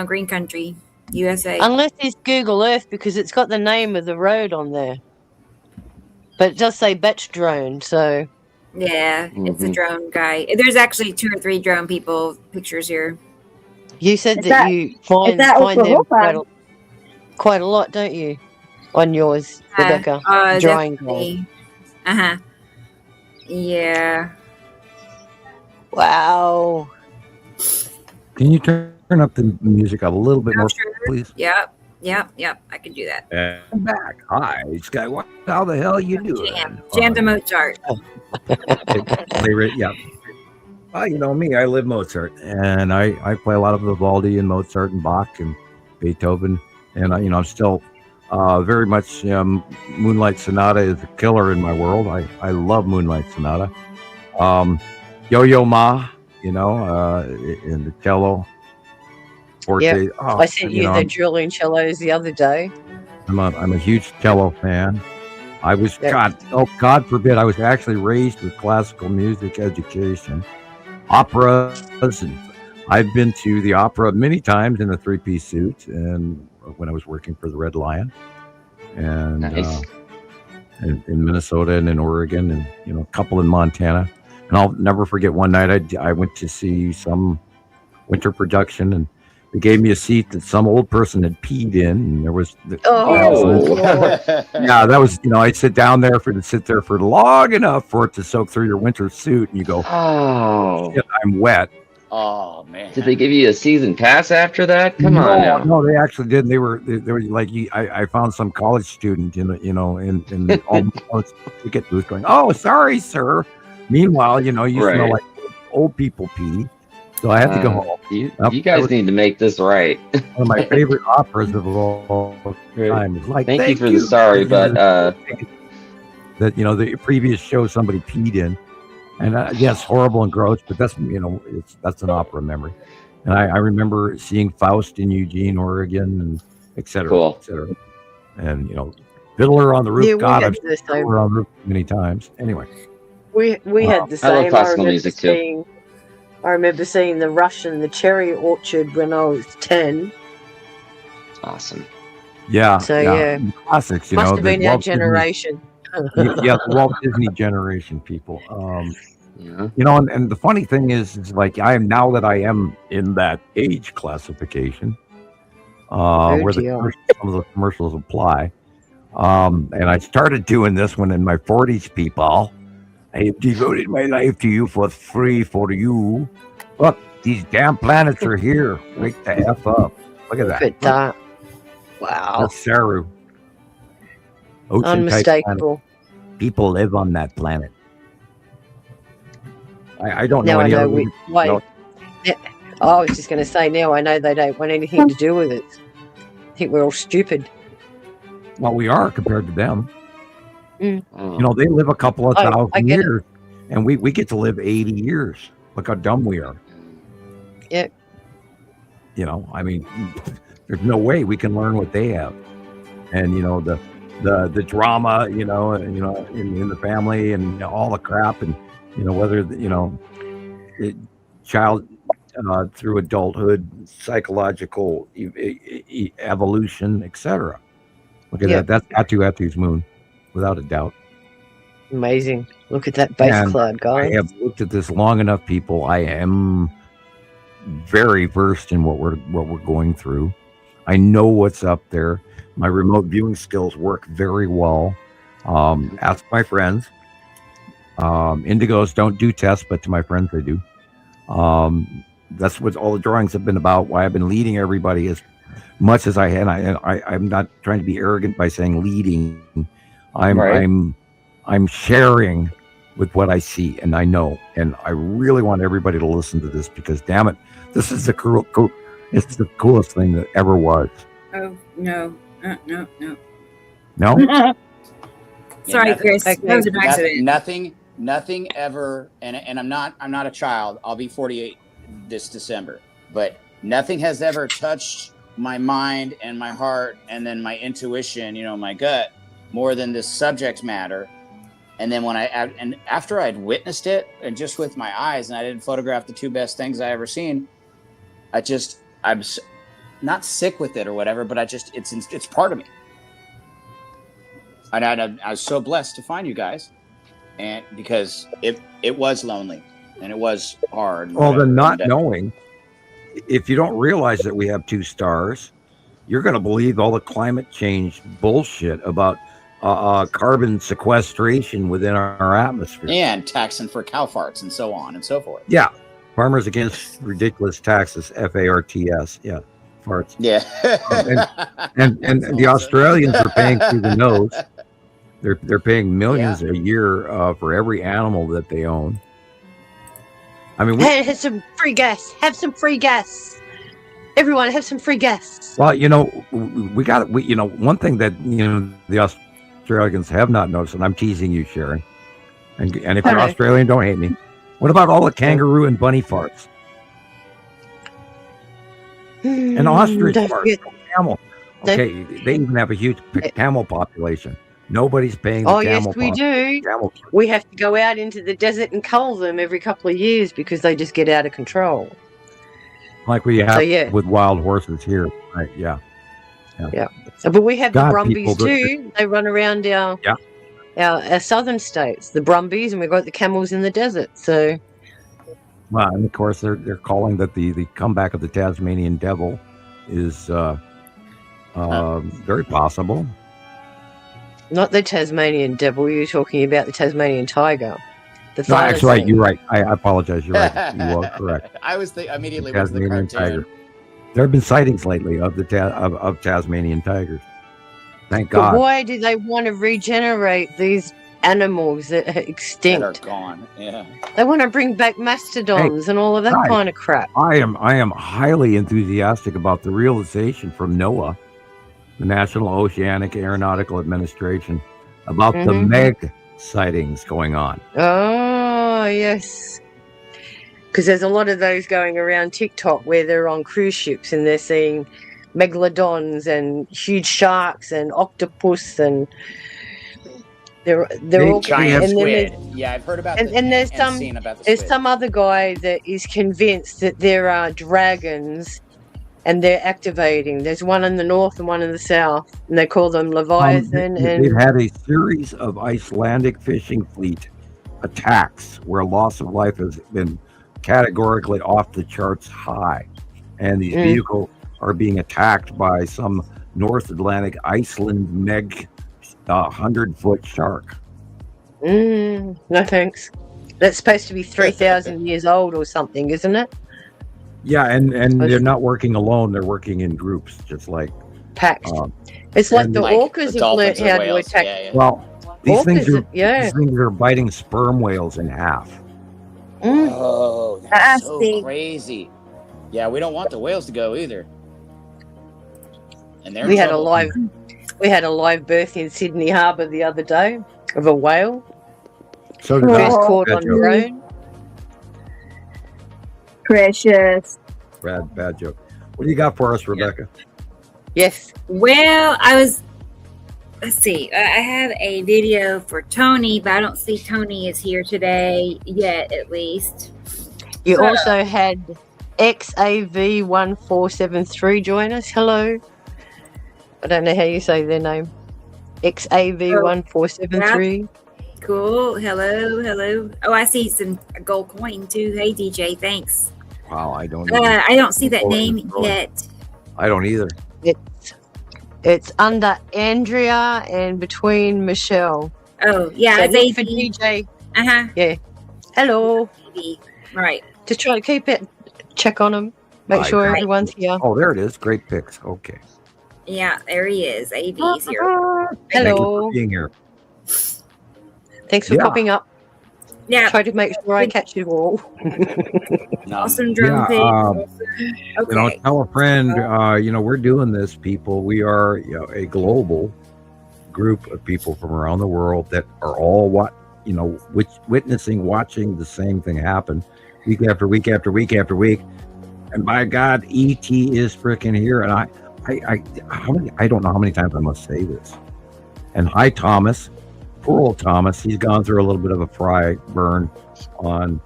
Green Country, USA. Unless it's Google Earth because it's got the name of the road on there. But it does say Batch Drone, so. Yeah, it's a drone guy. There's actually 2 or 3 drone pictures here. You said that you find them quite a lot, don't you? On yours, Rebecca. Drawing guy. Uh-huh. Yeah. Wow. Can you turn up the music a little bit more, please? Yep. I can do that. And back. Hi, Sky. How the hell you doing? Jam to Mozart. Yeah. You know me. I live Mozart, and I play a lot of Vivaldi and Mozart and Bach and Beethoven, and I'm still very much Moonlight Sonata is a killer in my world. I love Moonlight Sonata. Yo-Yo Ma, in the cello. Yeah, I sent you the drilling cellos the other day. I'm a huge cello fan. I was God forbid, I was actually raised with classical music education, operas, and I've been to the opera many times in a 3-piece suit, and when I was working for the Red Lion, and Nice. in Minnesota and in Oregon, and a couple in Montana. And I'll never forget one night I went to see some winter production, and they gave me a seat that some old person had peed in, and there was yeah, that was I'd sit there for long enough for it to soak through your winter suit, and you go, Oh, shit, I'm wet. Oh man! did they give you a season pass after that? Come on now. No, they actually didn't. They were like, I found some college student in almost ticket booth going, "Oh, sorry, sir." Meanwhile, you Right. smell like old people pee, so I had to go home. You guys need to make this right. One of my favorite operas of all time is like, Thank you for the sorry, but that the previous show somebody peed in, and yes, horrible and gross, but that's that's an opera memory. And I remember seeing Faust in Eugene, Oregon, and et cetera, Cool. et cetera. And Fiddler on the Roof. Yeah, God, we I've had the seen Fiddler on the Roof many times. Anyway, We had the I love same. classical music too. I remember seeing the Russian, the Cherry Orchard when I was 10. Awesome. yeah. So, yeah. Classics. Must have the been our Walt Disney- generation. the Walt Disney generation people. Yeah. And the funny thing is like now that I am in that age classification, where dear. some of the commercials apply, and I started doing this one in my 40s. People, I have devoted my life to you for free for you. Look, these damn planets are here. Wake the F up! Look at that. Look at that. Wow. That's Saru. Ocean-type planet. Unmistakable. People live on that planet. I don't know Now I any know other. wait. I was just going to say, now I know they don't want anything to do with it. I think we're all stupid. Well, we are compared to them. Oh. They live a couple of I thousand get it. years, and we get to live 80 years. Look how dumb we are. Yeah. I mean, there's no way we can learn what they have. And the drama, in the family, and all the crap, and whether child through adulthood, psychological evolution, etc. Look at that. That's Atu's moon, without a doubt. Amazing. Look at that base And cloud, guys. I have looked at this long enough, people. I am very versed in what we're going through. I know what's up there. My remote viewing skills work very well. Ask my friends. Indigos don't do tests, but to my friends they do. That's what all the drawings have been about. Why I've been leading everybody as much as I can. I'm not trying to be arrogant by saying leading. I'm sharing with what I see and I know, and I really want everybody to listen to this because, damn it, this is it's the coolest thing that ever was. Oh no, no. No. Sorry, Chris. That was an accident. Nothing ever, and I'm not a child. I'll be 48 this December, but nothing has ever touched my mind and my heart and then my intuition, my gut, more than this subject matter. And then after I'd witnessed it, and just with my eyes, and I didn't photograph the two best things I ever seen, I'm not sick with it or whatever, but it's part of me. And I was so blessed to find you guys, and because it was lonely and it was hard. Well, then not knowing, if you don't realize that we have two stars, you're going to believe all the climate change bullshit about carbon sequestration within our atmosphere. And taxing for cow farts and so on and so forth. Yeah. Farmers Against Ridiculous Taxes, FARTS. Yeah, farts. Yeah. And That's the awesome. Australians are paying through the nose. They're paying millions Yeah. a year for every animal that they own. I mean, Hey, have some free gas. Have some free gas. Everyone, have some free gas. well, one thing that the Australians have not noticed, and I'm teasing you, Sharon, and if you're Okay. Australian, don't hate me. What about all the kangaroo and bunny farts and ostrich Don't farts? forget- Camel. Okay, they even have a huge camel population. Nobody's paying the Oh, yes, camel. we do. Camel. We have to go out into the desert and cull them every couple of years because they just get out of control. Like we have yeah. with wild horses here, right? Yeah. But we have God, the Brumbies people, too. They run around our southern states, the Brumbies, and we've got the camels in the desert. So, Well, and of course they're calling that the comeback of the Tasmanian devil is very possible. not the Tasmanian devil. You're talking about the Tasmanian tiger. The No, that's thylacine. right. You're right. I apologize. You're right. You are correct. I was immediately was the Tasmanian cartoon. tiger. There have been sightings lately of the of Tasmanian tigers. Thank But God. why do they want to regenerate these animals that are That extinct? are gone. Yeah. They want to bring back mastodons and all of that right. kind of crap. I am highly enthusiastic about the realization from NOAA, the National Oceanic Aeronautical Administration, about the Mhm. Meg sightings going on. Oh, yes. Because there's a lot of those going around TikTok where they're on cruise ships and they're seeing megalodons and huge sharks and octopus and they're all Giant and then squid. Yeah, I've heard about and there's some seen about the there's squid. some other guy that is convinced that there are dragons and they're activating. There's one in the north and one in the south, and they call them Leviathan. They've and had a series of Icelandic fishing fleet attacks where loss of life has been categorically off the charts high, and these vehicles are being attacked by some North Atlantic Iceland Meg 100-foot shark. no thanks. That's supposed to be 3,000 years old or something, isn't it? Yeah, and they're not working alone; they're working in groups, just like Packs. It's like and the like orcas the have learned dolphins or how to whales. attack. Yeah, yeah. well. These things Orcas, are biting sperm whales in half. Mm. Oh, that's so Nasty. crazy. Yeah, we don't want the whales to go either. And they're We in had a trouble. live birth in Sydney Harbour the other day of a whale. So did First I. caught Bad on joke. drone. Precious. Bad joke. What do you got for us, Rebecca? Yes. Well, let's see. I have a video for Tony, but I don't see Tony is here today yet, at least. You So- also had XAV1473 join us. Hello. I don't know how you say their name. XAV1473. Cool. Hello. Oh, I see some gold coin too. Hey, DJ, thanks. Wow, I don't. I don't see that Oh, name it's rolling. yet. I don't either. It's under Andrea and between Michelle. Oh, yeah, So it's look for AV. DJ. Uh-huh. Yeah. Hello. AV. Right. Just try to keep it. Check on them. Make Right. sure everyone's here. Oh, there it is. Great picks. Okay. Yeah, there he is. AV's here. Thank you Hello. for being here. Thanks for Yeah. popping up. Yeah, Try to make sure I catch you all. awesome drum Yeah, pick. Okay. Tell a friend. We're doing this, people. We are a global group of people from around the world that are all watching the same thing happen week after week after week after week. And by God, ET is freaking here. And I don't know how many times I must say this. And hi, Thomas. Poor old Thomas. He's gone through a little bit of a burn on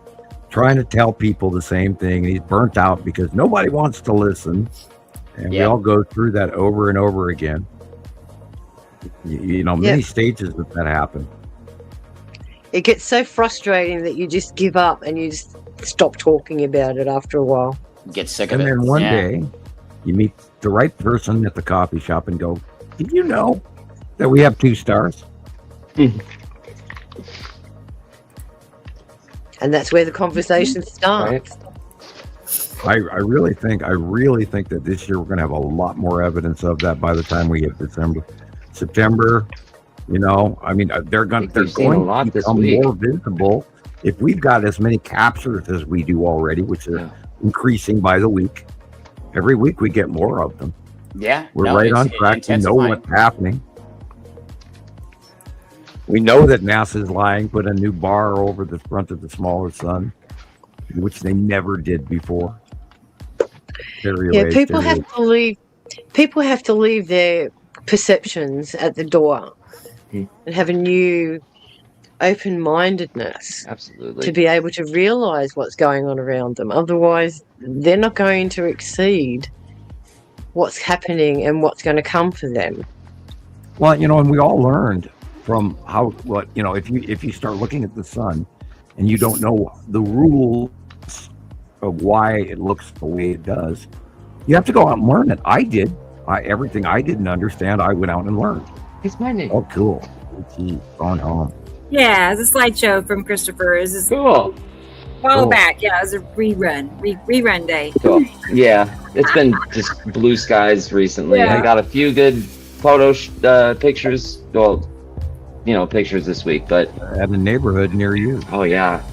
trying to tell people the same thing. And he's burnt out because nobody wants to listen. And we all go through that over and over again. Many stages that happen. It gets so frustrating that you just give up and you just stop talking about it after a while. Get sick And of it. then one day you meet the right person at the coffee shop and go, did you know that we have 2 stars? And that's where the conversation starts. I really think that this year we're going to have a lot more evidence of that by the time we hit September. I mean, they're going to become more visible if we've got as many captures as we do already, which is increasing by the week. Every week we get more of them. Yeah, we're right on track. We know what's happening. We know that NASA's lying, put a new bar over the front of the smaller sun, which they never did before. People have to leave their perceptions at the door and have a new open-mindedness. Absolutely. To be able to realize what's going on around them. Otherwise, they're not going to exceed what's happening and what's going to come for them. Well, and we all learned from if you start looking at the sun and you don't know the rules of why it looks the way it does, you have to go out and learn it. I did. Everything I didn't understand, I went out and learned. It's my name. Oh, cool. Gone home. Yeah, it's a slideshow from Christopher. This is cool. While back. Yeah, it was a rerun day. Cool. Yeah, it's been just blue skies recently. Yeah. I got a few good pictures. Well, pictures this week, but at a neighborhood near you. Oh yeah,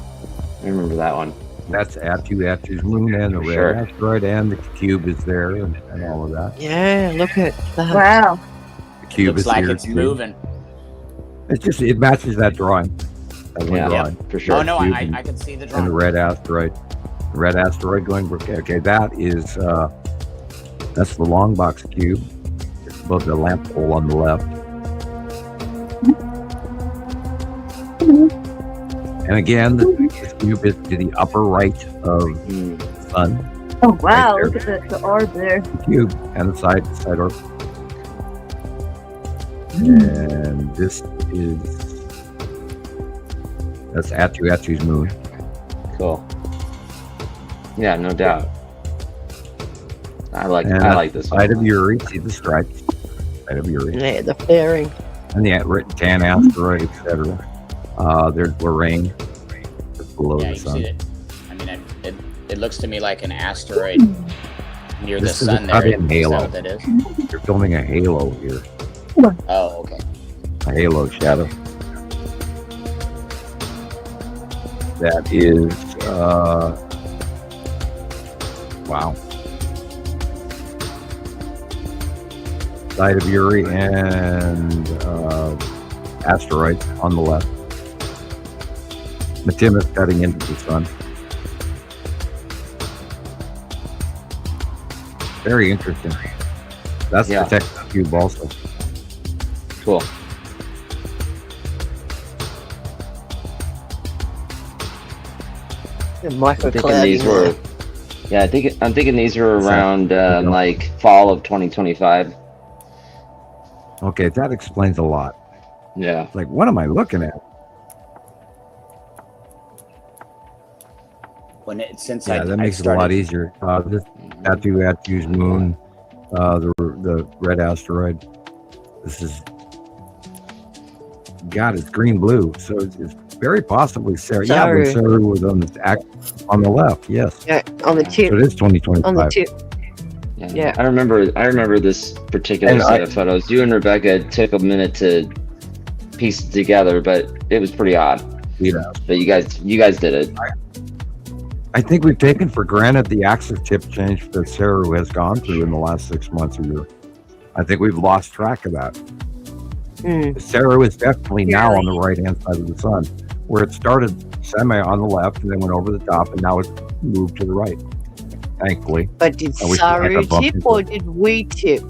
I remember that one. That's Attu's moon and the red asteroid, and the cube is there, and all of that. Yeah, look at that. Wow. The cube looks is like here it's too. moving. It matches that drawing. That one drawing. For sure. Oh no, I can see the drawing. And the red asteroid. The red asteroid going. Okay, that is that's the long box cube. It's above the lamp pole on the left. And again, the cube is to the upper right of the sun. Oh wow! Right Look at the orb there. The cube and the side orb. And this that's Attu's moon. Cool. Yeah, no doubt. I like this one. Side of Uri, see the stripes. Side of Uri. Yeah, the flaring. And the tan asteroid, etc. There's Lorraine below the you sun. see it. I mean, it looks to me like an asteroid near the sun there. In halo. Is that what that is? You're filming a halo here. Oh, okay. A halo shadow. That is wow. Side of Uri and asteroid on the left. Matim is cutting into the sun. Very interesting. That's the Texas cube also. Cool. I'm thinking these were around like fall of 2025. Okay, that explains a lot. Yeah. It's like, what am I looking at? That makes it a lot easier. This Attu's moon, the red asteroid. This is it's green blue, so it's very possibly Sarah. Yeah, when Sarah was on the left. Yes. Yeah, on the tip. So it is 2025. On the tip. Yeah. I remember this particular set of photos. You and Rebecca took a minute to piece it together, but it was pretty odd. Yeah. But you guys did it. I think we've taken for granted the axis tip change that Saru has gone through in the last 6 months or year. I think we've lost track of that. Saru is definitely now on the right-hand side of the sun, where it started semi on the left and then went over the top, and now it's moved to the right, thankfully. But did Saru tip or did we tip?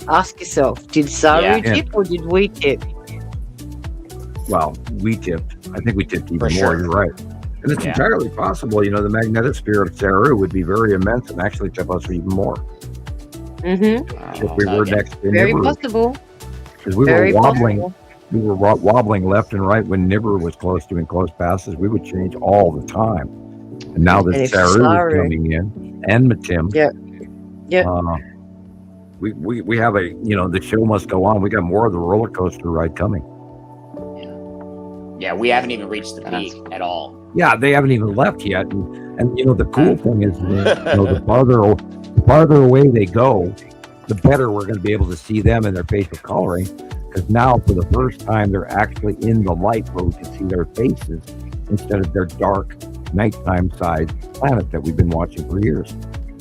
Ask yourself, did Saru tip or did we tip? Well, we tipped. I think we tipped even more, you're right. And it's entirely possible, the magnetic sphere of Saru would be very immense and actually tip us even more. If we were next to Very Nibiru. possible. Because we were wobbling left and right when Nibiru was close, doing close passes. We would change all the time. And now that Saru is coming in, and Matim. We have the show must go on. We got more of the roller coaster ride coming. Yeah, we haven't even reached the peak at all. Yeah, they haven't even left yet. And the cool thing is, the farther away they go, the better we're going to be able to see them in their facial coloring. Because now, for the first time, they're actually in the light where we can see their faces instead of their dark, nighttime-sized planet that we've been watching for years.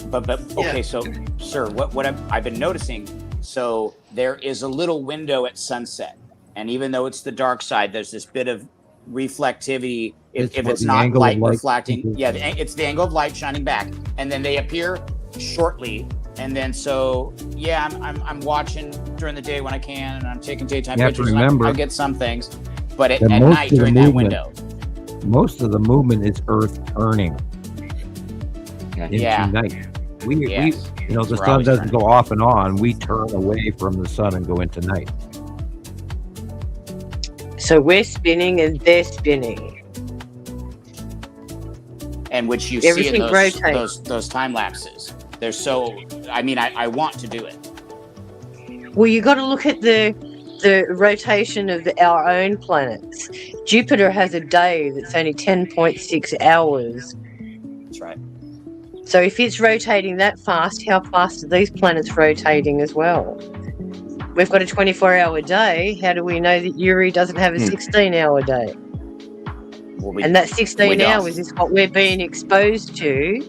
But okay, so, sir, what I've been noticing, so there is a little window at sunset. And even though it's the dark side, there's this bit of reflectivity. If it's not light reflecting, it's the angle of light shining back. And then they appear shortly. And then I'm watching during the day when I can, and I'm taking daytime pictures. Remember, I get some things, but at night during that window, most of the movement is Earth turning into night. The sun doesn't go off and on. We turn away from the sun and go into night. So we're spinning and they're spinning, and which you see in those time lapses. They're so. I mean, I want to do it. Well, you got to look at the rotation of our own planets. Jupiter has a day that's only 10.6 hours. That's right. So if it's rotating that fast, how fast are these planets rotating as well? We've got a 24-hour day. How do we know that Uri doesn't have a 16-hour day? And that 16 hours is what we're being exposed to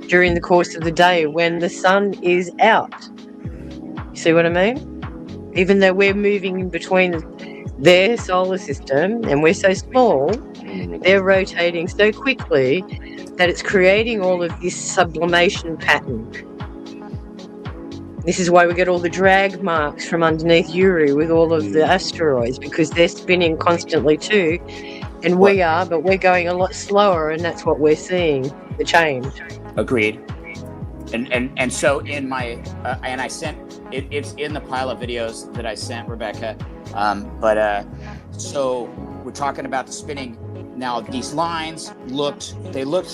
during the course of the day when the sun is out. You see what I mean? Even though we're moving in between their solar system and we're so small, they're rotating so quickly that it's creating all of this sublimation pattern. This is why we get all the drag marks from underneath Uri with all of the asteroids, because they're spinning constantly too. And we are, but we're going a lot slower, and that's what we're seeing, the change. Agreed. And so in my and I sent it's in the pile of videos that I sent Rebecca. So we're talking about the spinning. Now these lines looked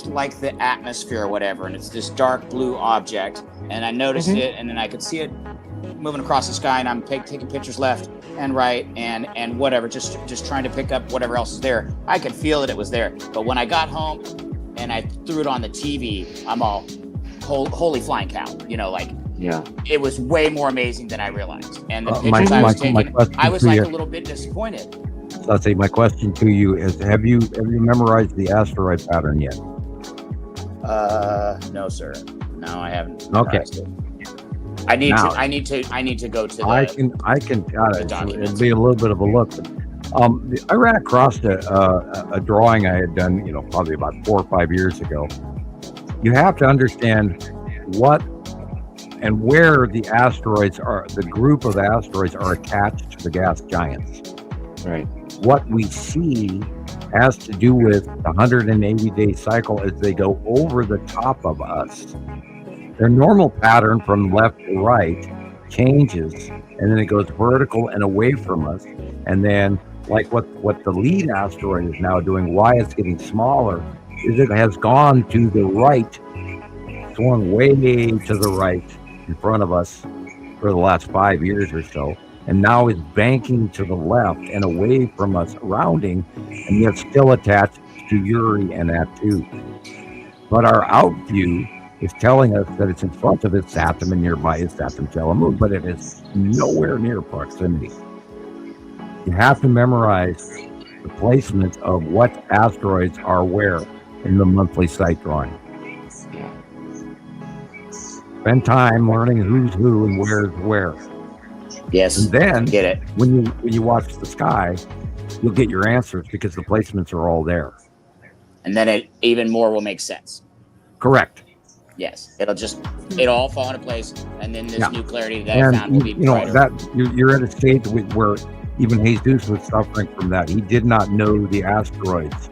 like the atmosphere or whatever, and it's this dark blue object. And I noticed it, and then I could see it moving across the sky, and I'm taking pictures left and right and whatever, just trying to pick up whatever else is there. I could feel that it was there, but when I got home and I threw it on the TV, I'm all holy flying cow, it was way more amazing than I realized. And the pictures I was taking, I was like a little bit disappointed. So I'll say my question to you is: Have you memorized the asteroid pattern yet? No, sir. No, I haven't. Okay. I need to go to the. I can. It'll be a little bit of a look. I ran across a drawing I had done, probably about 4 or 5 years ago. You have to understand what and where the asteroids are. The group of asteroids are attached to the gas giants. Right. What we see has to do with the 180-day cycle as they go over the top of us. Their normal pattern from left to right changes, and then it goes vertical and away from us. And then, like what the lead asteroid is now doing, why it's getting smaller, is it has gone to the right, swung way to the right in front of us for the last 5 years or so. And now is banking to the left and away from us, rounding, and yet still attached to Uri and Atu. But our out view is telling us that it's in front of its Saturn and nearby its Saturn moon, but it is nowhere near proximity. You have to memorize the placement of what asteroids are where in the monthly site drawing. Spend time learning who's who and where's where. Yes. And then get it. When you watch the sky, you'll get your answers because the placements are all there. And then it even more will make sense. Correct. Yes. It'll all fall into place, and then this new clarity that I found will be brighter. That you're at a stage where even Jesus was suffering from that. He did not know the asteroids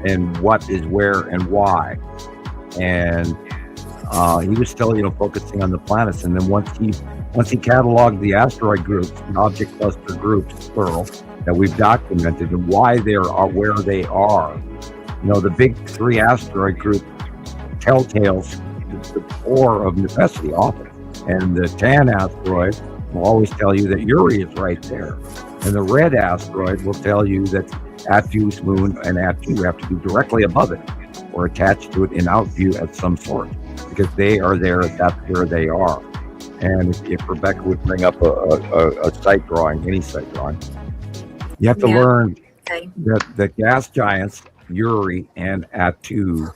and what is where and why. And he was still, focusing on the planets. And then once he cataloged the asteroid groups, the object cluster groups, plural, that we've documented and why they are where they are. The big 3 asteroid group telltales the core of necessity often. And the tan asteroid will always tell you that Uri is right there. And the red asteroid will tell you that At-Fuse moon and At-2 have to be directly above it or attached to it in out view of some sort, because they are there, that's where they are. And if Rebecca would bring up a site drawing, any site drawing, you have to learn that the gas giants, Uri and At-2,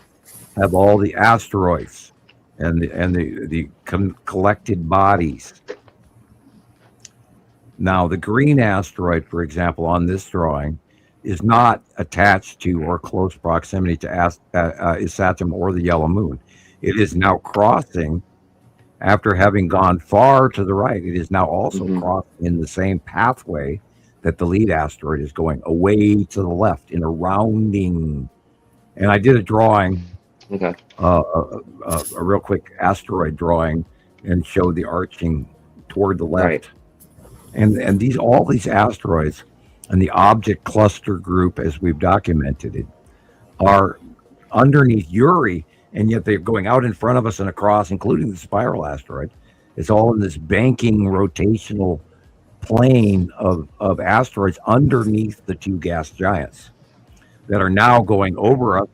have all the asteroids and the collected bodies. Now, the green asteroid, for example, on this drawing, is not attached to or close proximity to Saturn or the yellow moon. It is now crossing, after having gone far to the right, it is now also crossing in the same pathway that the lead asteroid is going, away to the left in a rounding. And I did a drawing, a real quick asteroid drawing, and showed the arching toward the left. Right. And all these asteroids and the object cluster group, as we've documented it, are underneath Uri, and yet they're going out in front of us and across, including the spiral asteroid. It's all in this banking rotational plane of asteroids underneath the two gas giants that are now going over us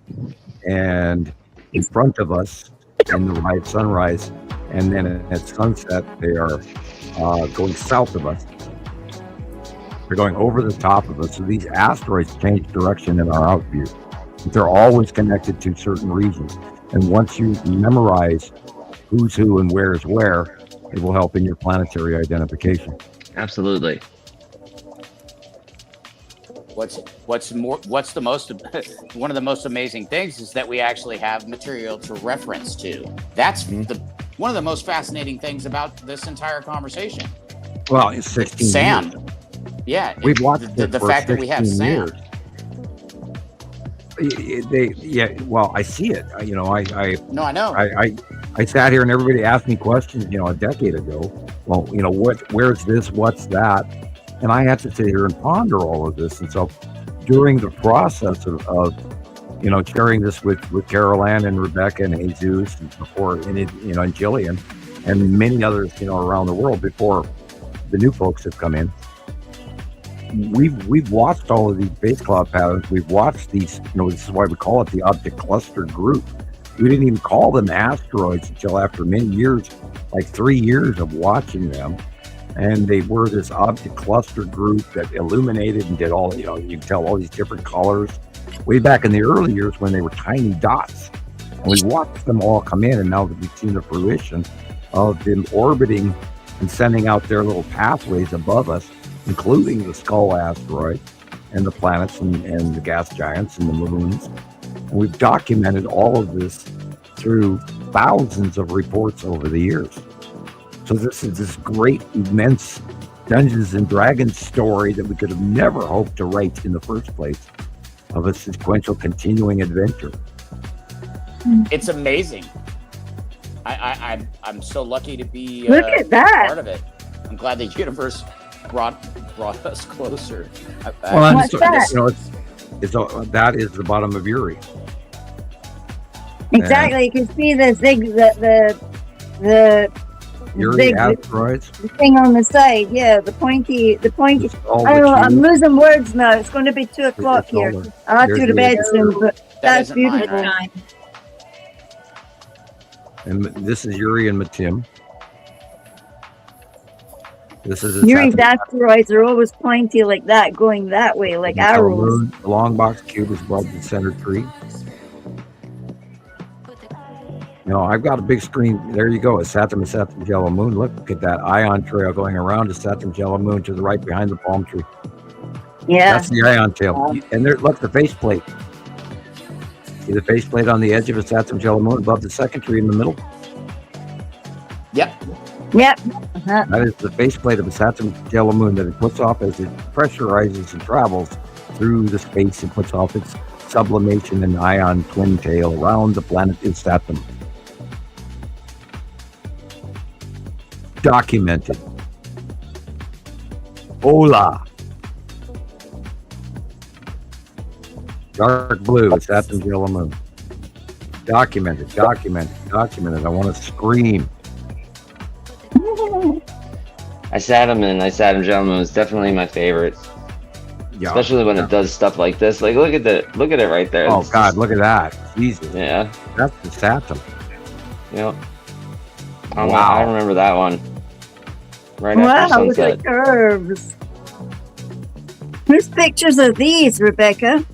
and in front of us in the right sunrise, and then at sunset they are going south of us. They're going over the top of us. So these asteroids change direction in our out view. They're always connected to certain regions. And once you memorize who's who and where's where, it will help in your planetary identification. Absolutely. What's the most one of the most amazing things is that we actually have material to reference to. That's one of the most fascinating things about this entire conversation. Well, it's 16 Sam. years. Yeah, We've watched the fact that we have Sam. Well, I see it. I know. I sat here and everybody asked me questions, a decade ago. Well, where's this? What's that? And I had to sit here and ponder all of this. And so during the process of sharing this with Carol Ann and Rebecca and Jesus and before, and Gillian and many others, around the world before the new folks have come in, we've watched all of these base cloud patterns. We've watched these, this is why we call it the object cluster group. We didn't even call them asteroids until after many years, like 3 years of watching them. And they were this object cluster group that illuminated and did all, you can tell all these different colors way back in the early years when they were tiny dots. And we watched them all come in, and now that we've seen the fruition of them orbiting and sending out their little pathways above us, including the skull asteroid and the planets and the gas giants and the moons. And we've documented all of this through thousands of reports over the years. So this is this great, immense Dungeons and Dragons story that we could have never hoped to write in the first place, of a sequential continuing adventure. It's amazing. I'm so lucky to be Look at that. part of it. I'm glad the universe brought us closer. What's that? That is the bottom of Uri. Exactly. You can see the Uri big asteroids. the thing on the side. Yeah, the pointy. All I don't know. I'm losing words now. It's going to be 2 o'clock It's all here. the- I'll have to go to bed there's soon, but that's isn't mine, beautiful. right? And this is Uri and Matim. This is Uri's asteroids are always pointy like that, going that way, like arrows. The long box cube is above the center tree. I've got a big screen. There you go. It's Saturn's yellow moon. Look at that ion trail going around to Saturn's yellow moon to the right behind the palm tree. Yeah. That's the ion tail. And there, look, the faceplate. See the faceplate on the edge of a Saturn's yellow moon above the second tree in the middle? Yep. That is the faceplate of a Saturn's yellow moon that it puts off as it pressurizes and travels through the space and puts off its sublimation and ion twin tail around the planet is Saturn. Documented. Hola. Dark blue, it's Saturn's yellow moon. Documented. I want to scream. Saturn Yellow Moon is definitely my favorite. Yeah. Especially when it does stuff like this. Like, look at it right there. Oh God, look at that. Jesus. Yeah. That's the Saturn. Yep. Wow. I remember that one. Right Wow, after look sunset. at the curves. Whose pictures are these, Rebecca?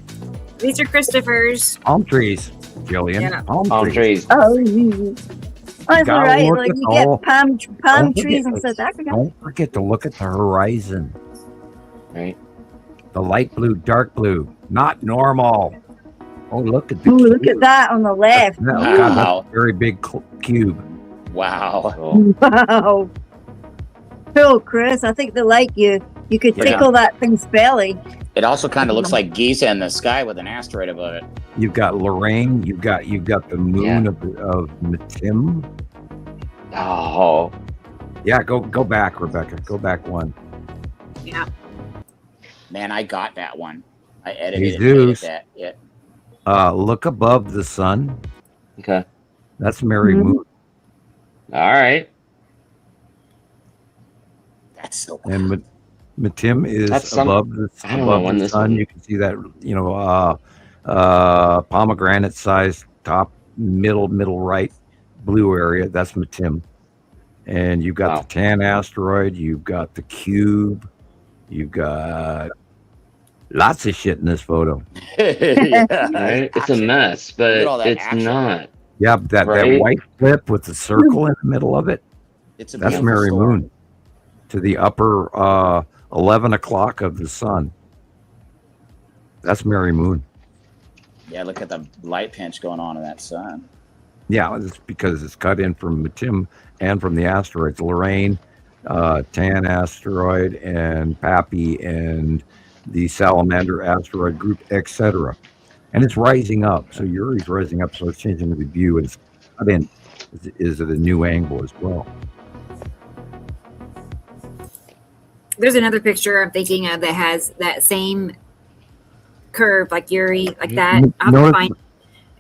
These are Christopher's. Palm trees, Gillian. Yeah. Palm trees. Oh, that's all Gotta right. look Like at you the get whole- palm don't trees forget- in South Africa. Don't forget to look at the horizon. Right. The light blue, dark blue, not normal. Oh, look at the Oh, cube. look at that on the left. God, Wow. that's a very big cube. Wow. Cool. Wow. Cool, Chris. I think they like you. You could Yeah. tickle that thing's belly. It also kind of looks like Giza in the sky with an asteroid above it. You've got Lorraine. You've got the moon of Matim. Oh. Yeah, go back, Rebecca. Go back one. Yeah. Man, I got that one. I edited Jesus. it. And edited that. Yeah. Look above the sun. Okay. That's Mary Mhm. Moon. All right. That's so cool. And Matim is That's above the, I don't know above when the this sun. one- You can see that, pomegranate size top, middle right blue area. That's Matim. And you've got Wow. the tan asteroid. You've got the cube. You've got lots of shit in this photo. Yeah. Right? It's a mess, Look at all but that it's action. not. Yeah, that Right. white clip with the circle in the middle of it. It's a That's beautiful Mary story. Moon to the upper 11 o'clock of the sun. That's Mary Moon. Yeah, look at the light pinch going on in that sun. Yeah, it's because it's cut in from Matim and from the asteroids. Lorraine, Tan asteroid, and Pappy, and the Salamander asteroid group, etc. And it's rising up. So Uri's rising up, so it's changing the view. And it's cut in is at a new angle as well. There's another picture I'm thinking of that has that same curve like Uri, like that. I'll have to Notice- find it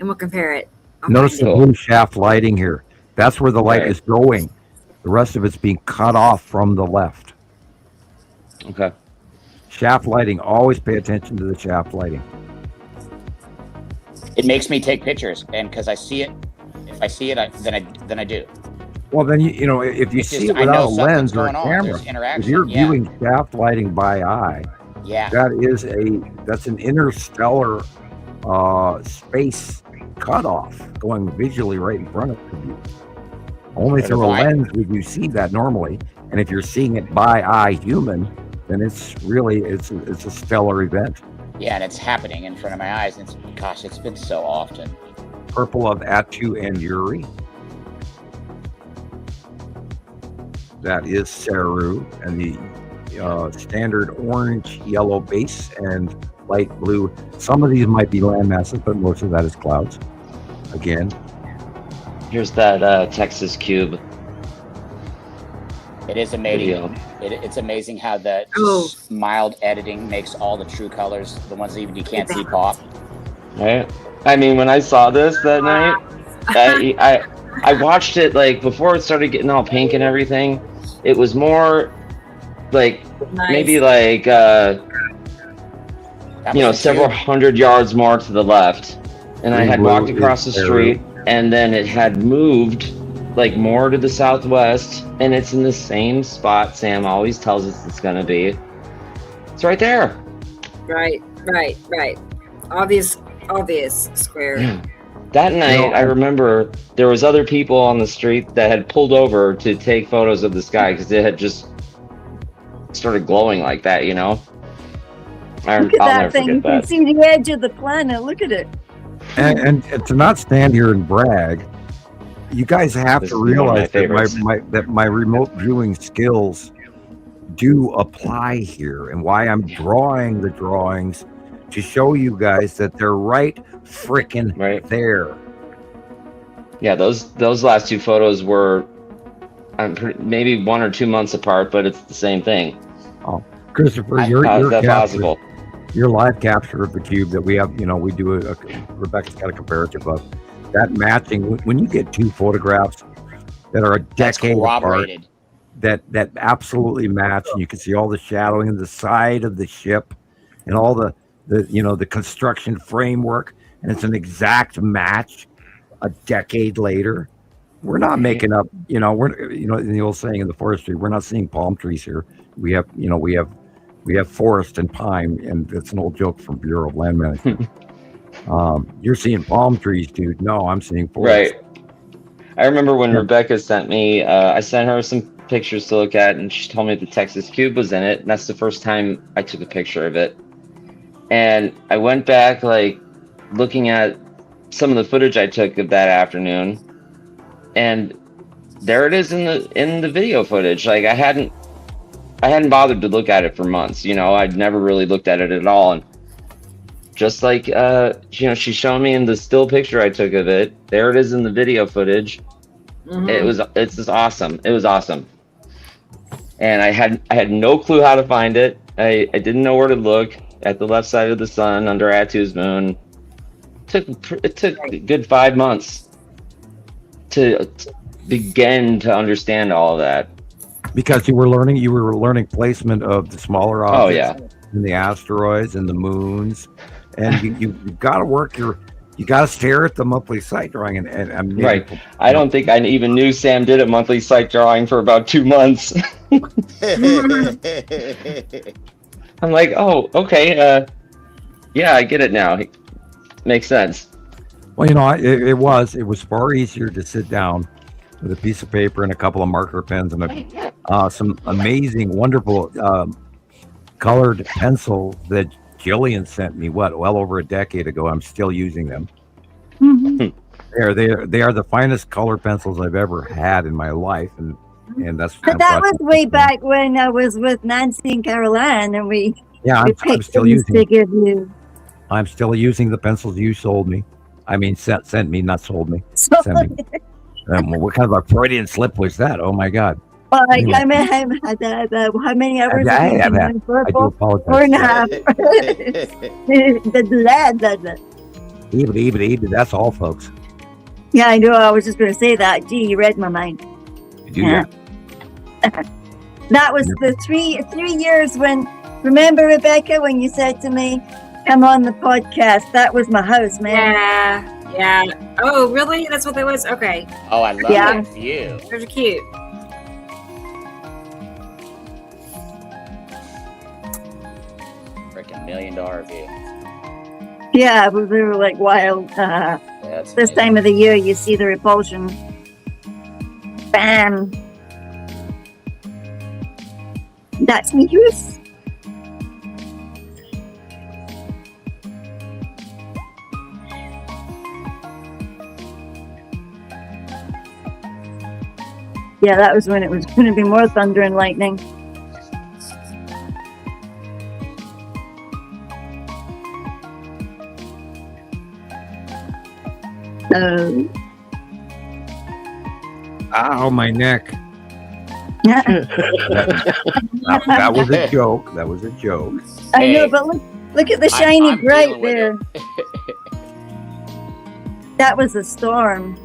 and we'll compare it. I'll Notice find the it. blue shaft lighting here. That's where the light Right. is going. The rest of it's being cut off from the left. Okay. Shaft lighting. Always pay attention to the shaft lighting. It makes me take pictures, and because I see it, if I see it, then I do. Well, then you know if you It's see just- it I know without a something's lens or a going on. camera, There's if interaction. you're Yeah. viewing shaft lighting by eye, Yeah. that's an interstellar space cutoff going visually right in front of you. Only But through a if I- lens would you see that normally, and if you're seeing it by eye human, then it's a stellar event. Yeah, and it's happening in front of my eyes. And it's been so often. Purple of Atu and Uri. That is Saru, and the standard orange, yellow base and light blue. Some of these might be land masses, but most of that is clouds. Again, Here's that Texas cube It is amazing. video. It's amazing how the Oh. mild editing makes all the true colors, the ones that even you can't see, pop. Right? I mean, when I saw this that night, I watched it like before it started getting all pink and everything. It was more like Nice. maybe like That was the several cube. hundred yards more to the left, and I Green had blue walked across the is street, and then it had moved like more to the southwest, and it's in the same spot Sam always tells us it's gonna be. It's right there. Right. Obvious square. Yeah. That night, I remember there was other people on the street that had pulled over to take photos of the sky because it had just started glowing like that, you know? Look at I'll that never thing. You forget can that. see the edge of the planet. Look at it. and to not stand here and brag, you guys have This to is one of my realize favorites. that my remote viewing skills do apply here, and why I'm drawing the drawings to show you guys that they're right frickin' Right. there. Yeah, those last two photos were maybe 1 or 2 months apart, but it's the same thing. Christopher, How your is that capture, possible? your live capture of the cube that we have, we do Rebecca's got a comparative of that matching. When you get two photographs that are a That's decade apart, corroborated. that absolutely match, and you can see all the shadowing in the side of the ship. and all the the construction framework, and it's an exact match a decade later. We're not making up, we're the old saying in the forestry, we're not seeing palm trees here. We have forest and pine, and it's an old joke from Bureau of Land Management. You're seeing palm trees, dude. No, I'm seeing forest. Right. I remember when Rebecca sent me, I sent her some pictures to look at, and she told me the Texas cube was in it. And that's the first time I took a picture of it. And I went back, like, looking at some of the footage I took of that afternoon, and there it is in the video footage. Like, I hadn't bothered to look at it for months. I'd never really looked at it at all. And just like she's showing me in the still picture I took of it, there it is in the video footage. It's just awesome. It was awesome. And I had no clue how to find it. I didn't know where to look. At the left side of the sun, under Atu's moon. It took a good 5 months to begin to understand all of that. Because you were learning placement of the smaller objects, and the asteroids and the moons, and you got to you got to stare at the monthly site drawing, and right. I don't think I even knew Sam did a monthly site drawing for about 2 months. I'm like, oh, okay, yeah, I get it now. Makes sense. Well, it was far easier to sit down with a piece of paper and a couple of marker pens and some amazing, wonderful colored pencils that Gillian sent me. Well over a decade ago. I'm still using them. They are the finest color pencils I've ever had in my life, and that's. But that was way back when I was with Nancy and Carol Ann, and I'm still using. I'm still using the pencils you sold me. I mean, sent me, not sold me. Sent me. What kind of a Freudian slip was that? Oh my God! Well, anyway. How many hours? I do apologize. 4.5. Even. That's all, folks. Yeah, I know. I was just going to say that. Gee, you read my mind. You do that. That was the three years when. Remember, Rebecca, when you said to me, "Come on the podcast"? That was my house, man. Yeah. Oh, really? That's what that was? Okay. Oh, I love that view. Those are cute. Freaking $1 million view. Yeah, we were like wild. This time of the year, you see the repulsion. Bam. That's me, Bruce. Yeah, that was when it was going to be more thunder and lightning. Ow, my neck. Yeah. That was a joke. That was a joke. I know, but look at the shiny I'm bright there. That was a storm.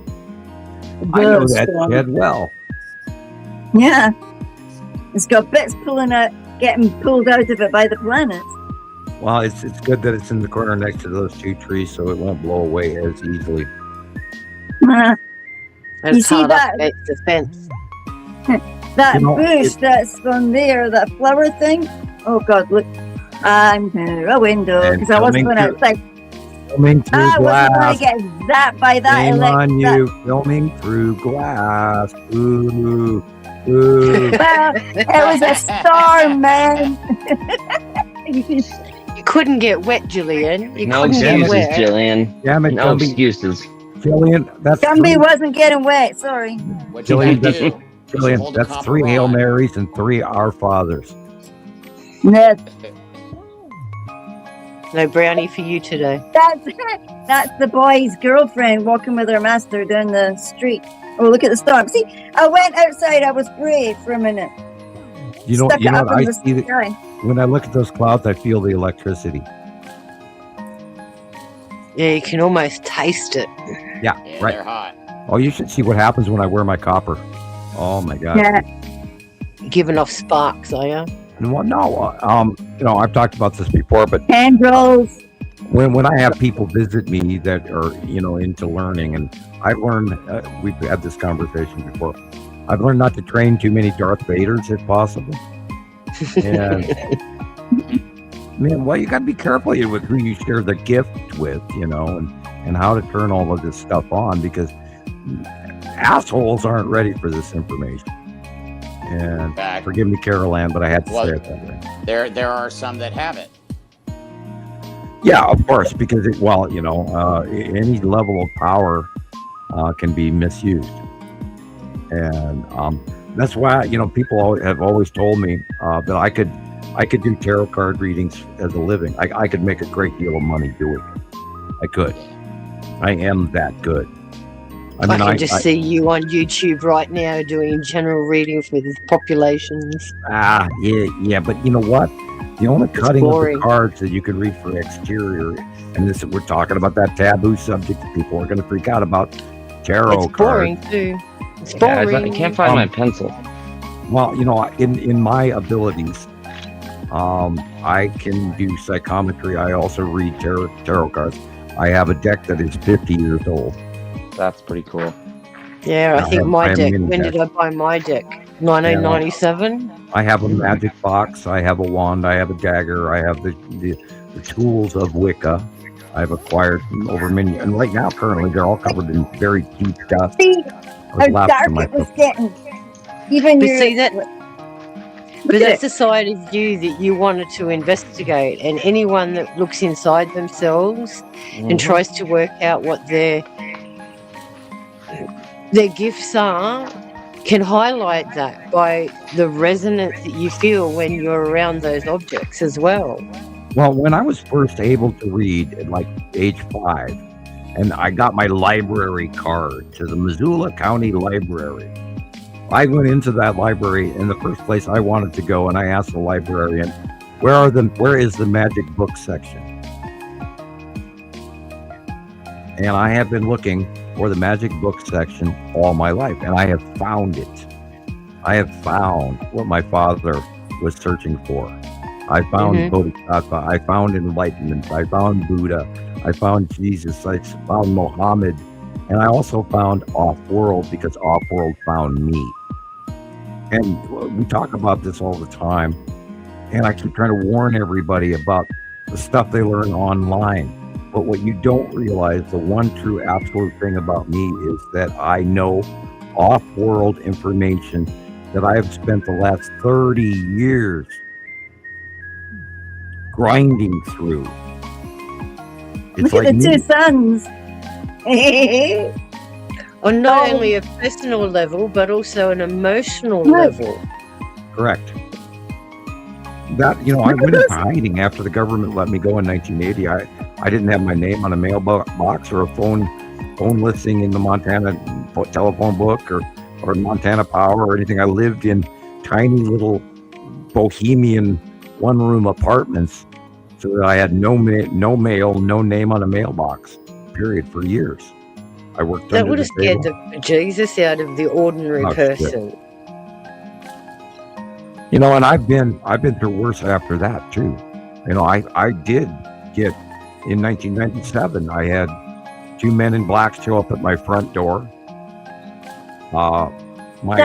I know that dead well. Yeah. It's got bits getting pulled out of it by the planets. Well, it's good that it's in the corner next to those two trees, so it won't blow away as easily. You see that? The fence. That bush that's on there, that flower thing. Oh God, look! I'm through a window because I wasn't going outside. Filming through glass. I wasn't going to get zapped by that. Shame on you, filming through glass. Ooh. Well, it was a storm, man. You couldn't get wet, Gillian. No excuses, Gillian. Damn it, no Gumby. Excuses. Gillian, that's Gumby wasn't getting wet. Sorry. Gillian, that's 3 Hail Marys and 3 Our Fathers. Ned. No brownie for you today. That's the boy's girlfriend walking with her master down the street. Oh, look at the storm. See, I went outside. I was brave for a minute. You know what I see? When I look at those clouds, I feel the electricity. Yeah, you can almost taste it. Yeah, right. They're hot. Oh, you should see what happens when I wear my copper. Oh my God. Yeah. You're giving off sparks, are you? Well, no, I've talked about this before, but Tendrils. when I have people visit me that are into learning, and I've learned, we've had this conversation before. I've learned not to train too many Darth Vaders if possible. And man, well, you got to be careful with who you share the gift with, and how to turn all of this stuff on, because assholes aren't ready for this information. And forgive me, Carol Ann, but I had to say it that way. There are some that haven't. Yeah, of course, because any level of power can be misused, and that's why people have always told me that I could do tarot card readings as a living. I could make a great deal of money doing it. I could. I am that good. I can just see you on YouTube right now doing general readings with populations. Yeah, but you know what? The only cutting of the cards that you can read for exterior, and we're talking about that taboo subject that people are going to freak out about, tarot it's boring cards. Too. It's boring. I can't find my pencil. Well, in my abilities, I can do psychometry. I also read tarot cards. I have a deck that is 50 years old. That's pretty cool. Yeah, I think my deck. When did I buy my deck? 1997. I have a magic box. I have a wand. I have a dagger. I have the tools of Wicca. I've acquired over many, and right now, currently, they're all covered in very deep dust. See how dark it was getting. Even but see that. But that's the side of you that you wanted to investigate, and anyone that looks inside themselves and tries to work out what their gifts are can highlight that by the resonance that you feel when you're around those objects as well. Well, when I was first able to read at like age 5, and I got my library card to the Missoula County Library, I went into that library in the first place I wanted to go, and I asked the librarian, where is the magic book section? And I have been looking for the magic book section all my life, and I have found it. I have found what my father was searching for. I found Bodhisattva. I found enlightenment. I found Buddha. I found Jesus. I found Muhammad. And I also found Off-World, because Off-World found me. And we talk about this all the time. And I keep trying to warn everybody about the stuff they learn online. But what you don't realize, the one true absolute thing about me is that I know off-world information that I have spent the last 30 years grinding through. Look at the two suns. On not only a personal level, but also an emotional level. Correct. That, I went into hiding after the government let me go in 1980. I didn't have my name on a mailbox or a phone listing in the Montana telephone book or Montana Power or anything. I lived in tiny little bohemian one-room apartments, so that I had no mail, no name on a mailbox, period, for years. I worked. That would have scared the Jesus out of the ordinary person. Shit. And I've been through worse after that too. I did get, in 1997, I had 2 men in black show up at my front door. What?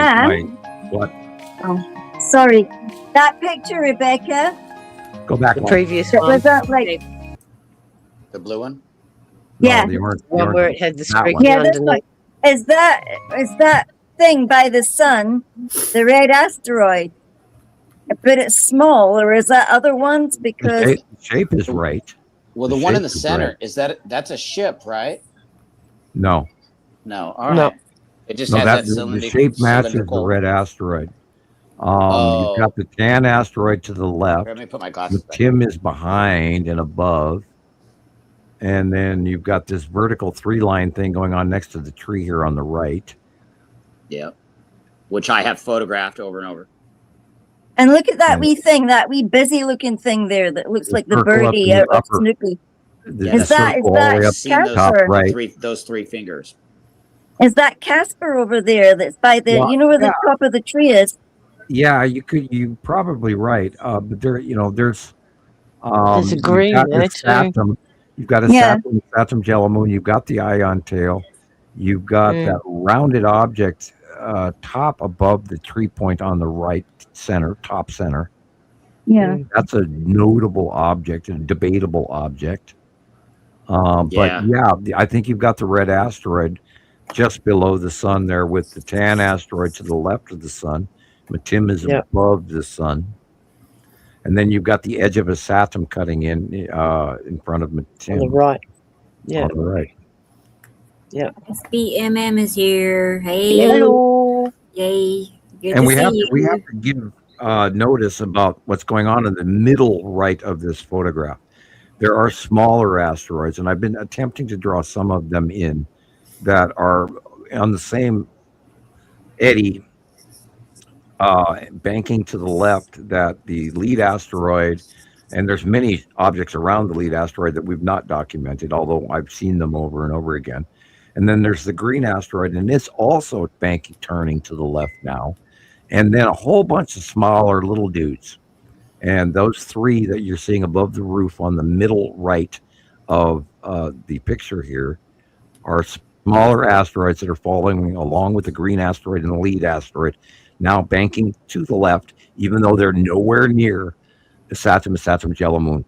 Oh, sorry. That picture, Rebecca. Go back. The previous one. Was that like the blue one? Yeah. The orange, one where it had the string underneath. Is that thing by the sun the red asteroid? But it's small, or is that other ones? Because the shape is right. Well, the one in the center that's a ship, right? No. All right. It just has that the shape matches the red asteroid. You've got the tan asteroid to the left. Let me put my glasses back. Tim is behind and above. And then you've got this vertical 3-line thing going on next to the tree here on the right. Yeah. Which I have photographed over and over. And look at that wee thing, that wee busy looking thing there that looks like the birdie out of Snoopy. Is that Casper? Right. Those 3 fingers. Is that Casper over there that's by the, where the top of the tree is? Yeah, you probably right. But there, there's There's a you've green got there this too. Saturn, you've got a Yeah. Saturn jello moon, you've got the ion tail, you've got that Mm. rounded object top above the tree point on the right center, top center. Yeah. Mm. That's a notable object, a debatable object. But Yeah. yeah, I think you've got the red asteroid just below the sun there with the tan asteroid to the left of the sun. Matim is Yep. above the sun. And then you've got the edge of a Saturn cutting in front of On the Matim right. Yeah. on the right. SBMM is here. Hey, Hello. yay! Good And to we see have you. to, we have to give notice about what's going on in the middle right of this photograph. There are smaller asteroids, and I've been attempting to draw some of them in that are on the same eddy, banking to the left that the lead asteroid, and there's many objects around the lead asteroid that we've not documented, although I've seen them over and over again. And then there's the green asteroid, and it's also banking, turning to the left now. And then a whole bunch of smaller little dudes. And those three that you're seeing above the roof on the middle right of the picture here are smaller asteroids that are following along with the green asteroid and the lead asteroid, now banking to the left, even though they're nowhere near the Saturn Jello Moon.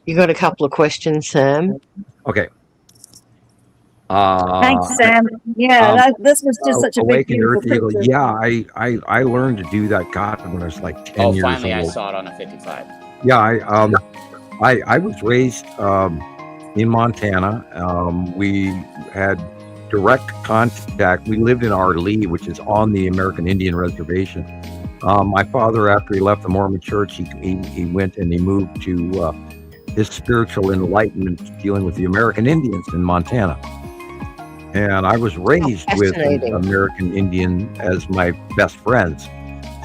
You got a couple of questions, Sam. Okay. Thanks, Sam. Yeah, this was just such a big, Awakened beautiful Earth Eagle. picture. Yeah, I learned to do that God when I was like 10 years finally old. I saw it on a 55. Yeah, I was raised in Montana. We had direct contact. We lived in Arlee, which is on the American Indian Reservation. My father, after he left the Mormon Church, he went and he moved to his spiritual enlightenment dealing with the American Indians in Montana. And I was raised with an American Indian as my best friends.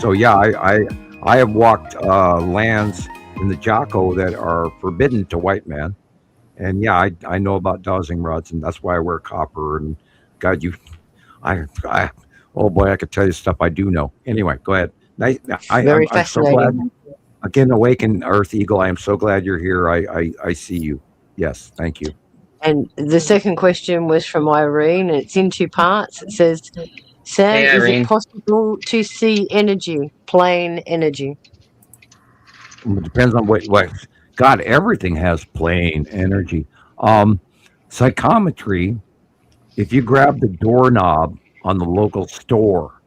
So yeah, I have walked lands in the Jocko that are forbidden to white man. And yeah, I know about dowsing rods, and that's why I wear copper. And God, oh boy, I could tell you stuff I do know. Anyway, go ahead. Very I'm so glad. Again, Awaken Earth Eagle, I am so glad you're here. I see you. Yes, thank you. And the second question was from Irene, and it's in two parts. It says, Sam, Hey, is Irene. it possible to see energy, plain energy? It depends on what. God, everything has plane energy. Psychometry, if you grab the doorknob on the local store,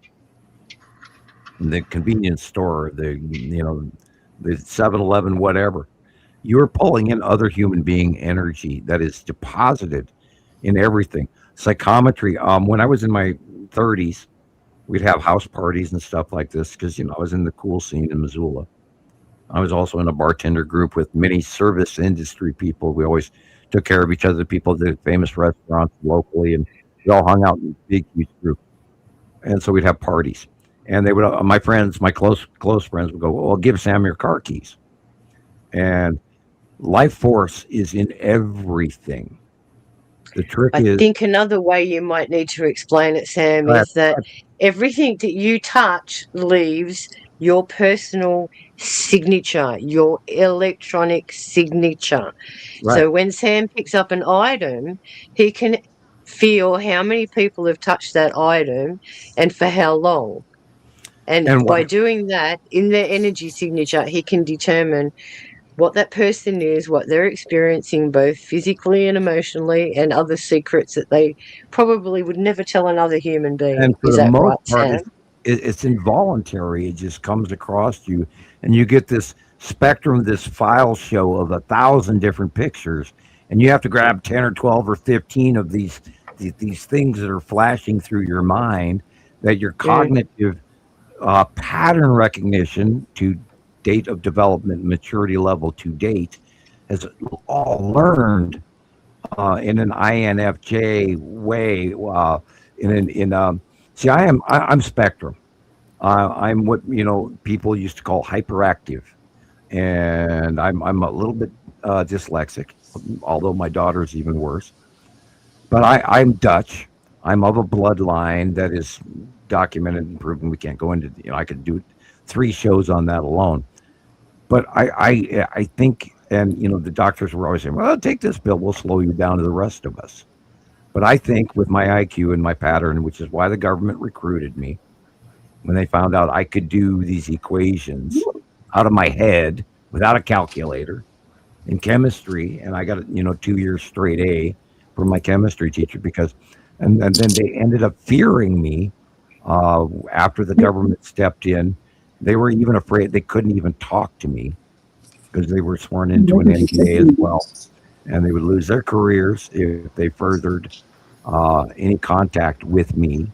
the convenience store, the 7-Eleven, whatever, you're pulling in other human being energy that is deposited in everything. Psychometry, when I was in my 30s, we'd have house parties and stuff like this because, I was in the cool scene in Missoula. I was also in a bartender group with many service industry people. We always took care of each other. People did famous restaurants locally, and we all hung out in big, huge groups. And so we'd have parties. And they would, my friends, my close friends would go, well, give Sam your car keys. And life force is in everything. The trick is, I think another way you might need to explain it, Sam, is that everything that you touch leaves your personal signature, your electronic signature. Right. So when Sam picks up an item, he can feel how many people have touched that item and for how long. And by doing that, in their energy signature, he can determine what that person is, what they're experiencing, both physically and emotionally, and other secrets that they probably would never tell another human being. And for is the that most right, part, Sam? it's involuntary. It just comes across you, and you get this spectrum, this file show of 1,000 different pictures, and you have to grab 10 or 12 or 15 of these things that are flashing through your mind that your cognitive pattern recognition to date of development, maturity level to date, has all learned in an INFJ way. See, I'm spectrum. I'm what people used to call hyperactive, and I'm a little bit dyslexic, although my daughter's even worse. But I'm Dutch. I'm of a bloodline that is documented and proven. We can't go into, I could do 3 shows on that alone. But I think, and the doctors were always saying, well, take this pill, we'll slow you down to the rest of us. But I think with my IQ and my pattern, which is why the government recruited me, when they found out I could do these equations out of my head without a calculator in chemistry, and I got 2 years straight A from my chemistry teacher, because and then they ended up fearing me after the government stepped in. They were even afraid. They couldn't even talk to me because they were sworn into an NDA as well, and they would lose their careers if they furthered any contact with me.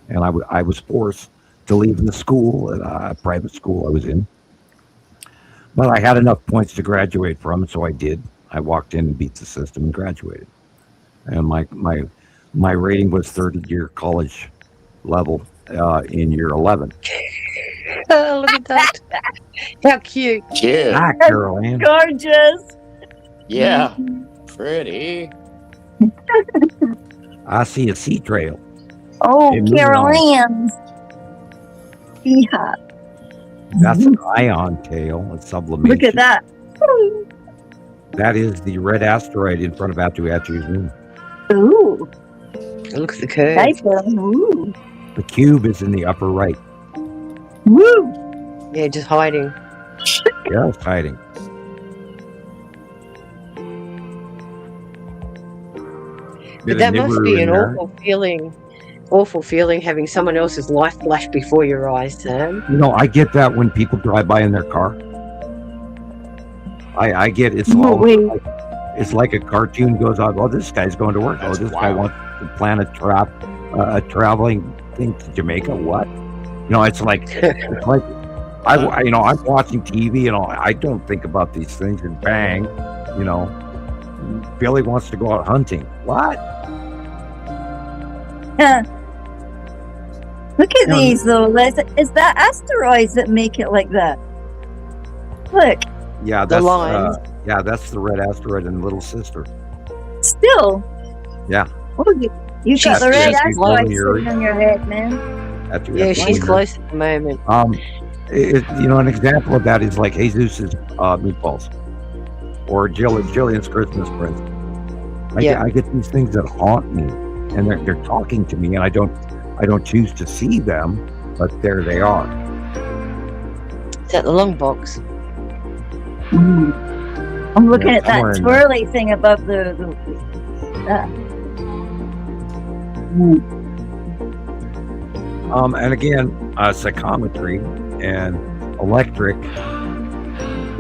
And I was forced to leave the school, a private school I was in. But I had enough points to graduate from, so I did. I walked in and beat the system and graduated. And my rating was 30-year college level in year 11. Oh, look at that. How cute. Cute. Ah, Carol Ann. Gorgeous. Yeah. Pretty. I see a sea trail. Oh, Hey, moving Carol on. Ann's. Yeah. That's an ion tail, a sublimation. Look at that. That is the red asteroid in front of Atu-Atu's moon. Ooh. Look at the curve. Nice one. Ooh. The cube is in the upper right. Woo. Yeah, just hiding. Yeah, it's hiding. But that must be an awful feeling having someone else's life flash before your eyes, Sam. I get that when people drive by in their car. I get it's No all way. it's like a cartoon goes on. Oh, this guy's going to work. That's this guy wild. wants to plan a traveling thing to Jamaica. What? It's like I'm watching TV and I don't think about these things, and bang, Billy wants to go out hunting. What? Look at these though. Is that asteroids that make it like that? Look, Yeah, The that's lines. that's the red asteroid and little sister. still. Yeah. Oh, you got the She's red just asteroid blowing sitting on your head, man. Yeah, she's close at the moment. An example of that is like Jesus's meatballs, or Jillian's Christmas present. I get these things that haunt me, and they're talking to me, and I don't choose to see them, but there they are. Is that the long box? I'm looking Yeah, at that somewhere in twirly thing above the And again, psychometry and electric.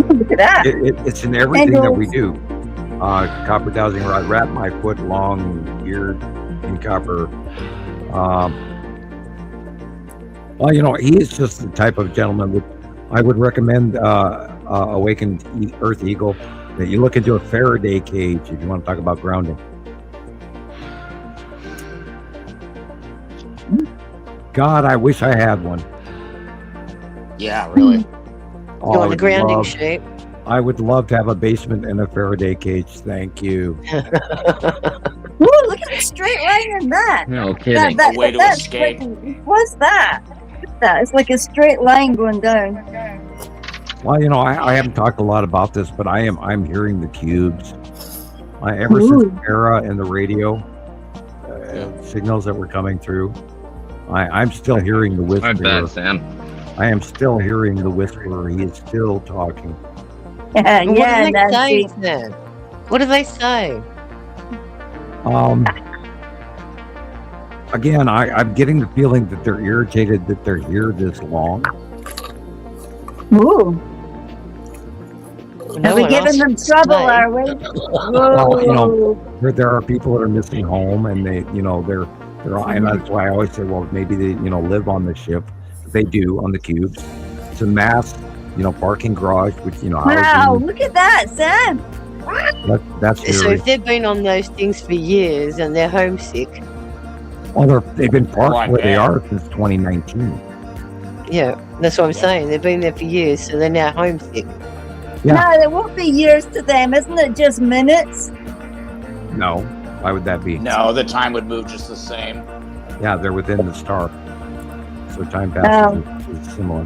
Look at that. It's in everything that we do. Copper dowsing rod, wrap my foot long, geared in copper. He is just the type of gentleman that I would recommend Awakened Earth Eagle that you look into a Faraday cage if you want to talk about grounding. God, I wish I had one. Yeah, really. You want the grounding shape? I would love to have a basement and a Faraday cage. Thank you. Ooh, look at the straight line in that. No kidding. A way to that's escape. like- what's that? Look at that. It's like a straight line going down. Well, I haven't talked a lot about this, but I'm hearing the cubes. Ever since Era and the radio signals that were coming through, I'm still hearing the whisperer. My bad, Sam. I am still hearing the whisperer. He is still talking. Yeah, What yeah, do they say, Nancy. Sam? What do they say? Again, I'm getting the feeling that they're irritated that they're here this long. Ooh. No Have we one given asked them you to trouble, stay. are we? Well, Whoa. there are people that are missing home, and they're and that's why I always say, well, maybe they live on the ship. They do on the cubes. It's a mass, parking garage, which Wow, look at that, Sam. that's So your. if they've been on those things for years and they're homesick, Well, they've been parked Like where they that. are since 2019. yeah, that's what I'm saying. They've been there for years, so they're now homesick. Yeah. No, it won't be years to them. Isn't it just minutes? No, why would that be? No, the time would move just the same. Yeah, they're within the star. So time passage is similar.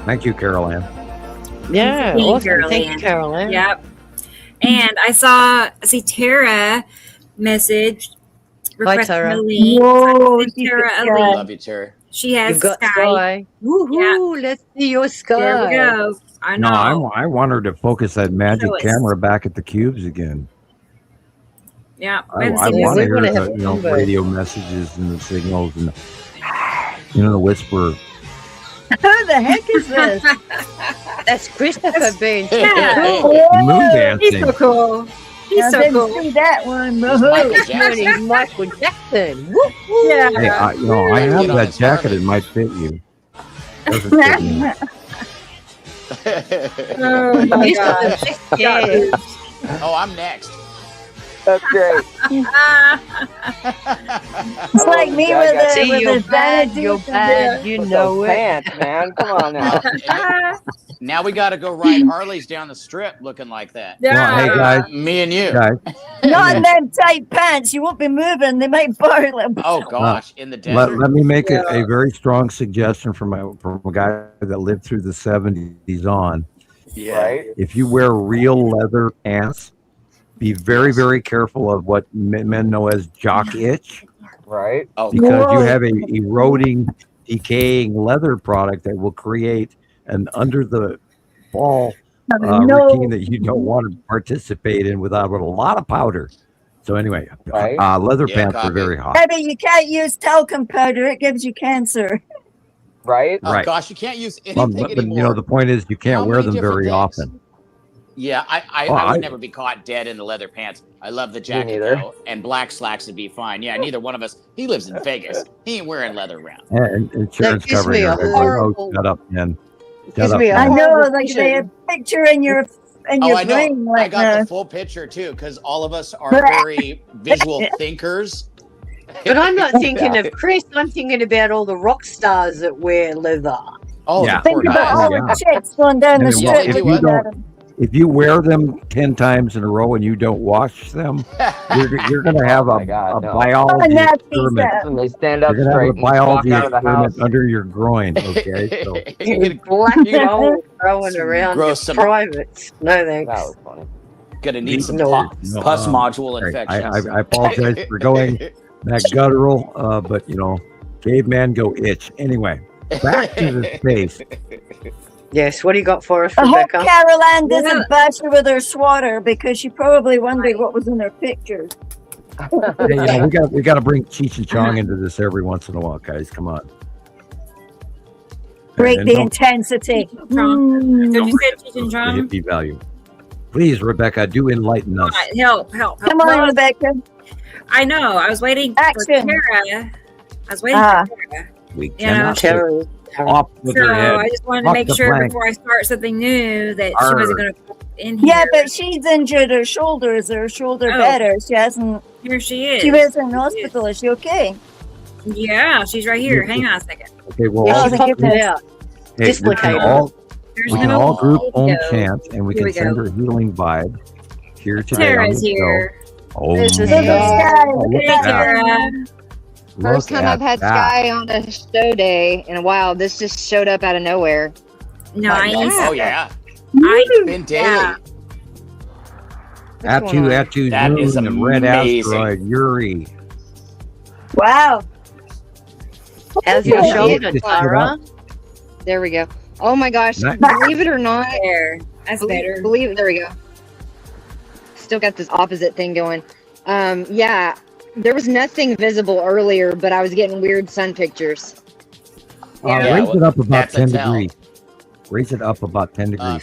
Thank you, Carol Ann. Yeah, Thank you, awesome. Carol Thank you, Ann. Carol Ann. Yep. And I see Tara message requesting Tara. a link. Whoa, Send she Tara a could- link. Love you, Terry. She has You've got Sky. Sky. Woohoo! Let's see your Sky. There we go. I know. No, I want her to focus that magic Show us. camera back at the cubes again. Yeah. I Wednesday want to we wanna hear have the a combo. radio messages and the signals and the whisper. Who the heck is this? That's Christopher being Yeah. Moon He's dancing. so cool. He's I so didn't cool. see that one. Michael Woohoo. Jackson. Michael Jackson. Woo-hoo. Yeah. Hey, I Get have on that his jacket. Harley. It might fit you. Doesn't fit me. Oh my He's got gosh. the best hair. Oh, I'm next. That's great. It's like me Yeah, I with got See, the you're with bad, Vanity. you're bad, you With know those it. pants, man. Come on now. Now we got to go ride Harleys down the strip looking like that. Well, hey guys, Me and you. guys, Not in them tight pants. You won't be moving. They might burn. Oh gosh, in the desert. let me make a very strong suggestion from a guy that lived through the 70s on. Yeah. Right? If you wear real leather pants, be very, very careful of what men know as jock itch, Right? Oh, because you Whoa. have a eroding, decaying leather product that will create an under the ball No. routine that you don't want to participate in without a lot of powder. So anyway, Right. leather Yeah, pants are copy. very hot. Maybe you can't use talcum powder. It gives you cancer. Right? oh Right. gosh, you can't use anything But anymore. the point is you can't How wear many them different very things? often. Yeah, I Oh, would I- never be caught dead in the leather pants. I love the jacket neither. though, and black slacks would be fine. Yeah, neither one of us. He lives in Vegas. He ain't wearing leather around. And insurance gives covering me her. a Everybody horrible- knows, shut up, man. Shut Gives up, me a man. I know, horrible like picture. they have a picture in your Oh, I know. brain I right got now. the full picture too, because all of us are very visual thinkers. But I'm not thinking of Chris. I'm thinking about all the rock stars that wear leather. Oh, Yeah. the poor Think about guys. all Yeah. the chicks going down the And street. well, if looking you at don't- them. If you wear them 10 times in a row and you don't wash them, you're going to have Oh a, my God, a no. biology Oh, nasty experiment. stuff. And they stand up You're going to have straight a and walk biology out of the house. experiment under your groin, okay? So You're gonna, Black you're gold throwing around grow your some- privates. No thanks. That was funny. gonna need some No. pus module Sorry, infections. I apologize for going that guttural, but caveman go itch. Anyway, back to the space. Yes, what do you got for us, I hope Rebecca? Carol Ann doesn't bash her with her swatter because she probably wondered what was in her pictures. Hey, we got to bring Cheech and Chong into this every once in a while, guys. Come on. Break And the don't- intensity. So Mm. you said Cheech and the Chong? hippie value. Please, Rebecca, do enlighten us. Help. Come on, Rebecca. I know. I was waiting Action. for Tara. I was waiting Ah. for Tara. We You know, cannot Terry. off with So her head. I just wanted to Off make the sure plank. before I start something new that she Arr. wasn't going to pop in here. Yeah, but she's injured her shoulder. Is her shoulder Oh. better? She hasn't. Here she is. She was in hospital. Is she okay? Yeah, she's right here. Hang on a second. Okay, well, Yeah, all, she Oh, popped it out. hey, dislocated. There's we can no- all group Here we home go. chant, and we Here can we send go. her healing vibe here today. on Tara's the show. here. Oh, This is Look at Yeah. Sky. Oh, Look look at at that. Tara. First Look time I've at had that. Sky on a show day in a while. This just showed up out of nowhere. Nice. Oh yeah, I, been daily. yeah. What's going on? Atu, That Moon, is the red amazing. asteroid, Yuri. Wow. How's your Yeah, shoulder, it's Tara? There we go. Oh my gosh! Nice. Believe it or not, There. That's better. believe there we go. Still got this opposite thing going. Yeah, there was nothing visible earlier, but I was getting weird sun pictures. Yeah, Raise it up about that's a 10 tell. degrees. Raise it up about 10 degrees.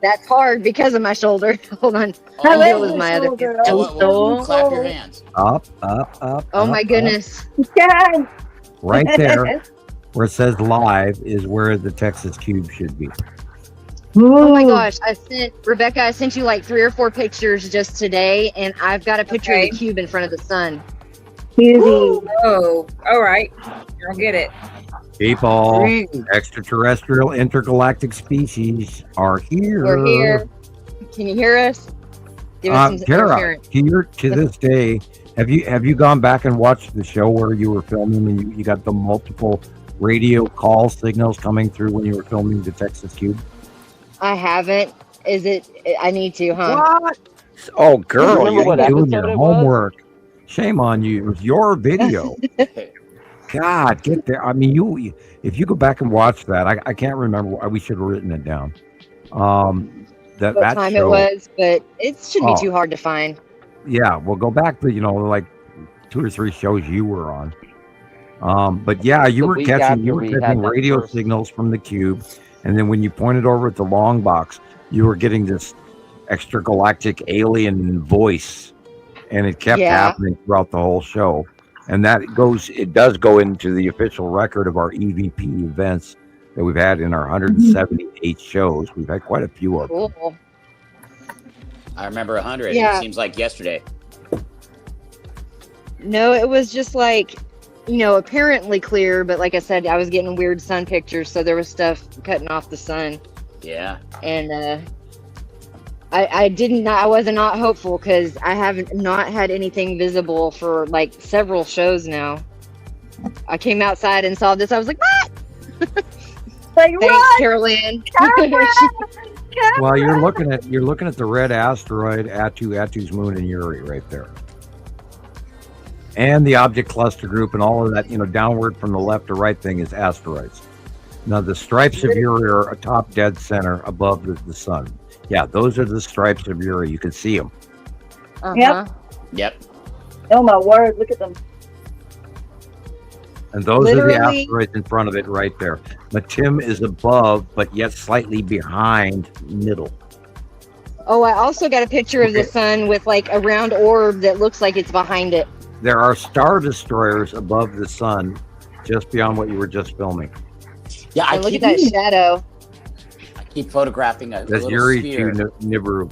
That's hard because of my shoulder. Hold on. Oh, I'll How deal is with your my other. shoulder? Oh, Oh, clap your hands. Up. Oh up, my up. goodness! Sky. Right there, where it says live, is where the Texas Cube should be. Oh my gosh! Rebecca. I sent you like 3 or 4 pictures just today, and I've got a picture Okay. of the cube in front of the sun. Beauty. Oh, all right. I'll get it. People, extraterrestrial intergalactic species are here. We're here. Can you hear us? Give us some Tara, interference. to this day, Have you gone back and watched the show where you were filming and you got the multiple radio call signals coming through when you were filming the Texas Cube? I haven't. Is it? I need to, huh? What? Oh, girl, remember you're what doing episode your it was? homework. Shame on you. It was your video. God, get there. I mean, if you go back and watch that, I can't remember. We should have written it down. What That time show. it was, but it shouldn't be Oh. too hard to find. Yeah, we'll go back to like 2 or 3 shows you were on. But yeah, you The were week catching after we had that radio first- signals from the cube, and then when you pointed over at the long box, you were getting this extragalactic alien voice, and it kept Yeah. happening throughout the whole show. And it does go into the official record of our EVP events that we've had in our 178 shows. We've had quite a few of them. Cool. I remember 100. Yeah. It seems like yesterday. No, it was just like, apparently clear, but like I said, I was getting weird sun pictures, so there was stuff cutting off the sun. Yeah. And I was not hopeful because I have not had anything visible for like several shows now. I came outside and saw this. I was like, what? Like, Thanks, what? Carol Ann. Well, you're looking at the red asteroid Atu's moon and Uri right there, and the object cluster group and all of that. Downward from the left to right thing is asteroids. Now the stripes of Uri are atop dead center above the sun. Yeah, those are the stripes of Uri. You can see them. Uh-huh. Yep. Oh my word! Look at them. And those are the Literally- asteroids in front of it right there. Matim is above, but yet slightly behind middle. Oh, I also got a picture of the sun with like a round orb that looks like it's behind it. There are star destroyers above the sun, just beyond what you were just filming. Yeah, I And look keep, at that shadow. I keep photographing a That's little Uri sphere. to Nibiru.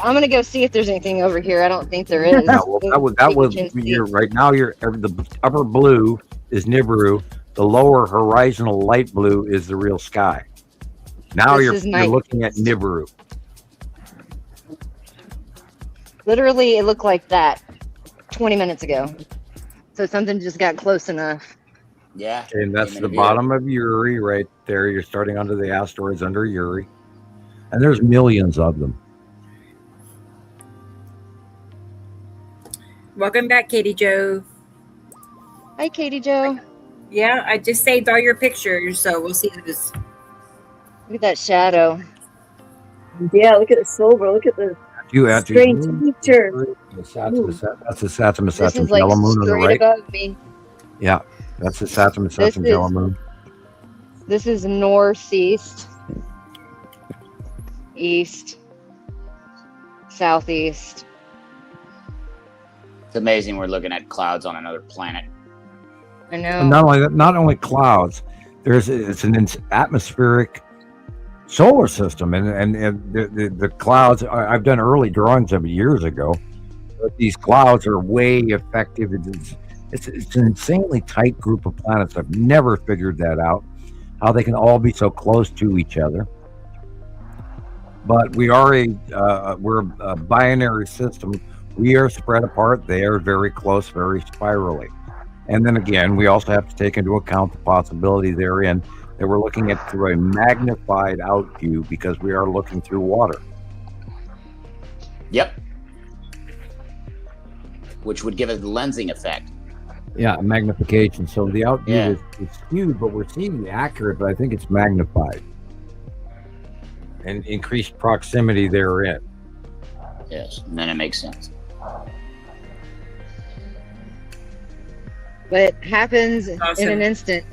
I'm gonna go see if there's anything over here. I don't think there is. Yeah, well, that was We can see. you're right now. The upper blue is Nibiru. The lower horizontal light blue is the real sky. Now This you're is my- looking at Nibiru. Literally, it looked like that 20 minutes ago. So something just got close enough. Yeah. And that's came the into view. bottom of Uri right there. You're starting under the asteroids under Uri. And there's millions of them. Welcome back, Katie Joe. Hi, Katie Joe. Yeah, I just saved all your pictures, so we'll see this. Look at that shadow. Yeah, look at the silver. Look at the strange features. That's the Saturn This is like yellow moon on the straight right. above me. Yeah, that's the Saturn This yellow is- moon. This is northeast, east, southeast. It's amazing we're looking at clouds on another planet. I know. And not only that, not only clouds. It's an atmospheric solar system, and the clouds. I've done early drawings of it years ago. But these clouds are way effective. It's an insanely tight group of planets. I've never figured that out. How they can all be so close to each other. But we're a binary system. We are spread apart. They are very close, very spirally. And then again, we also have to take into account the possibility therein that we're looking at through a magnified out view because we are looking through water. Yep. Which would give it the lensing effect. Yeah, magnification. So the out view Yeah. is skewed, but we're seeing the accurate, but I think it's magnified. And increased proximity therein. Yes, and then it makes sense. But it happens in Awesome. an instant.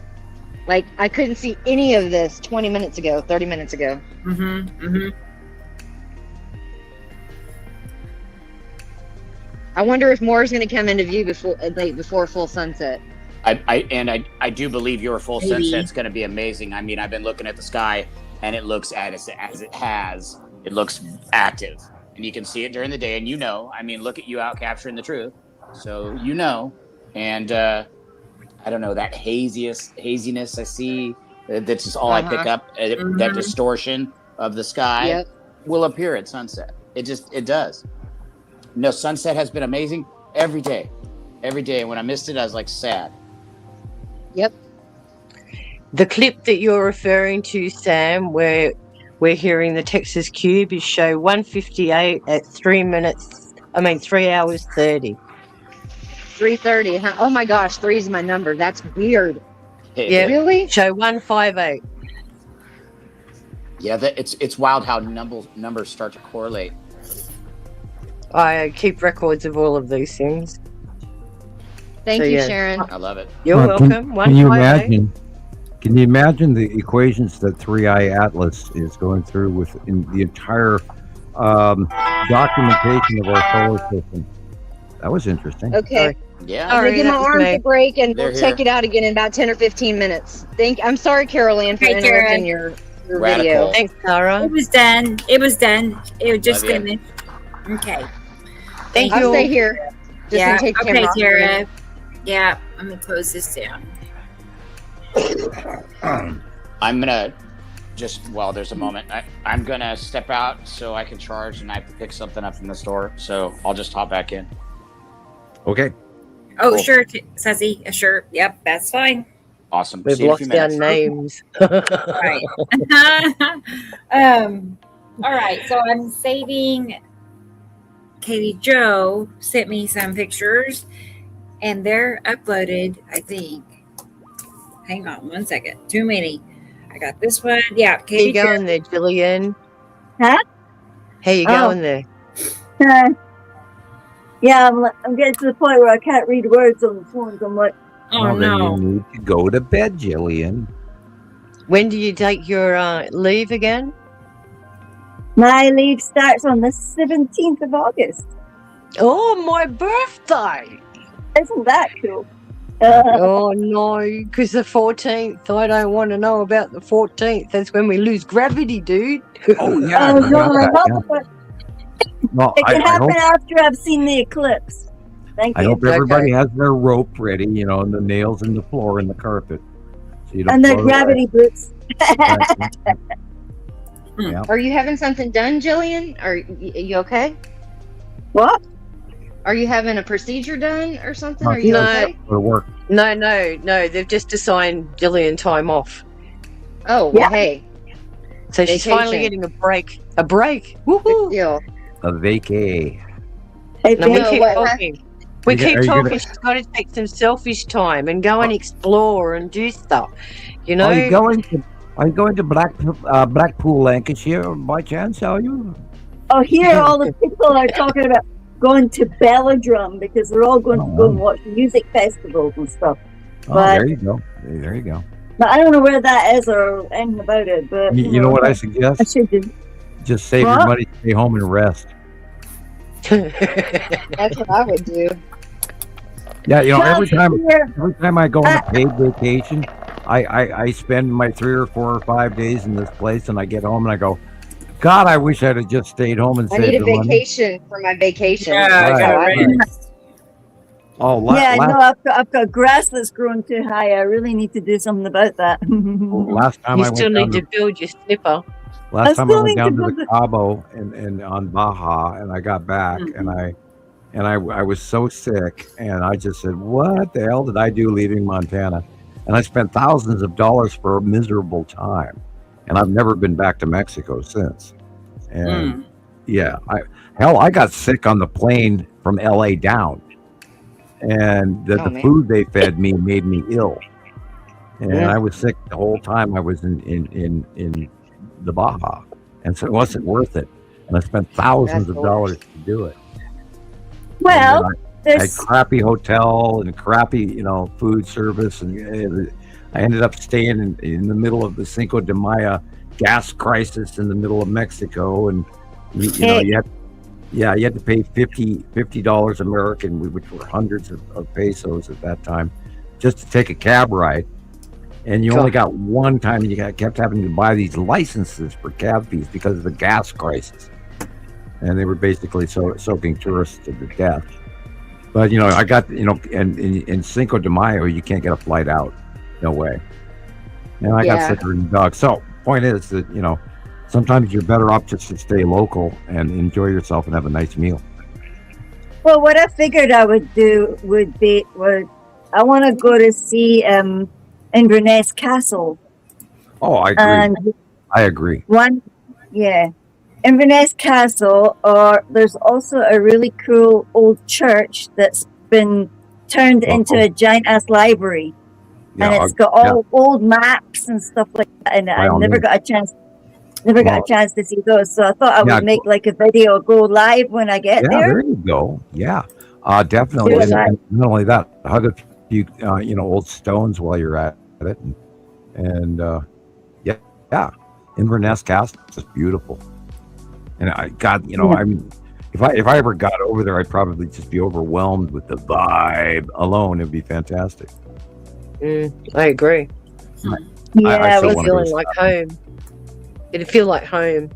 Like, I couldn't see any of this 20 minutes ago, 30 minutes ago. I wonder if more is going to come into view before full sunset. I do believe your full Maybe. sunset's going to be amazing. I mean, I've been looking at the sky, and it looks as it has. It looks active, and you can see it during the day. And I mean, look at you out capturing the truth. So and I don't know, that haziness I see. That's just all I pick up. That distortion of the sky Yep. will appear at sunset. It does. No, sunset has been amazing every day. Every day. And when I missed it, I was like sad. Yep. The clip that you're referring to, Sam, where we're hearing the Texas Cube, is show 158 at 3 hours 30. 3:30. Huh? Oh my gosh, 3 is my number. That's weird. Yeah, Really? show 158. Yeah, it's wild how numbers start to correlate. I keep records of all of these things. Thank So, you, yeah. Sharon. I love it. You're welcome. Can you imagine? Can you imagine the equations that 3i Atlas is going through within the entire documentation of our solar system? That was interesting. Okay. Yeah. I'm gonna give my that was arms me. a break, and They're we'll check here. it out again in about 10 or 15 minutes. I'm sorry, Carol Ann, for Hey, interrupting Karen. your Radical. video. Thanks, Sarah. It was done. It was done. It was just Love ya. finished. Okay. Thank I'll you. stay here. Just Yeah. in case the Okay, camera off. Tara. Yeah. I'm gonna close this down. I'm gonna while there's a moment, I'm gonna step out so I can charge, and I have to pick something up from the store. So I'll just hop back in. Okay. Oh, Cool. sure, Sussy. Sure. Yep, that's fine. Awesome. We've See you in a lost few our minutes. names. Right. All right. So I'm saving. Katie Joe sent me some pictures, and they're uploaded, I think. Hang on 1 second. Too many. I got this one. Yeah, How Katie you Joe. going there, Gillian? Huh? How you Oh. going there? Yeah, I'm getting to the point where I can't read words on the phones. I'm like, Oh Well, then no. you need to go to bed, Jillian. When do you take your leave again? my leave starts on the 17th of August. Oh, my birthday! Isn't that cool? Oh no, because the 14th, I don't want to know about the 14th. That's when we lose gravity, dude. Oh yeah. Oh, I no, forgot that, yeah. Well, it can I happen hope, after I've seen the eclipse. Thank I you. hope everybody has their rope ready, and the nails in the floor and the carpet. So you don't And the float away. gravity boots. Yeah. Are you having something done, Jillian? Are you okay? What? Are you having a procedure done or something? No, Are you no. okay? Go to work. No, they've just assigned Gillian time off. Oh, well, Yeah. hey, So she's Vacation. finally getting a break. A break. big Woohoo! deal. A vacay. Hey, No, we No, keep what- talking. We Are you keep gonna- talking. She's got to take some selfish time and go and explore and do stuff. You know? Are you going to Blackpool, Lancashire, by chance? Are you? Oh, here all the people are talking about going to Belladrum because they're all going to go and watch music festivals and stuff. Oh, But- there you go. There you go. But I don't know where that is or anything about it. But You know what I I suggest? should do. Just save your What? money, stay home and rest. That's what I would do. Yeah, every Well, time here- I go on a paid vacation, I spend my 3 or 4 or 5 days in this place, and I get home and I go, God, I wish I'd have just stayed home and I saved need a the money. vacation for my vacation. Yeah, That's Right, how I right. do. Oh, yeah, no, I've got grass that's growing too high. I really need to do something about that. last time You I still went need down to build your slipper. last time I still went need down to to build the it. Cabo and on Baja, and I got back, and I was so sick, and I just said, what the hell did I do leaving Montana? And I spent thousands of dollars for a miserable time, and I've never been back to Mexico since. And yeah, I got sick on the plane from LA down, and the man. food they fed me made me ill, and Yeah. I was sick the whole time I was in the Baja, and so it wasn't worth it. And I spent thousands That's of dollars to do it. Well, And I had there's crappy hotel and crappy, food service, and I ended up staying in the middle of the Cinco de Mayo gas crisis in the middle of Mexico, and you had to pay $50 American, which were hundreds of pesos at that time, just to take a cab ride. And you only got one time, and you kept having to buy these licenses for cab fees because of the gas crisis. And they were basically soaking tourists to the death. But, I got, and in Cinco de Mayo, you can't get a flight out. No way. And I got Yeah. sicker than a dog. So, point is that, sometimes you're better off just to stay local and enjoy yourself and have a nice meal. Well, what I figured I would do was I want to go to see Inverness Castle. Oh, I agree. And I agree. Inverness Castle, or there's also a really cool old church that's been turned into a giant ass library. Yeah, and it's got all old maps and stuff like that. And I never got a chance to see those. So I thought I would make like a video, go live when I get there. There you go. Yeah, definitely. And not only that, hug a few, old stones while you're at it. And Inverness Castle is beautiful. And I mean, if I ever got over there, I'd probably just be overwhelmed with the vibe alone. It'd be fantastic. I agree. Yeah, I was feeling like home. It'd feel like home.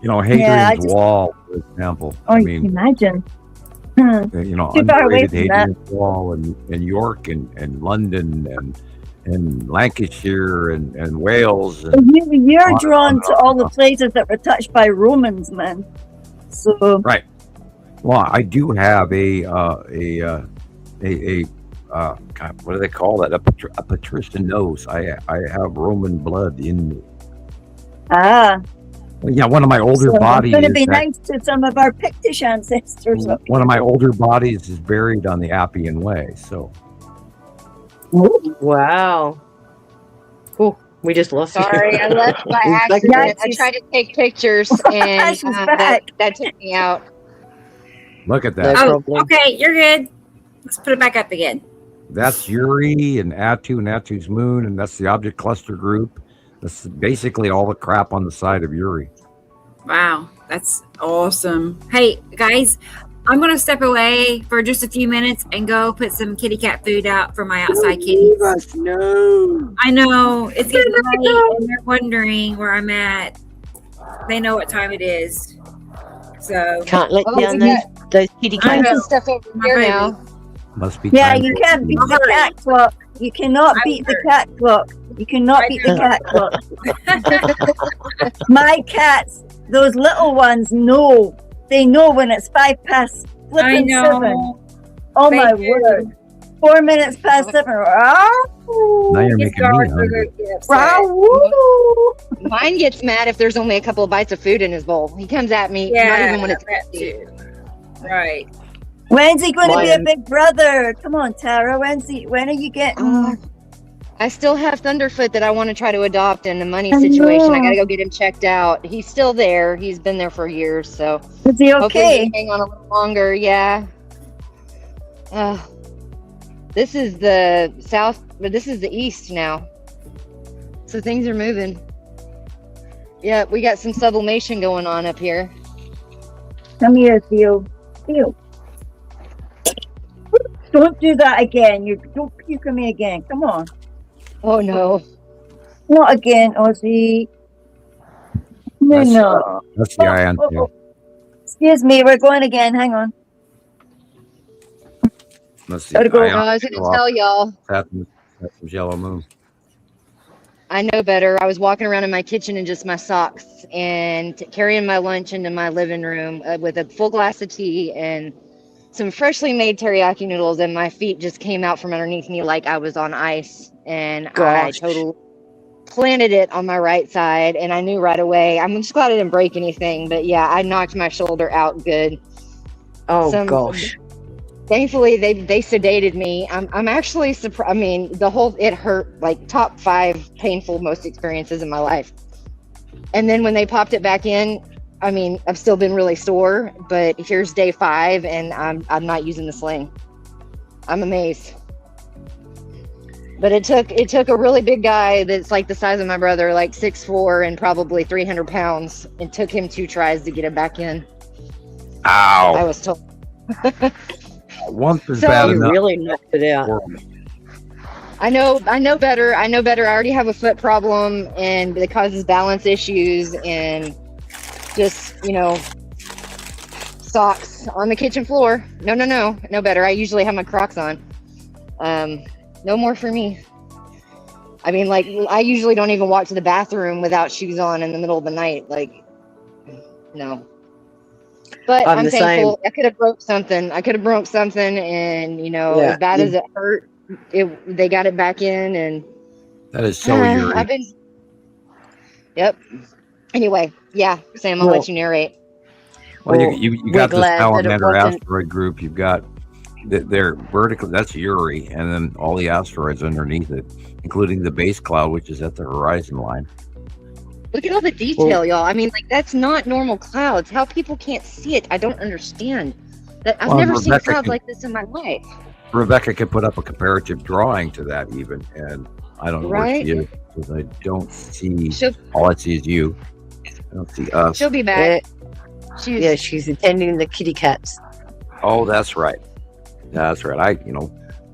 Hadrian's Wall, for example. Oh, you can imagine. Underrated Hadrian's Wall in York and London and Lancashire and Wales. You're drawn to all the places that were touched by Romans, man. So right. Well, I do have a God, what do they call that? A patrician nose. I have Roman blood in me. Yeah, one of my older bodies. It's going to be nice to some of our Pictish ancestors. One of my older bodies is buried on the Appian Way. So. Wow. Oh, we just lost you. Sorry, I left by accident. I tried to take pictures and that took me out. Look at that. Oh, okay, you're good. Let's put it back up again. That's Uri and Atu's moon, and that's the object cluster group. That's basically all the crap on the side of Uri. Wow, that's awesome. Hey, guys, I'm going to step away for just a few minutes and go put some kitty cat food out for my outside kitties. No. I know. It's getting late, and they're wondering where I'm at. They know what time it is. So can't let down those kitty cats. I stuff over here now. Must be. Yeah, you can't beat the cat clock. You cannot beat the cat clock. You cannot beat the cat clock. My cats, those little ones, know. They know when it's 7. Oh my word! 4 minutes past 7. Now you're making me hungry. Mine gets mad if there's only a couple of bites of food in his bowl. He comes at me, not even when it's empty. Right. When's he going to be a big brother? Come on, Tara. When are you getting? I still have Thunderfoot that I want to try to adopt in a money situation. I got to go get him checked out. He's still there. He's been there for years. So is he okay? Hang on a little longer. Yeah. This is the south, but this is the east now. So things are moving. Yeah, we got some sublimation going on up here. Come here, Theo. Theo. Don't do that again. Don't puke at me again. Come on. Oh no. Not again, Ozzy. No. That's the ion. Excuse me, we're going again. Hang on. Let's see. I was going to tell y'all. That's yellow moon. I know better. I was walking around in my kitchen in just my socks and carrying my lunch into my living room with a full glass of tea and some freshly made teriyaki noodles, and my feet just came out from underneath me like I was on ice. And I totally planted it on my right side, and I knew right away. I'm just glad I didn't break anything, but yeah, I knocked my shoulder out good. Oh gosh. Thankfully, they sedated me. I'm actually surprised. I mean, it hurt, like top 5 painful most experiences in my life. And then when they popped it back in, I mean, I've still been really sore, but here's day 5, and I'm not using the sling. I'm amazed. But it took a really big guy that's like the size of my brother, like 6'4" and probably 300 pounds. It took him 2 tries to get it back in. Ow! I was told. Once is bad enough. You really knocked it out. I know better. I already have a foot problem, and it causes balance issues, and just, socks on the kitchen floor. No better. I usually have my Crocs on. No more for me. I mean, like, I usually don't even walk to the bathroom without shoes on in the middle of the night. Like, no. But I'm I'm the thankful. I could have broke something. And as bad as it hurt, they got it back in, and That is so eerie. I've been. Yep. Anyway, yeah, Sam, I'll let you narrate. Well, Well, you we're got this glad that it salamander wasn't- asteroid group. You've got they're vertical. That's Uri, and then all the asteroids underneath it, including the base cloud, which is at the horizon line. Look at all the detail, y'all. I mean, like, that's not normal clouds. How people can't see it, I don't understand. I've Well, never seen Rebecca clouds can- like this in my life. Rebecca could put up a comparative drawing to that even, and I don't know where Right? she is because I don't see. She'll- All I see is you. I don't see us. She'll be back. She's attending the kitty cats. Oh, that's right. That's right.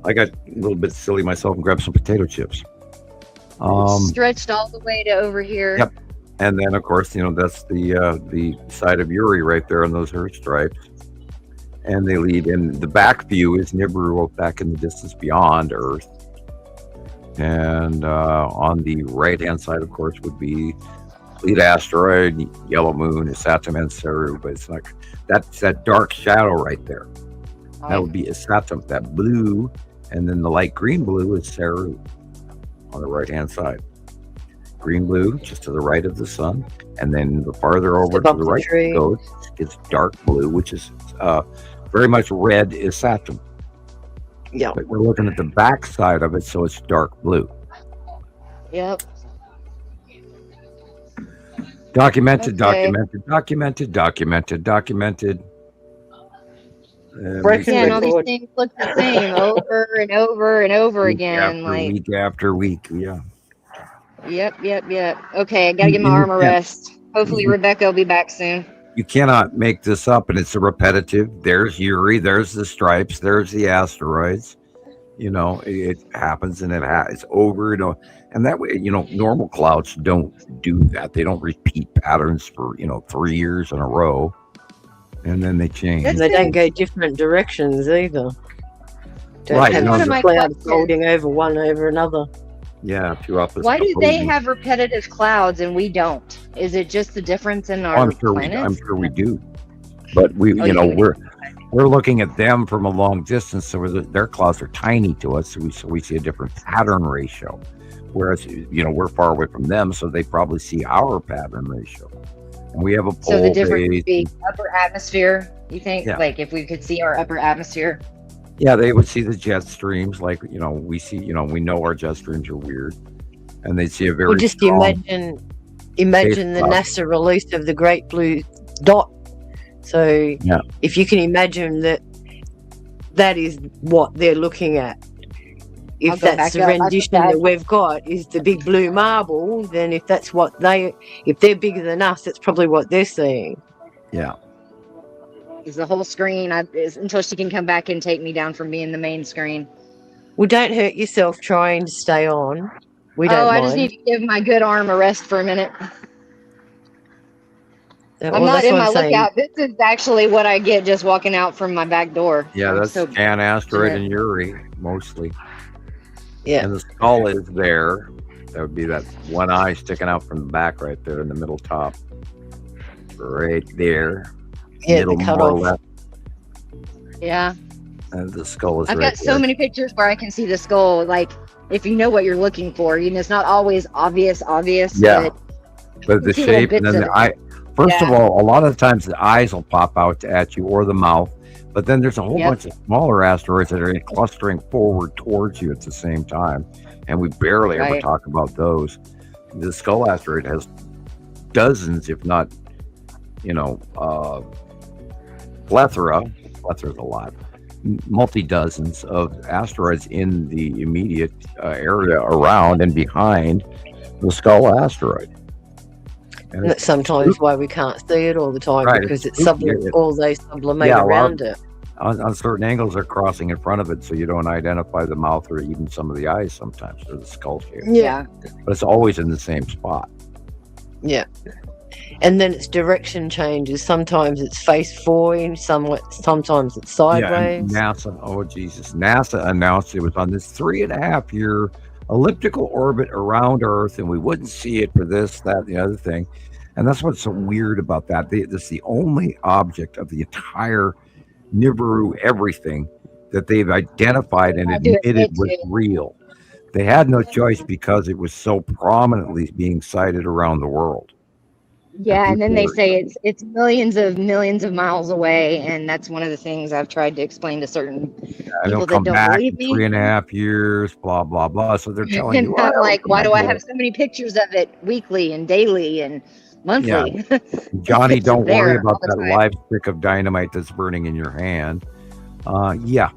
I got a little bit silly myself and grabbed some potato chips. Stretched all the way to over here. Yep. And then, of course, that's the side of Uri right there on those Earth stripes. And they lead in the back view is Nibiru back in the distance beyond Earth. And on the right-hand side, of course, would be Fleet Asteroid, Yellow Moon, Isatum, and Saru. But it's not that's that dark shadow right there. That would be Isatum, that blue, and then the light green blue is Saru on the right-hand side. Green blue just to the right of the sun, and then the farther over to the right it goes, it's dark blue, which is very much red is Saturn. Yeah. But we're looking at the back side of it, so it's dark blue. Yep. Documented. Okay. Breaking all these record. things look the same over and over and over again. Week after week, yeah. Yep. Okay, I gotta get my arm a rest. Hopefully Rebecca will be back soon. You cannot make this up, and it's a repetitive. There's Uri, there's the stripes, there's the asteroids. It happens, and it's over. And that way, normal clouds don't do that. They don't repeat patterns for 3 years in a row, and then they change. And they don't go different directions either. Don't Right, have no, one of my clouds questions. folding over one over another. Yeah, two opposites. Why do they have repetitive clouds and we don't? Is it just the difference in our I'm sure planets? we do, but we're looking at them from a long distance, so their clouds are tiny to us, so we see a different pattern ratio. Whereas we're far away from them, so they probably see our pattern ratio, and we have a pole So the difference base. would be upper atmosphere, you think? Yeah. Like if we could see our upper atmosphere? Yeah, they would see the jet streams, like we see. We know our jet streams are weird, and they'd see a very. Well, just strong imagine the cloud. NASA release of the Great Blue Dot. So Yeah. if you can imagine that is what they're looking at. I'll If go that's the back up. rendition that we've got is the big blue marble, then if that's what if they're bigger than us, that's probably what they're seeing. Yeah. Is the whole screen until she can come back and take me down from being the main screen. Well, don't hurt yourself trying to stay on. We don't I mind. just need to give my good arm a rest for a minute. Well, I'm not that's in what my I'm saying. lookout. This is actually what I get just walking out from my back door. Yeah, I'm that's so Scan Asteroid Yeah. and Uri mostly. Yeah. And the skull is there. That would be that one eye sticking out from the back right there in the middle top. Right there. Yeah, the Middle cut more off. left. Yeah. And the skull is I've right got so there. many pictures where I can see the skull. Like, if you know what you're looking for, it's not always obvious. Yeah. But the see little shape and bits then of the it. eye. First of Yeah. all, a lot of the times the eyes will pop out at you or the mouth. But then there's a whole Yep. bunch of smaller asteroids that are clustering forward towards you at the same time. And we barely ever Right. talk about those. The skull asteroid has dozens, if not, plethора's a lot, multi-dozens of asteroids in the immediate area around and behind the skull asteroid. And And that's sometimes why we can't see it all the time, Right, because it's it's spooky. all they sublimate Yeah, well, around it. on certain angles, they're crossing in front of it, so you don't identify the mouth or even some of the eyes sometimes, or the skull shape. Yeah. But it's always in the same spot. Yeah. And then its direction changes. Sometimes it's face forward, sometimes it's sideways. Yeah, and NASA announced it was on this 3.5 year elliptical orbit around Earth, and we wouldn't see it for this, that, and the other thing. And that's what's so weird about that. This is the only object of the entire Nibiru everything that they've identified and I do admitted admit was to. real. They had no choice because it was so prominently being cited around the world. Yeah, and then they people say it's millions of miles away, and that's one of the things I've tried to explain to certain and they'll people that come don't back believe in me. 3.5 years, blah, blah, blah. So they're telling you, And I'm well, we like, why can't do I do have it. so many pictures of it weekly and daily and Yeah. monthly? Johnny, It's don't worry there all about the that time. live stick of dynamite that's burning in your hand. Yeah.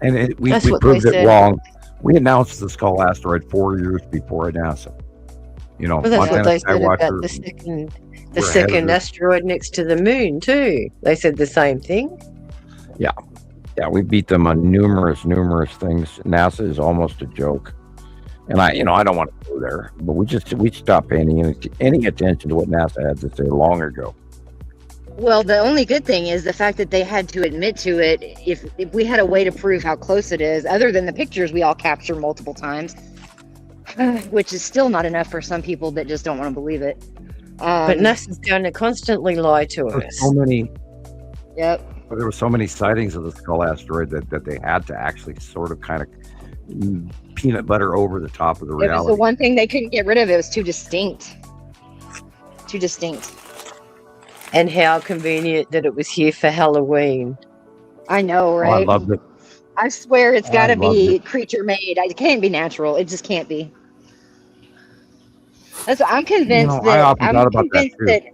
And we That's what they proved it said. wrong. We announced the Skull asteroid 4 years before NASA. You know, Well, that's what Montana they said about Skywatcher. the second we're ahead of this. asteroid next to the moon too. They said the same thing. Yeah, we beat them on numerous things. NASA is almost a joke, and I don't want to go there, but we stopped paying any attention to what NASA had to say long ago. Well, the only good thing is the fact that they had to admit to it. If we had a way to prove how close it is, other than the pictures we all capture multiple times, which is still not enough for some people that just don't want to believe it. But NASA's going to constantly lie to us. So many. Yep. There were so many sightings of the Skull asteroid that they had to actually sort of kind of peanut butter over the top of the It was reality. the one thing they couldn't get rid of. It was too distinct. Too distinct. And how convenient that it was here for Halloween. I know, Oh, right? I loved it. I swear it's got to loved be it. creature made. It can't be natural. It just can't be. That's what I'm convinced I often thought about that too.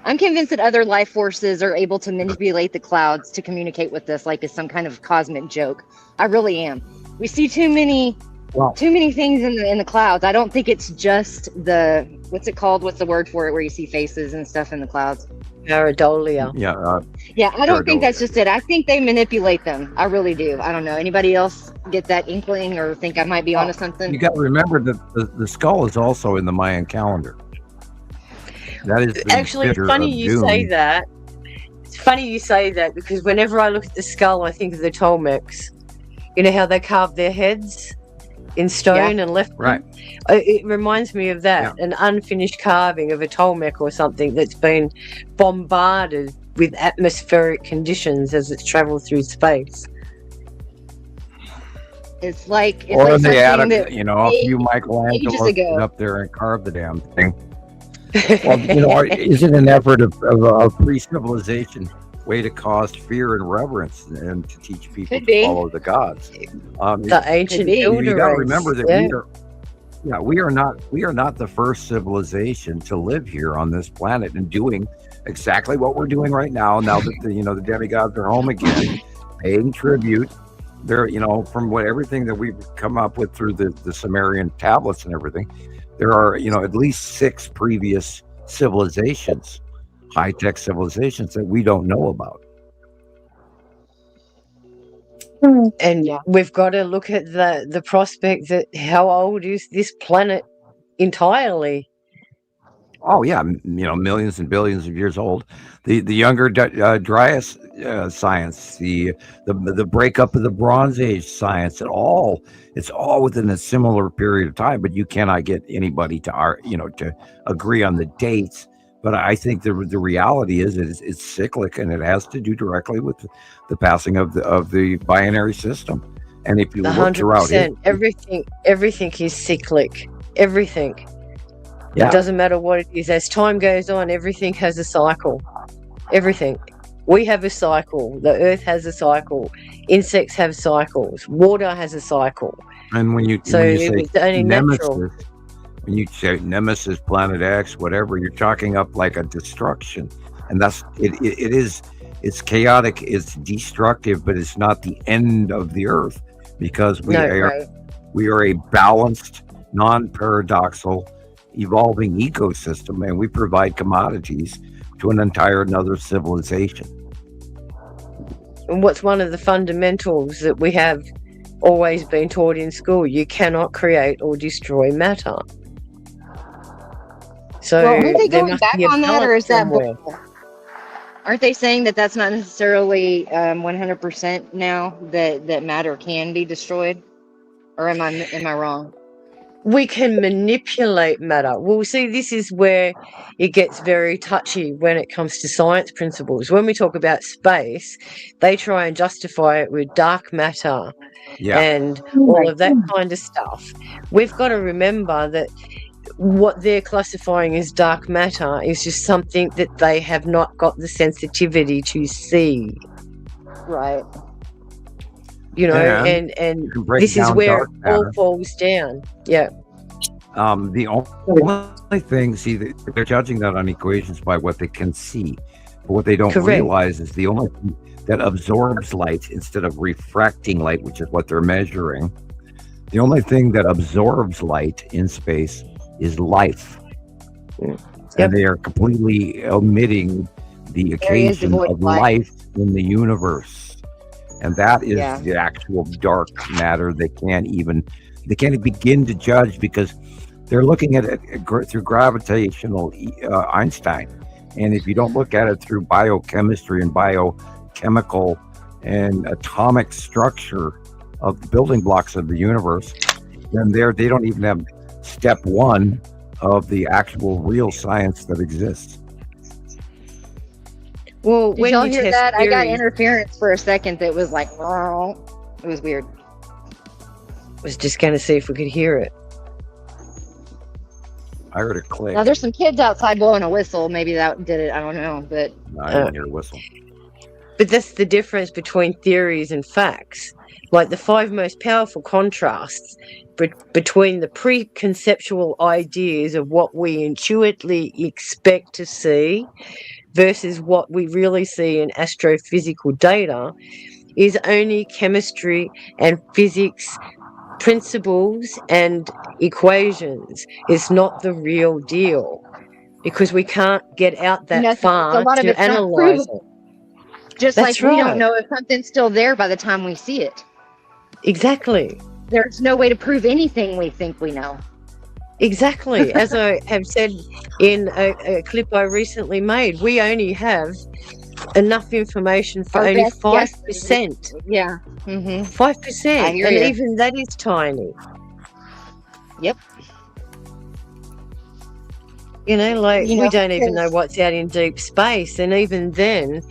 I'm convinced that other life forces are able to manipulate the clouds to communicate with us, like it's some kind of cosmic joke. I really am. We see too many things in the clouds. I don't think it's just the what's it called? What's the word for it? Where you see faces and stuff in the clouds? Pareidolia. Yeah. Yeah, I don't think that's just it. I think they manipulate them. I really do. I don't know. Anybody else get that inkling or think I might be onto something? You got to remember that the skull is also in the Mayan calendar. That is Actually, it's funny you say that. It's funny you say that because whenever I look at the skull, I think of the Tolmecs. You know how they carve their heads in stone and left them? Right. It reminds me of that, an unfinished carving of a Tolmec or something that's been bombarded with atmospheric conditions as it's traveled through space. It's like or they add that a few Michelangelos ago. up there and carve the damn thing. Well, is it an effort of pre-civilization way to cause fear and reverence and to teach people to follow the gods? The ancient you got to remember that we are not the first civilization to live here on this planet and doing exactly what we're doing right now. Now that the demigods are home again, paying tribute. They're from everything that we've come up with through the Sumerian tablets and everything. There are, at least 6 previous civilizations, high-tech civilizations that we don't know about. And we've got to look at the prospect that how old is this planet entirely? Oh yeah, millions and billions of years old. The younger Dryas science, the breakup of the Bronze Age science, it's all within a similar period of time. But you cannot get anybody to agree on the dates. But I think the reality is it's cyclic, and it has to do directly with the passing of the binary system. And if you look throughout it, everything is cyclic. Everything. Yeah. It doesn't matter what it is. As time goes on, everything has a cycle. Everything. We have a cycle. The earth has a cycle. Insects have cycles. Water has a cycle. And when you say nemesis, when you say nemesis, planet X, whatever, you're talking up like a destruction. And that's it's chaotic, it's destructive, but it's not the end of the earth, because we are a balanced, non-paradoxal, evolving ecosystem, and we provide commodities to another civilization. And what's one of the fundamentals that we have always been taught in school? You cannot create or destroy matter. So aren't they going back on that, or is that bull? Aren't they saying that that's not necessarily 100% now that matter can be destroyed? Or am I wrong? we can manipulate matter. Well, see, this is where it gets very touchy when it comes to science principles. When we talk about space, they try and justify it with dark matter and all of that kind of stuff. We've got to remember that what they're classifying as dark matter is just something that they have not got the sensitivity to see. Right. You know, and this is where it all falls down. Yeah. The only thing, see, they're judging that on equations by what they can see. But what they don't realize is the only thing that absorbs light instead of refracting light, which is what they're measuring, the only thing that absorbs light in space is life. And they are completely omitting the occasion of life in the universe. And that is the actual dark matter. They can't even begin to judge because they're looking at it through gravitational Einstein. And if you don't look at it through biochemistry and biochemical and atomic structure of the building blocks of the universe, then they don't even have step one of the actual real science that exists. Well, did y'all hear that? I got interference for a second that was like, it was weird. I was just going to see if we could hear it. I heard it click. Now there's some kids outside blowing a whistle. Maybe that did it. I don't know, but no, I didn't hear a whistle. But that's the difference between theories and facts. Like the 5 most powerful contrasts between the preconceptual ideas of what we intuitively expect to see versus what we really see in astrophysical data is only chemistry and physics principles and equations. It's not the real deal because we can't get out that far to analyze it. Just like we don't know if something's still there by the time we see it. Exactly. There's no way to prove anything we think we know. Exactly. As I have said in a clip I recently made, we only have enough information for only 5%. Yeah. 5%. And even that is tiny. Yep. You know, like we don't even know what's out in deep space. And even then,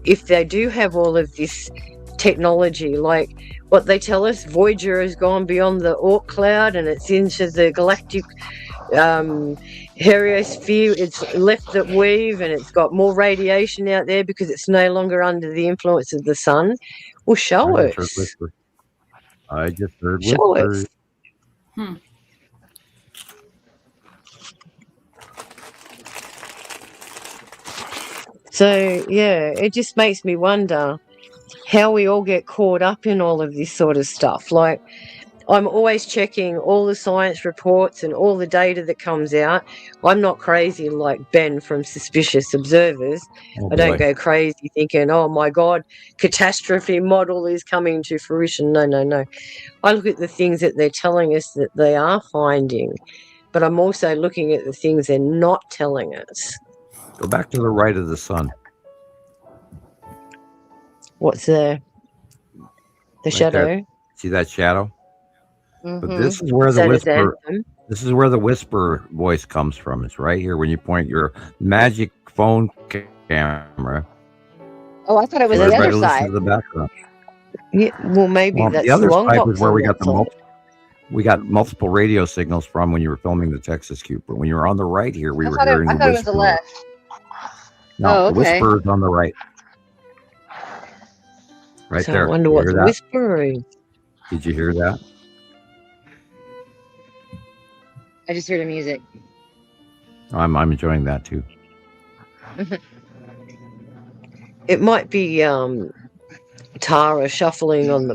if they do have all of this technology, like what they tell us, Voyager has gone beyond the Oort cloud and it's into the galactic heliosphere. It's left the weave and it's got more radiation out there because it's no longer under the influence of the sun. Well, show us. I just heard whispers. So, yeah, it just makes me wonder how we all get caught up in all of this sort of stuff. Like, I'm always checking all the science reports and all the data that comes out. I'm not crazy like Ben from Suspicious Observers. I don't go crazy thinking, oh my God, catastrophe model is coming to fruition. No. I look at the things that they're telling us that they are finding, but I'm also looking at the things they're not telling us. Go back to the right of the sun. What's the shadow? There. See that shadow? But this is where the whisper. This is where the whisper voice comes from. It's right here when you point your magic phone camera. Oh, I thought it was the other side. To the background. Yeah, well, maybe that's the other side was where we got multiple radio signals from when you were filming the Texas Cube. But when you were on the right here, we were hearing the whisper. I thought it was the left. No, the whisper is on the right. Right there. I wonder what the whisper is. Did you hear that? I just heard the music. I'm enjoying that too. It might be Tara shuffling on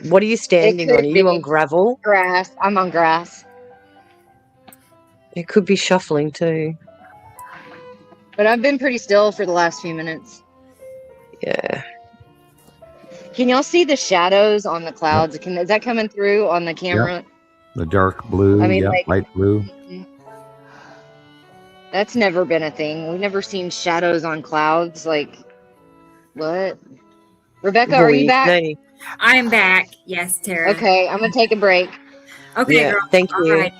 what are you standing on? Are you on gravel? Grass. I'm on grass. It could be shuffling too. But I've been pretty still for the last few minutes. Yeah. Can y'all see the shadows on the clouds? Yep. Is that coming through on the camera? Yep. The dark blue, light blue. That's never been a thing. We've never seen shadows on clouds. Like, what? Rebecca, are you back? I'm back. Yes, Tara. Okay, I'm going to take a break. Okay, Yeah, girl. thank All you. right.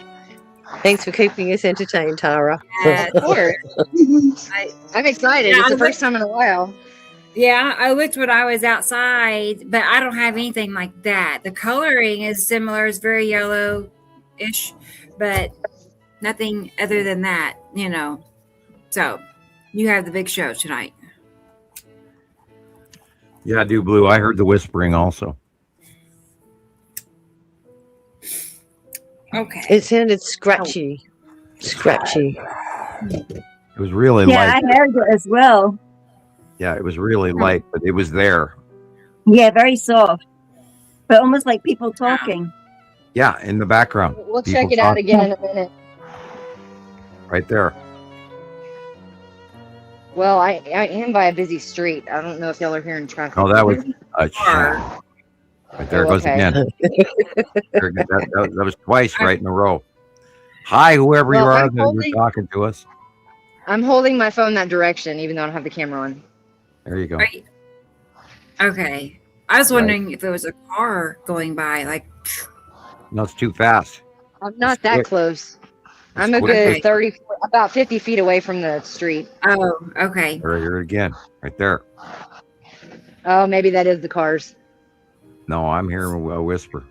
Thanks for keeping us entertained, Tara. Yes. Of course. I'm excited. Yeah, It's I the first time in a while. Yeah, I looked when I was outside, but I don't have anything like that. The coloring is similar, it's very yellow-ish, but nothing other than that, you know. So, you have the big show tonight. Yeah, I do, Blue. I heard the whispering also. Okay. It sounded scratchy. Scratchy. It was really Yeah, light. I heard it as well. Yeah, it was really light, but it was there. Yeah, very soft, but almost like people talking. Yeah, in the background. We'll People check it out talking again in a minute. right there. Well, I am by a busy street. I don't know if y'all are hearing traffic. Oh, that was right there. Oh, Goes okay. again. that was twice right in a row. Hi, whoever Well, you are I'm that you're talking to us. I'm holding my phone that direction, even though I don't have the camera on. There you go. Right. Okay. I was Right. wondering if there was a car going by, like. No, it's too fast. I'm not It's that quick. close. I'm a quick. good 30, about 50 feet away from the street. Oh, okay. There, here again, right there. Oh, maybe that is the cars. No, I'm hearing a whisper.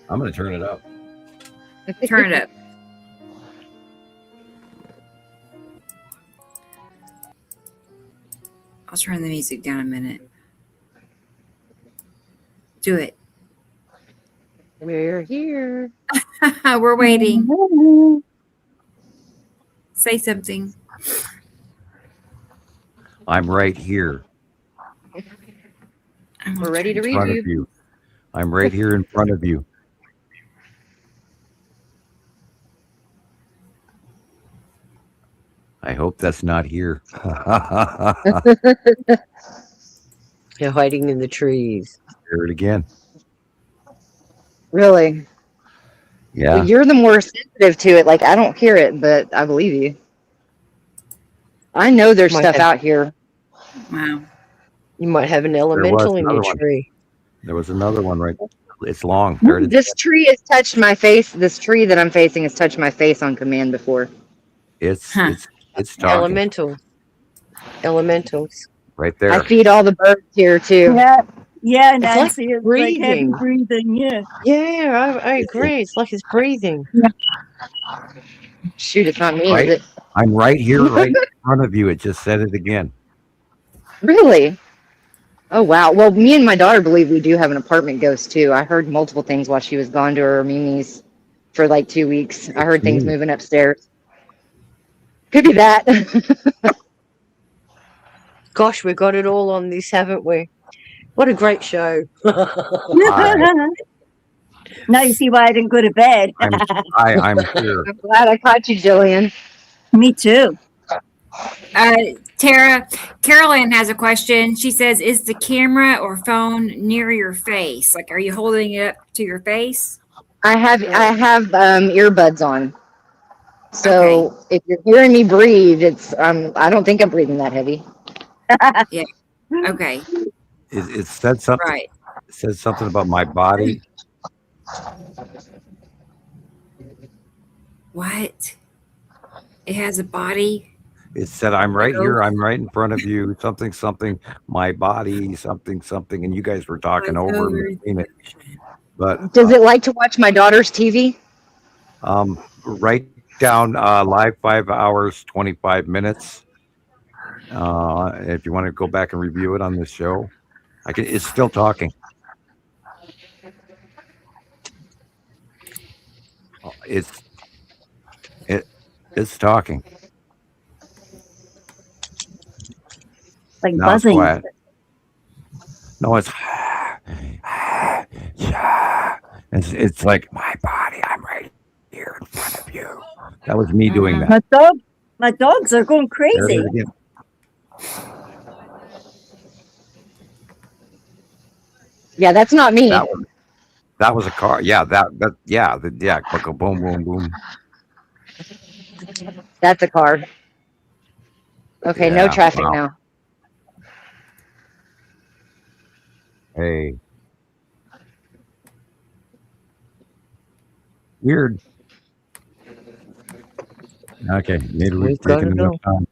I'm going to turn it up. Turn it up. I'll turn the music down a minute. Do it. We're here. We're waiting. Say something. I'm right here We're ready to in read front you. of you. I'm right here in front of you. I hope that's not here. You're hiding in the trees. Hear it again. Really? Yeah. Well, you're the more sensitive to it. Like, I don't hear it, but I believe you. I know there's Might stuff have- out here. Wow. You might have an elemental in your another one. tree. There was another one right. It's long. There it is. This tree has touched my face. This tree that I'm facing has touched my face on command before. It's talking Elemental. Elementals. right I there. feed all the birds here too. Yeah, like Nancy, it's like heavy breathing. breathing. Yeah. Yeah, I agree. It's like it's breathing. Shoot, it's not me, Right. is it? I'm right here, right in front of you. It just said it again. Really? Oh wow. Well, me and my daughter believe we do have an apartment ghost too. I heard multiple things while she was gone to her Mimi's for like 2 weeks. I heard things moving upstairs. Could be that. Gosh, we got it all on this, haven't we? What a great show. Now you see why I didn't go to bed. I'm here. I'm glad I caught you, Jillian. Me too. Tara, Carolyn has a question. She says, is the camera or phone near your face? Like, are you holding it up to your face? I have earbuds on. So if you're hearing me breathe, it's I don't think I'm breathing that heavy. Yeah. Okay. It said something. Right. It said something about my body. What? It has a body? It said, I'm right here. I'm right in front of you. Something, my body, something. And you guys were talking over in between it. But Does it like to watch my daughter's TV? Write down live 5 hours, 25 minutes. If you want to go back and review it on this show, it's still talking. It's talking. Like Now it's buzzing. quiet. No, it's like my body. I'm right here in front of you. That was me doing that. My dogs are going There it crazy. is again. Yeah, that's not me. That was a car. Yeah, boom, boom, boom. That's a car. Okay, no Yeah, traffic wow. now. Hey. Weird. Okay, maybe we've taken enough time.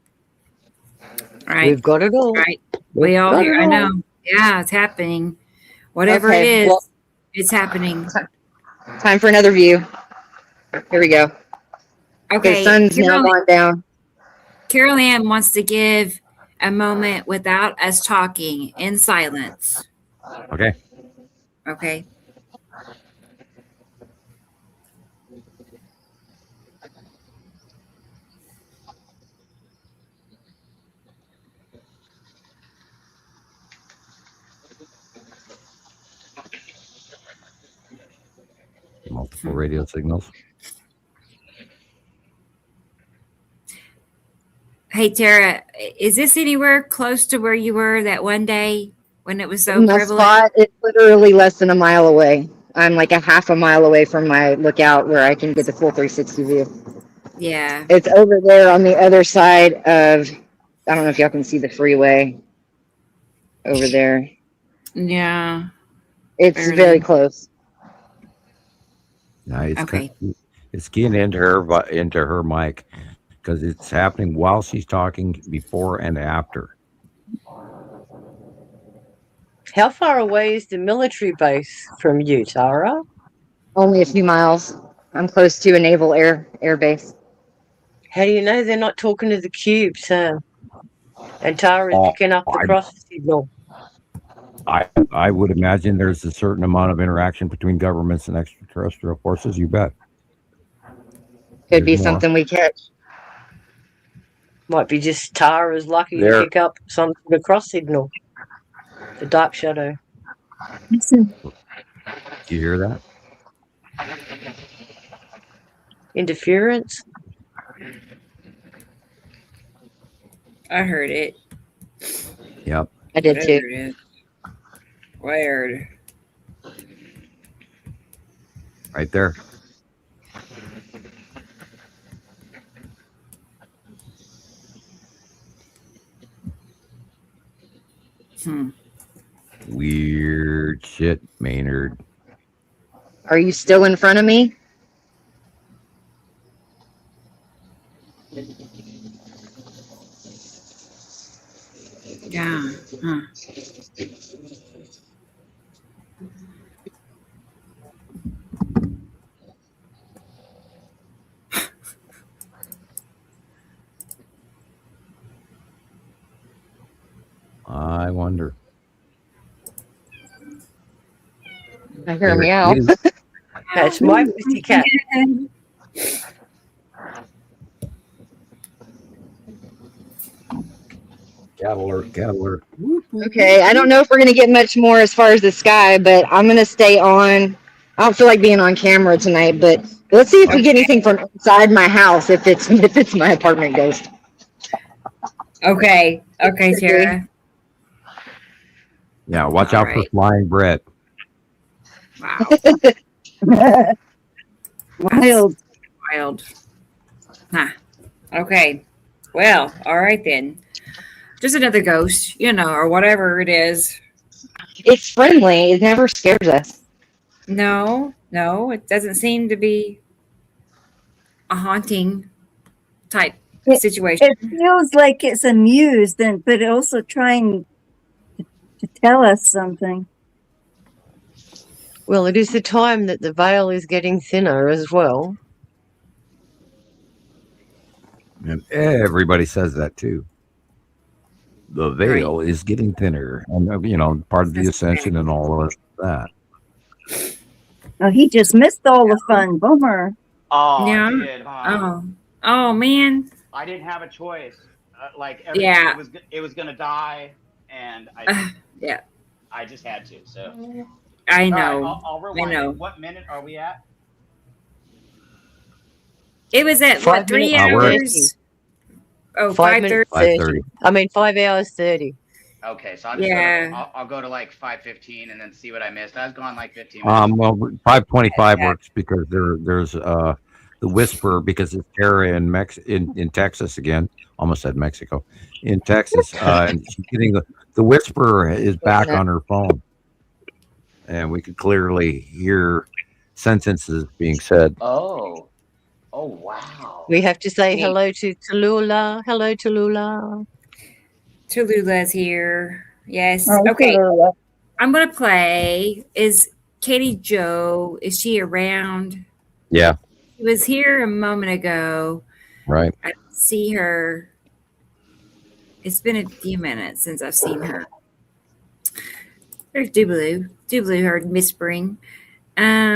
Right. We've got it all. Right. We all hear. I know. Yeah, it's happening. Whatever it is, well, it's happening. Time for another view. Here we go. Okay. The sun's now gone down. Carol Ann wants to give a moment without us talking in silence. Okay. Okay. Multiple radio signals. Hey, Tara, is this anywhere close to where you were that one day when it was so My prevalent? spot is literally less than a mile away. I'm like a half a mile away from my lookout where I can get the full 360 view. Yeah. It's over there on the other side of, I don't know if y'all can see the freeway over there. Yeah. It's very close. No, it's Okay. it's getting into her mic because it's happening while she's talking, before and after. How far away is the military base from you, Tara? Only a few miles. I'm close to a naval air base. How do you know they're not talking to the cube, Sam? And Tara's picking up the cross signal. I would imagine there's a certain amount of interaction between governments and extraterrestrial forces. You bet. Could be something we catch. Might be just Tara's lucky to pick up some sort of cross signal. The dark shadow. Do you hear that? Interference? I heard it. Yep. I did too. Weird. Right there. Weird shit, Maynard. Are you still in front of me? Yeah. Huh. I wonder. I hear a meow. That's my pussy cat. Cat alert. Okay, I don't know if we're going to get much more as far as the sky, but I'm going to stay on. I don't feel like being on camera tonight, but let's see if we get anything from inside my house, if it's my apartment ghost. Okay, Tara. Yeah, watch out for flying bread. Wow. Wild. Huh. Okay. Well, all right then. Just another ghost, or whatever it is. It's friendly. It never scares us. No, it doesn't seem to be a haunting type situation. It feels like it's amused, but also trying to tell us something. Well, it is the time that the veil is getting thinner as well. And everybody says that too. The veil is getting thinner, and part of the ascension and all of that. Oh, he just missed all the fun. Bummer. Oh, Yeah. I did, huh? Oh man. I didn't have a choice. Yeah. It was gonna die, and I just had to. So I know. All right, I'll rewind. I know. What minute are we at? It was at 3 hours? Oh, 5:30. 5 hours 30. Okay, so I'll go to like 5:15 and then see what I missed. I was gone like 15 minutes. Well, 5:25 works because there's the whisper, because it's Tara in Texas again. Almost said Mexico. In Texas, and she's getting the whisper is back on her phone, and we could clearly hear sentences being said. Oh. Oh, wow. We have to say Neat. hello to Tallulah. Hello, Tallulah. Tallulah's here. Yes. Oh, Okay. Tallulah. I'm going to play. Is Katie Joe, is she around? Yeah, She was here a moment ago. right. I don't see her. It's been a few minutes since I've seen her. There's Dublou. Dublou heard whispering. Let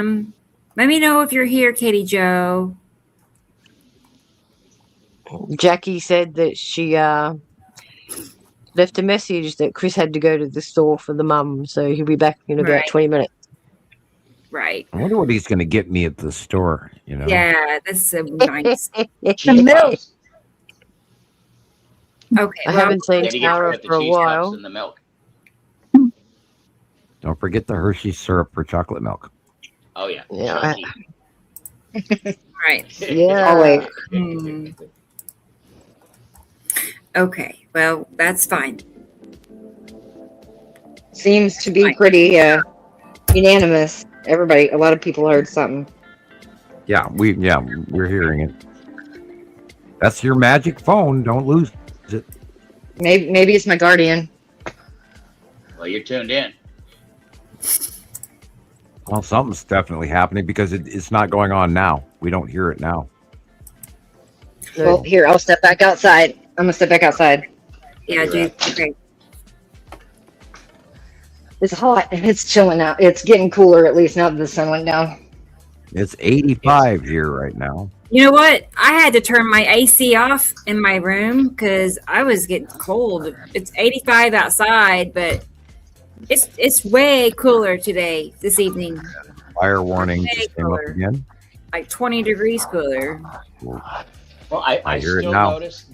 me know if you're here, Katie Joe. Jackie said that she left a message that Chris had to go to the store for the mum, so he'll be back in about Right. 20 minutes. Right. I wonder what he's going to get me at the store. You know. Yeah, that's so nice. The milk. Okay. I Well, haven't seen Maybe get Tara the for a cheese cups while. and the milk. Don't forget the Hershey syrup for chocolate milk. Oh yeah. Yeah, right. Yeah. Always. Okay. Well, that's fine. Seems to be pretty unanimous. Everybody, a lot of people heard something. Yeah, we're hearing it. That's your magic phone. Don't lose it. Maybe it's my guardian. Well, you're tuned in. Well, something's definitely happening because it's not going on now. We don't hear it now. Well, here, I'll step back outside. I'm gonna step back outside. Yeah, dude. Okay. It's hot. It's chilling out. It's getting cooler, at least now that the sun went down. It's 85 here right now. You know what? I had to turn my AC off in my room because I was getting cold. It's 85 outside, but it's way cooler today, this evening. Fire warning Way just came up cooler. again. Like 20 degrees cooler. Well, I hear it still now. noticed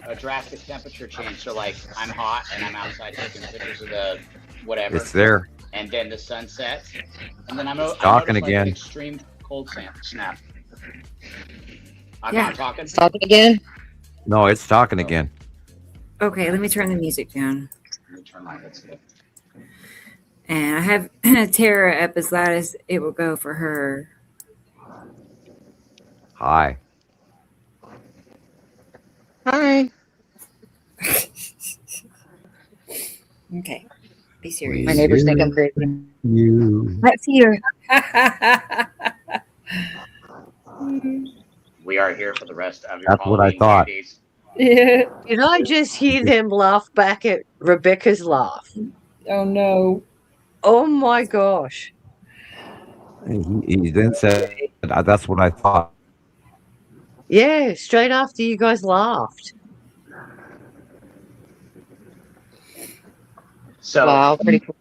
a drastic temperature change. So like I'm hot and I'm outside taking pictures of the whatever. It's there. And then the sun sets. And then It's talking like, again. an extreme cold snap. I'm Yeah. not talking. Talking again? No, it's talking again. Okay, let me turn the music down. Let me turn my headset. And I have Tara up as loud as it will go for her. Hi. Hi. Okay, be serious. My neighbors think I'm crazy. You. Let's hear. We are here for the rest of your That's what I Halloween thought. candies. Did I just hear them laugh back at Rebecca's laugh? Oh no. Oh my gosh. And he then said, "That's what I thought." Yeah, straight after you guys laughed. So Wow, pretty cool.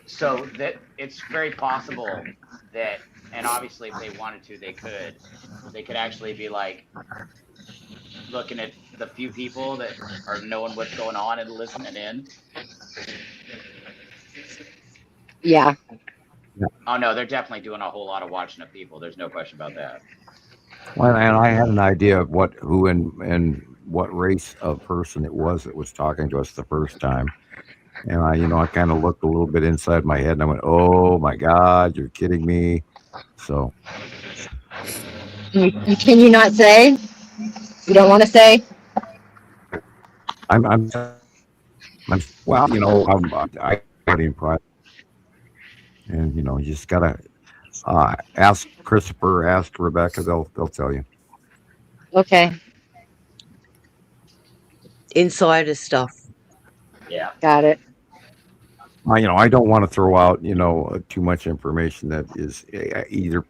So that it's very possible that, and obviously if they wanted to, they could actually be like looking at the few people that are knowing what's going on and listening in. Yeah. Oh no, they're definitely doing a whole lot of watching of people. There's no question about that. Well, and I had an idea of who and what race of person it was that was talking to us the first time. And I kind of looked a little bit inside my head and I went, "Oh my God, you're kidding me." So Can you not say? You don't want to say? I'm well, I got in pride. And you just gotta ask Christopher, ask Rebecca, they'll tell you. Okay. Insider stuff. Yeah. Got it. I don't want to throw out, too much information that is either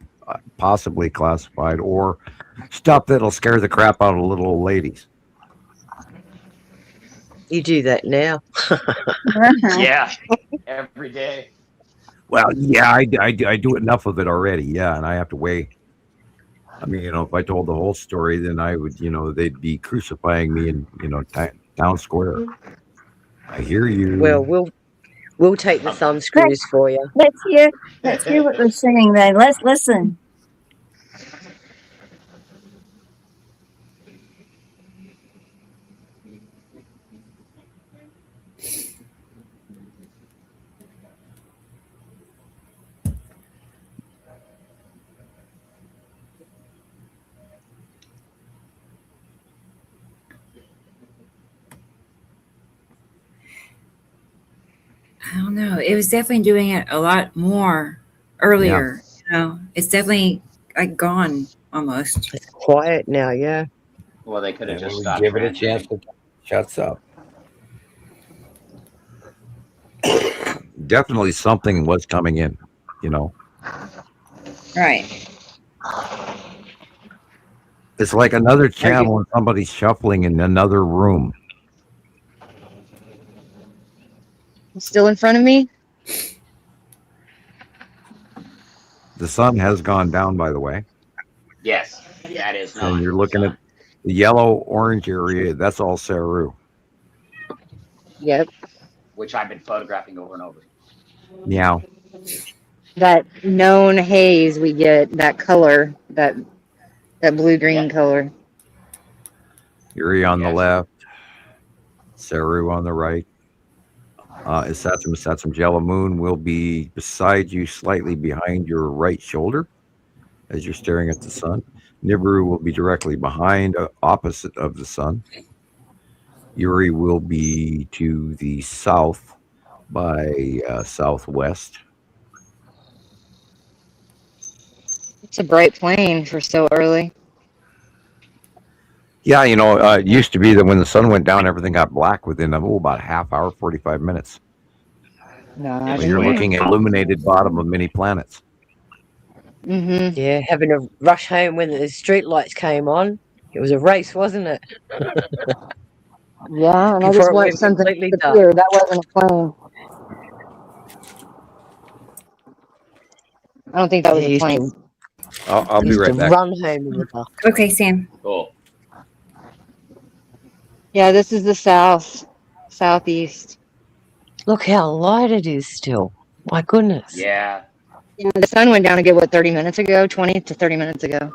possibly classified or stuff that'll scare the crap out of little old ladies. You do that now. Yeah. Every day. Well, yeah, I do enough of it already. Yeah, and I have to weigh. I mean, if I told the whole story, then I would, they'd be crucifying me in, town square. I hear you. Well, we'll take the thumb screws for you. Let's hear what they're saying then. Let's listen. I don't know. It was definitely doing it a lot more earlier. It's definitely like gone almost. It's quiet now, yeah. Well, they could have And just when we stopped give it a chance transmitting. to shuts up. Definitely something was coming in, Right. It's like another channel and somebody's shuffling in another room. Still in front of me? The sun has gone down, by the way. Yes, that is not. And you're looking at the yellow orange area. That's all Saru. Yep. Which I've been photographing over and over. Meow. That known haze we get, that color, that blue-green color. Yuri on the left. Saru on the right. Satsum Yellow Moon will be beside you, slightly behind your right shoulder as you're staring at the sun. Nibiru will be directly behind, opposite of the sun. Yuri will be to the south by southwest. It's a bright plane for so early. Yeah, it used to be that when the sun went down, everything got black within about a half hour, 45 minutes. No, But you're looking at illuminated bottom of many planets. Mm-hmm. Yeah, having to rush home when the street lights came on. It was a race, wasn't it? Yeah, and I Before just it watched went something completely disappear. That wasn't a plane. I don't think that was a plane. I'll be right back. Run home in the dark. Okay, Sam. Cool. Yeah, this is the southeast. Look how light it is still. My goodness. Yeah. Yeah, the sun went down again, 30 minutes ago? 20 to 30 minutes ago.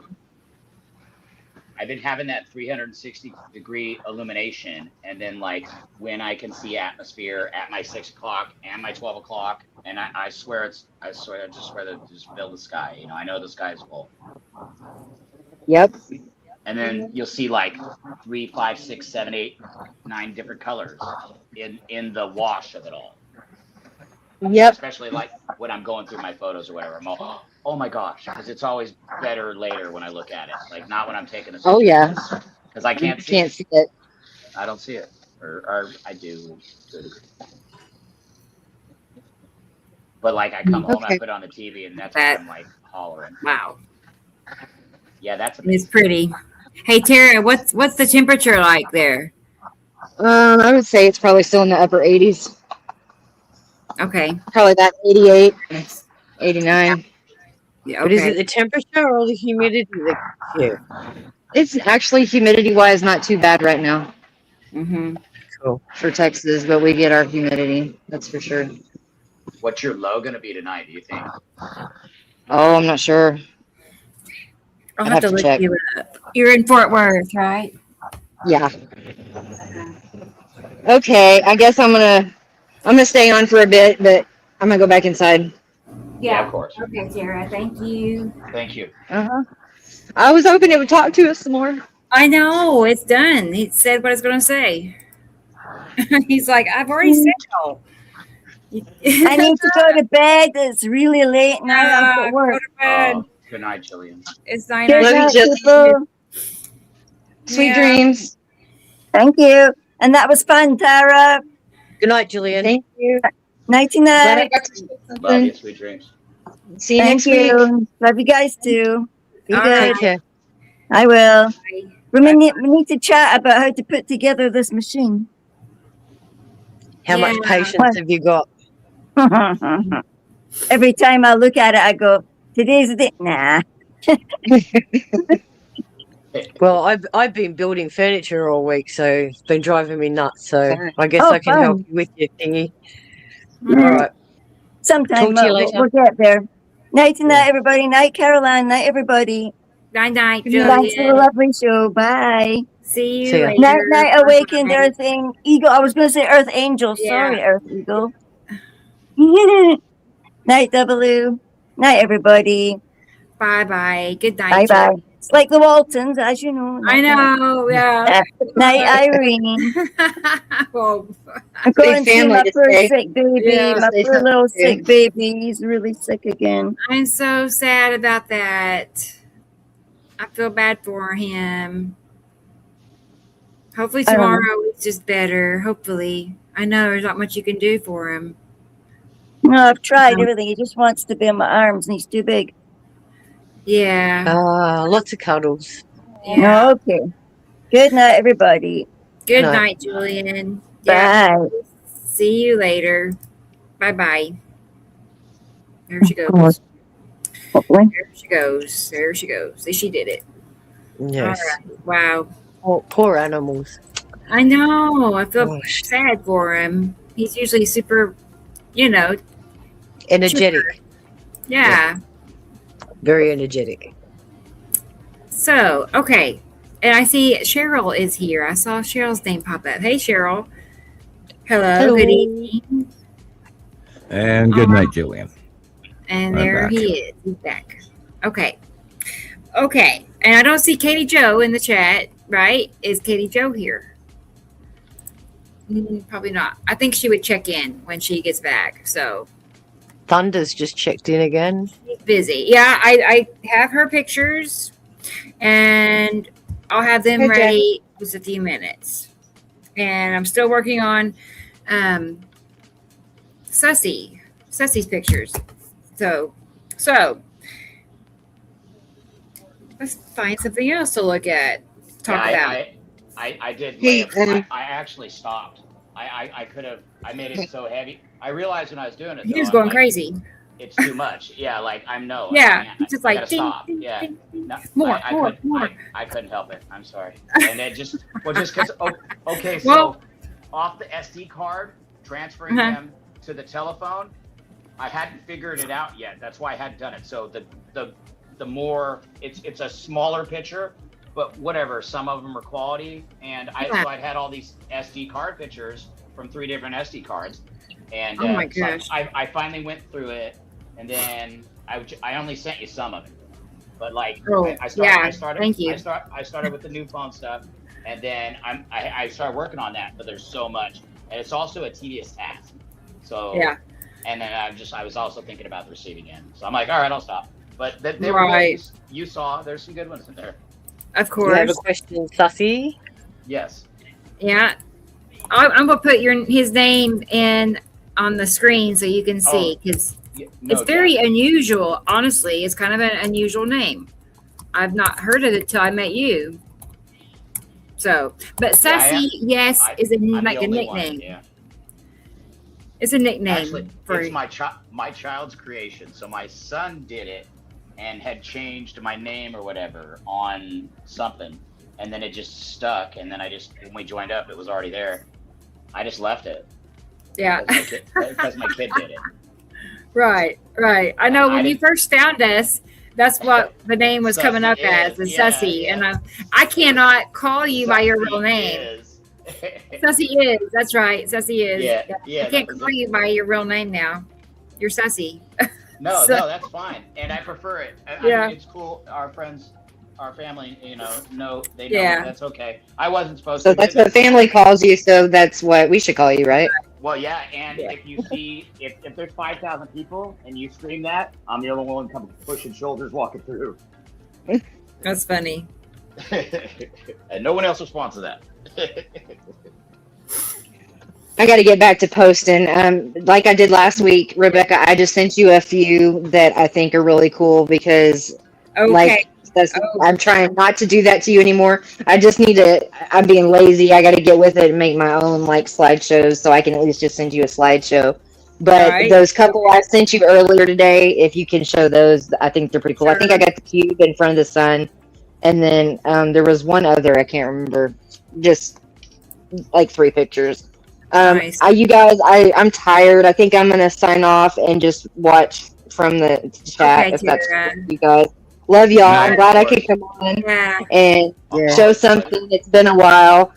I've been having that 360-degree illumination, and then like when I can see atmosphere at my 6 o'clock and my 12 o'clock, and I swear I just swear to just fill the sky. I know the sky is full. Yep. And then you'll see like 3, 5, 6, 7, 8, 9 different colors in the wash of it all. Yep. Especially like when I'm going through my photos or whatever. I'm all, oh my gosh, because it's always better later when I look at it. Like not when I'm taking a picture. Oh, yeah. Because I can't see it. I don't see it. Or I do. But like I come home and I put it on the TV and that's when I'm like hollering. Wow. Yeah, that's amazing. It's pretty. Hey Tara, what's the temperature like there? I would say it's probably still in the upper 80s. Okay. Probably that 88, 89. Yeah, But is it the temperature or the humidity? It's actually humidity-wise not too bad right now. Mm-hmm. Cool. For Texas, but we get our humidity. That's for sure. What's your low going to be tonight, do you think? Oh, I'm not sure. I'll I'd have to to look check. you up. You're in Fort Worth, right? Yeah. Okay, I guess I'm gonna stay on for a bit, but I'm gonna go back inside. Yeah, of course. Okay, Tara. Thank you. Thank you. I was hoping it would talk to us some more. I know it's done. He said what I was going to say. He's like, I've already said all. I need to go to bed. It's really late now. I've got work. Go to bed. Oh, good night, Gillian. It's 9 Good Love you, night, Jill. people. Sweet Yeah. dreams. Thank you. And that was fun, Tara. Good night, Gillian. Thank you. Nighty Glad I night. got to say Love something. you, sweet dreams. See you Thank next week. you. Love you guys too. Be All good. right. Take care. I will. We need to chat about how to put together this machine. How much Yeah. patience have you got? Every time I look at it, I go, today's the day. Nah. Well, I've been building furniture all week, so it's been driving me nuts. So I guess Oh, I can help fun. you with your thingy. Mm. All right. Sometime Talk to you we'll later. get there. Night to night, everybody. Night, Caroline. Night, everybody. Night, Thanks for the Jillian. lovely show. Bye. See you See ya. later. Night, night, awakened Bye. Earth Eagle. I was going to say Earth Angel. Yeah. Sorry, Earth Eagle. Night, W. Night, everybody. Bye. Good night. Bye bye. Jillian. It's like the Waltons, as you know. I know, yeah. Night, Irene. Well, I'm going to see family my to poor say. sick baby. Yeah. My Say poor little something too. sick baby. He's really sick again. I'm so sad about that. I feel bad for him. Hopefully I don't know. tomorrow it's just better. Hopefully. I know there's not much you can do for him. No, I've tried everything. He just wants to be in my arms, and he's too big. Yeah. Lots of cuddles. Yeah. Okay. Good night, everybody. Good Night. night, Julian. Yeah. Bye. See you later. Bye-bye. There she goes. Hopefully. There she goes. There she goes. See, she did it. Yes. All right. Wow. Poor animals. I know. I feel Gosh. sad for him. He's usually super, Energetic. chipper. Yeah. Very energetic. So, okay. And I see Cheryl is here. I saw Cheryl's name pop up. Hey, Cheryl. Hello. Good evening. And good night, Julian. And I'm there back. he is. He's back. Okay. Okay. And I don't see Katie Joe in the chat, right? Is Katie Joe here? Probably not. I think she would check in when she gets back. So Thunder's just checked in again. she's busy. Yeah, I have her pictures and I'll have them Hey, Jen. ready in just a few minutes. And I'm still working on Sussie's pictures. So let's find something else to look at. Talk about. I did. Hey, I actually stopped. I could have. I made it so heavy. I realized when I was doing it. He though, was I'm going like, it's It's too much. Yeah, like I know. Yeah, I it's just I like gotta ding, stop. ding, Yeah. ding, ding. No, More. I couldn't help it. I'm sorry. And it just because okay, so Well- off the SD card, transferring them to the telephone, I hadn't figured it out yet. That's why I hadn't done it. So the more it's a smaller picture, but whatever. Some of them are quality, and Yeah. so I'd had all these SD card pictures from 3 different SD cards, and Oh my so gosh. I finally went through it, and then I only sent you some of it, but like Oh, I started. yeah, I started. thank you. I started with the new phone stuff, and then I started working on that. But there's so much, and it's also a tedious task. So Yeah. And then I was also thinking about the receiving end. So I'm like, all right, I'll stop. But they were Right. good. You saw there's some good ones in there. Of You have a course. question, Sussy? Yes. Yeah. I'm gonna put his name in on the screen so you can see because Yeah, it's very unusual. Honestly, it's kind of an unusual name. I've not heard of it till I met you. So, but Yeah, Sussy, yes, is I'm like the a only one, nickname. yeah. It's a nickname Actually, for it's my child's creation. So my son did it and had changed my name or whatever on something, and then it just stuck. And then when we joined up, it was already there. I just left it. yeah. Because my kid did it. Right. I know I when you didn't- first found us, that's what the name was coming up Sussy as, is, is yeah, Sussy. yeah. And I cannot call you by your real Sussy name. is. Sussy is. That's right. Sussy is. Yeah. I can't that was call it. you by your real name now. You're Sussy. No, So- that's fine, and I prefer it. I Yeah. mean, it's cool. Our friends, our family, they know. Yeah. That's okay. I wasn't supposed So to. that's what family calls you. So that's what we should call you, right? Well, yeah, and Yeah. if you see, if there's 5,000 people and you scream that, I'm the only one coming pushing shoulders walking through, That's funny. and no one else responds to that. I got to get back to posting. Like I did last week, Rebecca, I just sent you a few that I think are really cool because, Okay. like, Oh. I'm trying not to do that to you anymore. I just need to, I'm being lazy. I got to get with it and make my own, like, slideshows so I can at least just send you a slideshow. But Right. those couple I sent you earlier today, if you can show those, I think they're pretty cool. I think I Sure. got the cube in front of the sun. And then there was one other, I can't remember, just like 3 pictures. Nice. You guys, I'm tired. I think I'm gonna sign off and just watch from the chat Okay, if that's Tara. cool with you guys. Love y'all. Nice. I'm glad I could come on Yeah. and Yeah. show something. It's been a while.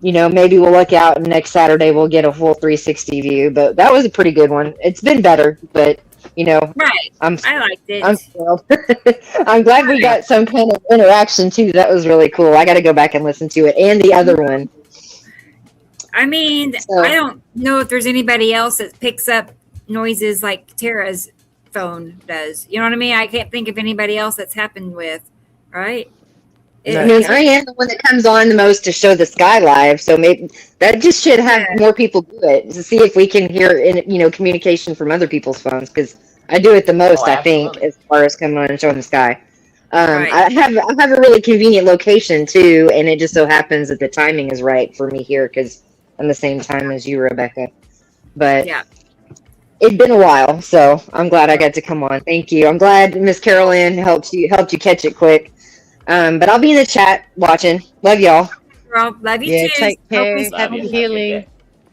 Maybe we'll look out and next Saturday we'll get a full 360 view. But that was a pretty good one. It's been better, but You know, Right. I'm I liked it. I'm thrilled. I'm glad we got some kind of interaction too. That was really cool. I got to go back and listen to it and the other one. I mean, So- I don't know if there's anybody else that picks up noises like Tara's phone does. You know what I mean? I can't think of anybody else that's happened with, right? I mean, I am the one that comes on the most to show the sky live, so maybe that just should have more people do it to see if we can hear, communication from other people's phones. Because I do it the most, I think, as far as coming on and showing the sky. Right. I have a really convenient location too, and it just so happens that the timing is right for me here because I'm the same time as you, Rebecca. But yeah. It'd been a while, so I'm glad I got to come on. Thank you. I'm glad Miss Carolyn helped you catch it quick. But I'll be in the chat watching. Love y'all. Girl, love you Yeah, too. take care. Hopefully- Happy healing.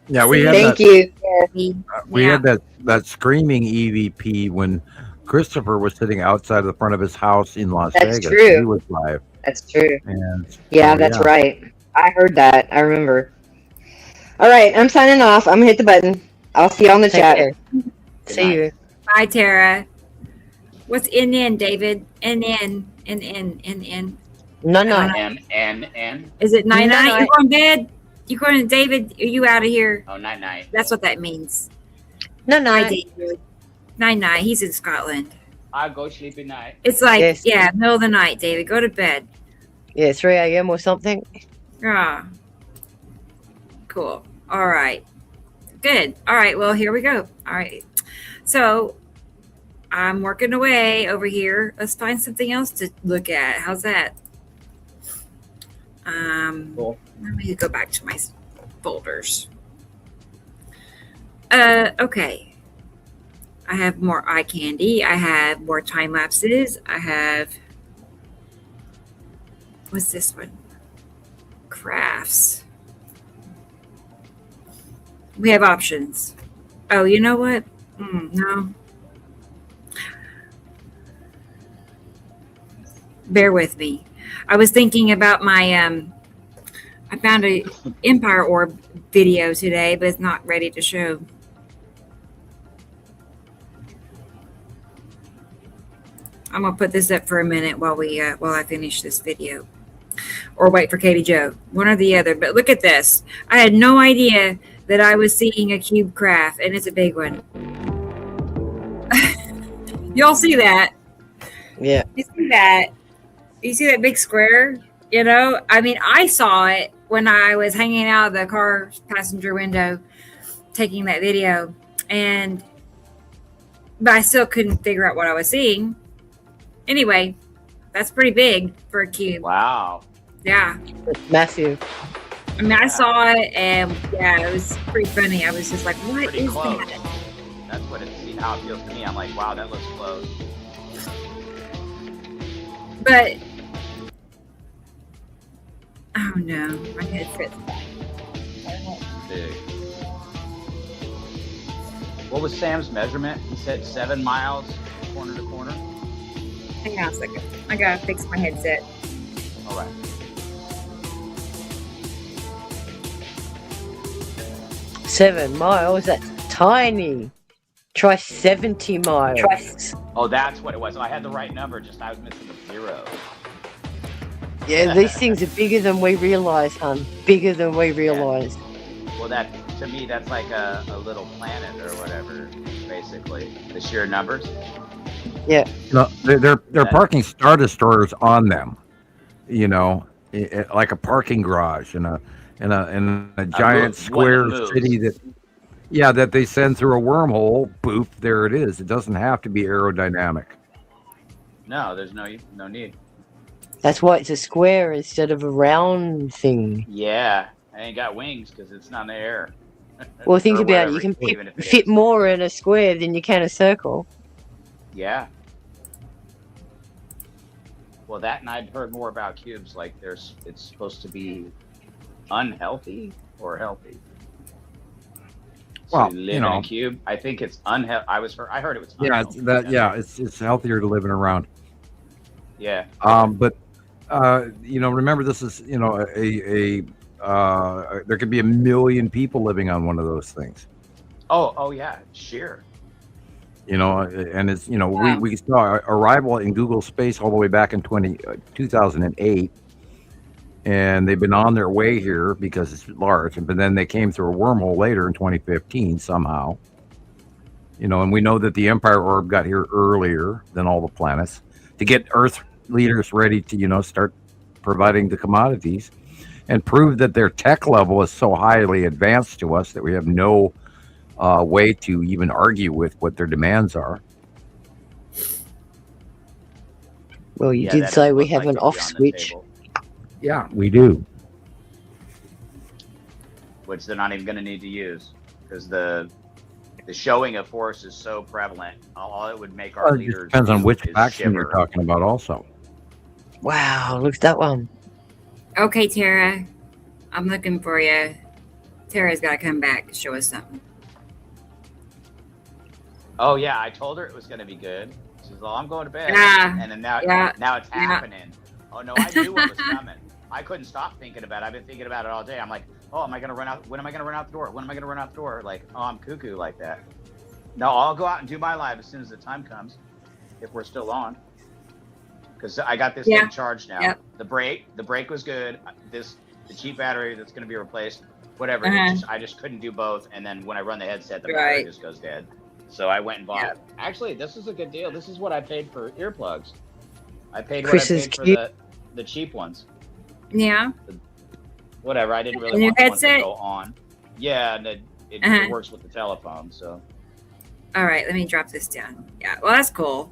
Yeah, we had Thank that, you. we had that screaming EVP when Christopher was sitting outside of the front of his house in Las That's Vegas. true. He was live. That's true. And Yeah, so, that's right. I heard that. I remember. All right, I'm signing off. I'm gonna hit the button. I'll see you on the Take chat. care. See you. Bye, Tara. What's NN, David? NN. NN. No. N. Is it night night? Night-night. You going to bed? You going to David? Are you out of here? Oh, night. That's what that means. No. Hi, David. Night. He's in Scotland. I go sleep at night. It's like, Yes. yeah, middle of the night, David. Go to bed. Yeah, 3 a.m. or something. Ah. Cool. All right. Good. All right. Well, here we go. All right. So I'm working away over here. Let's find something else to look at. How's that? Cool. Let me go back to my folders. Okay. I have more eye candy. I have more time lapses. I have, what's this one? Crafts. We have options. Oh, you know what? No. Bear with me. I was thinking about my, I found a Empire Orb video today, but it's not ready to show. I'm gonna put this up for a minute while I finish this video, or wait for Katie Jo, one or the other. But look at this. I had no idea that I was seeing a cube craft, and it's a big one. Y'all see that? Yeah. You see that? You see that big square? You know, I mean, I saw it when I was hanging out of the car passenger window taking that video, but I still couldn't figure out what I was seeing. Anyway, that's pretty big for a cube. Wow. Yeah. It's massive. I mean, I saw it, and yeah, it was pretty funny. I was just like, what Pretty is close. that? That's what how it feels to me. I'm like, wow, that looks close. But, oh no, my head fits. Big. What was Sam's measurement? He said 7 miles corner to corner. Hang on a second. I gotta fix my headset. All right. $7 miles. That's tiny. Try 70 miles. Oh, that's what it was. Oh, I had the right number, just I was missing the 0. Yeah, these things are bigger than we realize, hon. Bigger than we realize. Well, that to me, that's like a little planet or whatever, basically. The sheer numbers. Yeah. No, they're parking Star Destroyers on them. You know, like a parking garage in a giant square city that they send through a wormhole. Boop, there it is. It doesn't have to be aerodynamic. No, there's no need. That's why it's a square instead of a round thing. Yeah, I ain't got wings because it's not in the air. Well, think Or about it. whatever, You can even if it fit is. more in a square than you can a circle. Yeah. Well, that, and I'd heard more about cubes. Like, it's supposed to be unhealthy or healthy. Well, to live in a cube. I think it's unhealthy. I heard it was unhealthy. It's healthier to living around. Yeah. But remember, this is there could be 1 million people living on one of those things. Oh yeah, sheer. You know, and it's, you know, Wow. we saw Arrival in Google Space all the way back in 2008, and they've been on their way here because it's large, but then they came through a wormhole later in 2015 somehow. You know, and we know that the Empire Orb got here earlier than all the planets to get Earth leaders ready to, you know, start providing the commodities and prove that their tech level is so highly advanced to us that we have no way to even argue with what their demands are. Well, you Yeah, did that say doesn't we look have like an to be off on the switch. table, Yeah, we do. which they're not even going to need to use because the showing of force is so prevalent. All it would make our It just leaders depends on do which is faction you're shiver. talking about also. Wow, look at that one. Okay, Tara. I'm looking for you. Tara's got to come back to show us something. Oh yeah, I told her it was going to be good. She says, "Well, I'm going to bed." Yeah. And then now Yeah. it's happening. Oh no, I knew what was coming. I couldn't stop thinking about it. I've been thinking about it all day. I'm like, oh, am I going to run out? When am I going to run out the door? When am I going to run out the door? Like, oh, I'm cuckoo like that. No, I'll go out and do my live as soon as the time comes, if we're still on. Because I got this thing charged now. Yep. The brake was good. The cheap battery that's going to be replaced, whatever. I just couldn't do both. And then when I run the headset, the battery just goes dead. So I went and bought. Yep. Actually, this is a good deal. This is what I paid for earplugs. I paid what Chris I is paid for cute. the cheap ones. Yeah. Whatever. I didn't really And your want the ones that headset? go on. Yeah, and it works with the telephone. So All right, let me drop this down. Yeah. Well, that's cool.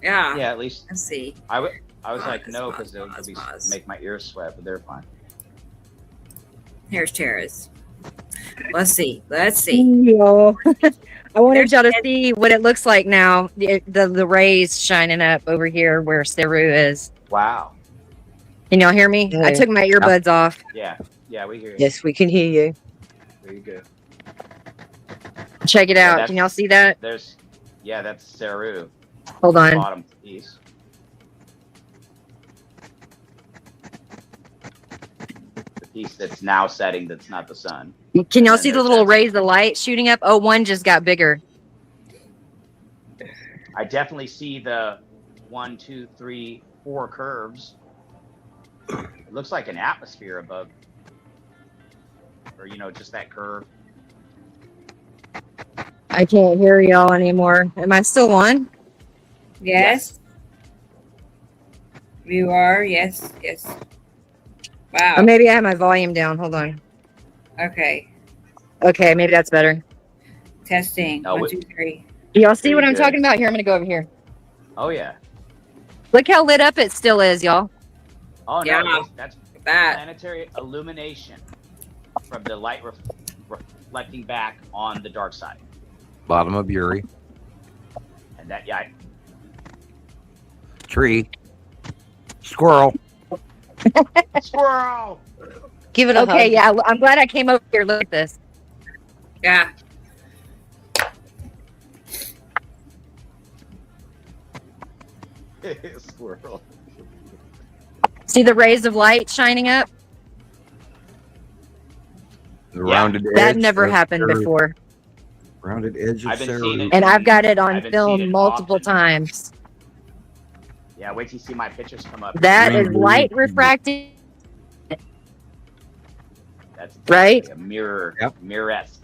Yeah. yeah, at least Let's see. I was like, Pause, no, pause, because it would pause, be pause. make my ears sweat, but they're fine. Here's Tara's. Let's see. Let's see. Yo. I wanted There's y'all to Ed. see what it looks like now. The rays shining up over here where Saru is. Wow. Can y'all hear me? I Yeah. took my earbuds off. Yeah, we hear you. Yes, we can hear you. Very good. Check it Yeah, out. Can y'all see that? That's Saru. Hold on. Bottom piece. The piece that's now setting that's not the sun. Can y'all And see the there's little that- rays of light shooting up? Oh, one just got bigger. I definitely see the 1, 2, 3, 4 curves. It looks like an atmosphere above, or just that curve. I can't hear y'all anymore. Am I still on? Yes. You are. Yes. Yes. Wow. Or maybe I have my volume down. Hold on. Okay. Okay, maybe that's better. Testing. No, 1, 2, 3. Do y'all see what Pretty I'm good. talking about? Here, I'm going to go over here. Oh yeah. Look how lit up it still is, y'all. Oh no, Yeah. that's That. planetary illumination from the light reflecting back on the dark side, Bottom of Uri. and that Tree. Squirrel. squirrel. Give it a Okay, hug. yeah. I'm glad I came over here. Look at this. Yeah. Squirrel. See the rays of light shining up? The rounded edge. That never of happened Saru. before. Rounded edge of I've been Saru. seeing it. And I've got it on I've been seeing film it multiple often. times. Yeah, wait till you see my pictures come up. That Green is blue. light refracting. That's Right? like a mirror. Yep. Mirror-esque.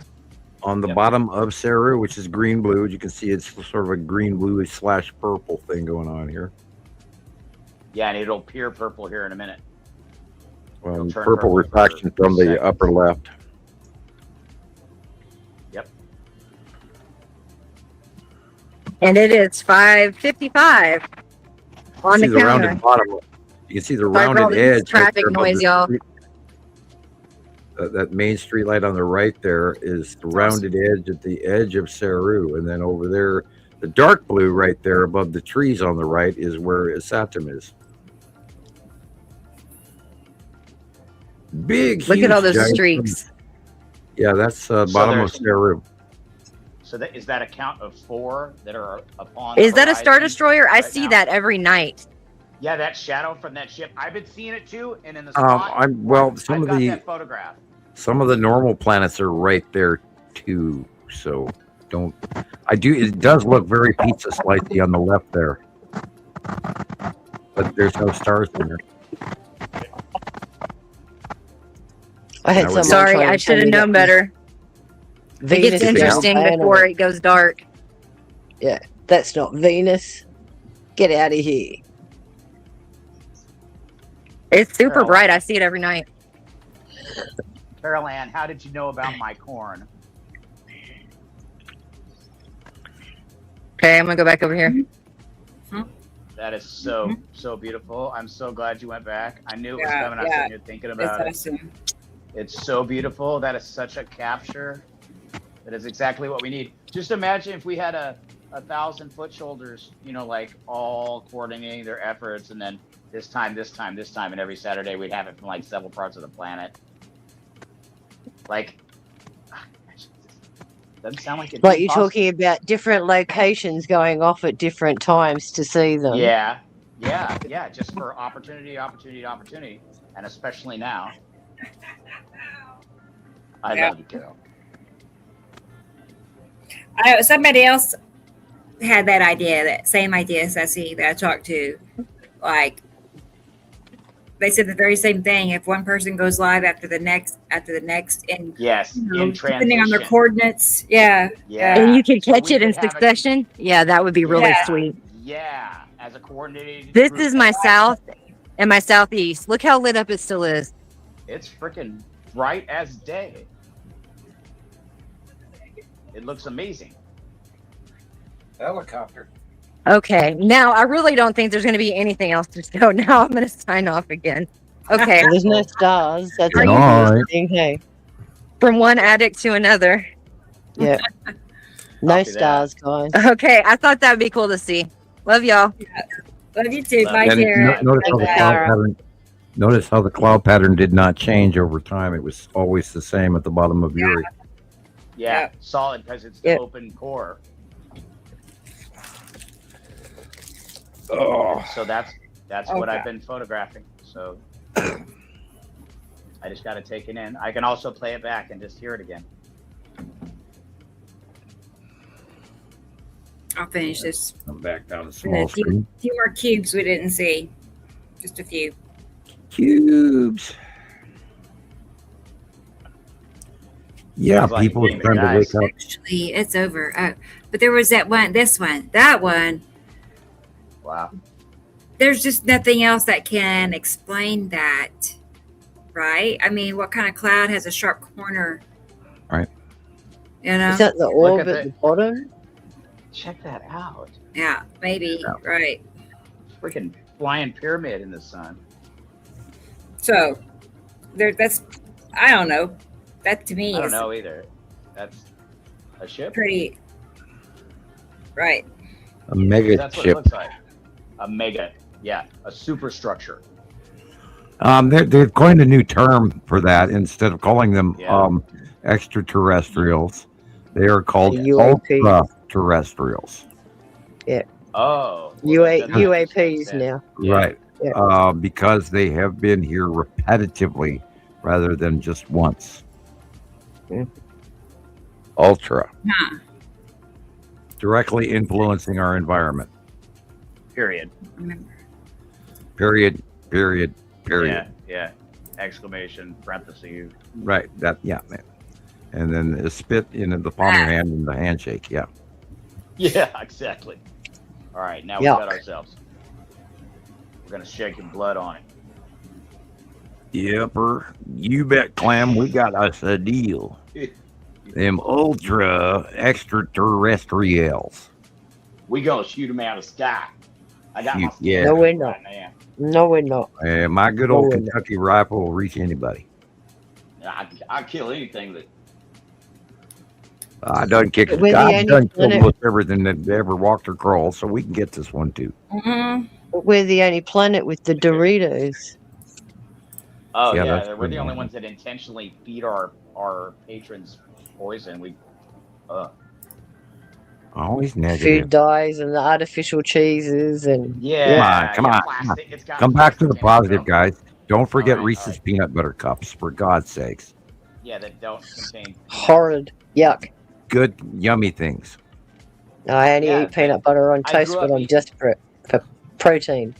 On the Yep. bottom of Saru, which is green blue, you can see it's sort of a green blue / purple thing going on here. Yeah, and it'll appear purple here in a minute. It'll turn Purple purple refraction for from the seconds. upper left. Yep. And it is 5:55 on See the the counter. rounded bottom. You can see the Sorry for all rounded this edge. traffic there above noise, the y'all. street. That main street light on the right there is the rounded edge at the edge of Saru, and then over there, the dark blue right there above the trees on the right is where Isatum is. Big. Look at all huge, those giant streaks. Yeah, that's bottom of there's- Saru. So is that a count of 4 that are upon? Is the that a Star horizon Destroyer? I right see now? that every night. Yeah, that shadow from that ship. I've been seeing it too, and in the spot. I've I've got that photograph. some of the normal planets are right there too. So don't. I do. It does look very pizza slicey on the left there, but there's no stars in there. I had I would- someone Sorry, try I and should tell have me known that better. It Venus gets is interesting down before planet. it goes dark. Yeah, that's not Venus. Get out of here. It's super Carol. bright. I see it every night. Carol Ann, how did you know about my corn? Okay, I'm gonna go back over here. That is so beautiful. I'm so glad you went back. I knew it was Yeah, coming. I was yeah. sitting here thinking about it. awesome. It's so beautiful. That is such a capture. That is exactly what we need. Just imagine if we had a 1,000 foot shoulders, like all coordinating their efforts, and then this time, and every Saturday we'd have it from like several parts of the planet. Like, doesn't sound like it's Like you're talking about different locations going off at different times to see them. Yeah. Just for opportunity, and especially now. I love you, Carol. Somebody else had that idea, that same idea, Ceci, that I talked to. Like, they said the very same thing. If one person goes live after the next, and Yes, in depending on their transition. coordinates, yeah. And you can So catch we it in could have succession. Yeah, that would be really Yeah. sweet. Yeah, as a coordinated. This group. is my south and my southeast. Look how lit up it still is. It's freaking bright as day. It looks amazing. Helicopter. Okay, now I really don't think there's going to be anything else to show. Now I'm going to sign off again. Okay, Well, there's no stars. That's Good an night. obvious thing. Hey, from one addict to another. yeah. No Copy that. stars, guys. Okay, I thought that'd be cool to see. Love y'all. Love you too. Love Bye, you. And Sarah. notice how the Thanks, cloud Sarah. pattern. Notice how the cloud pattern did not change over time. It was always the same at the bottom of Uri. Yeah, Yeah. solid because it's the Yeah. open core. Oh, So that's what Okay. I've been photographing. So I just got to take it in. I can also play it back and just hear it again. I'll finish this. I'm back down to And small a few, screen. few more cubes we didn't see. Just a few. Cubes. Yeah, Sounds like people a are game, trying to guys. wake up. Actually, it's over. But there was that one. Wow. There's just nothing else that can explain that, right? I mean, what kind of cloud has a sharp corner? Right. You know? Is that the Look orb at at the bottom? Check that out. Yeah, maybe. Yeah. Right. Freaking flying pyramid in the sun. So, that's, I don't know. That to me I don't is know either. That's a ship? pretty, right. A mega That's what it chip. looks like. A mega. Yeah, a superstructure. They've coined a new term for that. Instead of calling them Yeah. extraterrestrials, they are called UAP. ultra-terrestrials. Oh. UAPs now. Yeah. Right. Yeah. Because they have been here repetitively rather than just once. Yeah. Ultra. Huh. Directly influencing our environment. Period. Remember. Period. Yeah. Exclamation, parentheses. Right. That, yeah. And then the spit in the palm of your hand and the handshake. Yeah. Yeah, exactly. All right, now we Yuck. got ourselves. We're going to shake your blood on it. Yepper. You bet, Clam. We got us a deal. Them ultra extraterrestrials. We going to shoot him out of the sky. I got my Yeah. No, we're not. right now. No, we're not. My good old Oh, Kentucky rifle will reach anybody. I kill anything that. I done kicked. We're the I've only done planet- almost everything that ever walked or crawled, so we can get this one too. Mm-hmm. But we're the only planet with the Doritos. Oh Yeah, yeah, that's we're the pretty only normal. ones that intentionally feed our patrons poison. We. Always Food negative. dyes and the artificial cheeses and Yeah. Come on. Plastic. It's got Come back to the plastic in it, positive, guys. Don't forget All right, Reese's all right. peanut butter cups, for God's sakes. Yeah, that don't contain. horrid. Yuck. good, yummy things. I only eat peanut butter on toast when I'm desperate for protein.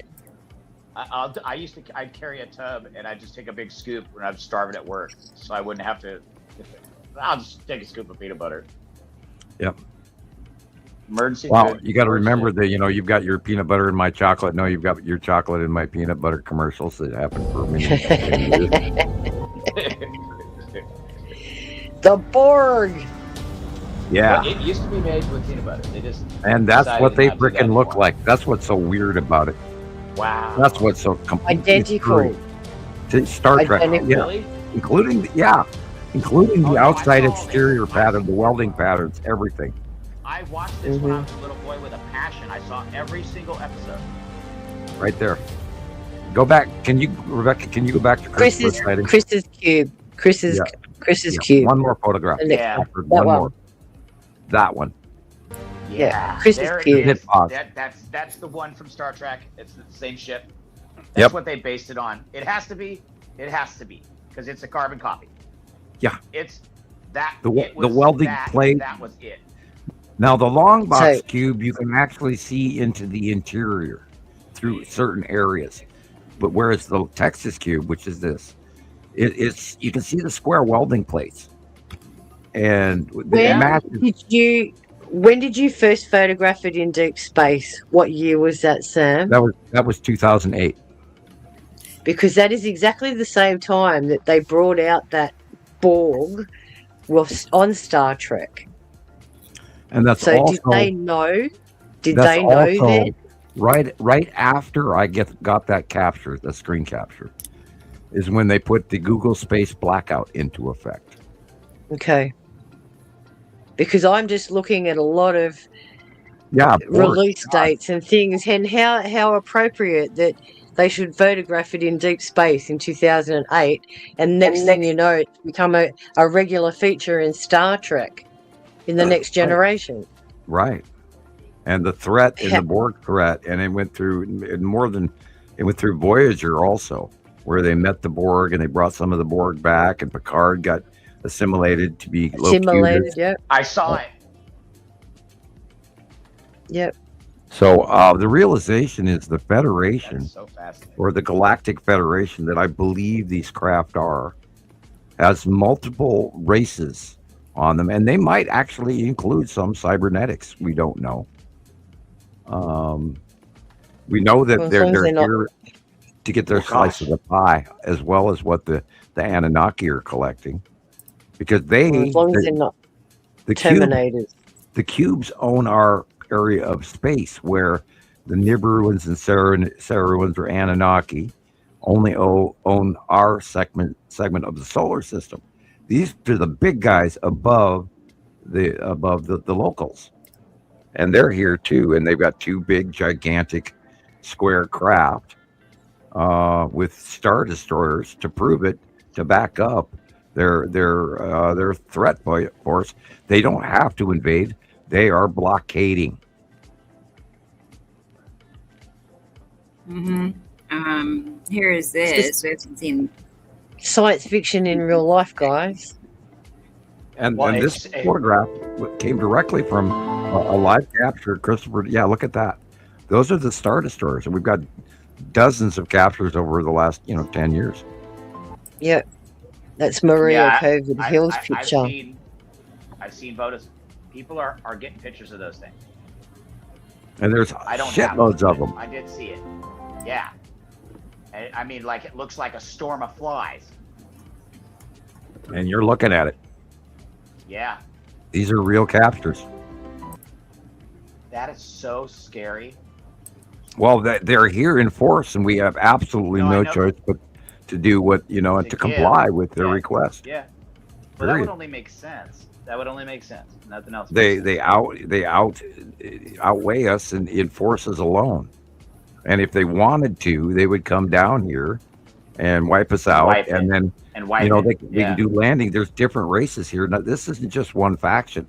I'd carry a tub and I'd just take a big scoop when I'm starving at work, so I wouldn't have to. I'll just take a scoop of peanut butter. Yep. Emergency. Wow, food. you got to Emergency remember food. that you've got your peanut butter in my chocolate. No, you've got your chocolate in my peanut butter commercials that happened for many years. The Borg. Yeah. Well, it used to be made with peanut butter. They just And that's what decided they not to do that freaking look anymore. like. That's what's so weird about it. Wow. That's what's so completely Identical. to Star Trek. Identical. Yeah, Really? including the Oh, outside I saw exterior it. pattern, the welding patterns, everything. I watched this when I was a little boy with a passion. I saw every single episode. Right there. Go back. Rebecca? Can you go back to Christopher's sighting? Chris's cube. Chris's Yeah. cube. One more photograph. The next Yeah. one. One That more. That one. Yeah, Chris's there it cube. is. Hit pause. That's the one from Star Trek. It's the same ship. That's Yep. what they based it on. It has to be. It has to be because it's a carbon copy. Yeah. It's that. The it was welding that, plate. That was it. Now the long box So- cube, you can actually see into the interior through certain areas, but whereas the Texas cube, which is this, it's you can see the square welding plates, and When did you first photograph it in deep space? What year was that, Sam? that was 2008. Because that is exactly the same time that they brought out that Borg was on Star Trek. And that's So also did they know? Did that's they know also that? right after I got that capture, the screen capture, is when they put the Google Space blackout into effect. Okay. Because I'm just looking at a lot of Yeah, release dates and things, and how appropriate that they should photograph it in deep space in 2008, and next thing you know, it's become a regular feature in Star Trek in the next generation. Right. And the threat in the Borg threat, and it went through Voyager also, where they met the Borg and they brought some of the Borg back, and Picard got assimilated to be Assimilated, yep. I saw it. Yep. So the realization is the Federation, That's so fascinating. or the Galactic Federation, that I believe these craft has multiple races on them, and they might actually include some cybernetics. We don't know. We know that Well, as they're long as they're not- here to get their slice of the pie, as well as what the Anunnaki are collecting, because As long as they're not the cube, Terminators. the cubes own our area of space, where the Nibiruans and Saruans or Anunnaki only own our segment of the solar system. These are the big guys above the locals, and they're here too. And they've got two big, gigantic, square craft with star destroyers to prove it, to back up their threat force. They don't have to invade; they are blockading. Here is this. We haven't seen Science fiction in real life, guys. And Well, this photograph came directly from a live capture. Christopher, yeah, look at that. Those are the Star Destroyers, and we've got dozens of captures over the last 10 years. Yep. That's Maria Yeah, COVID Hill's picture. I've seen photos. People are getting pictures of those things. And there's I don't have shitloads them, of them. I did see it. Yeah. I mean, like, it looks like a storm of flies. And you're looking at it. Yeah. These are real captures. That is so scary. Well, they're here in force, and we have absolutely No, I no know. choice but to do what, to comply with their request. Yeah. But that would Period. only make sense. That would only make sense. Nothing else. They outweigh us in forces alone. And if they wanted to, they would come down here and wipe us out, Wipe and it. then And wipe they it. can Yeah. do landing. There's different races here. Now, this isn't just one faction.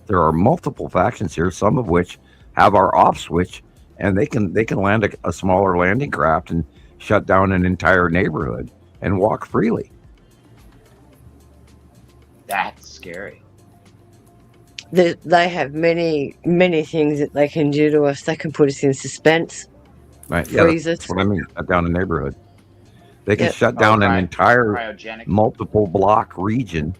There are multiple factions here, some of which have our off switch, and they can land a smaller landing craft and shut down an entire neighborhood and walk freely. That's scary. They have many things that they can do to us. They can put us in suspense, Right? Yeah, freeze us. that's what I mean. Shut down a neighborhood. They can Yep. shut down an entire cryogenic. multiple block region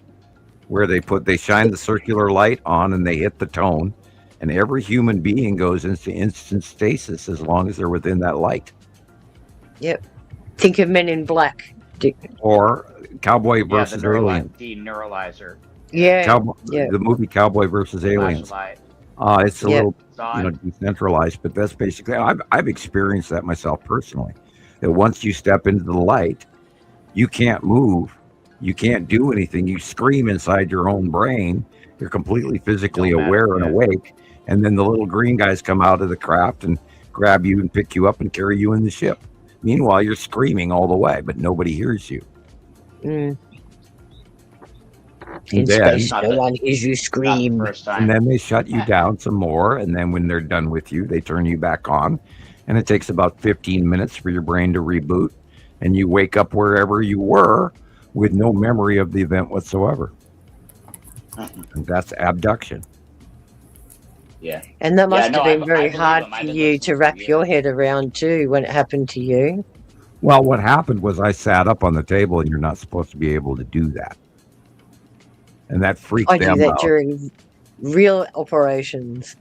where they shine the circular light on and they hit the tone, and every human being goes into instant stasis as long as they're within that light. Yep. Think of Men in Black. Or Cowboy versus Alien. Deneuralizer. Yeah. The movie Cowboy versus Aliens. It's a little, decentralized, but that's basically. I've experienced that myself personally. That once you step into the light, you can't move, you can't do anything. You scream inside your own brain. You're completely physically aware and awake, and then the little green guys come out of the craft and grab you and pick you up and carry you in the ship. Meanwhile, you're screaming all the way, but nobody hears you. In space, no one hears you scream. And then they shut you down some more, and then when they're done with you, they turn you back on, and it takes about 15 minutes for your brain to reboot, and you wake up wherever you were with no memory of the event whatsoever. And that's abduction. Yeah. And that must have been very hard for you to wrap your head around too when it happened to you. Well, what happened was I sat up on the table, and you're not supposed to be able to do that. And that freaked them out. I do that during real operations.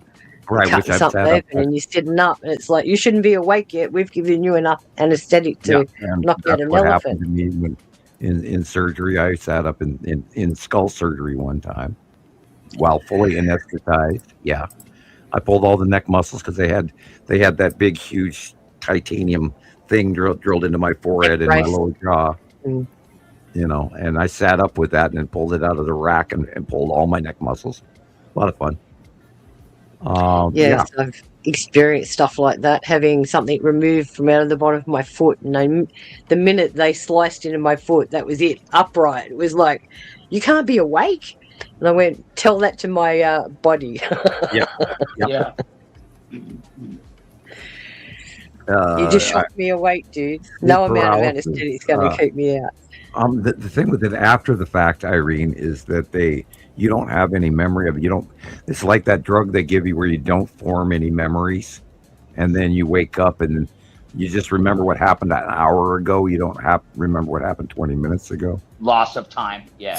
Right, Cutting something open and you're sitting up, and it's like, you shouldn't be awake yet. We've given you enough anesthetic to knock out an what elephant. happened to me when in surgery. I sat up in skull surgery one time while fully anesthetized. Yeah. I pulled all the neck muscles because they had that big, huge titanium thing drilled into my forehead and my lower jaw. And I sat up with that and pulled it out of the rack and pulled all my neck muscles. A lot of fun. Yes, I've experienced stuff like that, having something removed from out of the bottom of my foot. And the minute they sliced into my foot, that was it, upright. It was like, you can't be awake. And I went, tell that to my body. Yeah. You just shocked me awake, dude. No amount of anesthetic is going to keep me out. The thing with it after the fact, Irene, is that you don't have any memory of it. It's like that drug they give you where you don't form any memories, and then you wake up and you just remember what happened an hour ago. You don't remember what happened 20 minutes ago. Loss of time. Yeah,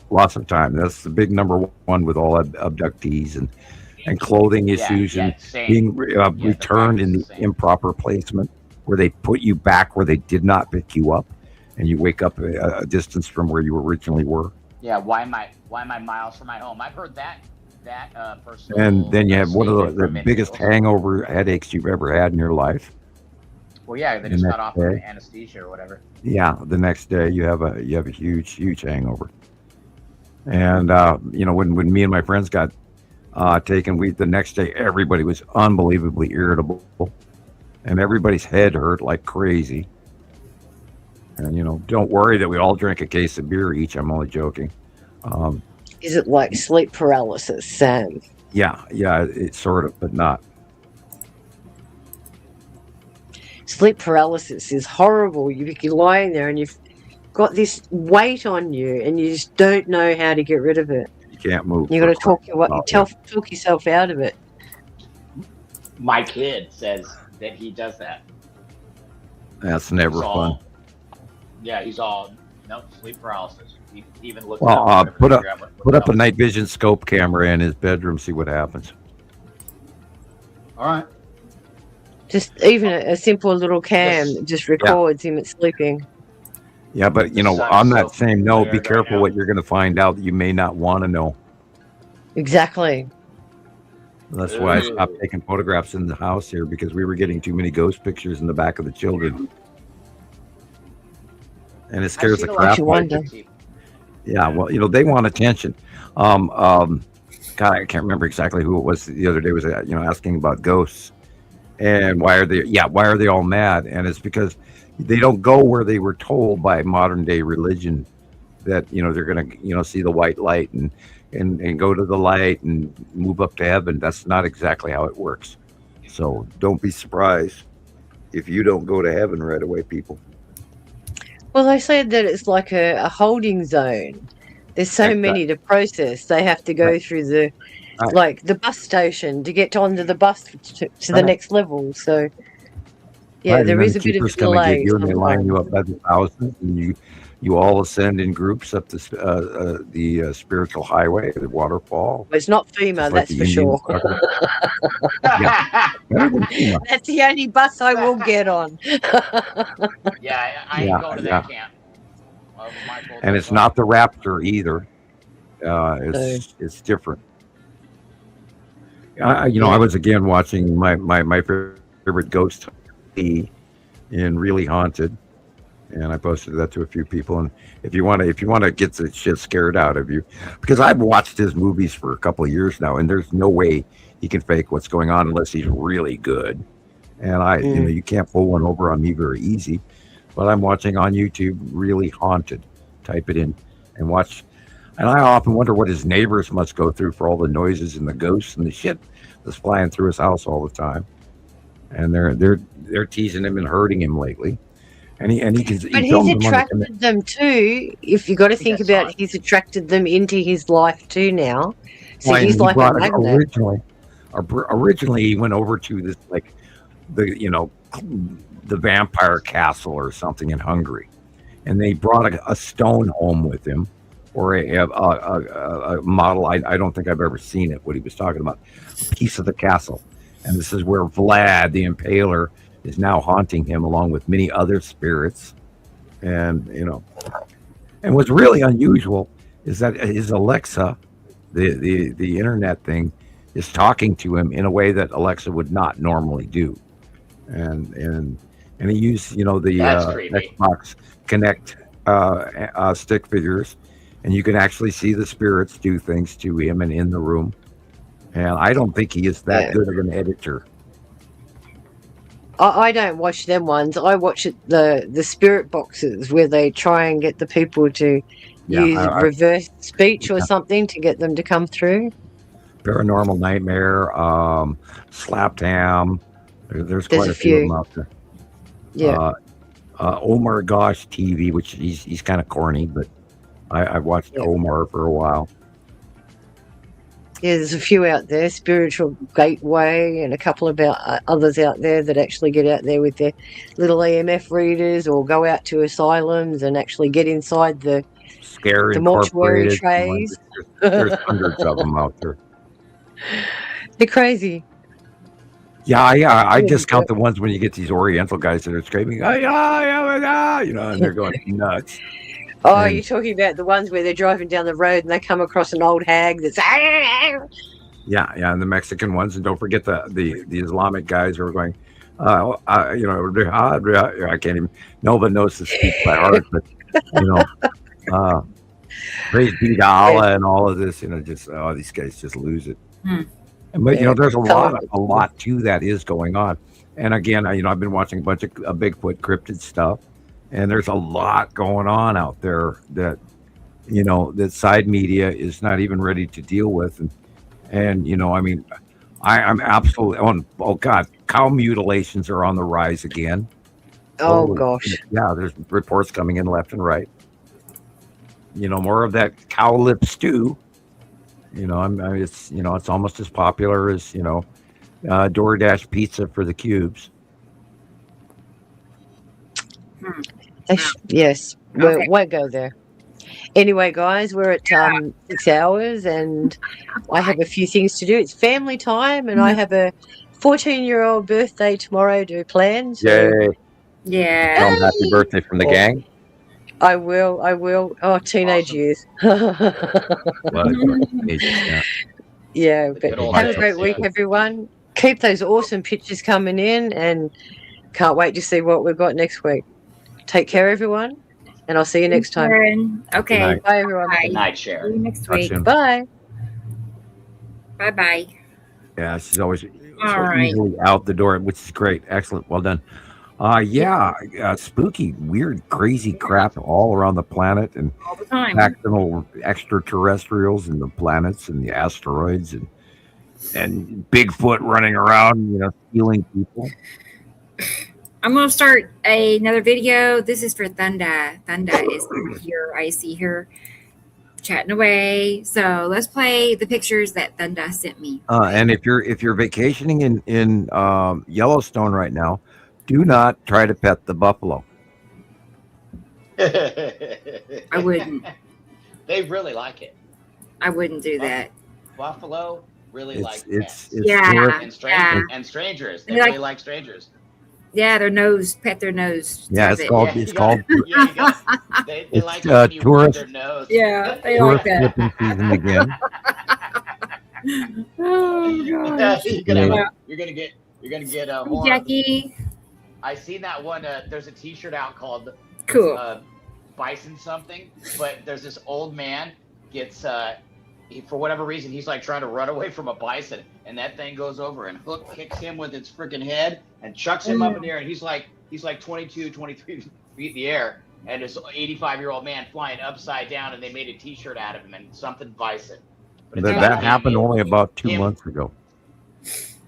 loss of time. That's the big number one with all abductees and clothing issues and being returned in the improper placement where they put you back where they did not pick you up, and you wake up a distance from where you originally were. Yeah, why am I miles from my home? I've heard that person. And then you have one of the biggest hangover headaches you've ever had in your life. Well, yeah, they just got off of anesthesia or whatever. Yeah, the next day you have a huge hangover. And when me and my friends got taken, the next day everybody was unbelievably irritable, and everybody's head hurt like crazy. And don't worry that we all drank a case of beer each. I'm only joking. Is it like sleep paralysis, Sam? Yeah, it's sort of, but not. Sleep paralysis is horrible. You're lying there and you've got this weight on you, and you just don't know how to get rid of it. You can't move. You got to talk yourself out of it. My kid says that he does that. That's never fun. Yeah, he's all sleep paralysis. He even looks. Well, put up a night vision scope camera in his bedroom. See what happens. All right. Just even a simple little cam just records him sleeping. Yeah, but on that same note, be careful what you're going to find out that you may not want to know. Exactly. That's why I stopped taking photographs in the house here, because we were getting too many ghost pictures in the back of the children. And it scares the crap out of you. Yeah, well, they want attention. God, I can't remember exactly who it was the other day was asking about ghosts and why are they all mad? And it's because they don't go where they were told by modern day religion that they're gonna see the white light and go to the light and move up to heaven. That's not exactly how it works. So don't be surprised if you don't go to heaven right away, people. Well, they said that it's like a holding zone. There's so many to process. They have to go through like the bus station to get onto the bus to the next level. So yeah, there is a bit of a delay. You and they line you up by the thousands, and you all ascend in groups up the spiritual highway, the waterfall. It's not FEMA, that's for sure. That's the only bus I will get on. Yeah, I ain't going to that camp. And it's not the Raptor either. It's different. I was again watching my favorite ghost in Really Haunted, and I posted that to a few people. And if you want to get the shit scared out of you, because I've watched his movies for a couple of years now, and there's no way he can fake what's going on unless he's really good. And you can't pull one over on me very easy. But I'm watching on YouTube Really Haunted. Type it in and watch. And I often wonder what his neighbors must go through for all the noises and the ghosts and the shit that's flying through his house all the time. And they're teasing him and hurting him lately. And he's attracted them too. If you got to think about it, he's attracted them into his life too now. So he's like a magnet. Originally he went over to this the vampire castle or something in Hungary, and they brought a stone home with him, or a model. I don't think I've ever seen it. What he was talking about, a piece of the castle, and this is where Vlad the Impaler is now haunting him, along with many other spirits. And and what's really unusual is that his Alexa, the internet thing, is talking to him in a way that Alexa would not normally do. And he used the Xbox Connect stick figures, and you can actually see the spirits do things to him and in the room. And I don't think he is that good of an editor. I don't watch them ones. I watch the spirit boxes where they try and get the people to use reverse speech or something to get them to come through. Paranormal Nightmare, Slaptam. There's quite a few of them out there. Yeah. Omar Gosh TV, which he's kind of corny, but I've watched Omar for a while. Yeah, there's a few out there, Spiritual Gateway, and a couple of others out there that actually get out there with their little EMF readers, or go out to asylums and actually get inside the mortuary trays. There's hundreds of them out there. They're crazy. Yeah. I discount the ones when you get these Oriental guys that are screaming, and they're going nuts. Oh, you're talking about the ones where they're driving down the road and they come across an old hag that's... Yeah, and the Mexican ones. And don't forget the Islamic guys who are going, I can't even... Nobody knows to speak by heart, but, praise be to Allah and all of this, these guys just lose it. But, there's a lot to that is going on. And again, I've been watching a bunch of Bigfoot cryptid stuff. And there's a lot going on out there that, that side media is not even ready to deal with. And I'm absolutely, oh God, cow mutilations are on the rise again. Oh gosh. Yeah, there's reports coming in left and right. More of that cow lip stew. It's almost as popular as, DoorDash pizza for the cubes. Yes, we won't go there. Anyway, guys, we're at 6 hours, and I have a few things to do. It's family time, and I have a 14-year-old birthday tomorrow to plan. So. Yay! Yeah. Tell them happy birthday from the gang. I will. Oh, teenage years. Yeah, but have a great week, everyone. Keep those awesome pictures coming in, and can't wait to see what we've got next week. Take care, everyone, and I'll see you next time. Sharon. Okay. Bye, everyone. Good night, Sharon. See you next week. Bye. Bye. Yeah, she's always right. easily out the door, which is great. Excellent. Well done. Spooky, weird, crazy crap all around the planet, and All the time. factional extraterrestrials and the planets and the asteroids and Bigfoot running around, stealing people. I'm going to start another video. This is for Thunda. Thunda is here. I see her. chatting away. So let's play the pictures that Thunda sent me. And if you're vacationing in Yellowstone right now, do not try to pet the buffalo. I wouldn't. They really like it. I wouldn't do that. Buffalo really like it's yeah, and strangers. They They really like strangers. Yeah, their nose, pet their nose. Yeah, it's called They like it's it when you rub tourist their nose. Yeah, they like tourist that. flipping season again. Oh gosh. You're gonna get a horn. Jackie. I seen that one. There's a T-shirt out called Cool. Bison something, but there's this old man gets for whatever reason he's like trying to run away from a bison, and that thing goes over and hook kicks him with its freaking head and chucks him up in the air, and he's like 22, 23 feet in the air, and this 85-year-old man flying upside down, and they made a T-shirt out of him and something bison. But it's That happened him. only about 2 months ago.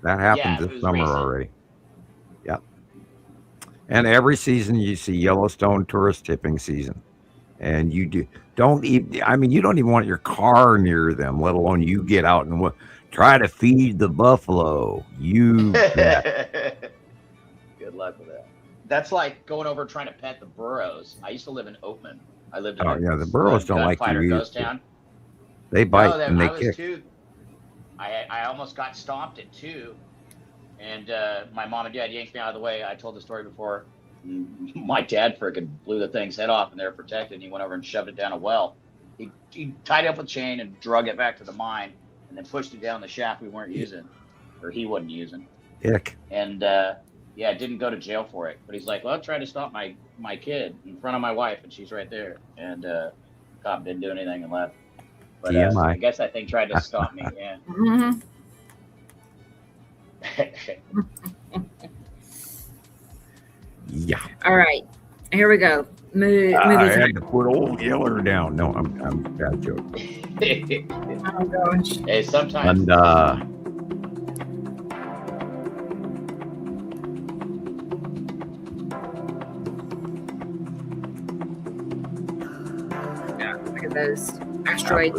That happened Yeah, it this was summer recent. already. Yep. And every season you see Yellowstone tourist tipping season. And you don't even want your car near them, let alone you get out and try to feed the buffalo. You bet. Good luck with that. That's like going over trying to pet the burros. I used to live in Oatman. I lived in the burros don't like gunfighter you ghost either. town. They bite No, and they I was kick. too. I almost got stomped at 2, and my mom and dad yanked me out of the way. I told the story before. My dad freaking blew the thing's head off, and they were protected. And he went over and shoved it down a well. He tied it up with chain and drug it back to the mine, and then pushed it down the shaft we weren't using, or he wasn't using. Ick. And didn't go to jail for it. But he's like, well, I tried to stop my kid in front of my wife, and she's right there. And cop didn't do anything and left. But I guess that thing tried to stop me. Yeah. Mm-hmm. Yeah. All right, here we go. I had to put old Yeller down. No, I'm bad joke. Oh gosh. Hey, sometimes. And Look at those asteroids.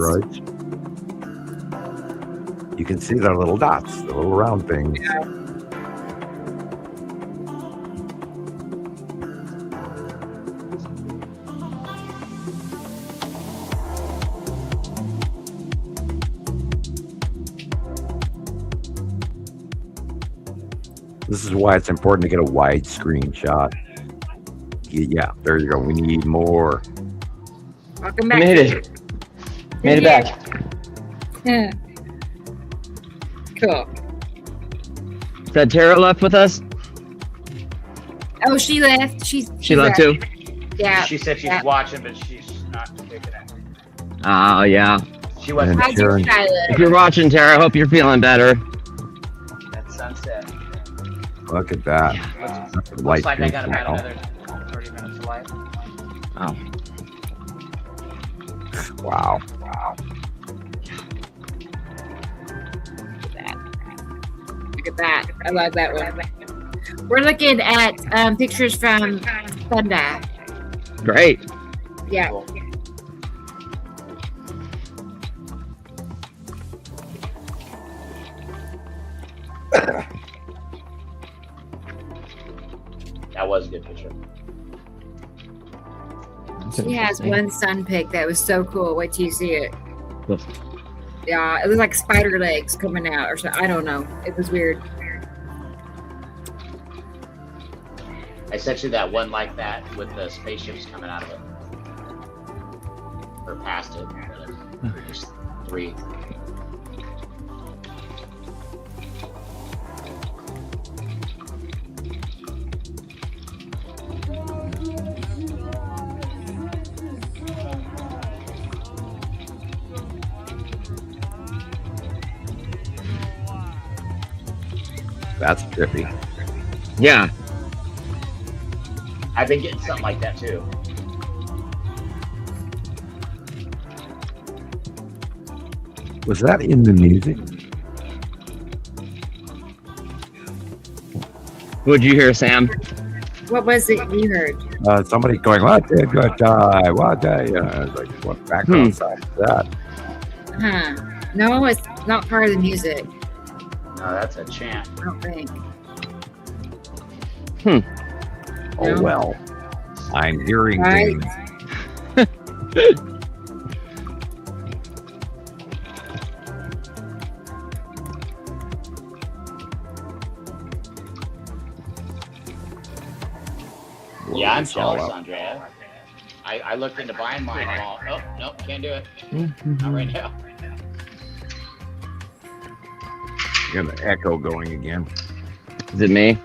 You can see their little dots, the little round things. Yeah. This is why it's important to get a widescreen shot. Yeah, there you go. We need more. Welcome back. Made it. Made it back. Yeah. Cool. Is that Tara left with us? Oh, she left. She left too? Yeah. She said she's watching, but she's not picking it. Oh, yeah. She wasn't. How's your Skylar? If you're watching, Tara, I hope you're feeling better. That sunset. Look at that. Looks Light like I got pink about now. another 30 minutes of light. Oh. Wow. Look at that. I love that one. We're looking at pictures from Thunda. Great. Yeah. Cool. That was a good picture. She has one sun pic that was so cool. Wait till you see it. Yeah, it was like spider legs coming out or something. I don't know. It was weird. I sent you that one like that with the spaceships coming out of it. Or past it. There's 3. That's trippy. Yeah. I've been getting something like that too. Was that in the music? What'd you hear, Sam? What was it you heard? Somebody going, what did you die? What day? Like, what background sound is that? Huh. No, it's not part of the music. No, that's a chant. I don't think. Oh, No. well. I'm hearing Right. things. Yeah, I'm jealous, Andrea. I looked into buying mine. I'm all, oh, nope, can't do it. Not right now. Got an echo going again. Is it me?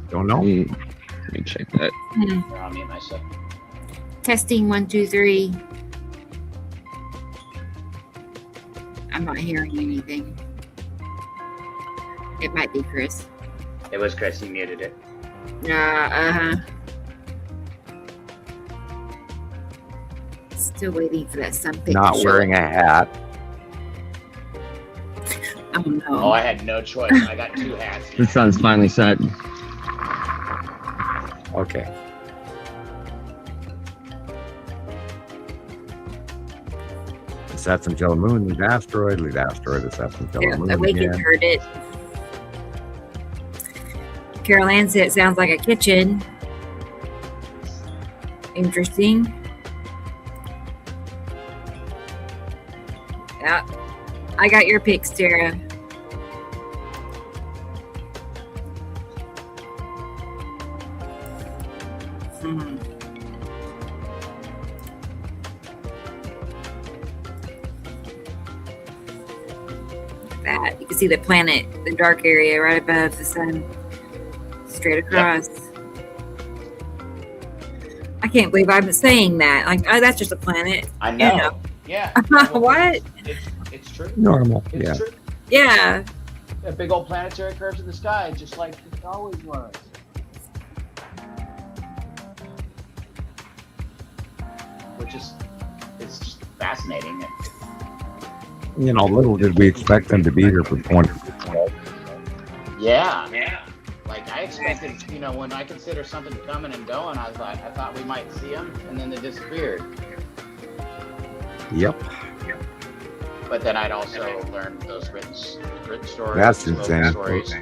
Don't know. Let me check that. Hmm. Here, I'll mute myself. Testing 1, 2, 3. I'm not hearing anything. It might be Chris. It was Chris. He muted it. Uh-huh. Still waiting for that something. Not to show wearing up. a hat. Oh no. Oh, I had no choice. I got 2 hats. The sun's finally set. Okay. It's that's until the moon, lead asteroid, it's that's until Yeah, the moon I wake again. and heard it. Carol Ann said it sounds like a kitchen. Interesting. Yeah. I got your pics, Tara. Hmm. That you can see the planet, the dark area right above the sun, straight across. I can't believe I'm saying that. Like, oh, that's just a planet. I know. You know. Yeah. What? It's true. Normal. It's Yeah. true. Yeah. Yeah, big old planetary curves in the sky, just like it always was. Which is, it's just fascinating. You know, little did we expect them to be here for 20. Yeah. Like I expected, you know, when I consider something coming and going, I thought we might see them, and then they disappeared. Yep. But then I'd also learned those written stories. That's spoken insane. stories.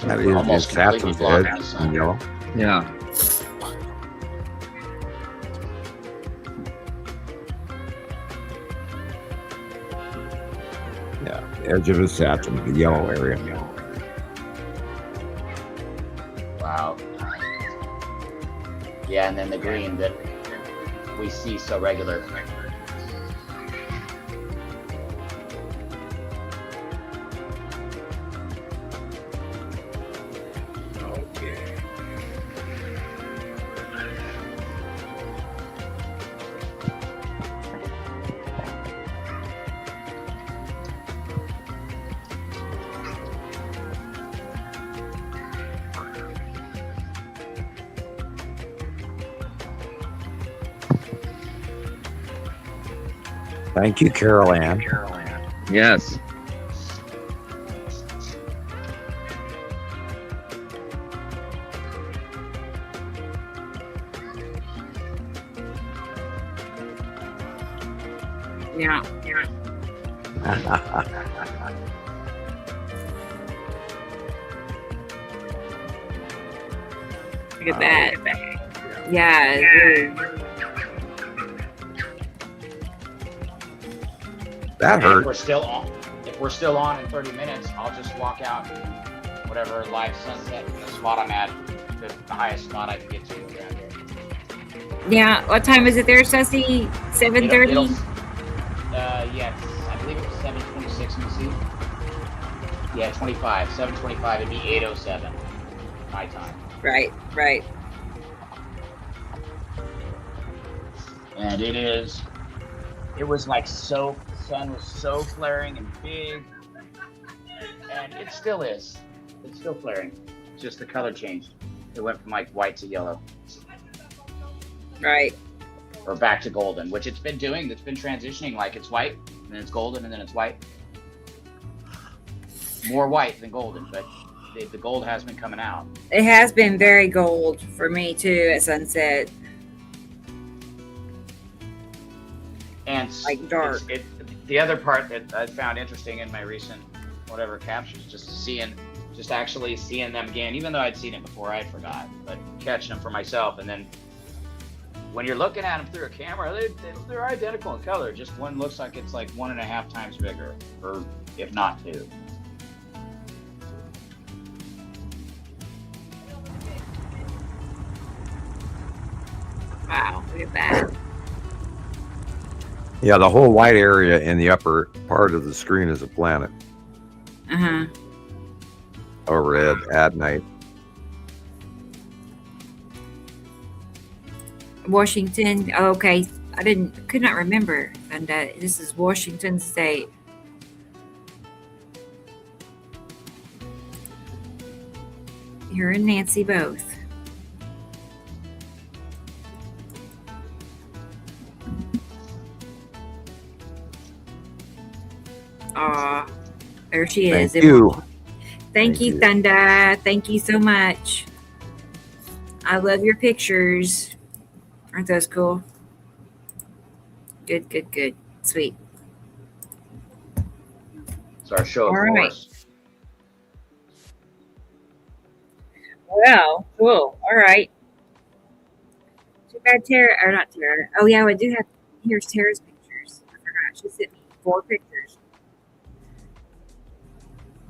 That is Almost completely Saturn's blocking head the sun. in yellow. Yeah. Yeah. The edge of his Saturn, the yellow area. Wow. Yeah, and then the green that we see so regular. Thank you, Carol Ann. Yes. Yeah. Look at that. Yeah. it's really- That If hurt. we're still on in 30 minutes, I'll just walk out whatever live sunset the spot I'm at, the highest spot I can get to around here. Yeah. What time is it there, Sussy? 7:30? Yeah, I believe it was 7:26. Let me see. Yeah, 25. 7:25. It'd be 8:07 my time. Right. And it was like so, the sun was so flaring and big. And it still is. It's still flaring. Just the color changed. It went from like white to yellow. Right. or back to golden, which it's been doing. It's been transitioning, like it's white, and then it's golden, and then it's white. More white than golden, but the gold has been coming out. It has been very gold for me too at sunset. And like dark. The other part that I found interesting in my recent captures, just actually seeing them again, even though I'd seen it before, I forgot, but catching them for myself. And then when you're looking at them through a camera, they're identical in color. Just one looks like it's like 1.5 times bigger, or if not 2. Wow, look at that. Yeah, the whole white area in the upper part of the screen is a planet. Uh-huh. Overhead at night. Washington. Oh, okay. Could not remember. And this is Washington State. You're and Nancy both. Aw, there she is. Thank you. Thank you, Thunder. Thank you so much. I love your pictures. Aren't those cool? Good, good, good. Sweet. It's our show of All right. force. Well, cool. All right. Too bad Tara, or not Tara. Oh, yeah, I do have, here's Tara's pictures. I forgot. She sent me 4 pictures.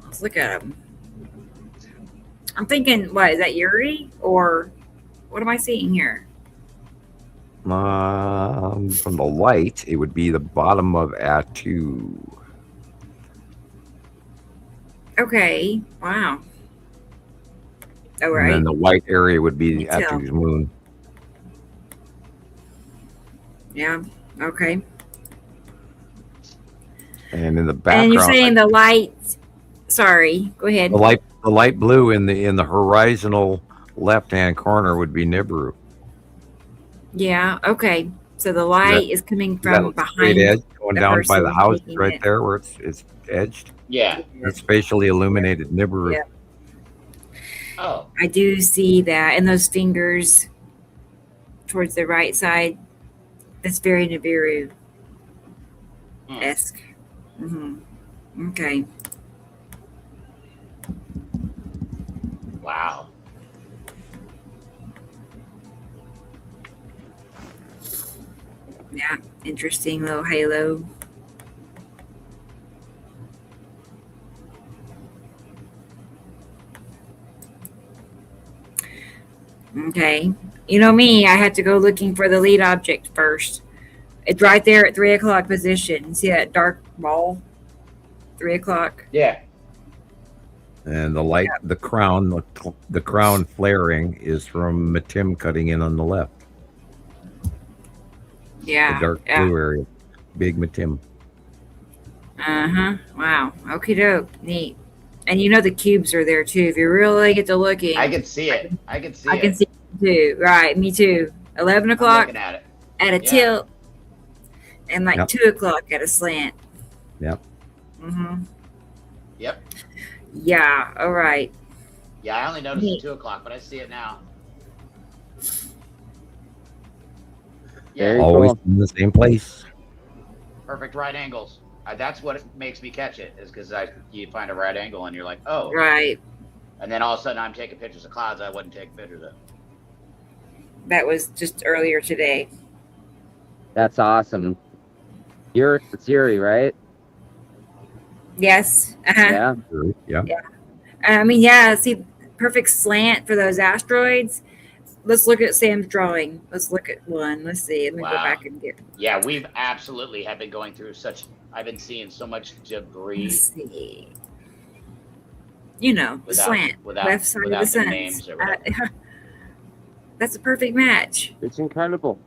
Let's look at them. I'm thinking, what, is that Yuri? Or what am I seeing here? From the light, it would be the bottom of Atu. Okay. Wow. All And right. then the white area would be Me too. Atu's moon. Yeah. Okay. And in the background, And you're saying the light. Sorry. Go ahead. the light blue in the horizontal left-hand corner would be Nibiru. Yeah. Okay. So the light is coming from That straight behind edge going the down by the person house taking right it. there where it's edged. Yeah. That's spatially illuminated Nibiru. Yeah. Oh. I do see that, and those fingers towards the right side. That's very Nibiru esque. Mm-hmm. Okay. Wow. Yeah. Interesting little halo. Okay. You know me, I had to go looking for the lead object first. It's right there at 3 o'clock position. See that dark ball? 3 o'clock. Yeah. And the light, the crown flaring is from Matim cutting in on the left. Yeah. The dark blue area. Big Matim. Uh-huh. Wow. Okie doke. Neat. And you know the cubes are there too. If you really get to looking. I can see it. I can see I it. can see it too. Right. Me too. 11 I'm o'clock looking at it. at a Yeah. tilt. And like Yep. 2 o'clock at a slant. Yep. Mm-hmm. Yep. Yeah. All right. Yeah, I only noticed Neat. at 2 o'clock, but I see it now. Very Always cool. in the same place. Perfect right angles. That's what makes me catch it, is because you find a right angle and you're like, oh. Right. And then all of a sudden I'm taking pictures of clouds I wouldn't take pictures of. That was just earlier today. That's awesome. It's Yuri, right? Yes. Uh-huh. Yeah. Yeah. I mean, yeah. See, perfect slant for those asteroids. Let's look at Sam's drawing. Let's look at one. Let's see. Let me go Wow. back and get. Yeah, we've absolutely have been going through I've been seeing so much debris. Let's see. You know, the slant, left side of the the sun. names or whatever. That's a perfect match. It's incredible.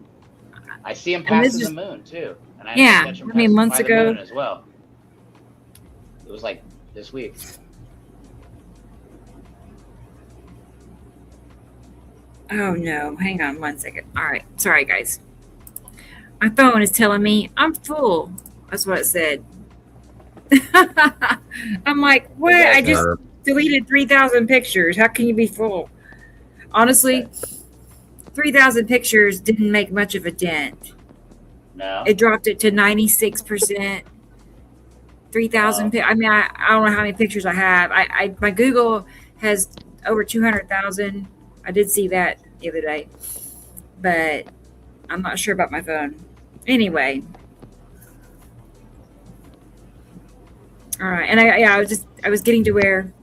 I see them And this passing is- the moon too, and I Yeah, catch them I mean, passing months by the ago- moon as well. It was like this week. Oh no! Hang on one second. All right, sorry guys. My phone is telling me I'm full. That's what it said. I'm like, what? I just deleted 3,000 pictures. How can you be full? Honestly, 3,000 pictures didn't make much of a dent. No. It dropped it to 96%. 3,000. I mean, I don't know how many pictures I have. My Google has over 200,000. I did see that the other day, but I'm not sure about my phone. Anyway. All right. And I was getting to where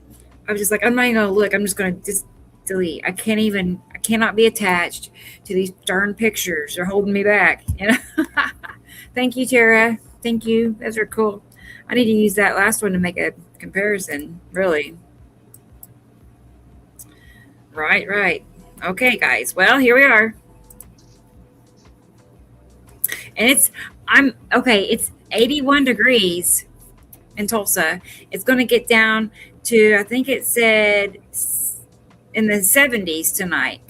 I was just like, I'm not even going to look. I'm just going to just delete. I cannot be attached to these darn pictures. They're holding me back. You know? Thank you, Tara. Thank you. Those are cool. I need to use that last one to make a comparison, really. Right. Okay, guys. Well, here we are. And it's 81 degrees in Tulsa. It's going to get down to, I think it said in the 70s tonight,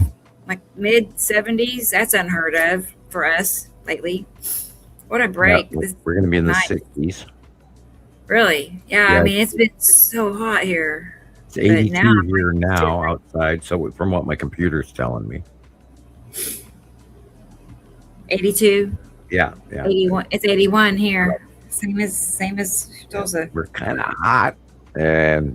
like mid 70s. That's unheard of for us lately. What a break. Yeah, we're going to be in the 60s. Really? Yeah, I mean, it's been so hot here. It's 82 here now outside, so from what my computer's telling me. 82? Yeah. 81. It's 81 here. Same as Tulsa. We're kind of hot, and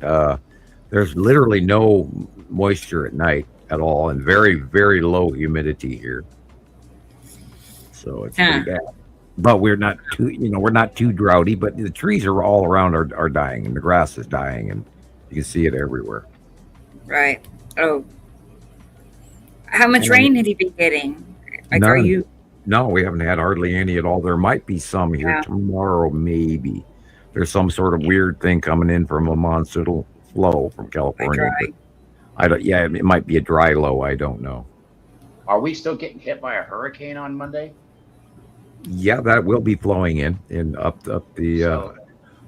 there's literally no moisture at night at all, and very, very low humidity here. So it's pretty bad. But we're not too droughty. But the trees are all around are dying, and the grass is dying, and you can see it everywhere. Right. Oh. How much rain have you been getting? Like, are you? No, we haven't had hardly any at all. There might be some here tomorrow, maybe. There's some sort of weird thing coming in from a monsoonal flow from California. It might be a dry low. I don't know. Are we still getting hit by a hurricane on Monday? Yeah, that will be flowing in up the.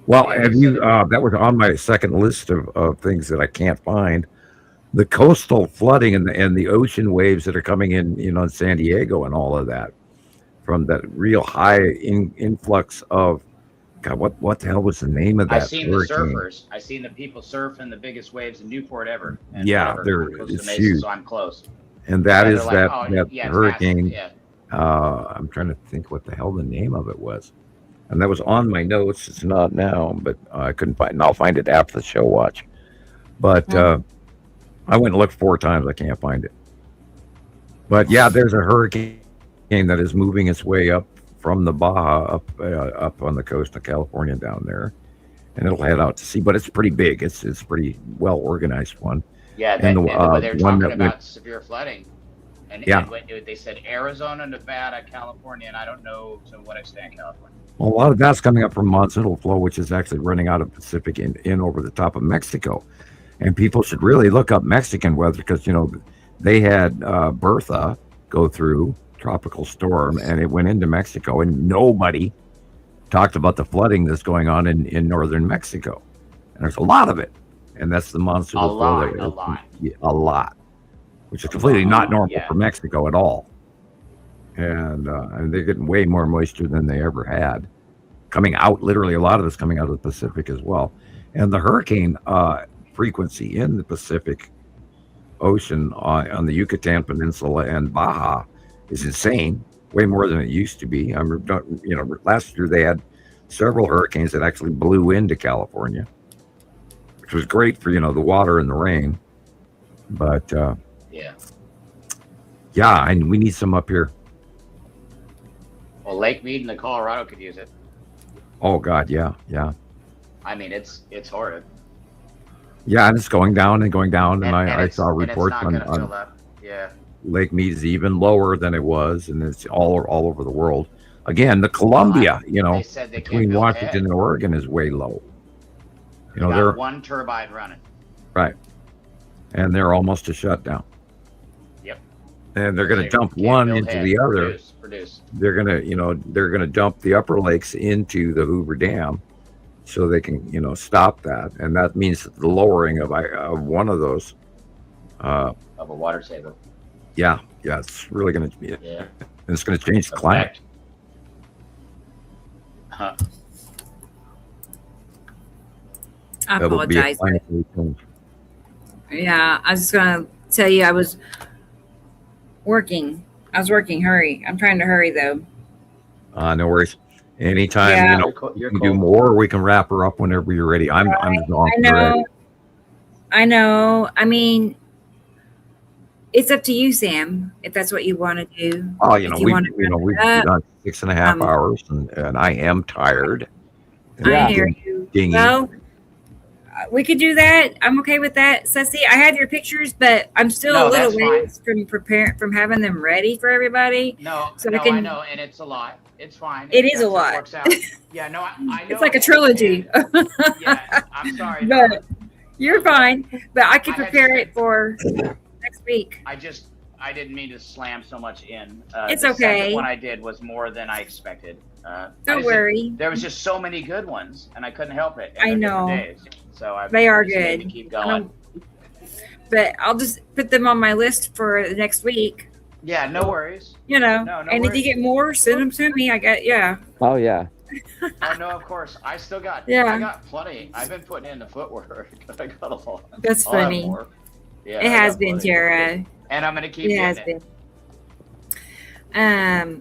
Well, have you? That was on my second list of things that I can't find. The coastal flooding and the ocean waves that are coming in, in San Diego and all of that, from that real high influx of, God, what the hell was the name of that? I've seen hurricane? The surfers. I've seen the people surfing the biggest waves in Newport ever. Yeah, it's huge. So I'm close. And that is that hurricane. Yeah. I'm trying to think what the hell the name of it was, and that was on my notes. It's not now, but I couldn't find. And I'll find it after the show watch. But I went and looked 4 times. I can't find it. But yeah, there's a hurricane that is moving its way up from the Baja up on the coast of California down there, and it'll head out to sea. But it's pretty big. It's pretty well organized one. Yeah, they're talking about severe flooding. And they said Arizona, Nevada, California, and I don't know to what extent California. Well, a lot of that's coming up from monsoonal flow, which is actually running out of Pacific in over the top of Mexico. And people should really look up Mexican weather because, they had Bertha go through, tropical storm, and it went into Mexico, and nobody talked about the flooding that's going on in northern Mexico. And there's a lot of it. And that's the monsoonal flow. A lot. Which is completely not normal for Mexico at all. And they're getting way more moisture than they ever had. Coming out, literally a lot of it's coming out of the Pacific as well. And the hurricane frequency in the Pacific Ocean on the Yucatan Peninsula and Baja is insane, way more than it used to be. Last year they had several hurricanes that actually blew into California, which was great for, the water and the rain. But and we need some up here. Well, Lake Mead in the Colorado could use it. Oh God, yeah. I mean, it's horrid. Yeah, and it's going down and I saw reports on Yeah. Lake Mead is even lower than it was, and it's all over the world. Again, the Columbia, between Washington and Oregon is way low. They're one turbine running. Right. And they're almost a shutdown. Yep. And they're going to dump one into the other. Produce. They're going to dump the upper lakes into the Hoover Dam, so they can stop that, and that means the lowering of one of those. Of a water table. Yeah, it's really going to be. Yeah. And it's going to change the climate. I That'll be a apologize. final weekend. Yeah, I was just gonna tell you I was working. Hurry. I'm trying to hurry though. No worries. Anytime, Yeah. you can do more, or we can wrap her up whenever you're ready. I'm I ready. know. I know. I mean, it's up to you, Sam, if that's what you want to do. Oh, If we've want to we've wrap it done up, 6.5 hours, and I am tired. I hear you. Dingy. Well, we could do that. I'm okay with that, Sussy. I have your pictures, but I'm still No, a little that's fine. ways from having them ready for everybody. No, So no, I can. I know, and it's a lot. It's fine. It is a That stuff lot. Works out. Yeah, no, I know. It's like a it, trilogy. and- yeah, I'm sorry. But you're fine. But I can I had to prepare say- it for next week. I didn't mean to slam so much in. It's the okay. second one I did was more than I expected. Don't worry. There was just so many good ones, and I couldn't help it. I And they're know. different days. So They are just made good. me keep I going. don't- But I'll just put them on my list for the next week. Yeah, no worries. No, No and if worries. you get more, send them to me. Yeah. Oh yeah. Oh no, of course. I still got. Yeah. I got plenty. I've been putting in the footwork. I got a lot. That's I'll have funny. more. Yeah, It I has got been, plenty. Tara. And I'm gonna keep It has getting been. it.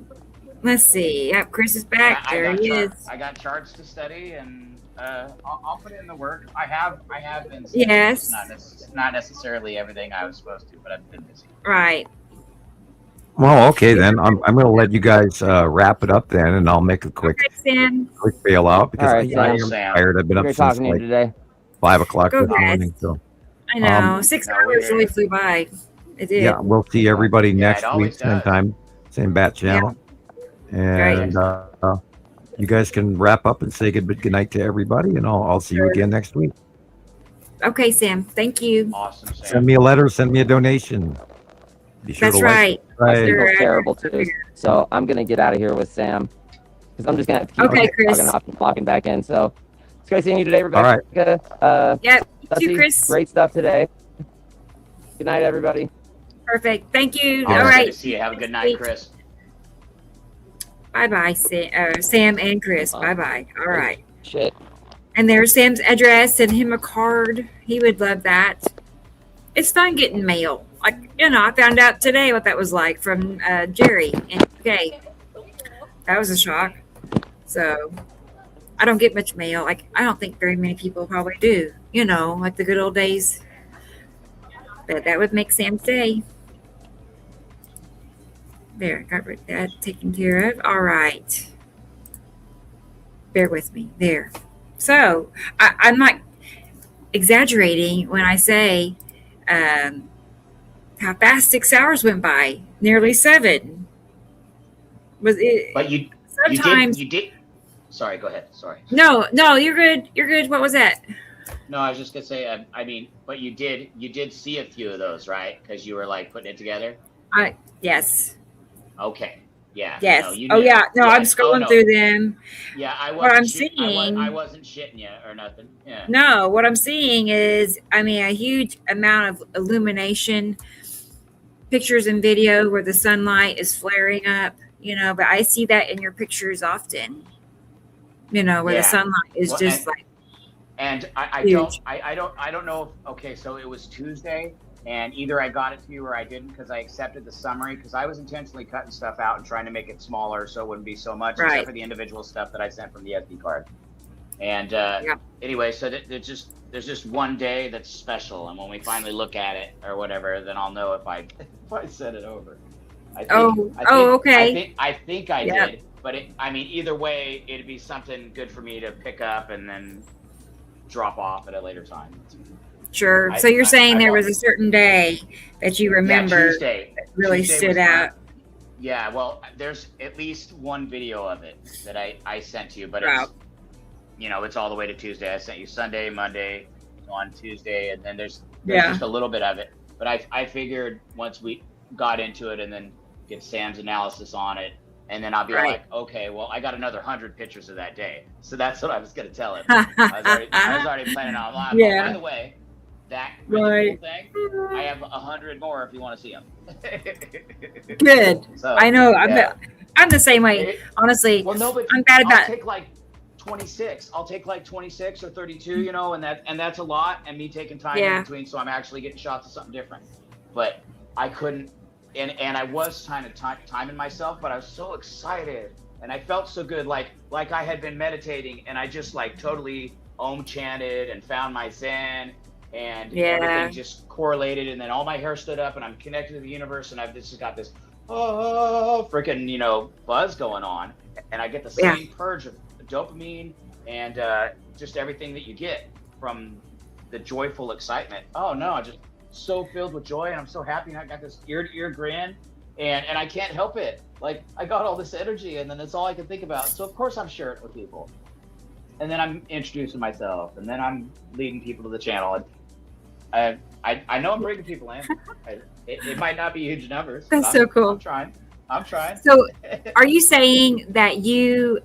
Let's see. Yep, Chris is back. There he is. I got charts to study, and I'll put in the work. I have been. Yes. Not necessarily everything I was supposed to, but I've been busy. Right. Well, okay then. I'm going to let you guys wrap it up then, and I'll make a quick Sam. bailout because All right, I am Sam. tired. I've been up Great since talking to you like today. 5 o'clock Go this guys. morning. So I know. 6 No, hours we're really here. flew by. It did. yeah, we'll see everybody Yeah, next it always week, same does. time, same bat channel, and you guys can wrap up and say good night to everybody, and I'll see you again next week. Okay, Sam. Thank you. Awesome, Sam. Send me a letter, send me a donation. Be sure That's to like, right. I subscribe. feel terrible too. So I'm gonna get out of here with Sam because I'm just gonna have to keep Okay, Chris. logging off and logging back in. So it's great seeing you today, Rebecca. Yep. You too, Sussy, Chris. great stuff today. Good night, everybody. Perfect. Thank you. All All Good right. to see you. Have a good night, Chris. Bye-bye, Sam and Chris. Bye-bye. All right. Shit. And there's Sam's address. Send him a card. He would love that. It's fun getting mail. I found out today what that was like from Jerry in UK. That was a shock. So I don't get much mail. I don't think very many people probably do. Like the good old days. But that would make Sam's day. There, got that taken care of. All right. Bear with me. There. So I'm not exaggerating when I say how fast 6 hours went by. Nearly 7. Was it? But you Sometimes. did. Sorry, go ahead. Sorry. No, you're good. You're good. What was that? No, I was just gonna say. I mean, but you did see a few of those, right? Because you were like putting it together. Yes. Okay. Yeah. Yes. No, you Oh knew. yeah. No, I'm Yes. scrolling no. through them. Yeah, I What I'm wasn't. seeing. I wasn't shitting you or nothing. Yeah. No, what I'm seeing is, a huge amount of illumination, pictures and video where the sunlight is flaring up, but I see that in your pictures often, where the Yeah. sunlight is Well, just like, And I Huge. don't know. Okay, so it was Tuesday, and either I got it to you or I didn't because I accepted the summary because I was intentionally cutting stuff out and trying to make it smaller so it wouldn't be so much, Right. except for the individual stuff that I sent from the SD card. And anyway, so there's just one day that's special, and when we finally look at it or whatever, then I'll know if I sent it over. okay. I think I Yep. did, but either way, it'd be something good for me to pick up and then drop off at a later time. sure. I- So you're I- saying I there want- was a certain day that you remember Tuesday. that really Tuesday stood was my- out. Yeah, well, there's at least one video of it that I sent to you, but Wow. it's it's all the way to Tuesday. I sent you Sunday, Monday, on Tuesday, and then there's Yeah. just a little bit of it. But I figured once we got into it and then get Sam's analysis on it, and then I'll be Right. like, okay, well, I got another 100 pictures of that day, so that's what I was gonna tell him. I was already planning on live. Yeah. Oh, by the way, that really Right. cool thing, I have 100 more if you want to see them. Good. So, I know. yeah. I'm the same way. Honestly, Well, no, but I'm bad I'll about. take like 26. I'll take like 26 or 32, you know, and that's a lot, and me taking time in between, so I'm actually getting shots of something different. But I couldn't, and I was kind of timing myself, but I was so excited, and I felt so good, like I had been meditating, and I just like totally Om chanted and found my Zen, and everything just correlated, and then all my hair stood up, and I'm connected to the universe, and I've just got this freaking, you know, buzz going on, and I get the same purge of dopamine and just everything that you get from the joyful excitement. Oh no, I just so filled with joy, and I'm so happy, and I got this ear-to-ear grin, and I can't help it. Like, I got all this energy, and then it's all I can think about. So of course I'm sharing it with people, and then I'm introducing myself, and then I'm leading people to the channel, and I know I'm bringing people in. It might not be huge numbers. That's so cool. I'm trying. So are you saying that you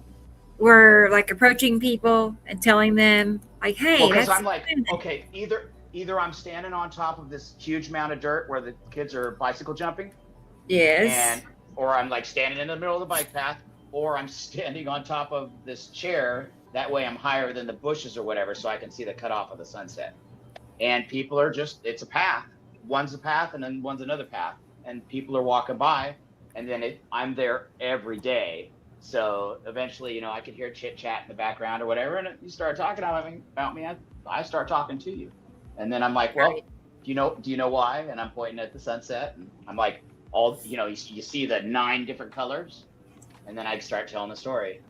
were like approaching people and telling them like, hey, because I'm like, okay, either I'm standing on top of this huge mound of dirt where the kids are bicycle jumping, or I'm like standing in the middle of the bike path, or I'm standing on top of this chair. That way I'm higher than the bushes or whatever, so I can see the cutoff of the sunset. And people are just, it's a path. One's a path, and then one's another path, and people are walking by, and then I'm there every day. So eventually, you know, I could hear chit chat in the background or whatever, and you start talking about me, I start talking to you, and then I'm like, well, do you know why? And I'm pointing at the sunset, and I'm like, you see the 9 different colors, and then I start telling the story,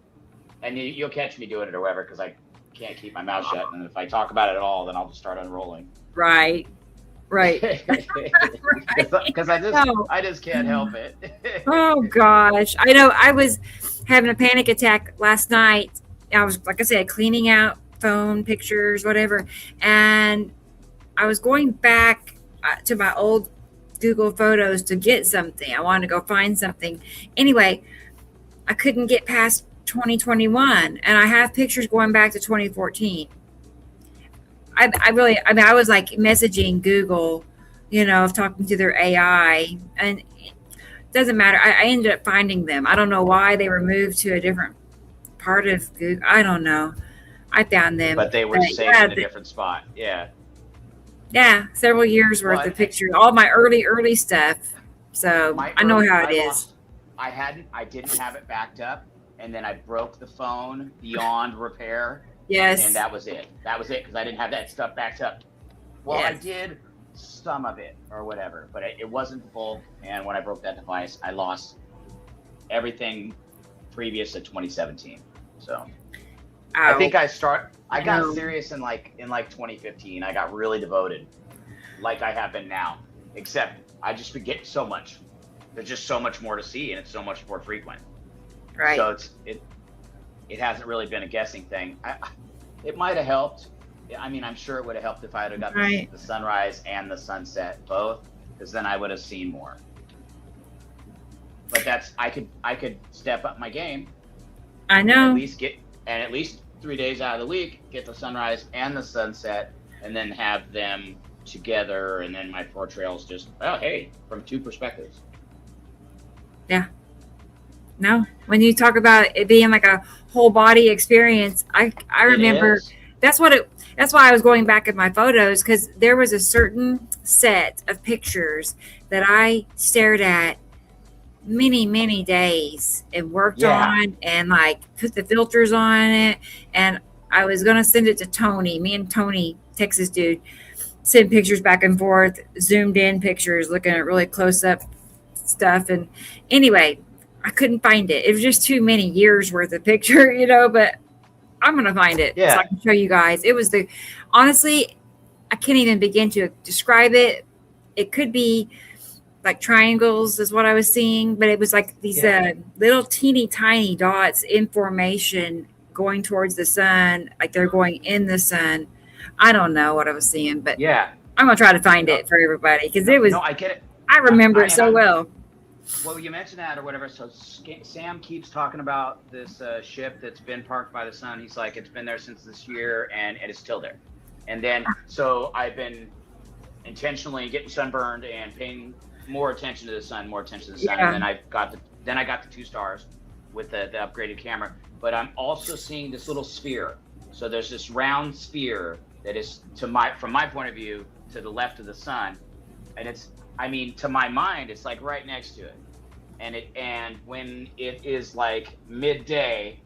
and you'll catch me doing it or whatever, because I can't keep my mouth shut, and if I talk about it at all, then I'll just start unrolling. Right. Because I just can't help it. Oh gosh, I know. I was having a panic attack last night. I was, like I said, cleaning out phone pictures, whatever, and I was going back to my old Google Photos to get something. I wanted to go find something. Anyway, I couldn't get past 2021, and I have pictures going back to 2014. I was like messaging Google, you know, of talking to their AI, and it doesn't matter. I ended up finding them. I don't know why they were moved to a different part of Google. I don't know. I found them. But they were saved in a different spot. Yeah. Yeah. Several years worth of pictures, all my early stuff. So I know how it is. I didn't have it backed up, and then I broke the phone beyond repair. Yes. And that was it. Because I didn't have that stuff backed up. Well, I did some of it or whatever, but it wasn't full. And when I broke that device, I lost everything previous to 2017. So I think I got serious in like 2015. I got really devoted, like I have been now, except I just forget so much. There's just so much more to see, and it's so much more frequent. Right. So it hasn't really been a guessing thing. It might have helped. I mean, I'm sure it would have helped if I had got the sunrise and the sunset both, because then I would have seen more. But I could step up my game. I know. At least 3 days out of the week, get the sunrise and the sunset, and then have them together, and then my 4 trails just, from 2 perspectives. Yeah. No, when you talk about it being like a whole body experience, I remember that's why I was going back at my photos, because there was a certain set of pictures that I stared at many days and worked on, and like put the filters on it, and I was gonna send it to Tony. Me and Tony, Texas dude, send pictures back and forth, zoomed in pictures, looking at really close up stuff, and anyway, I couldn't find it. It was just too many years worth of picture, you know, but I'm going to find it so I can show you guys. It was honestly, I can't even begin to describe it. It could be like triangles is what I was seeing, but it was like these little teeny tiny dots in formation going towards the sun, like they're going in the sun. I don't know what I was seeing, but I'm going to try to find it for everybody, because it was, I get it. I remember it so well. Well, you mentioned that or whatever. So Sam keeps talking about this ship that's been parked by the sun. He's like, it's been there since this year, and it's still there. And then, so I've been intentionally getting sunburned and paying more attention to the sun, And then I got the 2 stars. with the upgraded camera, but I'm also seeing this little sphere. So there's this round sphere that is from my point of view, to the left of the sun, and to my mind, it's like right next to it. And when it is like midday,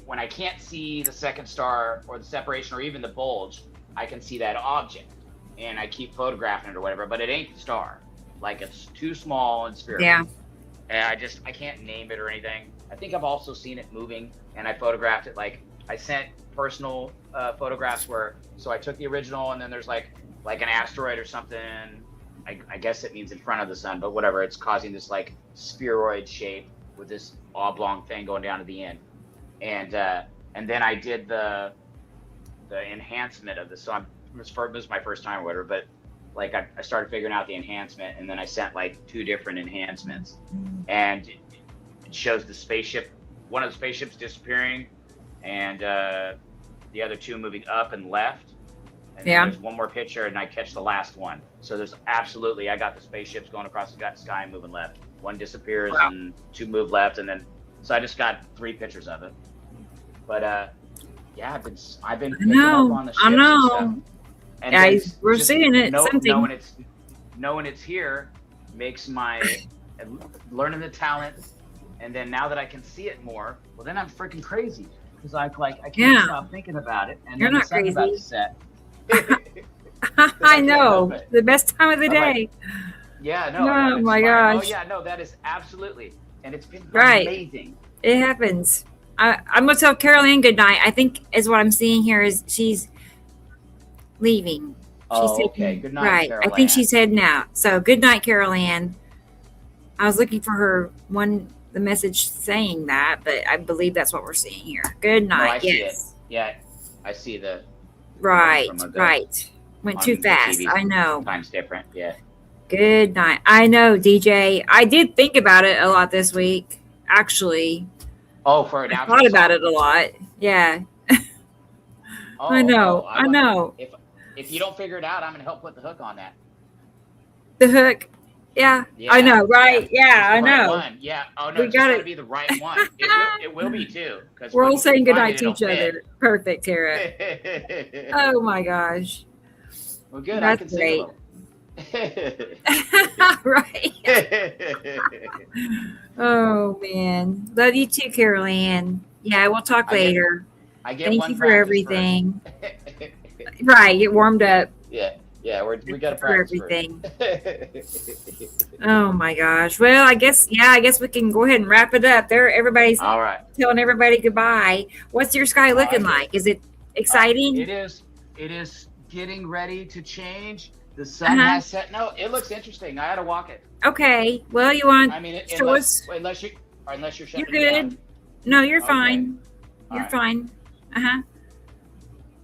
when I can't see the second star or the separation or even the bulge, I can see that object, and I keep photographing it or whatever. But it ain't the star. Like, it's too small and spherical. Yeah. And I can't name it or anything. I think I've also seen it moving, and I photographed it. Like, I sent personal photographs so I took the original, and then there's like an asteroid or something. I guess it means in front of the sun, but whatever. It's causing this like spheroid shape with this oblong thing going down to the end. And then I did the enhancement of this. So this was my first time or whatever, but like I started figuring out the enhancement, and then I sent like 2 different enhancements, and it shows the spaceship, one of the spaceships disappearing, and the other 2 moving up and left. And then there's one more picture, and I catch the last one. So there's I got the spaceships going across the sky and moving left. One disappears and 2 move left, and then so I just got 3 pictures of it. But yeah, I've been picking up on the ships and stuff. And guys, we're seeing it. Knowing it's here makes my learning the talent, and then now that I can see it more, well, then I'm freaking crazy because I can't stop thinking about it. And you're then not crazy. about to set. I know, the best time of the day. Yeah, no. Oh my gosh. Oh yeah, no, that is absolutely, and it's been right. amazing. It happens. I'm gonna tell Carol Ann good night. I think is what I'm seeing here is she's leaving. Okay. Good night, right. Carol I think Ann. she's heading out. So good night, Carol Ann. I was looking for the message saying that, but I believe that's what we're seeing here. Good night. No, I see yes. it. Yeah, I see the. Right. Right. Went too fast. I know. Time's different. Yeah. Good night. I know, DJ. I did think about it a lot this week, actually. Oh, for an I thought about it a lot. Yeah. I know. If you don't figure it out, I'm going to help put the hook on that. The hook. Yeah. I know. Right. Yeah, I know. One. Yeah. Oh no, it's got to be the right one. It will be too. We're all saying goodnight to each other. Perfect, Tara. Oh my gosh. Well, good. That's I can sing a little. Right. Oh man, love you too, Carol Ann. Yeah, we'll talk later. Thank you for everything. Right, get warmed up. Yeah, we got to for everything. Oh my gosh. Well, I guess we can go ahead and wrap it up. Everybody's all right. Telling everybody goodbye. What's your sky looking like? Is it exciting? It is getting ready to change. The sun has set. No, it looks interesting. I had to walk it. Okay. Well, you want? I mean, unless you're shutting you're good. down. No, you're fine. All You're right. fine.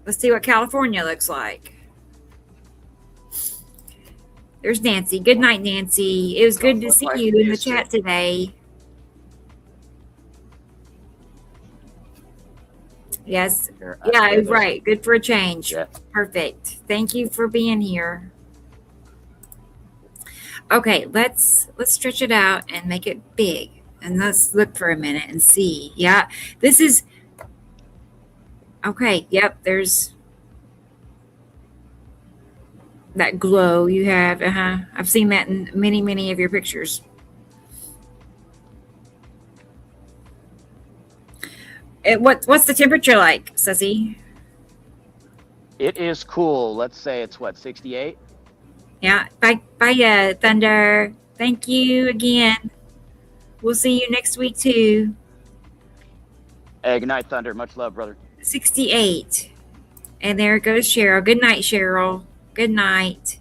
Let's see what California looks like. There's Nancy. Good night, Nancy. It was good to see you in the chat today. Yes. Yeah, right. Good for a change. Yeah. Perfect. Thank you for being here. Okay, let's stretch it out and make it big. And let's look for a minute and see. Yeah, this is okay. Yep, there's that glow you have. I've seen that in many of your pictures. What's the temperature like, Sussy? It is cool. Let's say it's 68. Yeah. Bye, Thunder. Thank you again. We'll see you next week too. Hey, good night, Thunder. Much love, brother. 68. And there goes Cheryl. Good night, Cheryl. Good night.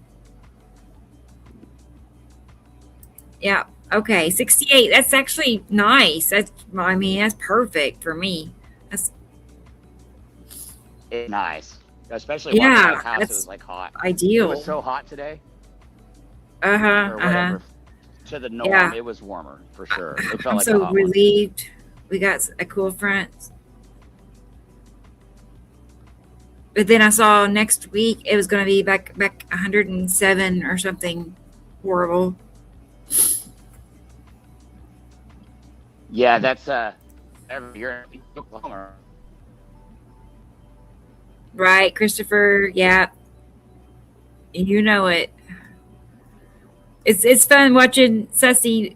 Yeah. Okay. 68. That's actually nice. That's perfect for me. That's nice. Especially walking out of the house, it was like hot. Ideal. It was so hot today. Or whatever. To the norm, it was warmer for sure. It felt I'm like so relieved. We got a cool front. But then I saw next week it was going to be back 107 or something horrible. Yeah, that's you're in Oklahoma. Right, Christopher. Yeah, you know it. It's fun watching Sussy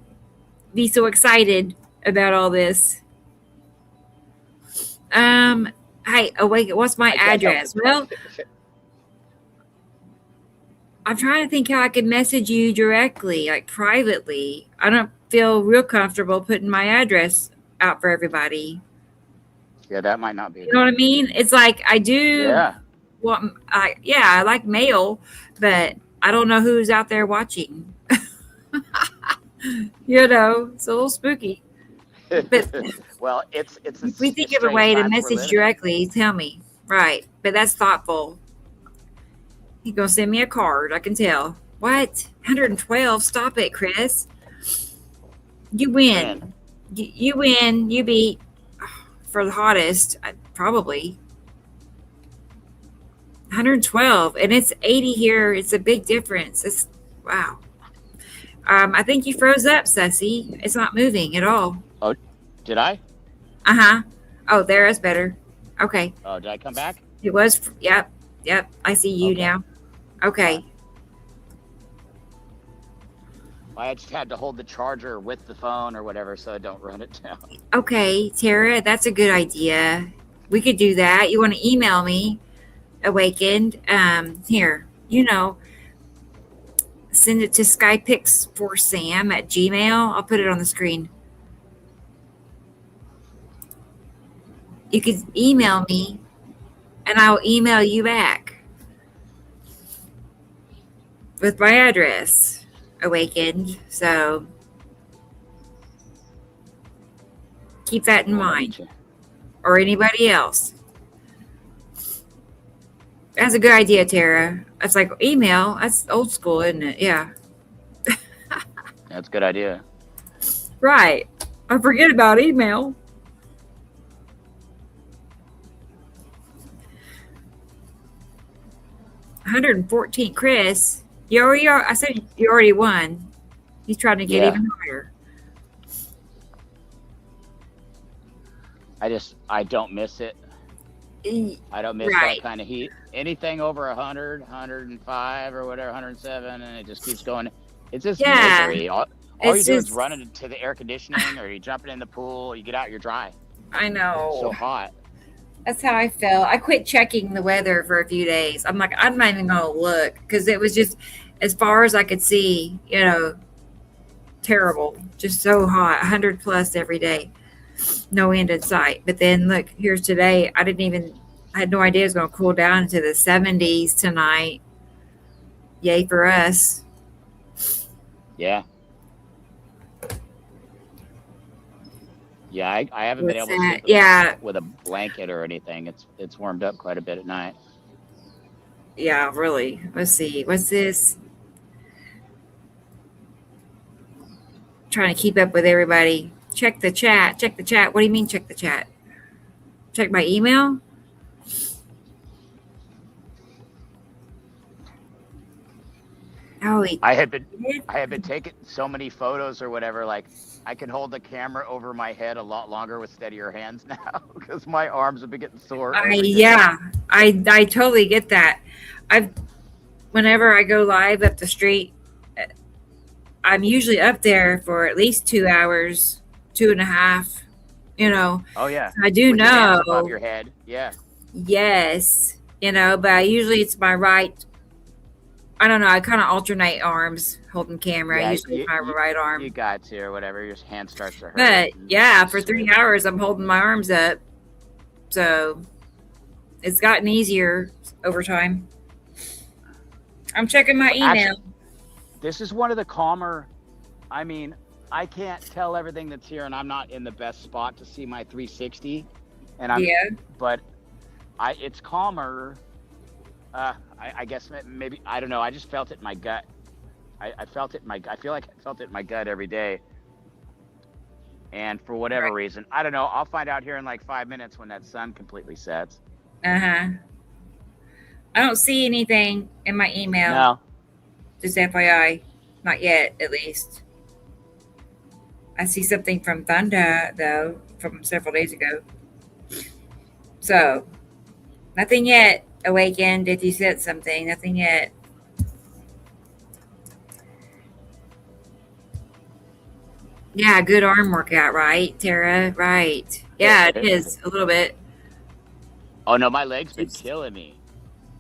be so excited about all this. Hey, oh wait, what's my I can't help address? Well, I'm trying to think how I can message you directly, like privately. I don't feel real comfortable putting my address out for everybody. Yeah, that might not be a You know what I mean? It's like I do. Yeah. Well, I like mail, but I don't know who's out there watching. You know, it's a little spooky. But Well, it's if we think of a way to message directly, tell me. Right, but that's thoughtful. You're gonna send me a card. I can tell. What? 112? Stop it, Chris. You win. You win. You beat for the hottest, probably. 112, and it's 80 here. It's a big difference. It's wow. I think you froze up, Sussy. It's not moving at all. Oh, did I? Uh-huh. Oh, there is better. Okay. Oh, did I come back? It was. Yep. I see you now. Okay. I just had to hold the charger with the phone or whatever so I don't run it down. Okay, Tara, that's a good idea. We could do that. You want to email me, Awakened? Here, send it to skypix4sam@gmail. I'll put it on the screen. You can email me, and I'll email you back with my address, Awakened. So keep that in mind, or anybody else. That's a good idea, Tara. That's like email. That's old school, isn't it? Yeah. That's a good idea. Right. I forget about email. $114, Chris. You already are. I said you already won. He's trying to get even higher. I don't miss it. I don't miss that kind of heat. Anything over 100, 105 or whatever, 107, and it just keeps going. It's just misery. All you do is run into the air conditioning, or you jumping in the pool, you get out, you're dry. I know. It's so hot. That's how I felt. I quit checking the weather for a few days. I'm like, I'm not even going to look, because it was just as far as I could see, terrible. Just so hot, 100 plus every day. No end in sight. But then look, here's today. I had no idea it was going to cool down into the 70s tonight. Yay for us. Yeah. Yeah, I haven't been able to sleep with a blanket or anything. It's warmed up quite a bit at night. Yeah, really. Let's see. What's this? Trying to keep up with everybody. Check the chat. Check the chat. What do you mean check the chat? Check my email? Oh, I had been taking so many photos or whatever, like I can hold the camera over my head a lot longer with steadier hands now because my arms have been getting sore. I totally get that. Whenever I go live up the street, I'm usually up there for at least 2 hours, 2.5. Oh yeah. I do with know. Your hands above your head. Yeah. Yes, but usually it's my right. I don't know. I kind of alternate arms holding camera. Yeah, usually my right arm. You got to or whatever. Your hand starts to hurt. But yeah, for 3 hours I'm holding my arms up. So it's gotten easier over time. I'm checking my email. Actually, this is one of the calmer. I mean, I can't tell everything that's here, and I'm not in the best spot to see my 360. But it's calmer. I guess maybe, I don't know. I just felt it in my gut. I felt it I feel like I felt it in my gut every day. And for whatever reason, I don't know. I'll find out here in like 5 minutes when that sun completely sets. Uh-huh. I don't see anything in my email. No. Just FYI. Not yet, at least. I see something from Thunder, though, from several days ago. So, nothing yet. Awakened, if you said something, nothing yet. Yeah, good arm workout, right, Tara? Right. Yeah, it is, a little bit. Oh, no, my leg's been killing me.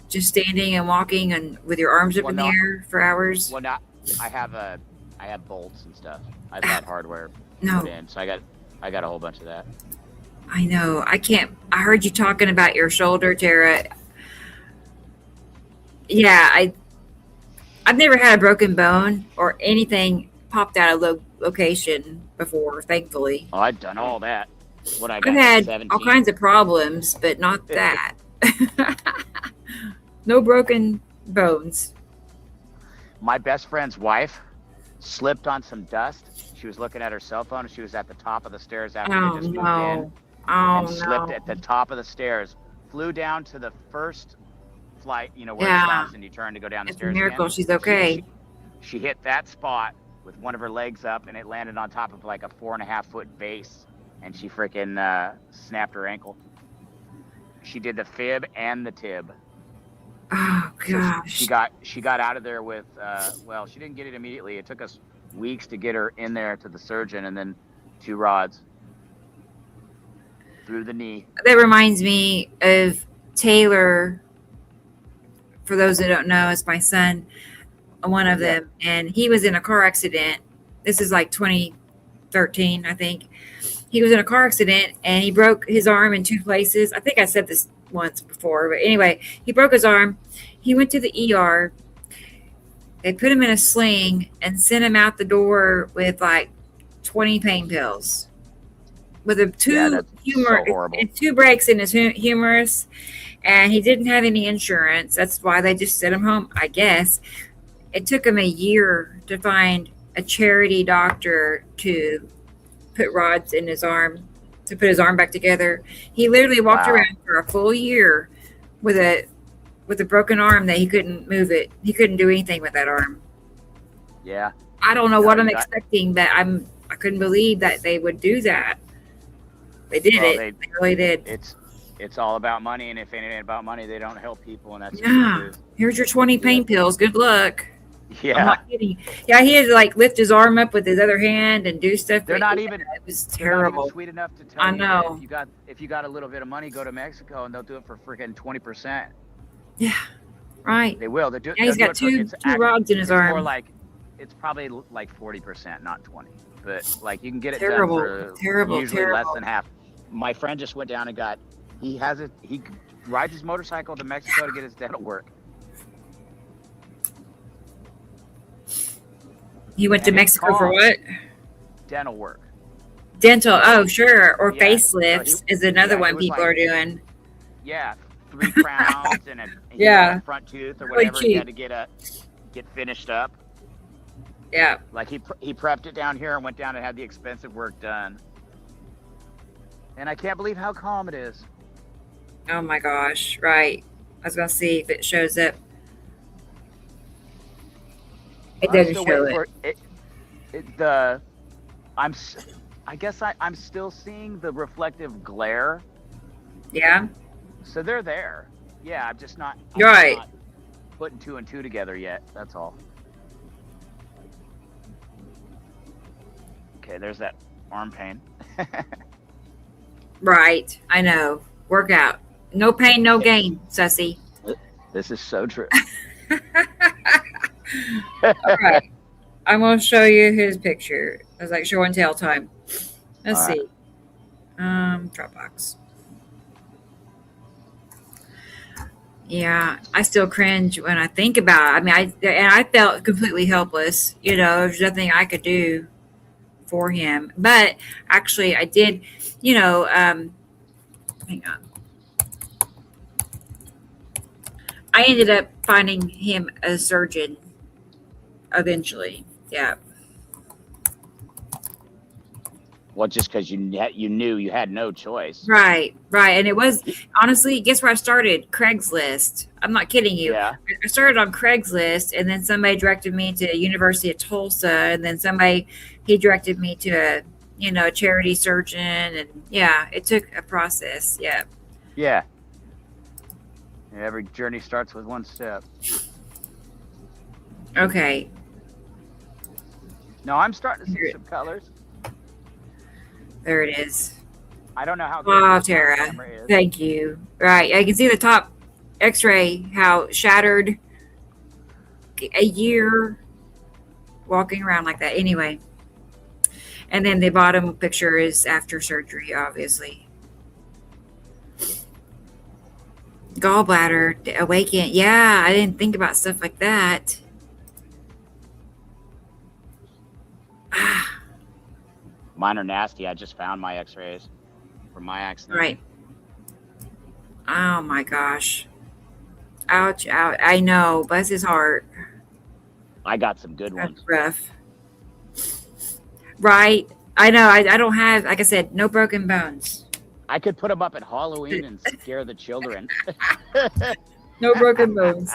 Just standing and walking and with your arms up in the air for hours? Well, not. I have bolts and stuff. I've got hardware No. put in, so I got a whole bunch of that. I know. I heard you talking about your shoulder, Tara. Yeah, I've never had a broken bone or anything popped out of location before, thankfully. Oh, I've done all that. What I I've got? had 17. all kinds of problems, but not that. No broken bones. My best friend's wife slipped on some dust. She was looking at her cell phone, and she was at the top of the stairs after they just moved in. And slipped at the top of the stairs. Flew down to the first flight, where it stops and you turn to go down the stairs. It's a miracle again. she's okay. She hit that spot with one of her legs up, and it landed on top of like a 4.5-foot base, and she freaking snapped her ankle. She did the fib and the tib. Oh gosh. So she got out of there with she didn't get it immediately. It took us weeks to get her in there to the surgeon, and then 2 rods through the knee. That reminds me of Taylor. For those that don't know, it's my son, one of them, and he was in a car accident. This is like 2013, I think. He was in a car accident and he broke his arm in 2 places. I think I said this once before, but anyway, he broke his arm. He went to the ER. They put him in a sling and sent him out the door with like 20 pain pills, with two breaks in his humerus, and he didn't have any insurance. That's why they just sent him home, I guess. It took him a year to find a charity doctor to put rods in his arm, to put his arm back together. He literally walked around for a full year with a broken arm that he couldn't move it. He couldn't do anything with that arm. Yeah. I don't know what I'm expecting, but I couldn't believe that they would do that. They did it. They really did. It's all about money, and if it ain't about money, they don't help people, and that's Here's your 20 pain pills. Good luck. Yeah. I'm not kidding. Yeah, he had to like lift his arm up with his other hand and do stuff. They're not even. It was terrible. Not even sweet enough to tell I you know. that if you got a little bit of money, go to Mexico, and they'll do it for freaking 20%. Yeah. Right. They will. They do. Yeah, he's got two rods in his arm. More like, it's probably like 40%, not 20. But like you can get it Terrible. done for usually less than half. My friend just went down and he rides his motorcycle to Mexico to get his dental work. He went to Mexico for what? Dental work. Dental. Oh, sure. Or facelifts is another one people are doing. Yeah, 3 crowns and a front tooth or whatever. He had to get finished up. Yeah. Like he prepped it down here and went down and had the expensive work done. And I can't believe how calm it is. Oh my gosh! Right. I was gonna see if it shows up. It doesn't show it. I guess I'm still seeing the reflective glare. Yeah. So they're there. Yeah, I'm just not. Not putting 2 and 2 together yet. That's all. Okay, there's that arm pain. Right. I know. Workout. No pain, no gain, sussy. This is so true. All right. I'm going to show you his picture. It's like show and tell time. Let's see. Dropbox. Yeah, I still cringe when I think about it. I mean, I felt completely helpless. There's nothing I could do for him. But actually, I did, hang on. I ended up finding him a surgeon eventually. Yeah. Well, just because you knew you had no choice. Right. And it was, honestly, guess where I started? Craigslist. I'm not kidding you. Yeah. I started on Craigslist, and then somebody directed me to University of Tulsa, and then somebody he directed me to a charity surgeon, and yeah, it took a process. Yeah. Yeah. Every journey starts with one step. Okay. No, I'm starting to see some colors. There it is. I don't know how good Oh, this Tara, camera is. thank you. Right, I can see the top X-ray, how shattered. A year walking around like that. Anyway, and then the bottom picture is after surgery, obviously. Gallbladder awakened. Yeah, I didn't think about stuff like that. Mine are nasty. I just found my X-rays from my accident. Right. Oh my gosh. Ouch, ouch. I know. Bless his heart. I got some good ones. That's rough. Right. I know. I don't have, like I said, no broken bones. I could put them up at Halloween and scare the children. No broken bones.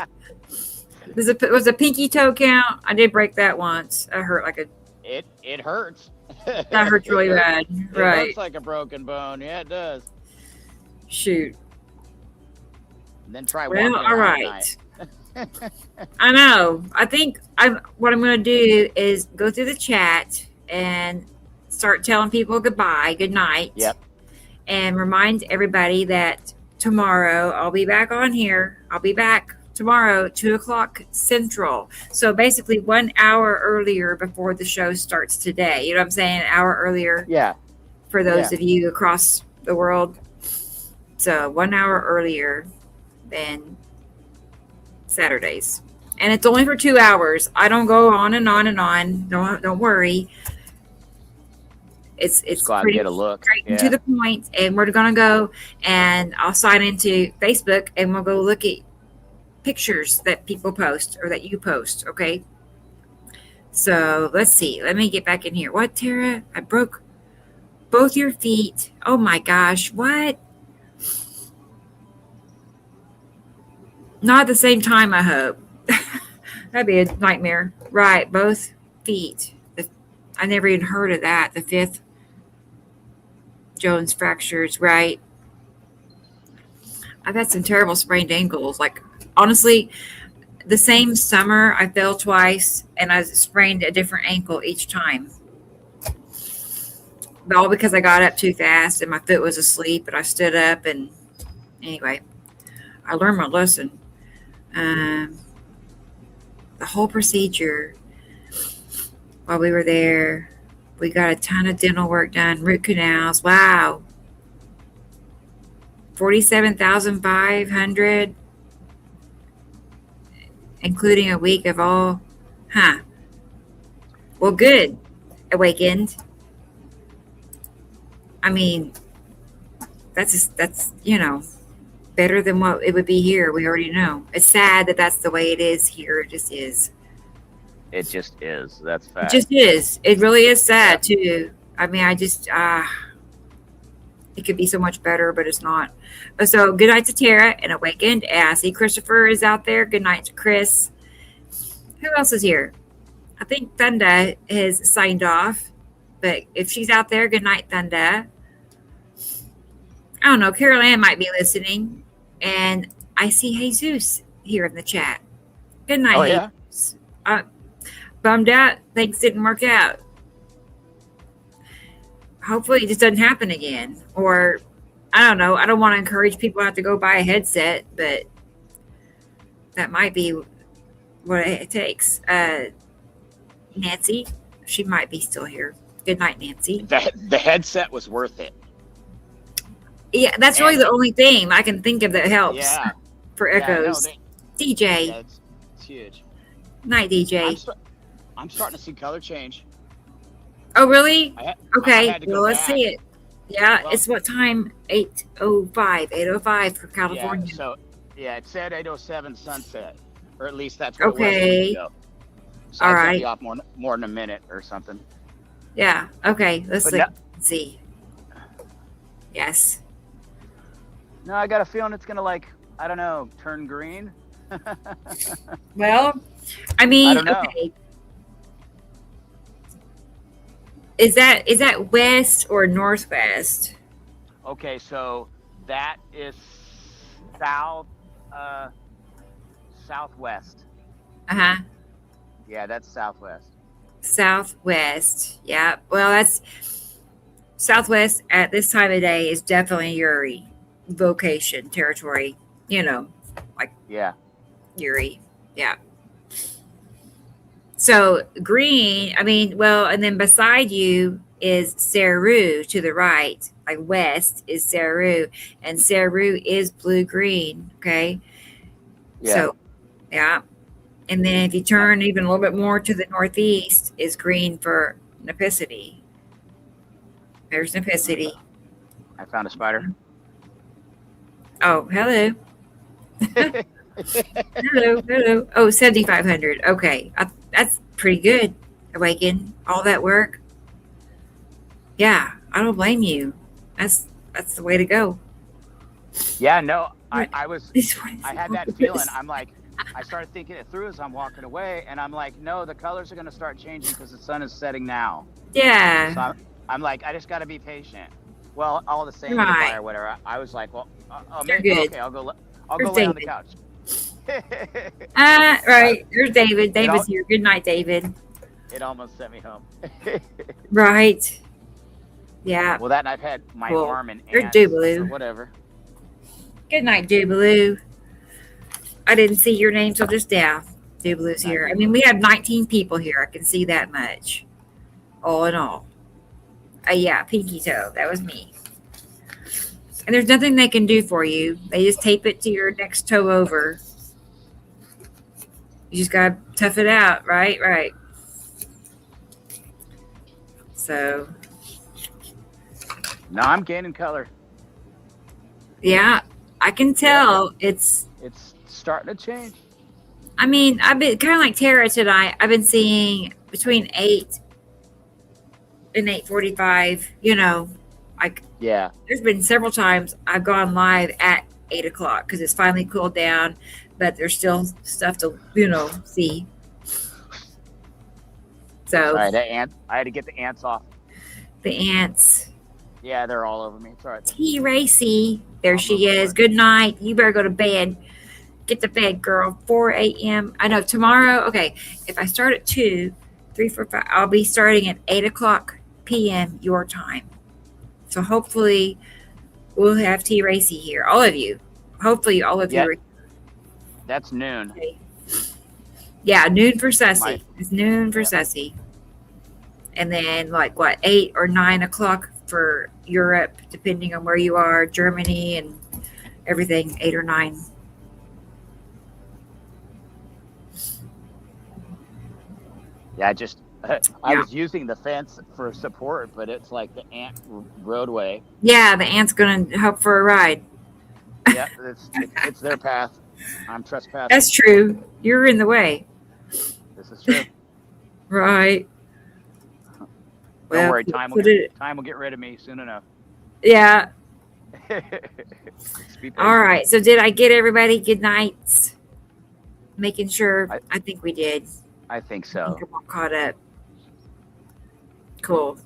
Was a pinky toe count? I did break that once. I hurt like a. It hurts. That hurts really bad. It Right. looks like a broken bone. Yeah, it does. Shoot. And then try Well, walking all around right. at night. I know. I think what I'm going to do is go through the chat and start telling people goodbye, good night. Yep. And remind everybody that tomorrow I'll be back on here. I'll be back tomorrow, 2:00 Central. So basically 1 hour earlier before the show starts today. You know what I'm saying? An hour earlier. Yeah. For those of you across the world. So 1 hour earlier than Saturdays. And it's only for 2 hours. I don't go on and on and on. Don't worry. It's Go out and get a look. straight to the point, and we're gonna go and I'll sign into Facebook and we'll go look at pictures that people post or that you post. Okay. So let's see. Let me get back in here. What, Tara? I broke both your feet. Oh my gosh. What? Not at the same time, I hope. That'd be a nightmare. Right. Both feet. I never even heard of that. The fifth Jones fractures. Right. I've had some terrible sprained ankles. Like, honestly, the same summer I fell twice and I sprained a different ankle each time. But all because I got up too fast and my foot was asleep and I stood up, and anyway, I learned my lesson. The whole procedure while we were there, we got a ton of dental work done, root canals. Wow. 47,500, including a week of all. Well, good. Awakened. I mean, that's better than what it would be here. We already know. It's sad that that's the way it is here. It just is. It just is. That's fact. It just is. It really is sad too. I mean, it could be so much better, but it's not. So good night to Tara and Awakened. And I see Christopher is out there. Good night to Chris. Who else is here? I think Thunda has signed off, but if she's out there, good night, Thunda. I don't know. Carol Ann might be listening, and I see Jesus here in the chat. Good night. Oh, yeah? Jesus. Bummed out. Things didn't work out. Hopefully it just doesn't happen again. Or, I don't know. I don't want to encourage people to have to go buy a headset, but that might be what it takes. Nancy, she might be still here. Good night, Nancy. The headset was worth it. Yeah, that's really the only thing I can think of that helps for echoes. No, DJ. Yeah, it's huge. Night, DJ. I'm starting to see color change. Oh, really? I had to go let's back. see it. Yeah, Well, it's what time? 8:05 for California. Yeah, so, it said 8:07 sunset. Or at least that's what it was a Okay. week ago. So All I could right. be off more than a minute or something. Yeah, okay. Let's But see. Yes. No, I got a feeling it's going to, I don't know, turn green. Well, I mean, I don't know. okay. is that west or northwest? Okay, so that is south, southwest. Uh-huh. Yeah, that's southwest. Southwest. Yeah. Well, that's southwest at this time of day is definitely Uri vocation territory. You know, like Yeah. Uri. Yeah. So green, I mean, well, and then beside you is Saru to the right, like west is Saru, and Saru is blue green. Okay. Yeah. So, yeah. And then if you turn even a little bit more to the northeast is green for Nepicity. There's Nepicity. I found a spider. Oh, hello. Hello. Oh, 7,500. Okay. That's pretty good. Awaken. All that work. Yeah, I don't blame you. That's the way to go. Yeah, no, I had that feeling. I'm like, I started thinking it through as I'm walking away, and I'm like, no, the colors are going to start changing because the sun is setting now. Yeah. So I'm like, I just got to be patient. Well, all the same, Right. or whatever. I was like, well, You're good. okay, I'll go There's lay on the David. couch. Right. There's David. David's here. Good night, David. It almost sent me home. Right. Yeah. Well, that and I've had my Well, arm and you're ants or Doobaloo. whatever. Good night, Doobaloo. I didn't see your name till just now. Doobaloo's here. I mean, we have 19 people here. I can see that much. All in all. Yeah, pinky toe. That was me. And there's nothing they can do for you. They just tape it to your next toe over. You just gotta tough it out, right? Right. So. No, I'm gaining color. Yeah, I can tell it's starting to change. I mean, I've been kind of like Tara tonight. I've been seeing between 8 and 8:45. You know, like there's been several times I've gone live at 8 o'clock because it's finally cooled down, but there's still stuff to see. So Sorry, that ant. I had to get the ants off. The ants. Yeah, they're all over me. It's all right. T. Racy, there she is. Good night. You better go to bed. Get to bed, girl. 4 a.m. I know tomorrow. Okay, if I start at 2, 3, 4, 5, I'll be starting at 8 o'clock p.m. your time. So hopefully we'll have T. Racy here. All of you. Hopefully all of you are. That's noon. Okay. Yeah, noon for Sussy. It's noon for Sussy. And then 8 or 9 o'clock for Europe, depending on where you are, Germany and everything, 8 or 9. Yeah, I was using the fence for support, but it's like the ant roadway. Yeah, the ant's going to help for a ride. Yeah, it's their path. I'm trespassing. That's true. You're in the way. This is true. Right. Don't worry, time will get rid of me soon enough. Yeah. All right. So did I get everybody good nights? Making sure. I think we did. I think so. I'm all caught up. Cool.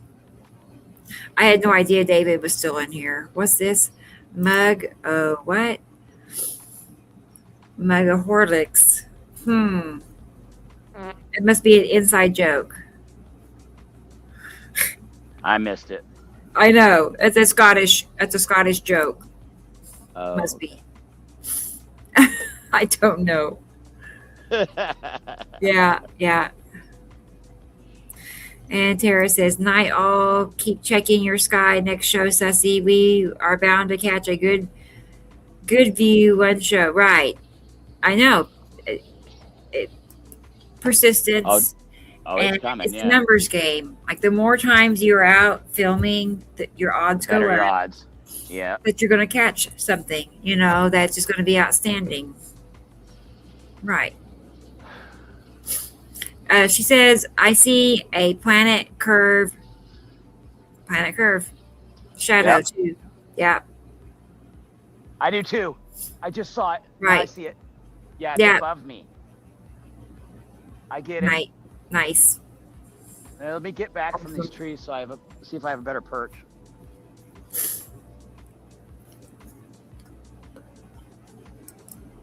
I had no idea David was still in here. What's this? Mug. Oh, what? Mug of Horlicks. It must be an inside joke. I missed it. I know. It's a Scottish joke. Oh, must be. I don't know. Yeah. And Tara says, night all. Keep checking your sky. Next show, Sussy. We are bound to catch a good view one show. Right. I know. Persistence. And it's a numbers game. Like the more times you're out filming, your odds go up. Your odds. Yeah. That you're going to catch something, that's just going to be outstanding. Right. She says, I see a planet curve shadow too. Yeah. I do too. I just saw it. Right. Now I see it. Yeah, it's above me. I get it. Nice. Let me get back from these trees so see if I have a better perch.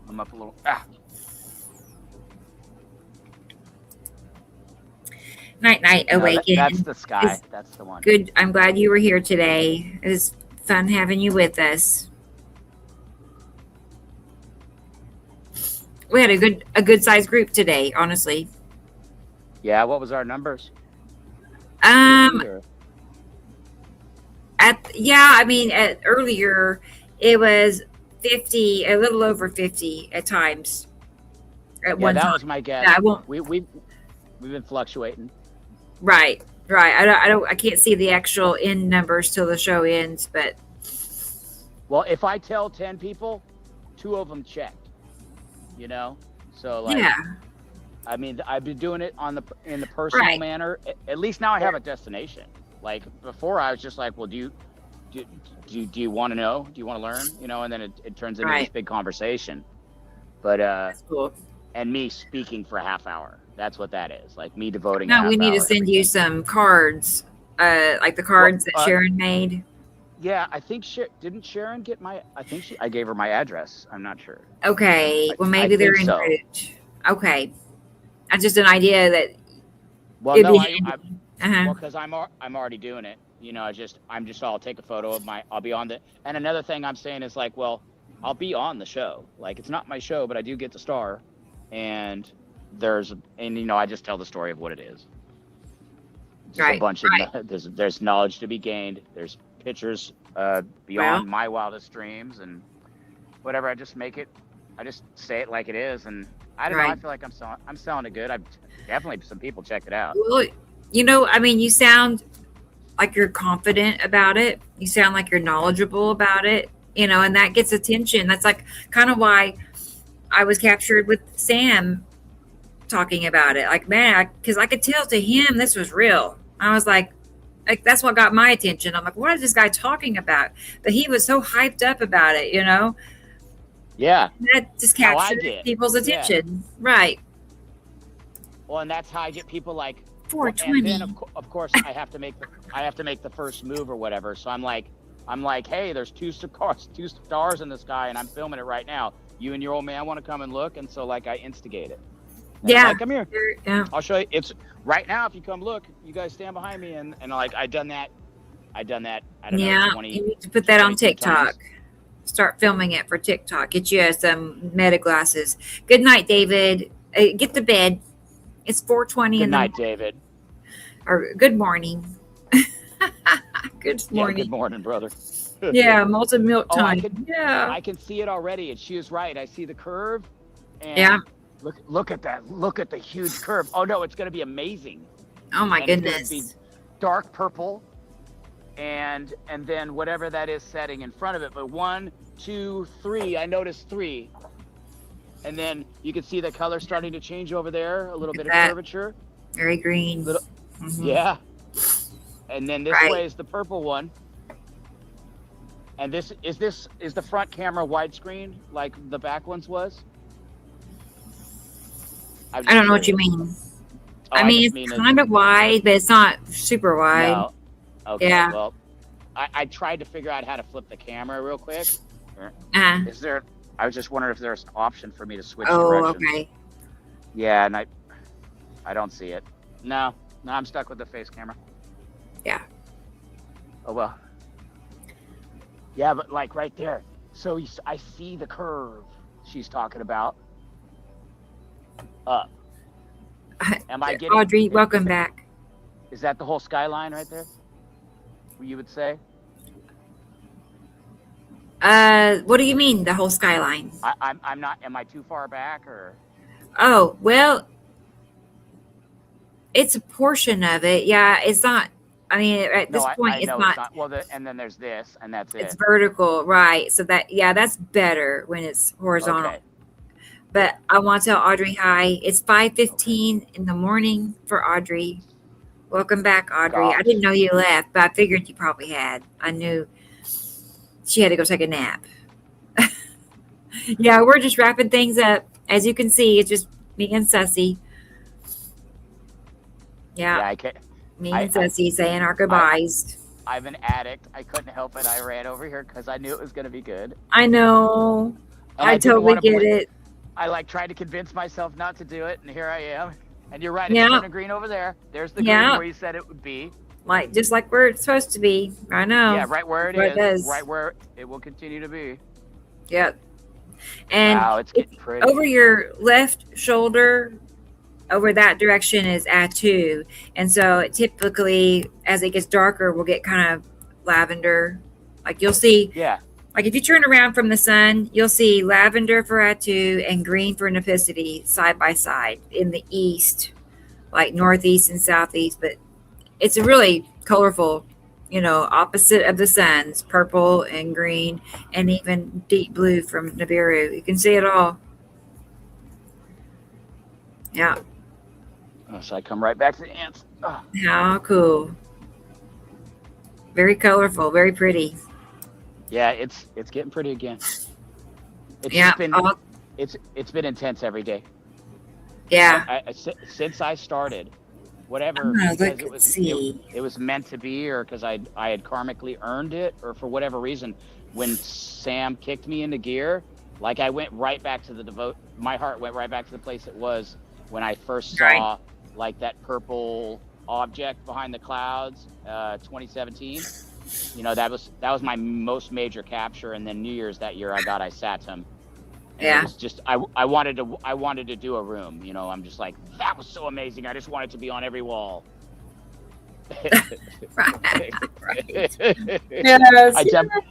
I'm up a little. Night, Awaken. That's the sky. That's the one. Good. I'm glad you were here today. It was fun having you with us. We had a good sized group today, honestly. Yeah. What was our numbers? Earlier it was 50, a little over 50 at times. One that time. was my guess. Yeah, I won't. We've been fluctuating. Right. I can't see the actual end numbers till the show ends, but. Well, if I tell 10 people, 2 of them checked. You know, so like. Yeah. I mean, I've been doing it in the personal manner. At least now I have a destination. Like before, I was just like, well, do you want to know? Do you want to learn? You know, and then it turns into this big conversation. But that's cool. And me speaking for a half hour. That's what that is. Like me devoting. No, we need to send you some cards, like the cards that Sharon made. Yeah, I think didn't Sharon get my? I gave her my address. I'm not sure. Okay, well maybe they're in route. Okay. That's just an idea that. Well, no, well, because I'm already doing it. You know, I'll take a photo of I'll be on and another thing I'm saying is like, well, I'll be on the show. Like it's not my show, but I do get to star, and I just tell the story of what it is. There's a bunch of there's knowledge to be gained. There's pictures beyond my wildest dreams and whatever. I just say it like it is, and I don't know. I feel like I'm selling it good. I've definitely some people check it out. Well, you sound like you're confident about it. You sound like you're knowledgeable about it, and that gets attention. That's like kind of why I was captured with Sam talking about it. Like, man, because I could tell to him this was real. I was like, that's what got my attention. I'm like, what is this guy talking about? But he was so hyped up about it, Yeah. That just captured people's attention. Yeah. Right. Well, and that's how I get people like 420. And then of course I have to make the first move or whatever. So I'm like, hey, there's 2 stars in the sky, and I'm filming it right now. You and your old man want to come and look, and so like I instigate it. And yeah. Like, come here. Yeah. I'll show you. It's right now. If you come look, you guys stand behind me, and like I done that. I don't know. 20, you need to put that on TikTok. Times. Start filming it for TikTok. Get you some meta glasses. Good night, David. Get to bed. It's 4:20. Good night, David. Or good morning. Good morning. Yeah, good morning, brother. Yeah, molten milk time. I can see it already. And she was right. I see the curve. And yeah. Look at that. Look at the huge curve. Oh no, it's going to be amazing. Oh my goodness. It's going to be dark purple. And then whatever that is setting in front of it. But 1, 2, 3. I noticed 3. And then you can see the color starting to change over there. A little bit of curvature. Very green. Yeah. And then this way is the purple one. And is the front camera widescreen like the back ones was? I don't know what you mean. I mean, it's kind of wide, but it's not super wide. No. Okay. Yeah. Well, I tried to figure out how to flip the camera real quick. Is there? I was just wondering if there's an option for me to switch directions. Oh, okay. Yeah, and I don't see it. No, I'm stuck with the face camera. Yeah. Oh well. Yeah, but like right there. So I see the curve she's talking about. Up. Am I getting Audrey? Welcome back. Is that the whole skyline right there? You would say? What do you mean the whole skyline? I'm not. Am I too far back or? Oh well, it's a portion of it. Yeah, it's not. I mean, at this point, it's not. Well, and then there's this, and that's it. It's vertical, right? So that's better when it's horizontal. Okay. But I want to tell Audrey hi. It's 5:15 in the morning for Audrey. Welcome back, Audrey. Gosh. I didn't know you left, but I figured you probably had. I knew she had to go take a nap. Yeah, we're just wrapping things up. As you can see, it's just me and Sussy. Yeah. Yeah, Me and Ceci saying our goodbyes. I'm an addict. I couldn't help it. I ran over here because I knew it was going to be good. I know. And I didn't totally wanna get it. I like tried to convince myself not to do it, and here I am. And you're right. It's Yeah. turning green over there. There's the Yeah. green where you said it would be. Like just like where it's supposed to be. I know. Yeah, right where it That's what is. does. Right where it will continue to be. Yep. And Wow, it's getting pretty. over your left shoulder, over that direction is Atu. And so it typically, as it gets darker, we'll get kind of lavender. Like you'll see, Yeah. like if you turn around from the sun, you'll see lavender for Atu and green for Nepicity side by side in the east, like northeast and southeast. But it's a really colorful, opposite of the suns, purple and green, and even deep blue from Nibiru. You can see it all. Yeah. Oh, so I come right back to the ants. Oh. How cool. Very colorful, very pretty. Yeah, it's getting pretty again. It's Yeah, just been all- it's been intense every day. Yeah. Since I started, whatever, I'm gonna because look it and was see. it was meant to be, or because I had karmically earned it, or for whatever reason, when Sam kicked me into gear, like I went right back to my heart went right back to the place it was when I first saw Right. like that purple object behind the clouds, 2017. That was my most major capture, and then New Year's that year I sat him. And Yeah. It was just I wanted to do a room. I'm just like, that was so amazing. I just wanted to be on every wall. Right.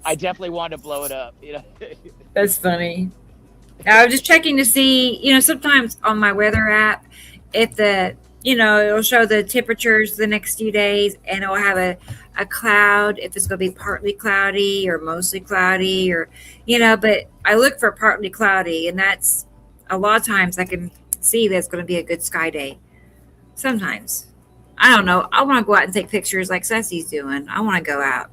I definitely wanted to blow it up. That's funny. I was just checking to see, sometimes on my weather app, if it'll show the temperatures the next few days, and it'll have a cloud, if it's going to be partly cloudy or mostly cloudy, or, but I look for partly cloudy, and that's a lot of times I can see that's going to be a good sky day. Sometimes. I don't know. I want to go out and take pictures like Ceci's doing. I want to go out.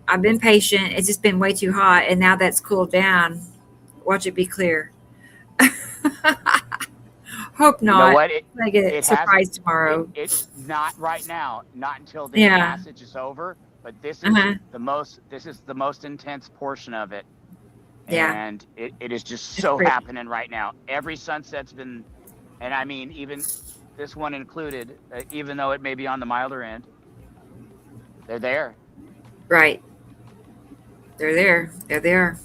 I've been patient. It's just been way too hot, and now that's cooled down. Watch it be clear. Hope not. You know what? I get surprised tomorrow. It's not right now. Not until the Yeah. passage is over. But this is the most intense portion of it. Yeah. And it is just so pretty. happening right now. Every sunset's been, and I mean even this one included, even though it may be on the milder end, they're there. Right. They're there. They're there.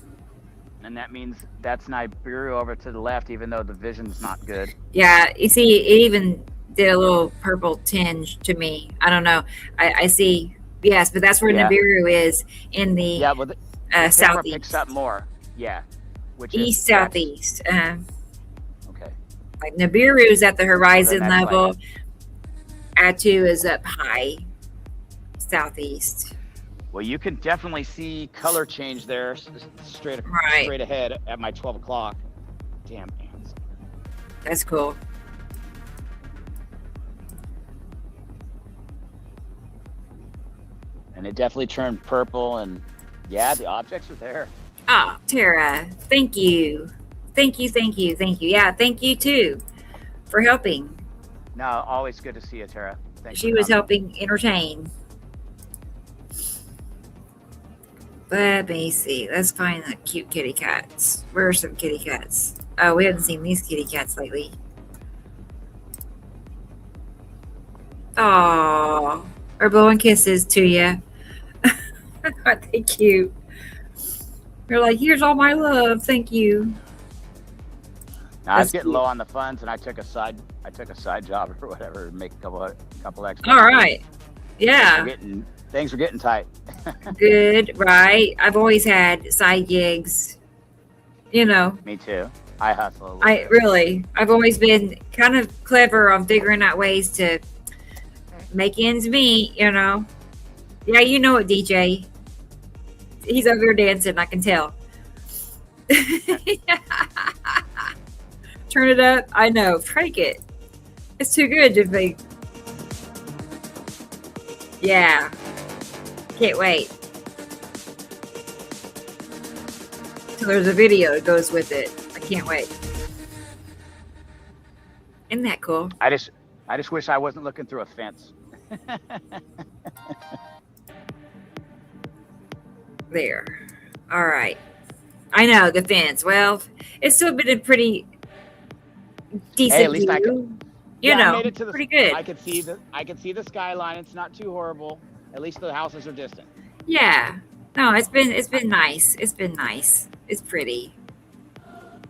And that means that's Nibiru over to the left, even though the vision's not good. Yeah. You see, it even did a little purple tinge to me. I don't know. I see. Yes, but that's where Yeah. Nibiru is in the The camera southeast. picks up more. Yeah. Which East, is southeast. okay. Like Nibiru's at the horizon that's level. Atu is up high, southeast. Well, you can definitely see color change there, straight ahead at my 12 o'clock. Damn ants. That's cool. And it definitely turned purple, and yeah, the objects are there. Oh, Tara, thank you. Thank you. Yeah, thank you too for helping. No, always good to see you, Tara. Thanks She for was coming. helping entertain. Let me see. Let's find the cute kitty cats. Where are some kitty cats? Oh, we haven't seen these kitty cats lately. Oh, we're blowing kisses to you. Aren't they cute? They're like, here's all my love. Thank you. Now, I was That's getting cute. low on the funds, and I took a side job or whatever to make a couple extra. All right. Yeah. Things were getting tight. Good. Right. I've always had side gigs. Me too. I hustle a little bit. I've always been kind of clever on figuring out ways to make ends meet, Yeah, you know it, DJ. He's over there dancing, I can tell. Turn it up. I know. Crank it. It's too good to be. Yeah. Can't wait. So there's a video that goes with it. I can't wait. Isn't that cool? I just wish I wasn't looking through a fence. There. All right. I know the fence. Well, it's still been a pretty decent Hey, at least I could. view. Yeah, I know, made it to the. pretty good. I could see the skyline. It's not too horrible. At least the houses are distant. Yeah. No, it's been nice. It's been nice. It's pretty.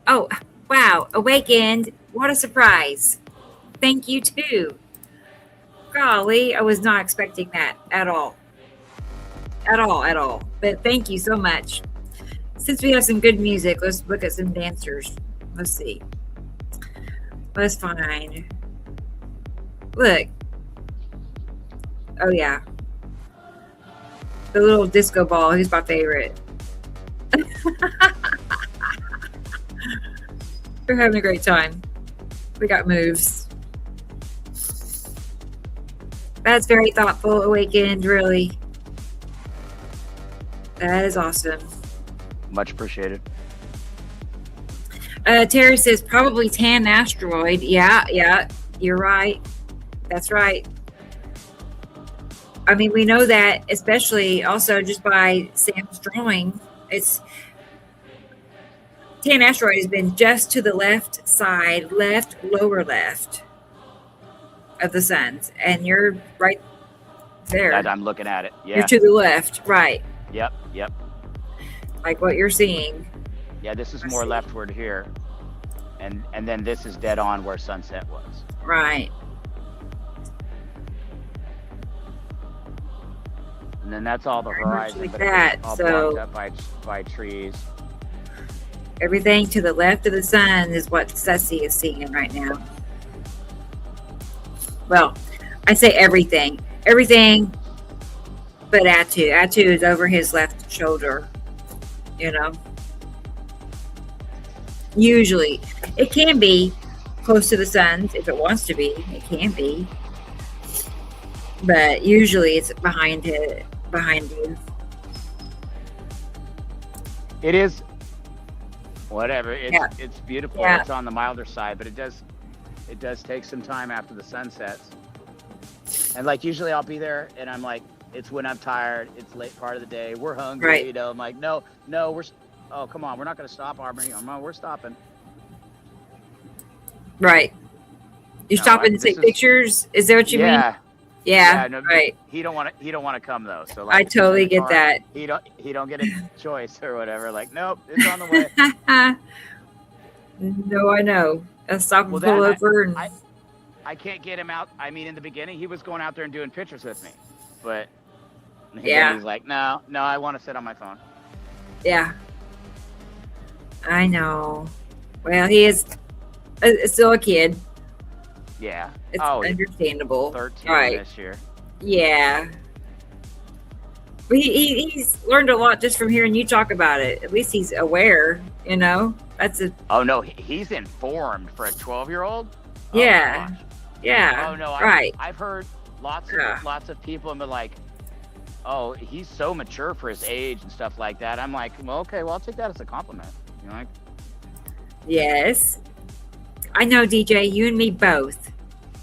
Oh, wow. Awakened. What a surprise. Thank you too. Golly, I was not expecting that at all. At all. But thank you so much. Since we have some good music, let's look at some dancers. Let's see. Let's find. Look. Oh, yeah. The little disco ball. He's my favorite. We're having a great time. We got moves. That's very thoughtful, Awakened, really. That is awesome. Much appreciated. Terry says probably tan asteroid. Yeah, you're right. That's right. I mean, we know that, especially also just by Sam's drawing. It's tan asteroid has been just to the left side, lower left of the suns, and you're right there. I'm looking at it. Yeah. You're to the left, right? Yep. Like what you're seeing. Yeah, this is more leftward here, and then this is dead on where sunset was. Right. And then that's all the Very much horizon, like but that, it's all so- blocked up by trees. Everything to the left of the sun is what Sussy is seeing right now. Well, I say everything. Everything but Atu. Atu is over his left shoulder. Usually. It can be close to the sun's if it wants to be. It can be. But usually it's behind you. It is. Whatever. It's beautiful. Yeah. It's on the milder side, but it does take some time after the sun sets. And like usually I'll be there and I'm like, it's when I'm tired, it's late part of the day, we're hungry, Right. I'm like, no, come on, we're not gonna stop, Aubrey. We're stopping. Right. You No, stopping to take pictures? Is that what you mean? Yeah, no, right. He don't want to come though. So I like, totally in the get car, that. He don't get a choice or whatever. Like, nope, it's on the way. No, I know. I'll stop and Well, pull that- over and I can't get him out. I mean, in the beginning, he was going out there and doing pictures with me, but then Yeah. he's like, no, I want to sit on my phone. yeah. I know. Well, he is still a kid. Yeah. It's he's understandable. 13 Right. this year. Yeah. But he's learned a lot just from hearing you talk about it. At least he's aware, That's a Oh no, he's informed for a 12-year-old. yeah. Oh, my gosh. Yeah. Oh no, right. I've heard lots of people and been like, oh, he's so mature for his age and stuff like that. I'm like, well, okay, well, I'll take that as a compliment. Like, Yes. I know, DJ, you and me both.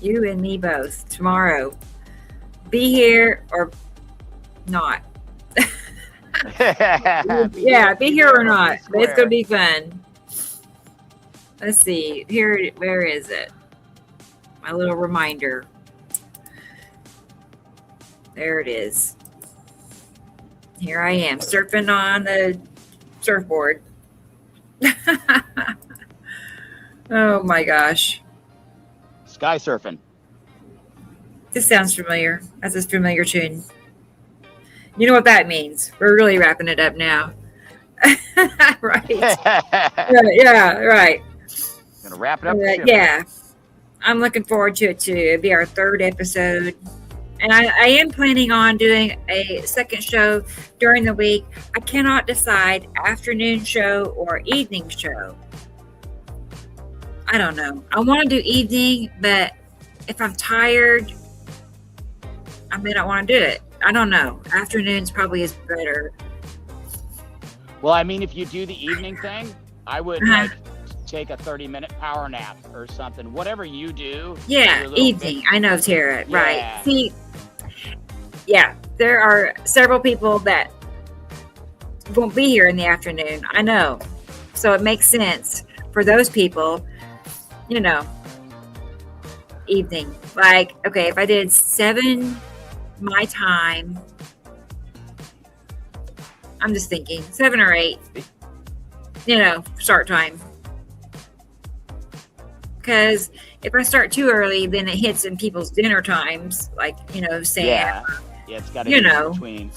You and me both. Tomorrow. Be here or not. Yeah, be here or not. But it's going to be fun. Let's see. Where is it? My little reminder. There it is. Here I am, surfing on the surfboard. Oh my gosh. Sky surfing. This sounds familiar. That's a familiar tune. You know what that means. We're really wrapping it up now. Right. Yeah, right. Gonna wrap it up. Yeah. I'm looking forward to it too. It'll be our 3rd episode. And I am planning on doing a second show during the week. I cannot decide afternoon show or evening show. I don't know. I want to do evening, but if I'm tired, I may not want to do it. I don't know. Afternoons probably is better. Well, I mean, if you do the evening thing, I would like take a 30-minute power nap or something. Whatever you do. Yeah, your little evening. I know, Tara. Yeah. Right. See, yeah, there are several people that won't be here in the afternoon. I know. So it makes sense for those people, you know, evening. Like, okay, if I did 7 my time, I'm just thinking 7 or 8, you know, start time. Because if I start too early, then it hits in people's dinner times, like, you know, Sam. Yeah, it's got to you be know, in between.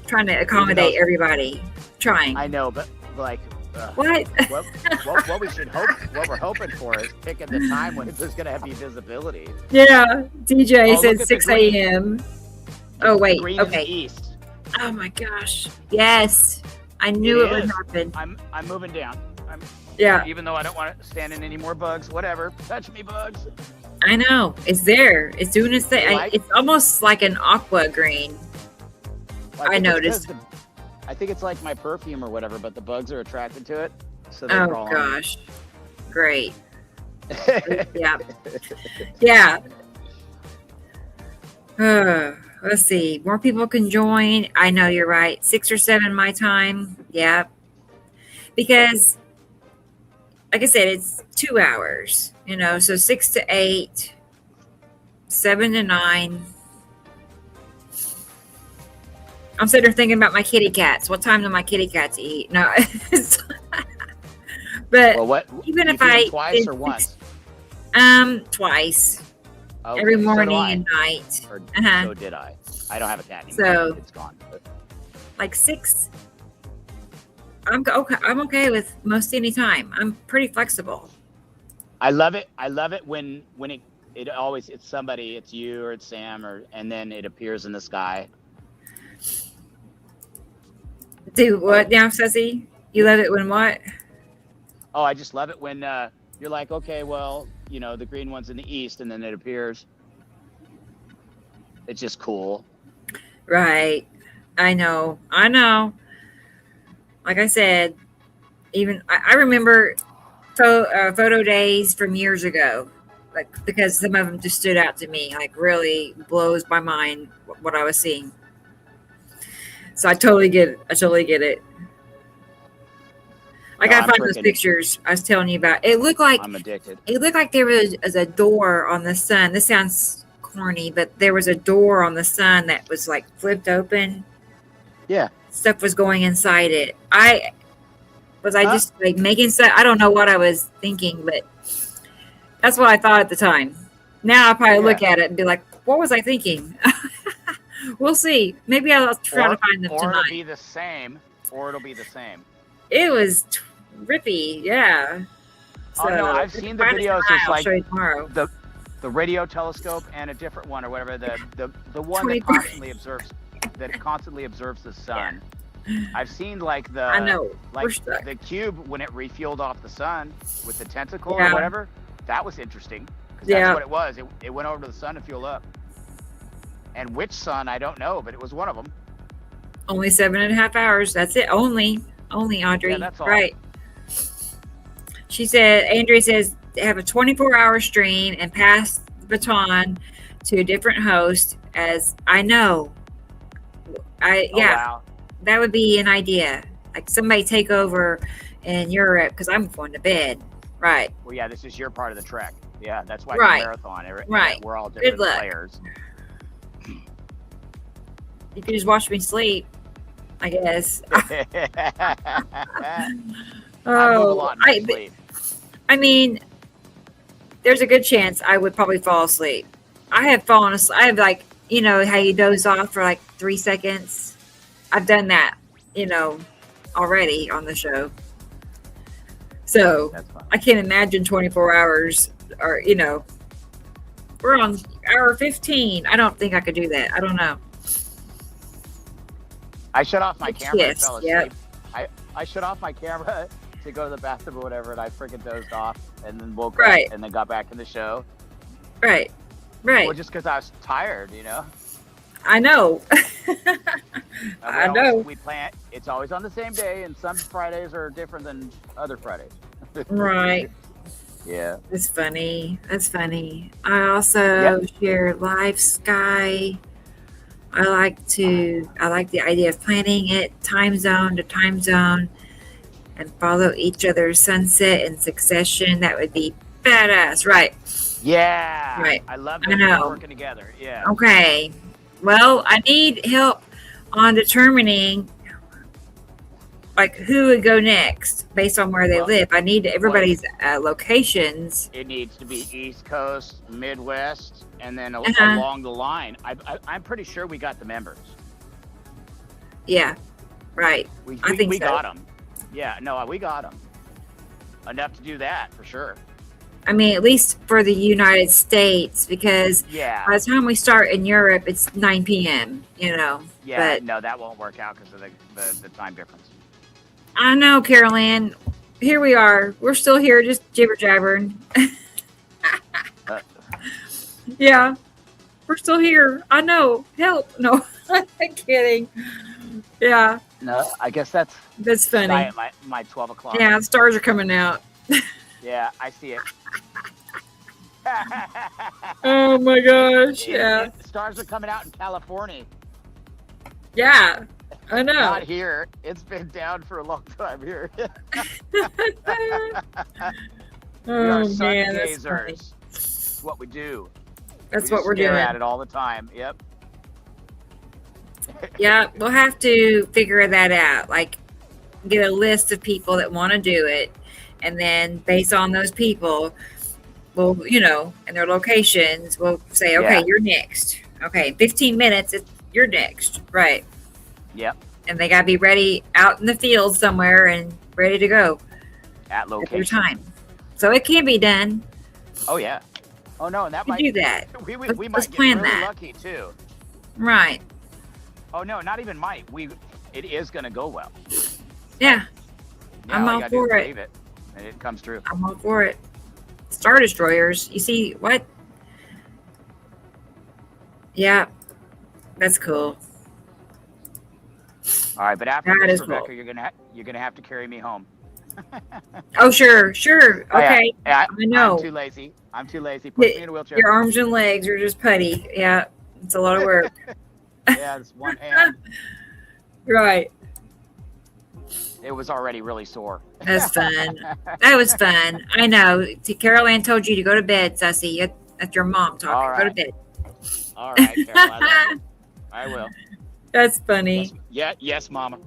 Trying to accommodate everybody. Trying. I know, but like, what? what we should hope, what we're hoping for is picking the time when there's going to be visibility. Yeah, DJ Oh, said look at 6 the green. a.m. Oh, wait, Green is okay. east. Oh my gosh. Yes. I knew it would is. happen. I'm moving down. Yeah. Even though I don't want to stand in any more bugs, whatever. Touch me, bugs. I know. It's there. It's doing its thing. Like- It's almost like an aqua green. I noticed. I think it's like my perfume or whatever, but the bugs are attracted to it. So they crawl Oh on gosh. Great. it. Yeah. Yeah. Let's see. More people can join. I know you're right. 6 or 7 my time. Yeah. Because, like I said, it's 2 hours. You know, so 6 to 8, 7 to 9. I'm sitting there thinking about my kitty cats. What time do my kitty cats eat? No. But well, what? even You if feed them I twice did or once? Twice. Okay, Every so do morning I. and night. Or Uh-huh. so did I. I don't have a cat anymore. So- It's gone. Like 6. I'm okay. I'm okay with most any time. I'm pretty flexible. I love it. I love it when it always, it's somebody, it's you or it's Sam, and then it appears in the sky. Do what now, Sussy? You love it when what? Oh, I just love it when you're like, okay, well, you know, the green one's in the east, and then it appears. It's just cool. Right. I know. I know. Like I said, even I remember photo days from years ago, like because some of them just stood out to me, like really blows my mind what I was seeing. So I totally get it. I totally get it. I gotta find those pictures I was telling you about. It looked like I'm addicted. It looked like there was a door on the sun. This sounds corny, but there was a door on the sun that was like flipped open. Yeah. Stuff was going inside it. I just like making stuff. I don't know what I was thinking, but that's what I thought at the time. Now I'll probably look at it and be like, what was I thinking? We'll see. Maybe I'll try to find them or tonight. it'll be the same. It was trippy, yeah. Oh no, I've seen the videos. It's I'll show you like tomorrow. the radio telescope and a different one or whatever. The one that 24. constantly observes the sun. I've seen like I know. like We're stuck. the cube when it refueled off the sun with the tentacle Yeah. or whatever. That was interesting. 'Cause Yeah. that's what it was. It went over to the sun to fuel up. And which sun, I don't know, but it was one of them. Only 7.5 hours. That's it. Only Audrey. Yeah, that's all. Right. She said, Andrea says, have a 24-hour stream and pass the baton to a different host. As I know, Wow. that would be an idea. Like somebody take over in Europe because I'm going to bed. Right. Well, yeah, this is your part of the trek. Yeah, that's why Right. it's a marathon. Right. We're all Good different luck. players. You can just watch me sleep, I guess. I move a lot in my sleep. I mean, there's a good chance I would probably fall asleep. I have fallen asleep. I have like, you know, how you doze off for like 3 seconds. I've done that, you know, already on the show. So That's fine. I can't imagine 24 hours or, you know, we're on hour 15. I don't think I could do that. I don't know. I shut off my camera and Yes, fell asleep. yep. I shut off my camera to go to the bathroom or whatever, and I freaking dozed off, and then woke Right. up, and then got back in the show. Right. Right. Well, just because I was tired, you know. I know. I know. We plan. It's always on the same day, and some Fridays are different than other Fridays. Right. Yeah. That's funny. That's funny. I also share Live Sky. I like the idea of planning it time zone to time zone and follow each other's sunset in succession. That would be badass, right? Yeah. Right. I love I that know. we're working together. Yeah. Okay. Well, I need help on determining like who would go next based on where they live. I need everybody's locations. It needs to be East Coast, Midwest, and then along the line. I'm pretty sure we got the members. Yeah. Right. I think we so. got them. Yeah. No, we got them. Enough to do that for sure. I mean, at least for the United States, because by the time we start in Europe, it's 9 p.m., you know. Yeah, but no, that won't work out because of the time difference. I know, Carol Ann. Here we are. We're still here, just jibber jabbering. Yeah, we're still here. I know. Help. No, I'm kidding. Yeah. No, I guess that's funny. At my 12 o'clock. Yeah, stars are coming out. Yeah, I see it. Oh my gosh, yeah. Stars are coming out in California. Yeah, I know. Not here. It's been down for a long time here. Oh man, that's funny. What we do. That's what we're stare doing. at it all the time. Yep. Yeah, we'll have to figure that out. Like, get a list of people that want to do it, and then based on those people, we'll, and their locations, we'll say, okay, you're next. Okay, 15 minutes, you're next, right? Yep. And they gotta be ready out in the field somewhere and ready to go At location. your time. So it can be done. Oh yeah. Oh no, and that might do that. We Let's might get plan really that. lucky too. Right. Oh no, not even might. It is going to go well. Yeah. Yeah, I'm all you all gotta do is for it. believe it, and it comes true. I'm all for it. Star Destroyers. You see what? Yeah. That's cool. All right, but after That this, is Rebecca, cool. you're gonna have to carry me home. Oh, sure. Oh, yeah. Okay. Yeah, I know. I'm too lazy. Put me in a wheelchair. Your arms and legs are just putty. Yeah. It's a lot of work. Yeah, it's one hand. Right. It was already really sore. That's fun. That was fun. I know. Carol Ann told you to go to bed, Sussy. That's your mom talking. All Go to right. bed. All right, Carol, I will. That's funny. Yes, Mama.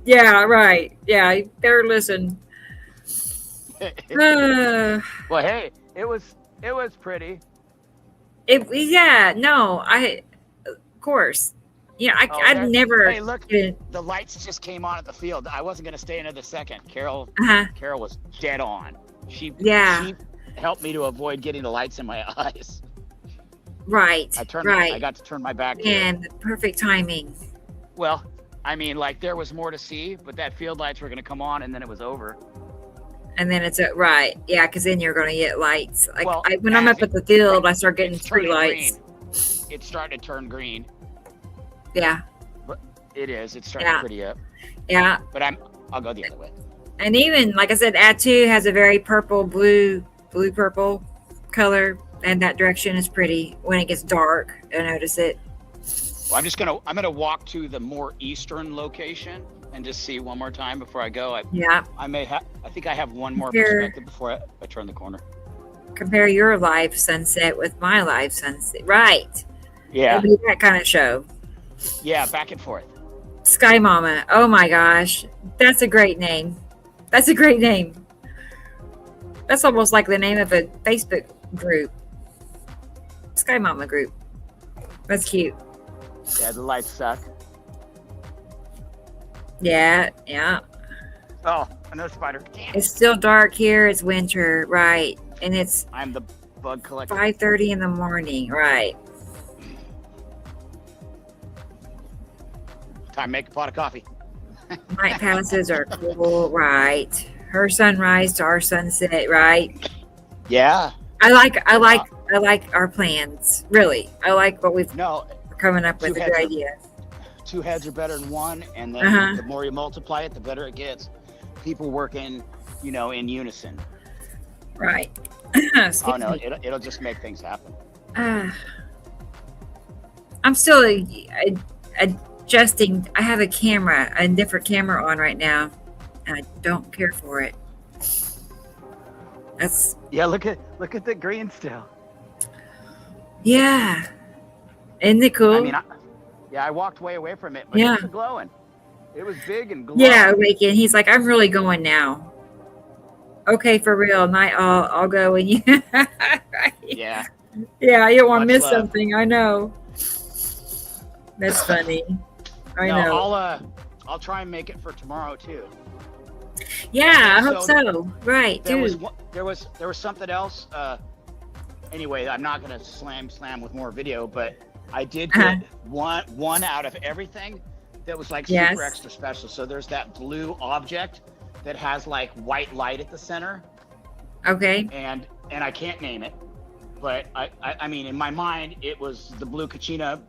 Yeah, right. Yeah, better listen. Well, hey, it was pretty. Of course. Yeah, Oh, I'd never. Hey, look, the lights just came on at the field. I wasn't gonna stay another second. Carol was dead on. She helped me to avoid getting the lights in my eyes. Right. I got to turn my back to it. And perfect timing. Well, I mean, like there was more to see, but that field lights were gonna come on, and then it was over. And then it's right. Yeah, because then you're going to get lights. Like Well, when I'm up at the field, I start getting It's 3 turning lights. green. It's starting to turn green. Yeah. But it is. It's starting to pretty up. Yeah. But I'll go the other way. And even, like I said, Atu has a very blue-purple color. And that direction is pretty. When it gets dark, I notice it. Well, I'm gonna walk to the more eastern location and just see one more time before I go. I think I have one more perspective before I turn the corner. Compare your live sunset with my live sunset. Right. Yeah. It'll be that kind of show. Yeah, back and forth. Sky Mama. Oh my gosh. That's a great name. That's almost like the name of a Facebook group. Sky Mama group. That's cute. Yeah, the lights suck. Yeah. Oh, another spider. Damn. It's still dark here. It's winter, right? And it's I'm the bug collector. 5:30 in the morning, right? Time to make a pot of coffee. Night passes are cool, right? Her sunrise to our sunset, right? Yeah. I like our plans. Really, I like what we're coming up with. A good idea. 2 heads are better than one, and then the more you multiply it, the better it gets. People working, in unison. Right. Oh Excuse no, me. it'll just make things happen. I'm still adjusting. I have a different camera on right now, and I don't care for it. That's Yeah, look at the green still. yeah. Isn't it cool? I mean, I walked way away from it, but Yeah. it was glowing. It was big and glowing. Yeah, Awaken. He's like, I'm really going now. Okay, for real. Night, I'll go and you. Yeah. Yeah, you don't want to Much miss love. something. I know. That's funny. I No, know. I'll try and make it for tomorrow too. Yeah, I hope So, so. Right, There was dude. there was something else. Anyway, I'm not gonna slam with more video, but I did get one out of everything that was like Yes. super extra special. So there's that blue object that has like white light at the center, Okay. and I can't name it, but I mean in my mind it was the blue Kachina.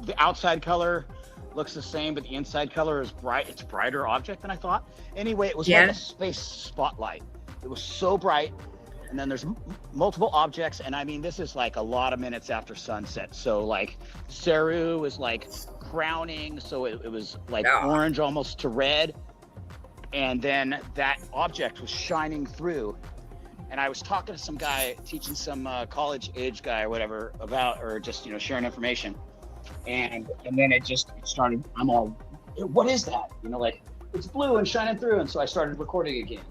The outside color looks the same, but the inside color is bright. It's a brighter object than I thought. Anyway, it was like Yeah. a space spotlight. It was so bright. And then there's multiple objects. And I mean, this is like a lot of minutes after sunset. So like Saru was like crowning. So it was like orange almost to red. And then that object was shining through. And I was talking to some guy, teaching some college age guy or whatever about, or just, sharing information. And then it started, I'm all, what is that? Like it's blue and shining through. And so I started recording again.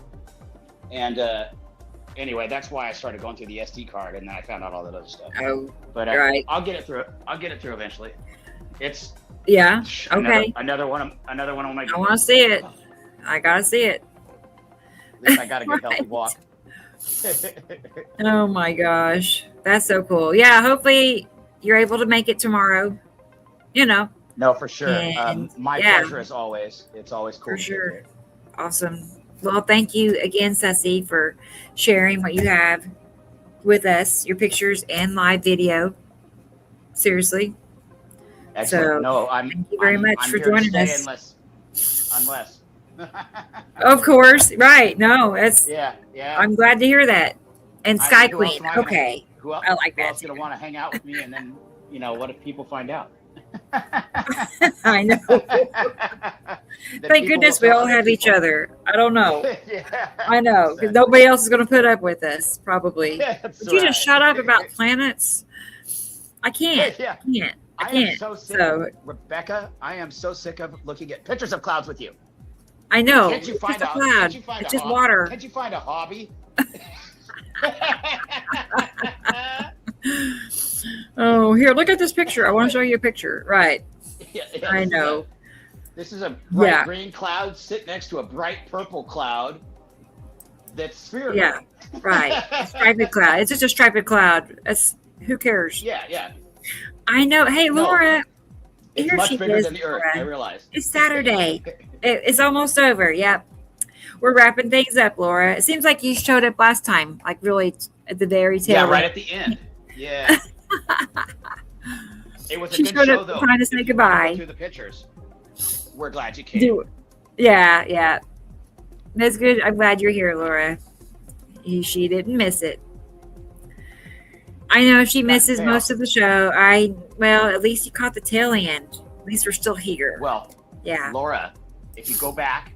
And anyway, that's why I started going through the SD card, and then I found out all that other stuff. Oh, but right. I'll get it through. I'll get it through eventually. It's Yeah. Okay. Another one of my. I want to see it. I gotta see it. At least I got a good healthy walk. Oh my gosh, that's so cool. Yeah. Hopefully you're able to make it tomorrow. No, for sure. And, My yeah. pleasure as always. It's always cool. For sure. Awesome. Well, thank you again, Ceci, for sharing what you have with us, your pictures and live video. Seriously. Excellent. So, thank you very much for here to joining stay us. Unless. Of course. Right. No, it's. Yeah. I'm glad to hear that. And I Sky mean, who else Queen. am I gonna- Okay. Who else, I like who that else gonna want to hang out with me? And then, what if people find out? I know. Thank goodness we all have each other. I don't know. Yeah, I know, because nobody else is going to put up with us, probably. That's Would you just right. shut up about planets? I can't. Yeah. I I am can't. so sick, Rebecca. I am so sick of looking at pictures of clouds with you. I know. Can't you It's find just a a cloud. Can't you find It's a just hobby? water. Can't you find a hobby? Oh, here, look at this picture. I want to show you a picture. Right. Yeah, I know. This is a bright Yeah. green cloud sit next to a bright purple cloud that's spherical. Yeah. Right. A striped cloud. It's just a striped cloud. Who cares? Yeah. I know. Hey, No, Laura. It's Here much she bigger is, than the Earth. Laura. I realize. It's Saturday. It's almost over. Yep. We're wrapping things up, Laura. It seems like you showed up last time, like really at the very tail. Yeah, end. right at the end. Yeah. It was a She good showed show, up though. trying to say If you wanna go goodbye. through the pictures. We're glad you came. Yeah. That's good. I'm glad you're here, Laura. She didn't miss it. I know she misses tail. most of the show. Well, at least you caught the tail end. At least we're still here. Well, Yeah. Laura, if you go back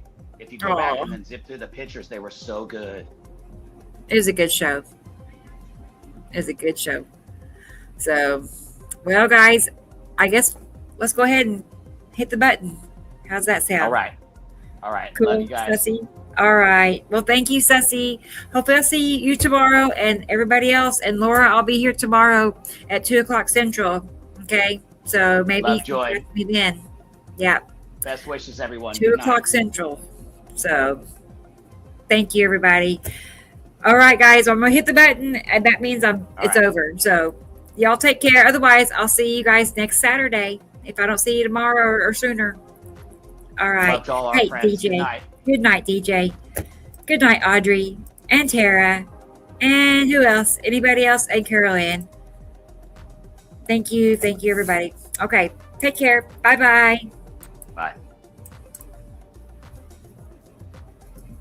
Aw. and then zip through the pictures, they were so good. It was a good show. So, well, guys, I guess let's go ahead and hit the button. How's that sound? All right. Cool, Love you guys. Ceci. All right. Well, thank you, Ceci. Hopefully I'll see you tomorrow and everybody else. And Laura, I'll be here tomorrow at 2:00 Central. Okay. So maybe Love, you can Joy. catch me then. Yeah. Best wishes, everyone. 2:00 Central. So thank you, everybody. All right, guys, I'm going to hit the button and that means it's over. So y'all take care. Otherwise, I'll see you guys next Saturday if I don't see you tomorrow or sooner. All right. Love to all our Hey, friends. DJ. Good night. Good night, DJ. Good night, Audrey and Tara. And who else? Anybody else? And Carol Ann. Thank you. Thank you, everybody. Okay. Take care. Bye-bye.